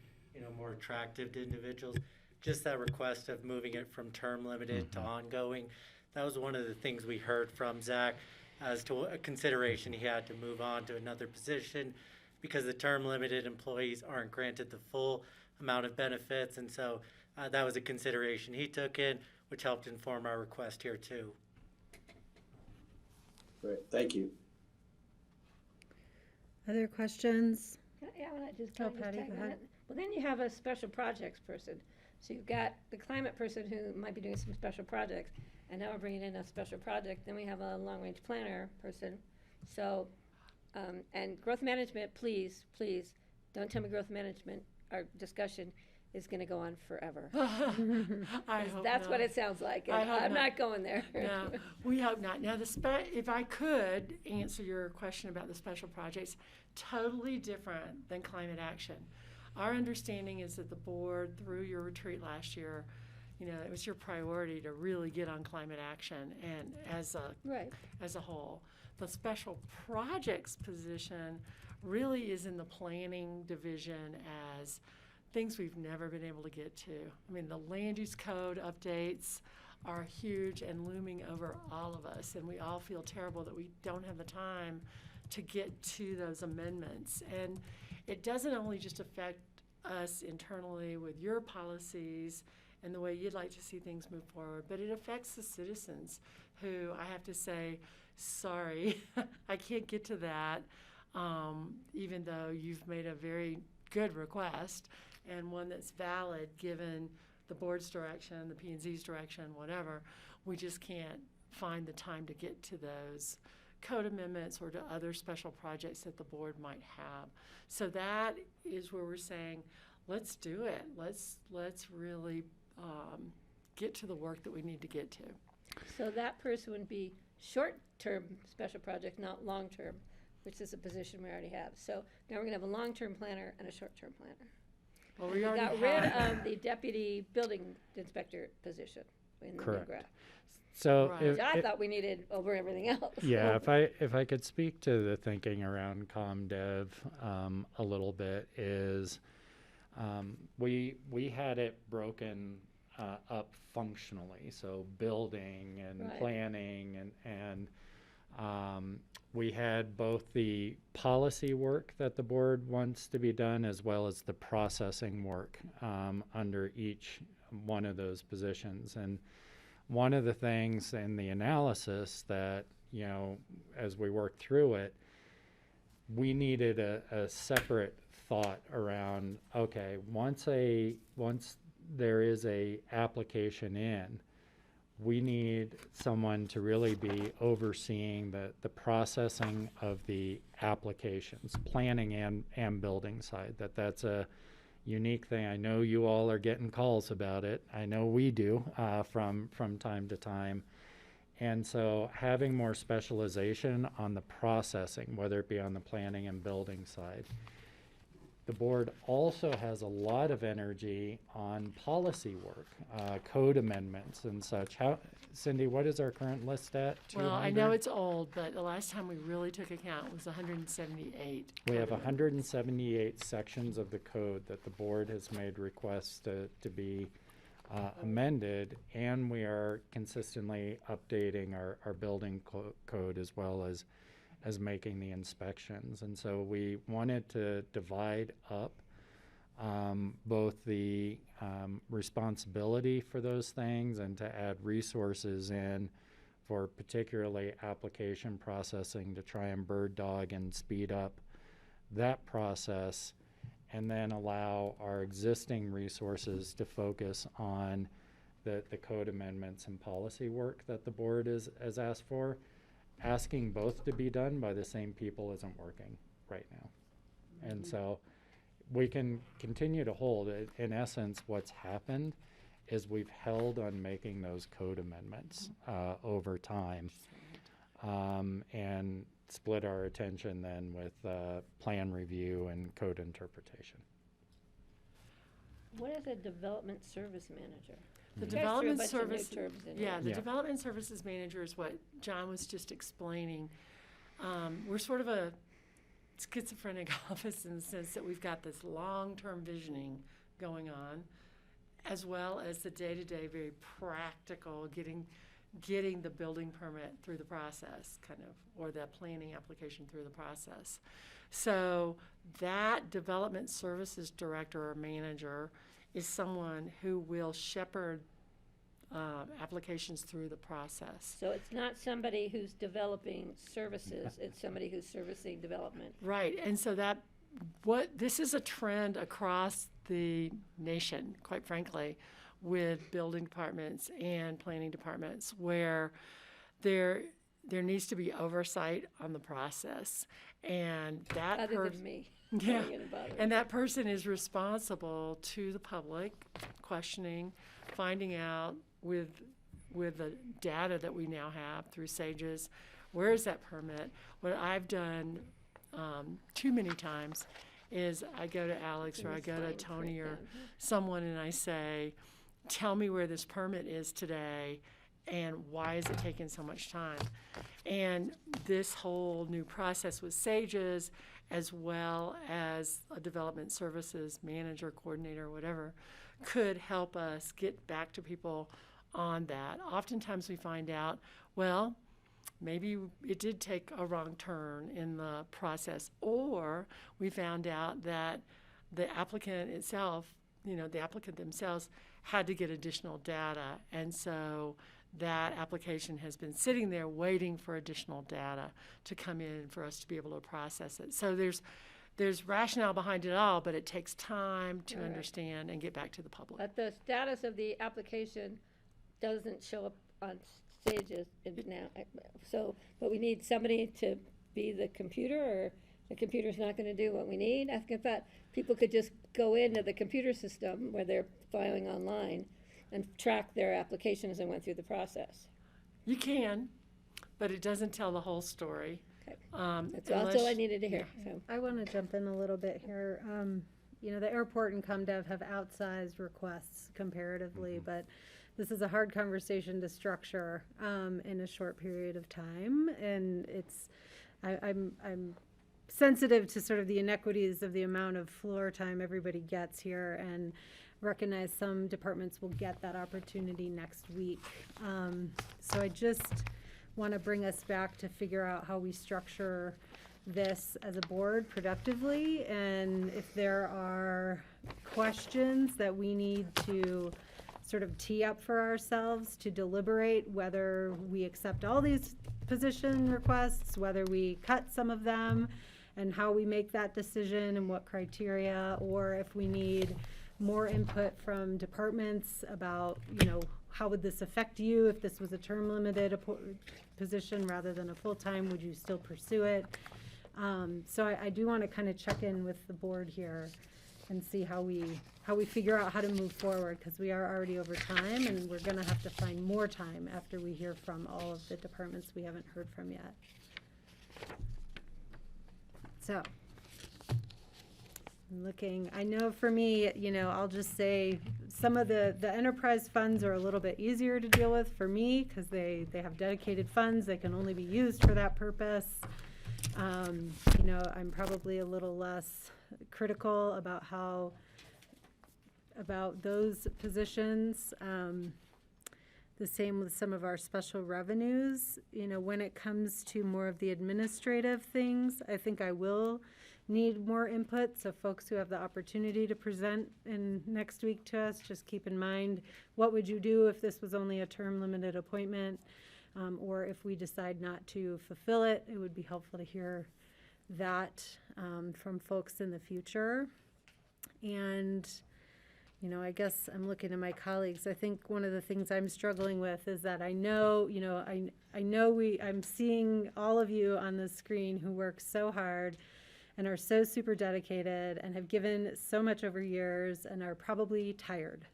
more attractive to individuals, just that request of moving it from term limited to ongoing, that was one of the things we heard from Zach as to a consideration he had to move on to another position because the term limited employees aren't granted the full amount of benefits. And so that was a consideration he took in, which helped inform our request here too. Great, thank you. Other questions? Yeah, I want to just Oh, kind of Patty, tag go on ahead. it. Well, then you have a special projects person. So you've got the climate person who might be doing some special projects, and now we're bringing in a special project. Then we have a long-range planner person. So, and growth management, please, don't tell me growth management, our discussion is going to go on forever. I hope That's what not. it sounds like. I And hope I'm not. not going there. No, we hope not. Now, if I could answer your question about the special projects, totally different than climate action. Our understanding is that the board, through your retreat last year, it was your priority to really get on climate action and as a whole. The special projects position really is in the planning division as things we've never been able to get to. I mean, the land use code updates are huge and looming over all of us, and we all feel terrible that we don't have the time to get to those amendments. And it doesn't only just affect us internally with your policies and the way you'd like to see things move forward, but it affects the citizens who, I have to say, sorry, I can't get to that, even though you've made a very good request and one that's valid given the board's direction, the P&Z's direction, whatever. We just can't find the time to get to those code amendments or to other special projects that the board might have. So that is where we're saying, let's do it. Let's really get to the work that we need to get to. So that person would be short-term special project, not long-term, which is a position we already have. So now we're gonna have a long-term planner and a short-term planner. Well, And we already got rid have- of the deputy building inspector position in the new Correct. graph. So Right. if, I thought we needed over everything else. yeah, if I could speak to the thinking around ComDev a little bit is we had it broken up functionally, so building and Right. planning and we had both the policy work that the board wants to be done as well as the processing work under each one of those positions. And one of the things in the analysis that, you know, as we worked through it, we needed a separate thought around, okay, once there is a application in, we need someone to really be overseeing the processing of the applications, planning and building side. That's a unique thing. I know you all are getting calls about it. I know we do from time to time. And so having more specialization on the processing, whether it be on the planning and building side. The board also has a lot of energy on policy work, code amendments and such. Cindy, what is our current list at? Well, I 200? know it's old, but the last time we really took account was 178. We have 178 sections of the code that the board has made requests to be amended, and we are consistently updating our building code as well as making the inspections. And so we wanted to divide up both the responsibility for those things and to add resources in for particularly application processing to try and bird dog and speed up that process, and then allow our existing resources to focus on the code amendments and policy work that the board has asked for. Asking both to be done by the same people isn't working right now. And so we can continue to hold it. In essence, what's happened is we've held on making those code amendments over time and split our attention then with plan review and code interpretation. What is a development service manager? The You guys threw a development bunch of new service, terms in yeah, there. the Yeah. development services manager is what John was just explaining. We're sort of a schizophrenic office in the sense that we've got this long-term visioning going on, as well as the day-to-day, very practical, getting the building permit through the process, kind of, or the planning application through the process. So that development services director or manager is someone who will shepherd applications through the process. So it's not somebody who's developing services, it's somebody who's servicing development. Right, and so this is a trend across the nation, quite frankly, with building departments and planning departments, where there needs to be oversight on the process, and that Other than me. Yeah, Worrying about it. and that person is responsible to the public, questioning, finding out with the data that we now have through SAGES, where is that permit? What I've done too many times is I go to Alex or I go to Tony or someone and I say, tell me where this permit is today and why is it taking so much time? And this whole new process with SAGES, as well as a development services manager, coordinator, whatever, could help us get back to people on that. Oftentimes we find out, well, maybe it did take a wrong turn in the process, or we found out that the applicant itself, the applicant themselves had to get additional data, and so that application has been sitting there waiting for additional data to come in for us to be able to process it. So there's rationale behind it all, but it takes time to Right. understand and get back to the public. But the status of the application doesn't show up on stages now. So, but we need somebody to be the computer, or the computer's not gonna do what we need. I thought people could just go into the computer system where they're filing online and track their application as they went through the process. You can, but it doesn't tell the whole story. Okay. That's That's all I needed to hear, so. I want to jump in a little bit here. You know, the airport and ComDev have outsized requests comparatively, but this is a hard conversation to structure in a short period of time, and I'm sensitive to sort of the inequities of the amount of floor time everybody gets here, and recognize some departments will get that opportunity next week. So I just want to bring us back to figure out how we structure this as a board productively, and if there are questions that we need to sort of tee up for ourselves to deliberate whether we accept all these position requests, whether we cut some of them, and how we make that decision and what criteria, or if we need more input from departments about, you know, how would this affect you if this was a term limited position rather than a full-time, would you still pursue it? So I do want to kind of check in with the board here and see how we figure out how to move forward, because we are already over time, and we're going to have to find more time after we hear from all of the departments we haven't heard from yet. So, I'm looking, I know for me, you know, I'll just say some of the enterprise funds are a little bit easier to deal with for me, because they have dedicated funds, they can only be used for that purpose. You know, I'm probably a little less critical about those positions. The same with some of our special revenues. You know, when it comes to more of the administrative things, I think I will need more input. So folks who have the opportunity to present in next week to us, just keep in mind, what would you do if this was only a term limited appointment? Or if we decide not to fulfill it, it would be helpful to hear that from folks in the future. And, you know, I guess I'm looking at my colleagues. I think one of the things I'm struggling with is that I know, you know, I'm seeing all of you on the screen who work so hard and are so super dedicated and have given so much over years and are probably tired.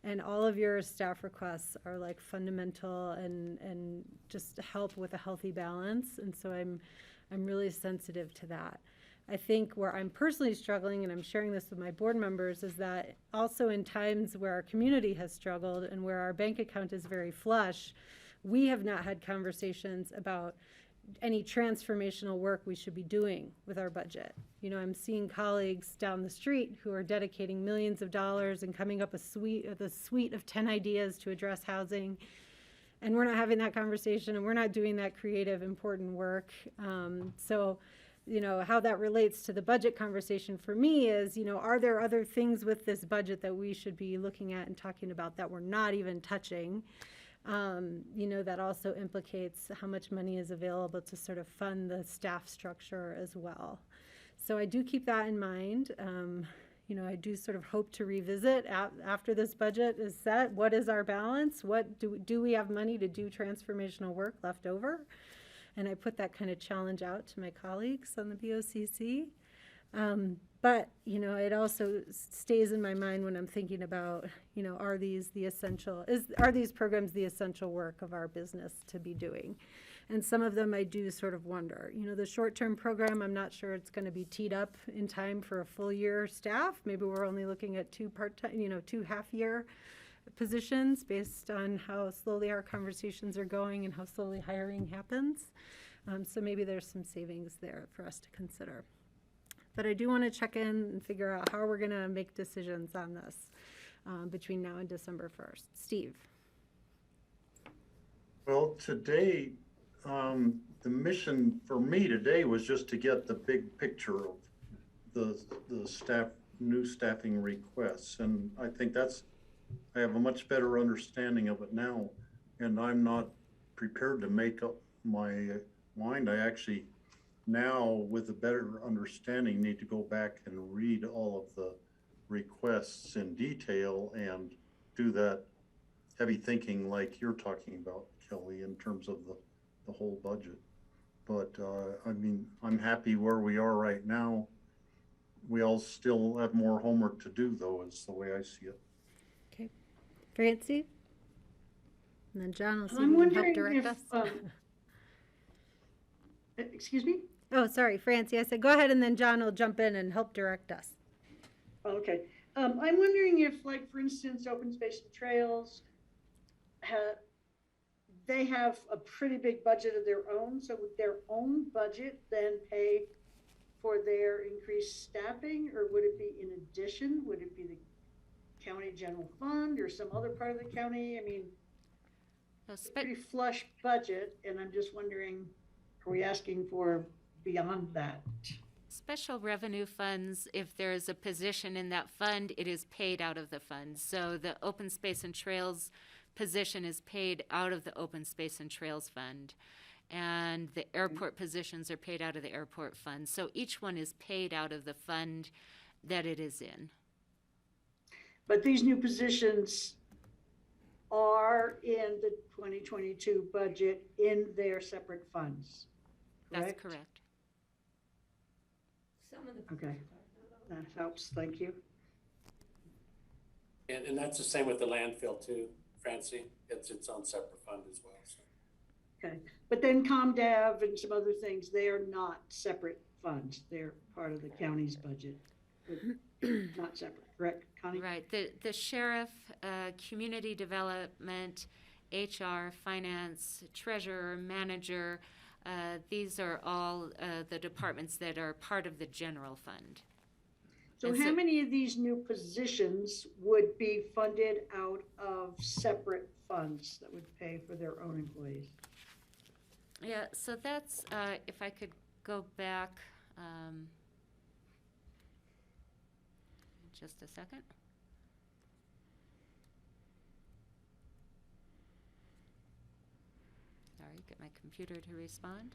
And all of your staff requests are like fundamental and just help with a healthy balance. And so I'm really sensitive to that. I think where I'm personally struggling, and I'm sharing this with my board members, is that also in times where our community has struggled and where our bank account is very flush, we have not had conversations about any transformational work we should be doing with our budget. You know, I'm seeing colleagues down the street who are dedicating millions of dollars and coming up with a suite of 10 ideas to address housing. And we're not having that conversation, and we're not doing that creative, important work. So, you know, how that relates to the budget conversation for me is, you know, are there other things with this budget that we should be looking at and talking about that we're not even touching? You know, that also implicates how much money is available to sort of fund the staff structure as well. So I do keep that in mind. You know, I do sort of hope to revisit after this budget is set. What is our balance? What do we have money to do transformational work left over? And I put that kind of challenge out to my colleagues on the BOCC. But, you know, it also stays in my mind when I'm thinking about, you know, are these programs the essential work of our business to be doing? And some of them I do sort of wonder. You know, the short-term program, I'm not sure it's going to be teed up in time for a full year staff. Maybe we're only looking at two half-year positions based on how slowly our conversations are going and how slowly hiring happens. So maybe there's some savings there for us to consider. But I do want to check in and figure out how we're going to make decisions on this between now and December 1st. Steve. Well, today, the mission for me today was just to get the big picture of the new staffing requests. And I think I have a much better understanding of it now. And I'm not prepared to make up my mind. I actually now, with a better understanding, need to go back and read all of the requests in detail and do that heavy thinking like you're talking about, Kelly, in terms of the whole budget. But, I mean, I'm happy where we are right now. We all still have more homework to do, though, is the way I see it. Okay. Francie? And then John will see if I'm he can help wondering direct if, us. excuse me? Oh, sorry, Francie. I said, go ahead, and then John will jump in and help direct us. Okay. I'm wondering if, like, for instance, Open Space and Trails, they have a pretty big budget of their own. So would their own budget then pay for their increased staffing, or would it be in addition? Would it be the county general fund or some other part of the county? I mean, it's a pretty flush budget, and I'm just wondering, are we asking for beyond that? Special revenue funds, if there is a position in that fund, it is paid out of the fund. So the Open Space and Trails position is paid out of the Open Space and Trails Fund. And the airport positions are paid out of the airport fund. So each one is paid out of the fund that it is in. But these new positions are in the 2022 budget in their separate funds, correct? That's correct. Some of the. Okay, that helps, thank you. And that's the same with the landfill too, Francie. It's its own separate fund as well. So. Okay, but then ComDev and some other things, they are not separate funds. They're part of the county's budget, but not separate, correct, Connie? Right. The sheriff, community development, HR, finance, treasurer, manager, these are all the departments that are part of the general fund. So And how many of these new positions would be funded out of separate funds that would pay for their own employees? Yeah, so that's, if I could go back, just a second. Sorry, get my computer to respond.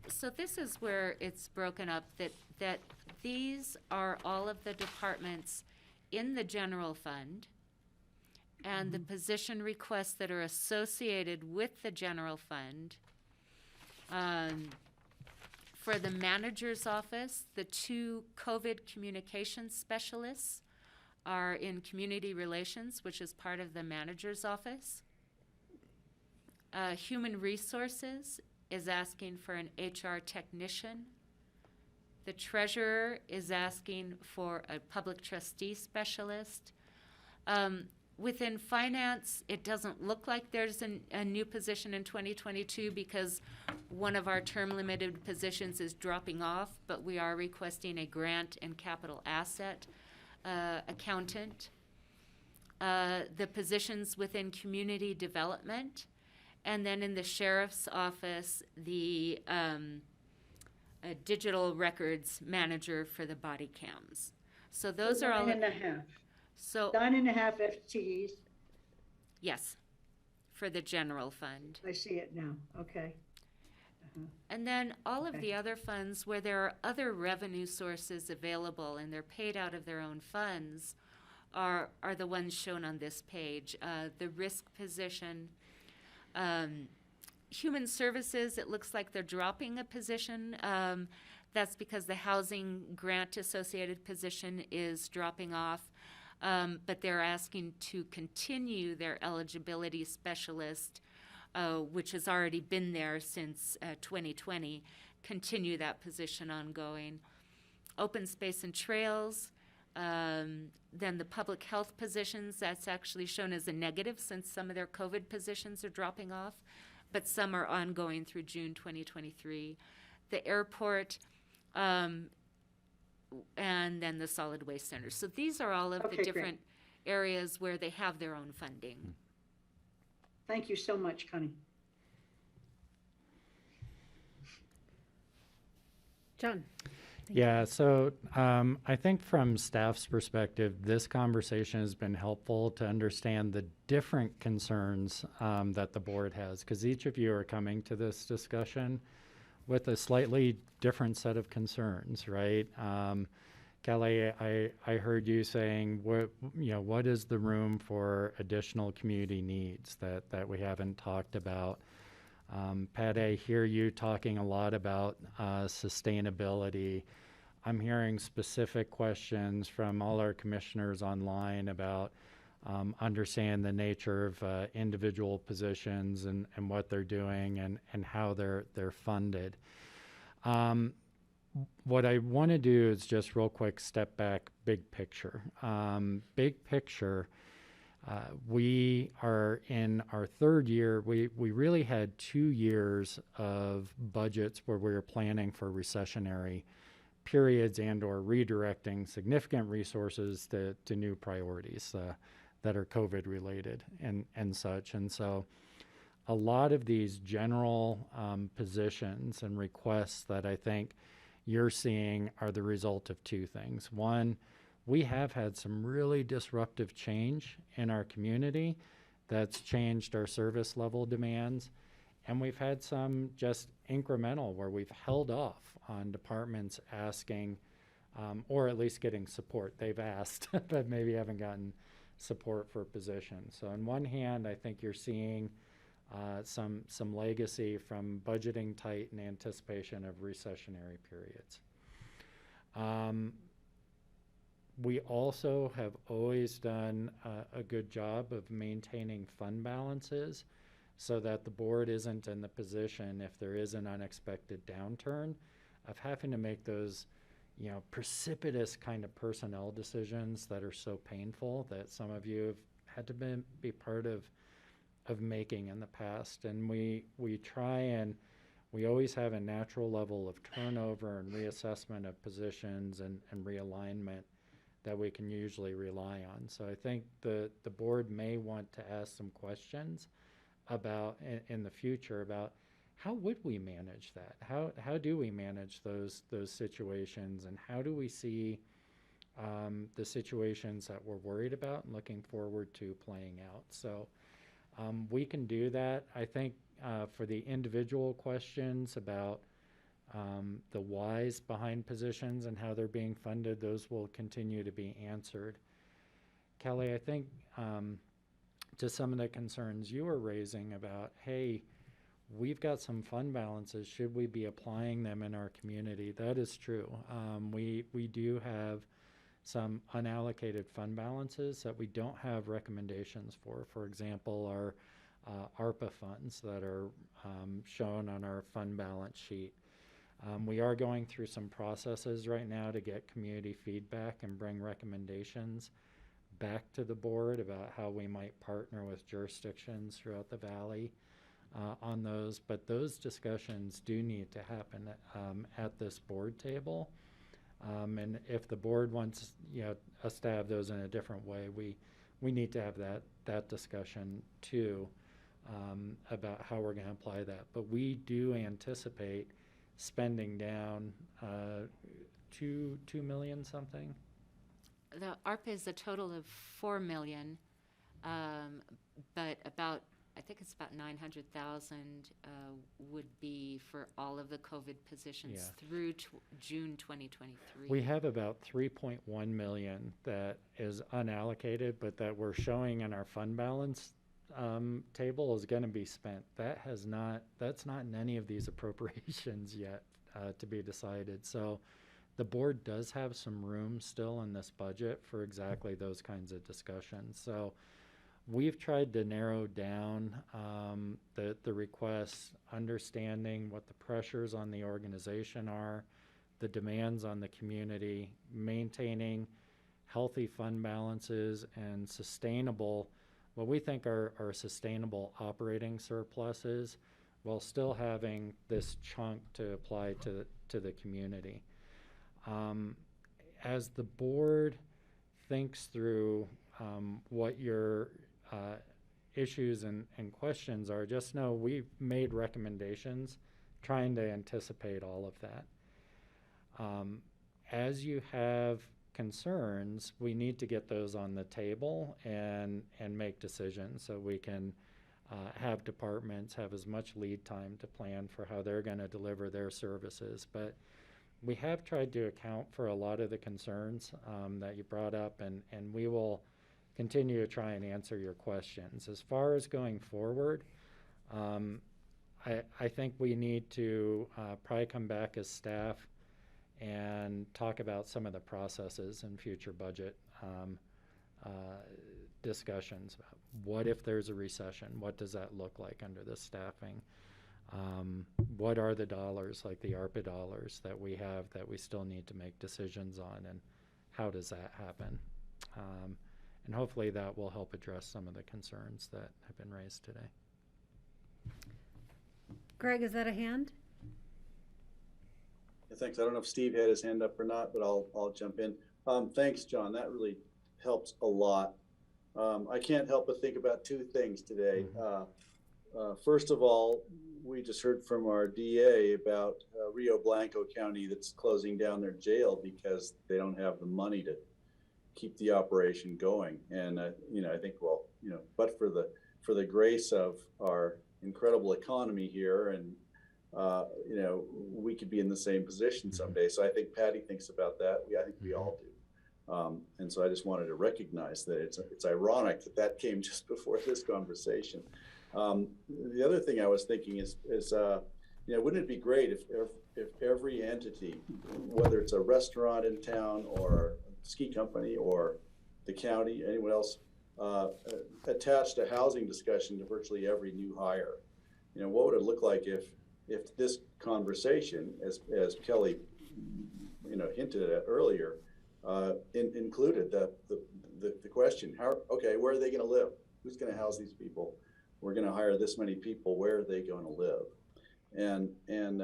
So this is where it's broken up, that these are all of the departments in the general fund, and the position requests that are associated with the general fund. For the manager's office, the 2 COVID communications specialists are in community relations, which is part of the manager's office. Human resources is asking for an HR technician. The treasurer is asking for a public trustee specialist. Within finance, it doesn't look like there's a new position in 2022 because one of our term-limited positions is dropping off, but we are requesting a grant and capital asset accountant. The positions within community development, and then in the sheriff's office, the digital records manager for the body cams. So those are all. 9.5. So 9.5 FTEs. Yes, for the general fund. I see it now, okay. And then all of Okay. the other funds where there are other revenue sources available and they're paid out of their own funds are the ones shown on this page. The risk position, human services, it looks like they're dropping a position. That's because the housing grant associated position is dropping off. But they're asking to continue their eligibility specialist, which has already been there since 2020, continue that position ongoing. Open space and trails, then the public health positions, that's actually shown as a negative since some of their COVID positions are dropping off, but some are ongoing through June 2023. The airport, and then the solid waste center. So these are all of the different areas where they have their own funding. Thank you so much, Connie. John? Yeah, so I think from staff's perspective, this conversation has been helpful to understand the different concerns that the board has, because each of you are coming to this discussion with a slightly different set of concerns, right? Kelly, I heard you saying, what is the room for additional community needs that we haven't talked about? Pat, I hear you talking a lot about sustainability. I'm hearing specific questions from all our commissioners online about understand the nature of individual positions and what they're doing and how they're funded. What I want to do is just real quick step back, big picture. Big picture, we are in our third year. We really had 2 years of budgets where we were planning for recessionary periods and or redirecting significant resources to new priorities that are COVID related and such. And so a lot of these general positions and requests that I think you're seeing are the result of two things. One, we have had some really disruptive change in our community that's changed our service level demands. And we've had some just incremental where we've held off on departments asking, or at least getting support. They've asked, but maybe haven't gotten support for positions. So on one hand, I think you're seeing some legacy from budgeting tight in anticipation of recessionary periods. We also have always done a good job of maintaining fund balances so that the board isn't in the position, if there is an unexpected downturn, of having to make those precipitous kind of personnel decisions that are so painful that some of you have had to be part of making in the past. And we try and we always have a natural level of turnover and reassessment of positions and realignment that we can usually rely on. So I think the board may want to ask some questions about in the future about how would we manage that? How do we manage those situations, and how do we see the situations that we're worried about and looking forward to playing out? So we can do that. I think for the individual questions about the whys behind positions and how they're being funded, those will continue to be answered. Kelly, I think to some of the concerns you were raising about, hey, we've got some fund balances, should we be applying them in our community? That is true. We do have some unallocated fund balances that we don't have recommendations for. For example, our ARPA funds that are shown on our fund balance sheet. We are going through some processes right now to get community feedback and bring recommendations back to the board about how we might partner with jurisdictions throughout the valley on those. But those discussions do need to happen at this board table. And if the board wants us to have those in a different way, we need to have that discussion too about how we're going to apply that. But we do anticipate spending down 2 million something. The ARPA is a total of 4 million, but I think it's about 900,000 would be for all of the COVID positions through June 2023. We have about 3.1 million that is unallocated, but that we're showing in our fund balance table is going to be spent. That's not in any of these appropriations yet to be decided. So the board does have some room still in this budget for exactly those kinds of discussions. So we've tried to narrow down the requests, understanding what the pressures on the organization are, the demands on the community, maintaining healthy fund balances and sustainable, what we think are sustainable operating surpluses, while still having this chunk to apply to the community. As the board thinks through what your issues and questions are, just know we've made recommendations trying to anticipate all of that. As you have concerns, we need to get those on the table and make decisions so we can have departments have as much lead time to plan for how they're going to deliver their services. But we have tried to account for a lot of the concerns that you brought up, and we will continue to try and answer your questions. As far as going forward, I think we need to probably come back as staff and talk about some of the processes in future budget discussions. What if there's a recession? What does that look like under the staffing? What are the dollars, like the ARPA dollars that we have that we still need to make decisions on, and how does that happen? And hopefully that will help address some of the concerns that have been raised today. Greg, is that a hand? Yeah, thanks. I don't know if Steve had his hand up or not, but I'll jump in. Thanks, John. That really helps a lot. I can't help but think about two things today. First of all, we just heard from our DA about Rio Blanco County that's closing down their jail because they don't have the money to keep the operation going. And I think, well, but for the grace of our incredible economy here, and we could be in the same position someday. So I think Patty thinks about that. I think we all do. And so I just wanted to recognize that it's ironic that came just before this conversation. The other thing I was thinking is wouldn't it be great if every entity, whether it's a restaurant in town or a ski company or the county, anyone else, attached a housing discussion to virtually every new hire? What would it look like if this conversation, as Kelly, hinted at earlier, included the question, where are they going to live? Who's going to house these people? We're going to hire this many people. Where are they going to live? And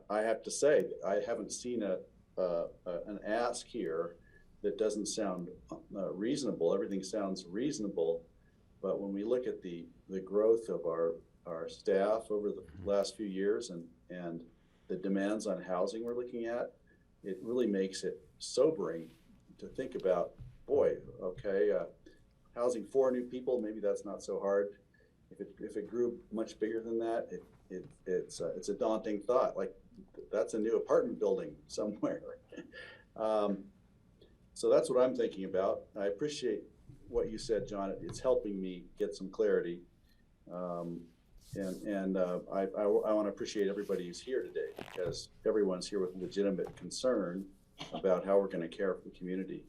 I have to say, I haven't seen an ask here that doesn't sound reasonable. Everything sounds reasonable, but when we look at the growth of our staff over the last few years and the demands on housing we're looking at, it really makes it sobering to think about, housing 4 new people, maybe that's not so hard. If it grew much bigger than that, it's a daunting thought. Like, that's a new apartment building somewhere. So that's what I'm thinking about. I appreciate what you said, John. It's helping me get some clarity. And I want to appreciate everybody who's here today, because everyone's here with legitimate concern about how we're going to care for the community.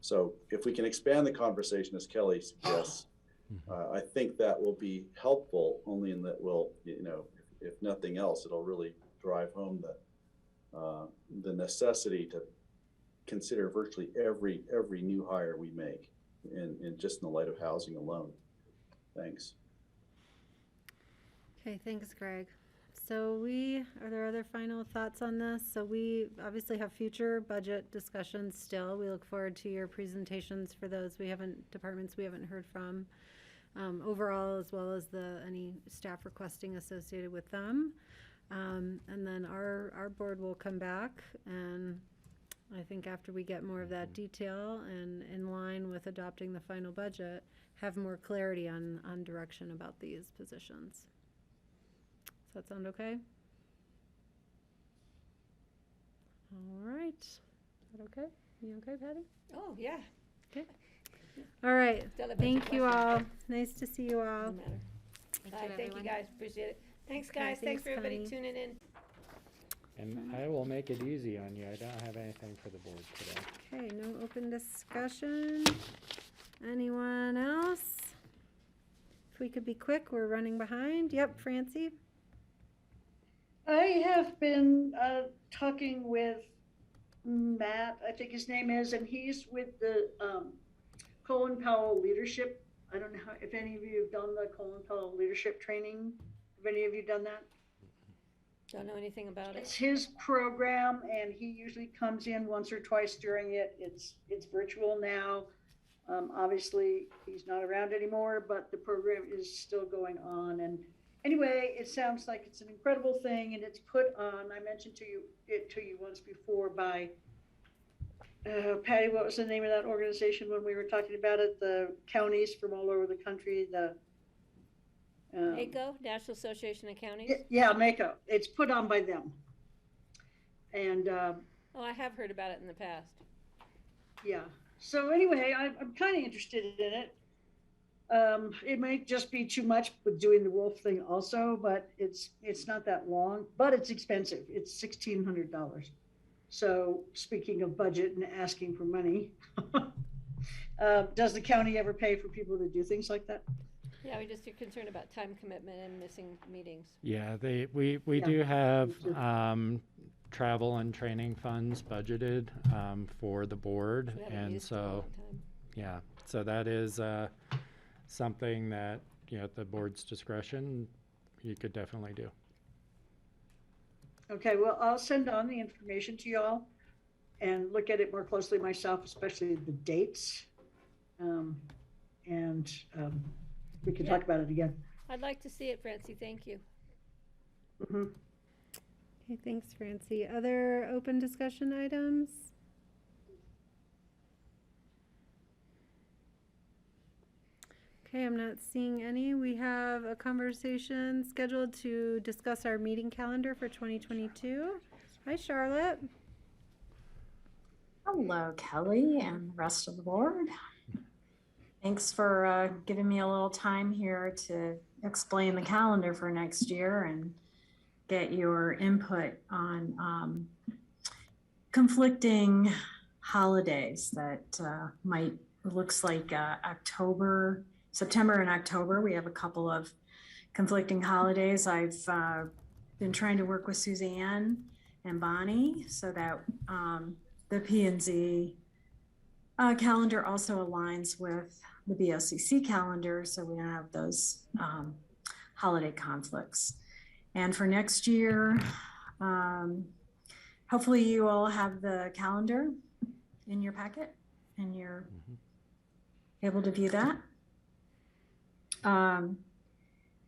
So if we can expand the conversation, as Kelly suggests, I think that will be helpful, only in that will, if nothing else, it'll really drive home the necessity to consider virtually every new hire we make in just in the light of housing alone. Thanks. Okay, thanks, Greg. So are there other final thoughts on this? So we obviously have future budget discussions still. We look forward to your presentations for those departments we haven't heard from overall, as well as any staff requesting associated with them. And then our board will come back, and I think after we get more of that detail and in line with adopting the final budget, have more clarity on direction about these positions. Does that sound okay? All right. Is that okay? You okay, Patty? Oh, yeah. Okay. All right. Still a bunch of Thank you questions, all. but Nice to see you all. doesn't matter. Thank you, everyone. guys. Appreciate it. Thanks, Okay, guys. Thanks thanks, for everybody Connie. tuning in. And I will make it easy on you. I don't have anything for the board today. Okay, no open discussion. Anyone else? If we could be quick, we're running behind. Yep, Francie. I have been talking with Matt, I think his name is, and he's with the Colin Powell Leadership. I don't know if any of you have done the Colin Powell Leadership Training. Have any of you done that? Don't know anything about it. It's his program, and he usually comes in once or twice during it. It's virtual now. Obviously, he's not around anymore, but the program is still going on. And anyway, it sounds like it's an incredible thing, and it's put on. I mentioned it to you once before by Patty. What was the name of that organization when we were talking about it? The counties from all over the country. The NACO, National Association of Counties? Yeah, NACO. It's put on by them. And, Oh, I have heard about it in the past. yeah. So anyway, I'm kind of interested in it. It may just be too much with doing the wolf thing also, but it's not that long, but it's expensive. It's $1,600. So speaking of budget and asking for money, does the county ever pay for people to do things like that? Yeah, we just are concerned about time commitment and missing meetings. Yeah, we Yeah, do have me too. travel and training funds budgeted for the board, We haven't and used it in a long so time. yeah, so that is something that, at the board's discretion, you could definitely do. Okay, well, I'll send on the information to y'all and look at it more closely myself, especially the dates. And we can talk about it again. I'd like to see it, Francie, thank you. Mhm. Okay, thanks, Francie. Other open discussion items? Okay, I'm not seeing any. We have a conversation scheduled to discuss our meeting calendar for 2022. Hi, Charlotte. Hello, Kelly and the rest of the board. Thanks for giving me a little time here to explain the calendar for next year and get your input on conflicting holidays that looks like September and October. We have a couple of conflicting holidays. I've been trying to work with Suzanne and Bonnie so that the P&Z calendar also aligns with the BOCC calendar, so we don't have those holiday conflicts. And for next year, hopefully you all have the calendar in your packet and you're able to view that.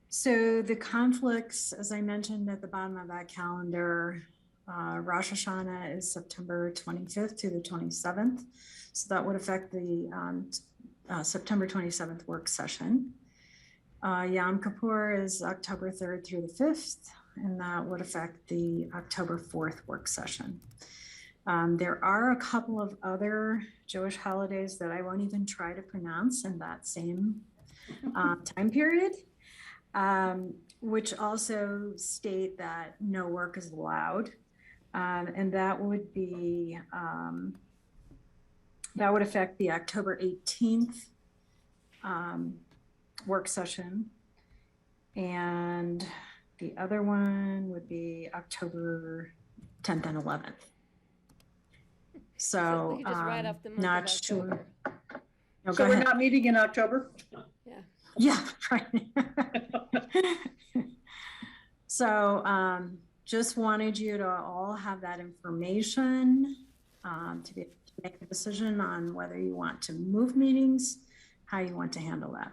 So the conflicts, as I mentioned at the bottom of that calendar, Rosh Hashanah is September 25th to the 27th. So that would affect the September 27th work session. Yom Kippur is October 3rd through the 5th, and that would affect the October 4th work session. There are a couple of other Jewish holidays that I won't even try to pronounce in that same time period, which also state that no work is allowed. And that would be, that would affect the October 18th work session. And the other one would be October 10th and 11th. So, we could just write off the month not of sure. October. No, So go we're ahead. not meeting in October? Yeah. Yeah, right. So just wanted you to all have that information to be able to make a decision on whether you want to move meetings, how you want to handle that.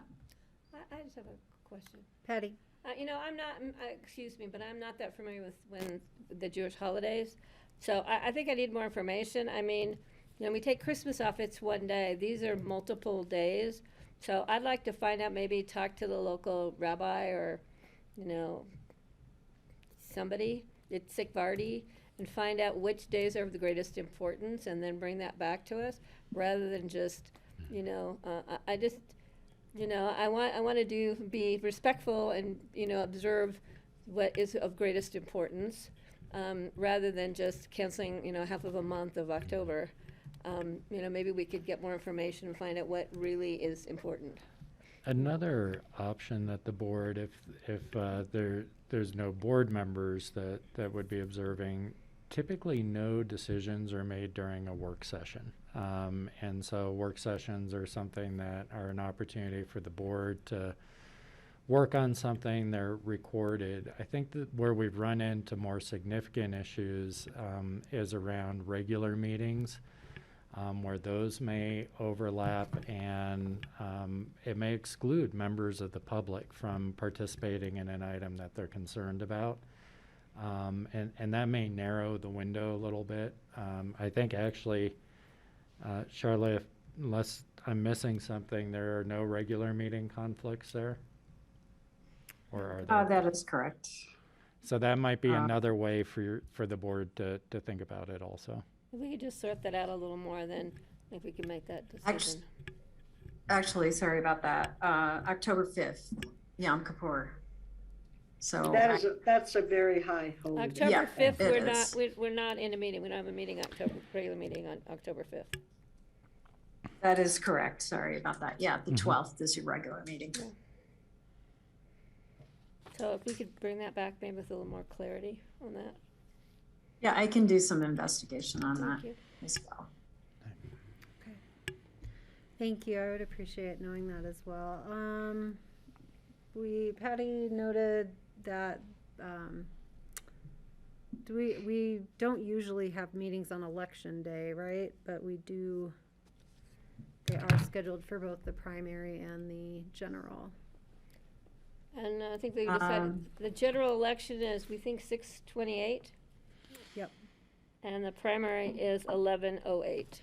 I just have a question. Patty. I'm not, excuse me, but I'm not that familiar with the Jewish holidays. So I think I need more information. I mean, we take Christmas off, it's one day. These are multiple days. So I'd like to find out, maybe talk to the local rabbi or, somebody at Sikvardi and find out which days are of the greatest importance and then bring that back to us rather than just, I just, I want to be respectful and, observe what is of greatest importance rather than just canceling, half of a month of October. Maybe we could get more information and find out what really is important. Another option that the board, if there's no board members that would be observing, typically no decisions are made during a work session. And so work sessions are something that are an opportunity for the board to work on something. They're recorded. I think that where we've run into more significant issues is around regular meetings. Where those may overlap and it may exclude members of the public from participating in an item that they're concerned about. And that may narrow the window a little bit. I think actually, Charlotte, unless I'm missing something, there are no regular meeting conflicts there? Or are there? That is correct. So that might be Uh, another way for the board to think about it also. If we could just sort that out a little more, then I think we can make that decision. Actually, sorry about that. October 5th, Yom Kippur. So That's a very high hold. October Yeah, 5th, it we're is. not, we're not in a meeting. We don't have a meeting regular meeting on October 5th. that is correct. Sorry about that. Yeah, the Mhm. 12th is your regular meeting. So if we could bring that back maybe with a little more clarity on that. Yeah, I can do some investigation on Thank that you. as well. Thank you. I would appreciate knowing that as well. Patty noted that, we don't usually have meetings on election day, right? But they are scheduled for both the primary and the general. And I think we decided, the general election is, we think 6/28, Yep. and the primary is 11/08.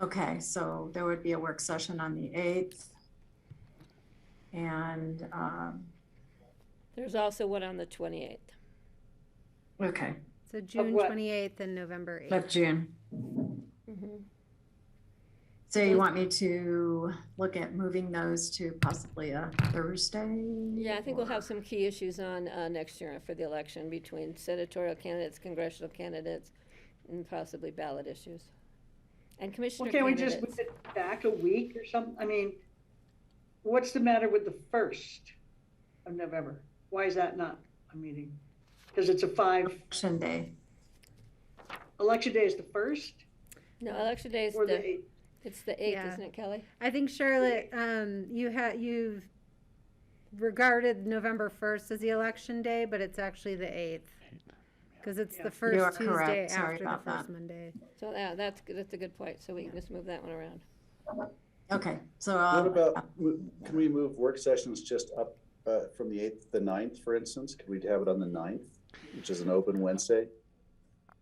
Okay, so there would be a work session on the 8th. And, There's also one on the 28th. okay, So June what? 28th and November 8th. of June. So you want me to look at moving those to possibly a Thursday? Yeah, I think we'll or- have some key issues on next year for the election between senatorial candidates, congressional candidates, and possibly ballot issues. And commissioner Well, can't we candidates. just move it back a week or something? I mean, what's the matter with the 1st of November? Why is that not a meeting? Because it's a 5, Election day. election day is the 1st No, election day is or the the, 8th? it's the 8th, Yeah. isn't it, Kelly? I think Charlotte, you've regarded November 1st as the election day, but it's actually the 8th. Because it's the You are first Tuesday correct. Sorry after the about first that. Monday. So, yeah, that's a good point, so we can just move that one around. Okay, so, What about, can we move work sessions just up from the 8th to the 9th, for instance? Could we have it on the 9th, which is an open Wednesday?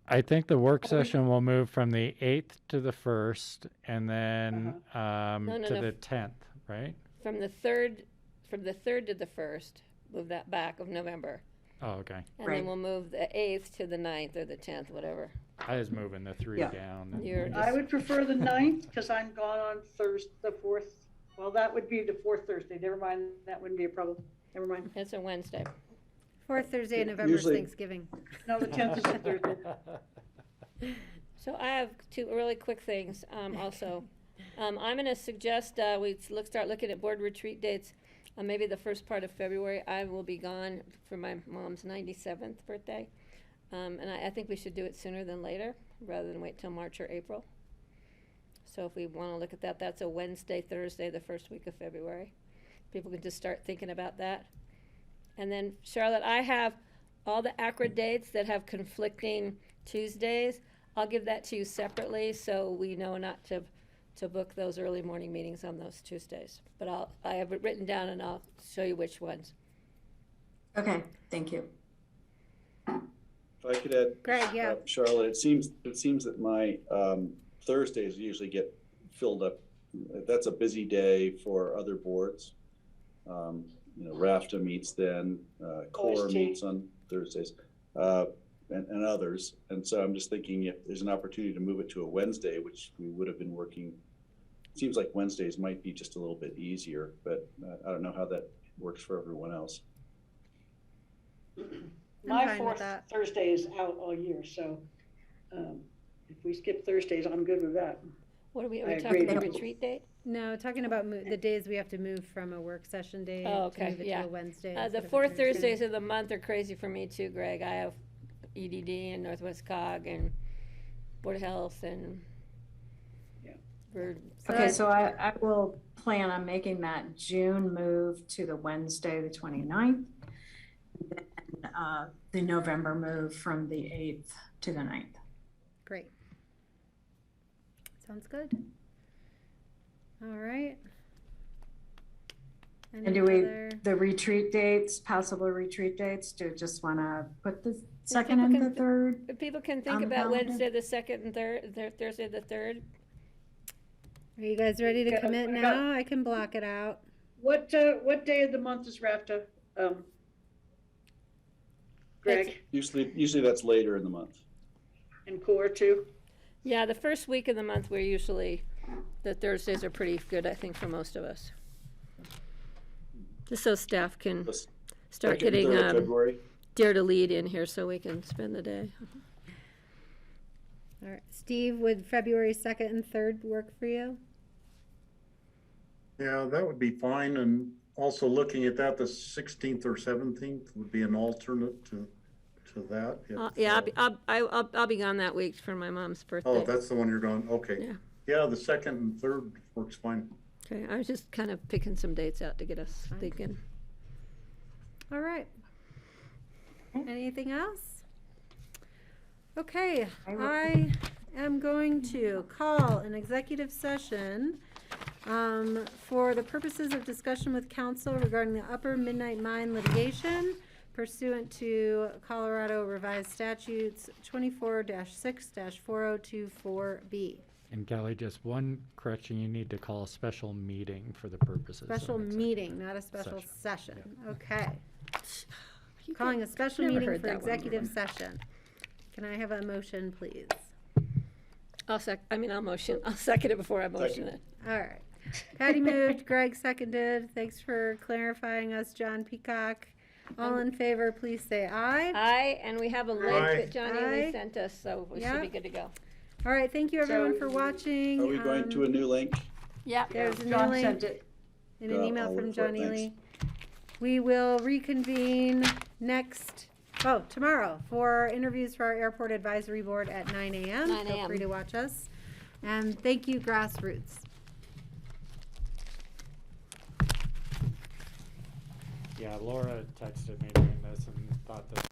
I think the work session will move from the 8th to the 1st and then No, to no. the 10th, right? From the 3rd to the 1st, move that back of November. Oh, okay. And then we'll move the 8th to the 9th or the 10th, whatever. I was moving the 3 Yeah. down. and- You're I just, would prefer the 9th because I'm gone on Thursday, the 4th. Well, that would be the 4th Thursday. Never mind, that wouldn't be a problem. Never mind. it's a Wednesday. Fourth Thursday in November is Usually- Thanksgiving. No, the 10th is a Thursday. So I have two really quick things, also. I'm gonna suggest, start looking at board retreat dates, maybe the first part of February. I will be gone for my mom's 97th birthday. And I think we should do it sooner than later, rather than wait till March or April. So if we wanna look at that, that's a Wednesday, Thursday, the first week of February. People can just start thinking about that. And then Charlotte, I have all the ACRA dates that have conflicting Tuesdays. I'll give that to you separately, so we know not to book those early morning meetings on those Tuesdays. But I have it written down and I'll show you which ones. okay, thank you. If I could add, Greg, yeah. Charlotte, it seems that my Thursdays usually get filled up. That's a busy day for other boards. RAFTA meets then, CORE OST. meets on Thursdays, and others. And so I'm just thinking if there's an opportunity to move it to a Wednesday, which we would have been working, it seems like Wednesdays might be just a little bit easier, but I don't know how that works for everyone else. My fine with 4th that. Thursday is out all year, so if we skip Thursdays, I'm good with that. What are we I talking agree. about, retreat date? No, talking about the days we have to move from a work session day Oh, to okay, move it yeah. to a Wednesday. The instead of a 4 Thursday. Thursdays of the month are crazy for me too, Greg. I have EDD and Northwest COG and Board of Health and. Yeah. Okay, so I will plan on making that June move to the Wednesday, the 29th. And then, the November move from the 8th to the 9th. Great. Sounds good. All right. And do we, other- the retreat dates, possible retreat dates, do you just want to put the second people and can- the third? If people can think On the about calendar? Wednesday the 2nd and 3rd, Thursday the 3rd. Are you guys ready to Yeah, commit I got- now? I can block it out. what day of the month is RAFTA? Greg, Usually that's later in the month. and core too? Yeah, the first week of the month, we're usually, the Thursdays are pretty good, I think, for most of us. Just so staff can start Second and getting third of February. Dare to Lead in here so we can spend the day. All right, Steve, would February 2nd and 3rd work for you? Yeah, that would be fine. And also looking at that, the 16th or 17th would be an alternate to that. Yeah, I'll be gone that week for my mom's birthday. Oh, that's the one you're going, okay. Yeah. Yeah, the 2nd and 3rd works fine. Okay, I was just kind of picking some dates out to get us thinking. All right. Anything else? Okay, I am going to call an executive session for the purposes of discussion with counsel regarding the Upper Midnight Mine litigation pursuant to Colorado Revised Statutes 24-6-4024B. And Kelly, just one correction, you need to call a special meeting for the purposes of Special executive meeting, not a special session. Okay. Calling a special Never meeting heard for that one executive session. Can I have a motion, please? I'll second it before I motion it. All right. Patty moved, Greg seconded. Thanks for clarifying us, John Peacock. All in favor, please say aye. Aye, and we have a link Aye. that Johnny Aye. Lee sent us, so we should Yep. be good to go. All right, thank you everyone for watching. Are we going to a new link? Yeah. There's a new John link sent it. in an email I'll from look for it, Johnny thanks. Lee. We will reconvene tomorrow for interviews for our airport advisory board at 9 a.m. 9 Feel a.m. free to watch us. And thank you, Grassroots. Yeah, Laura texted me during this and thought that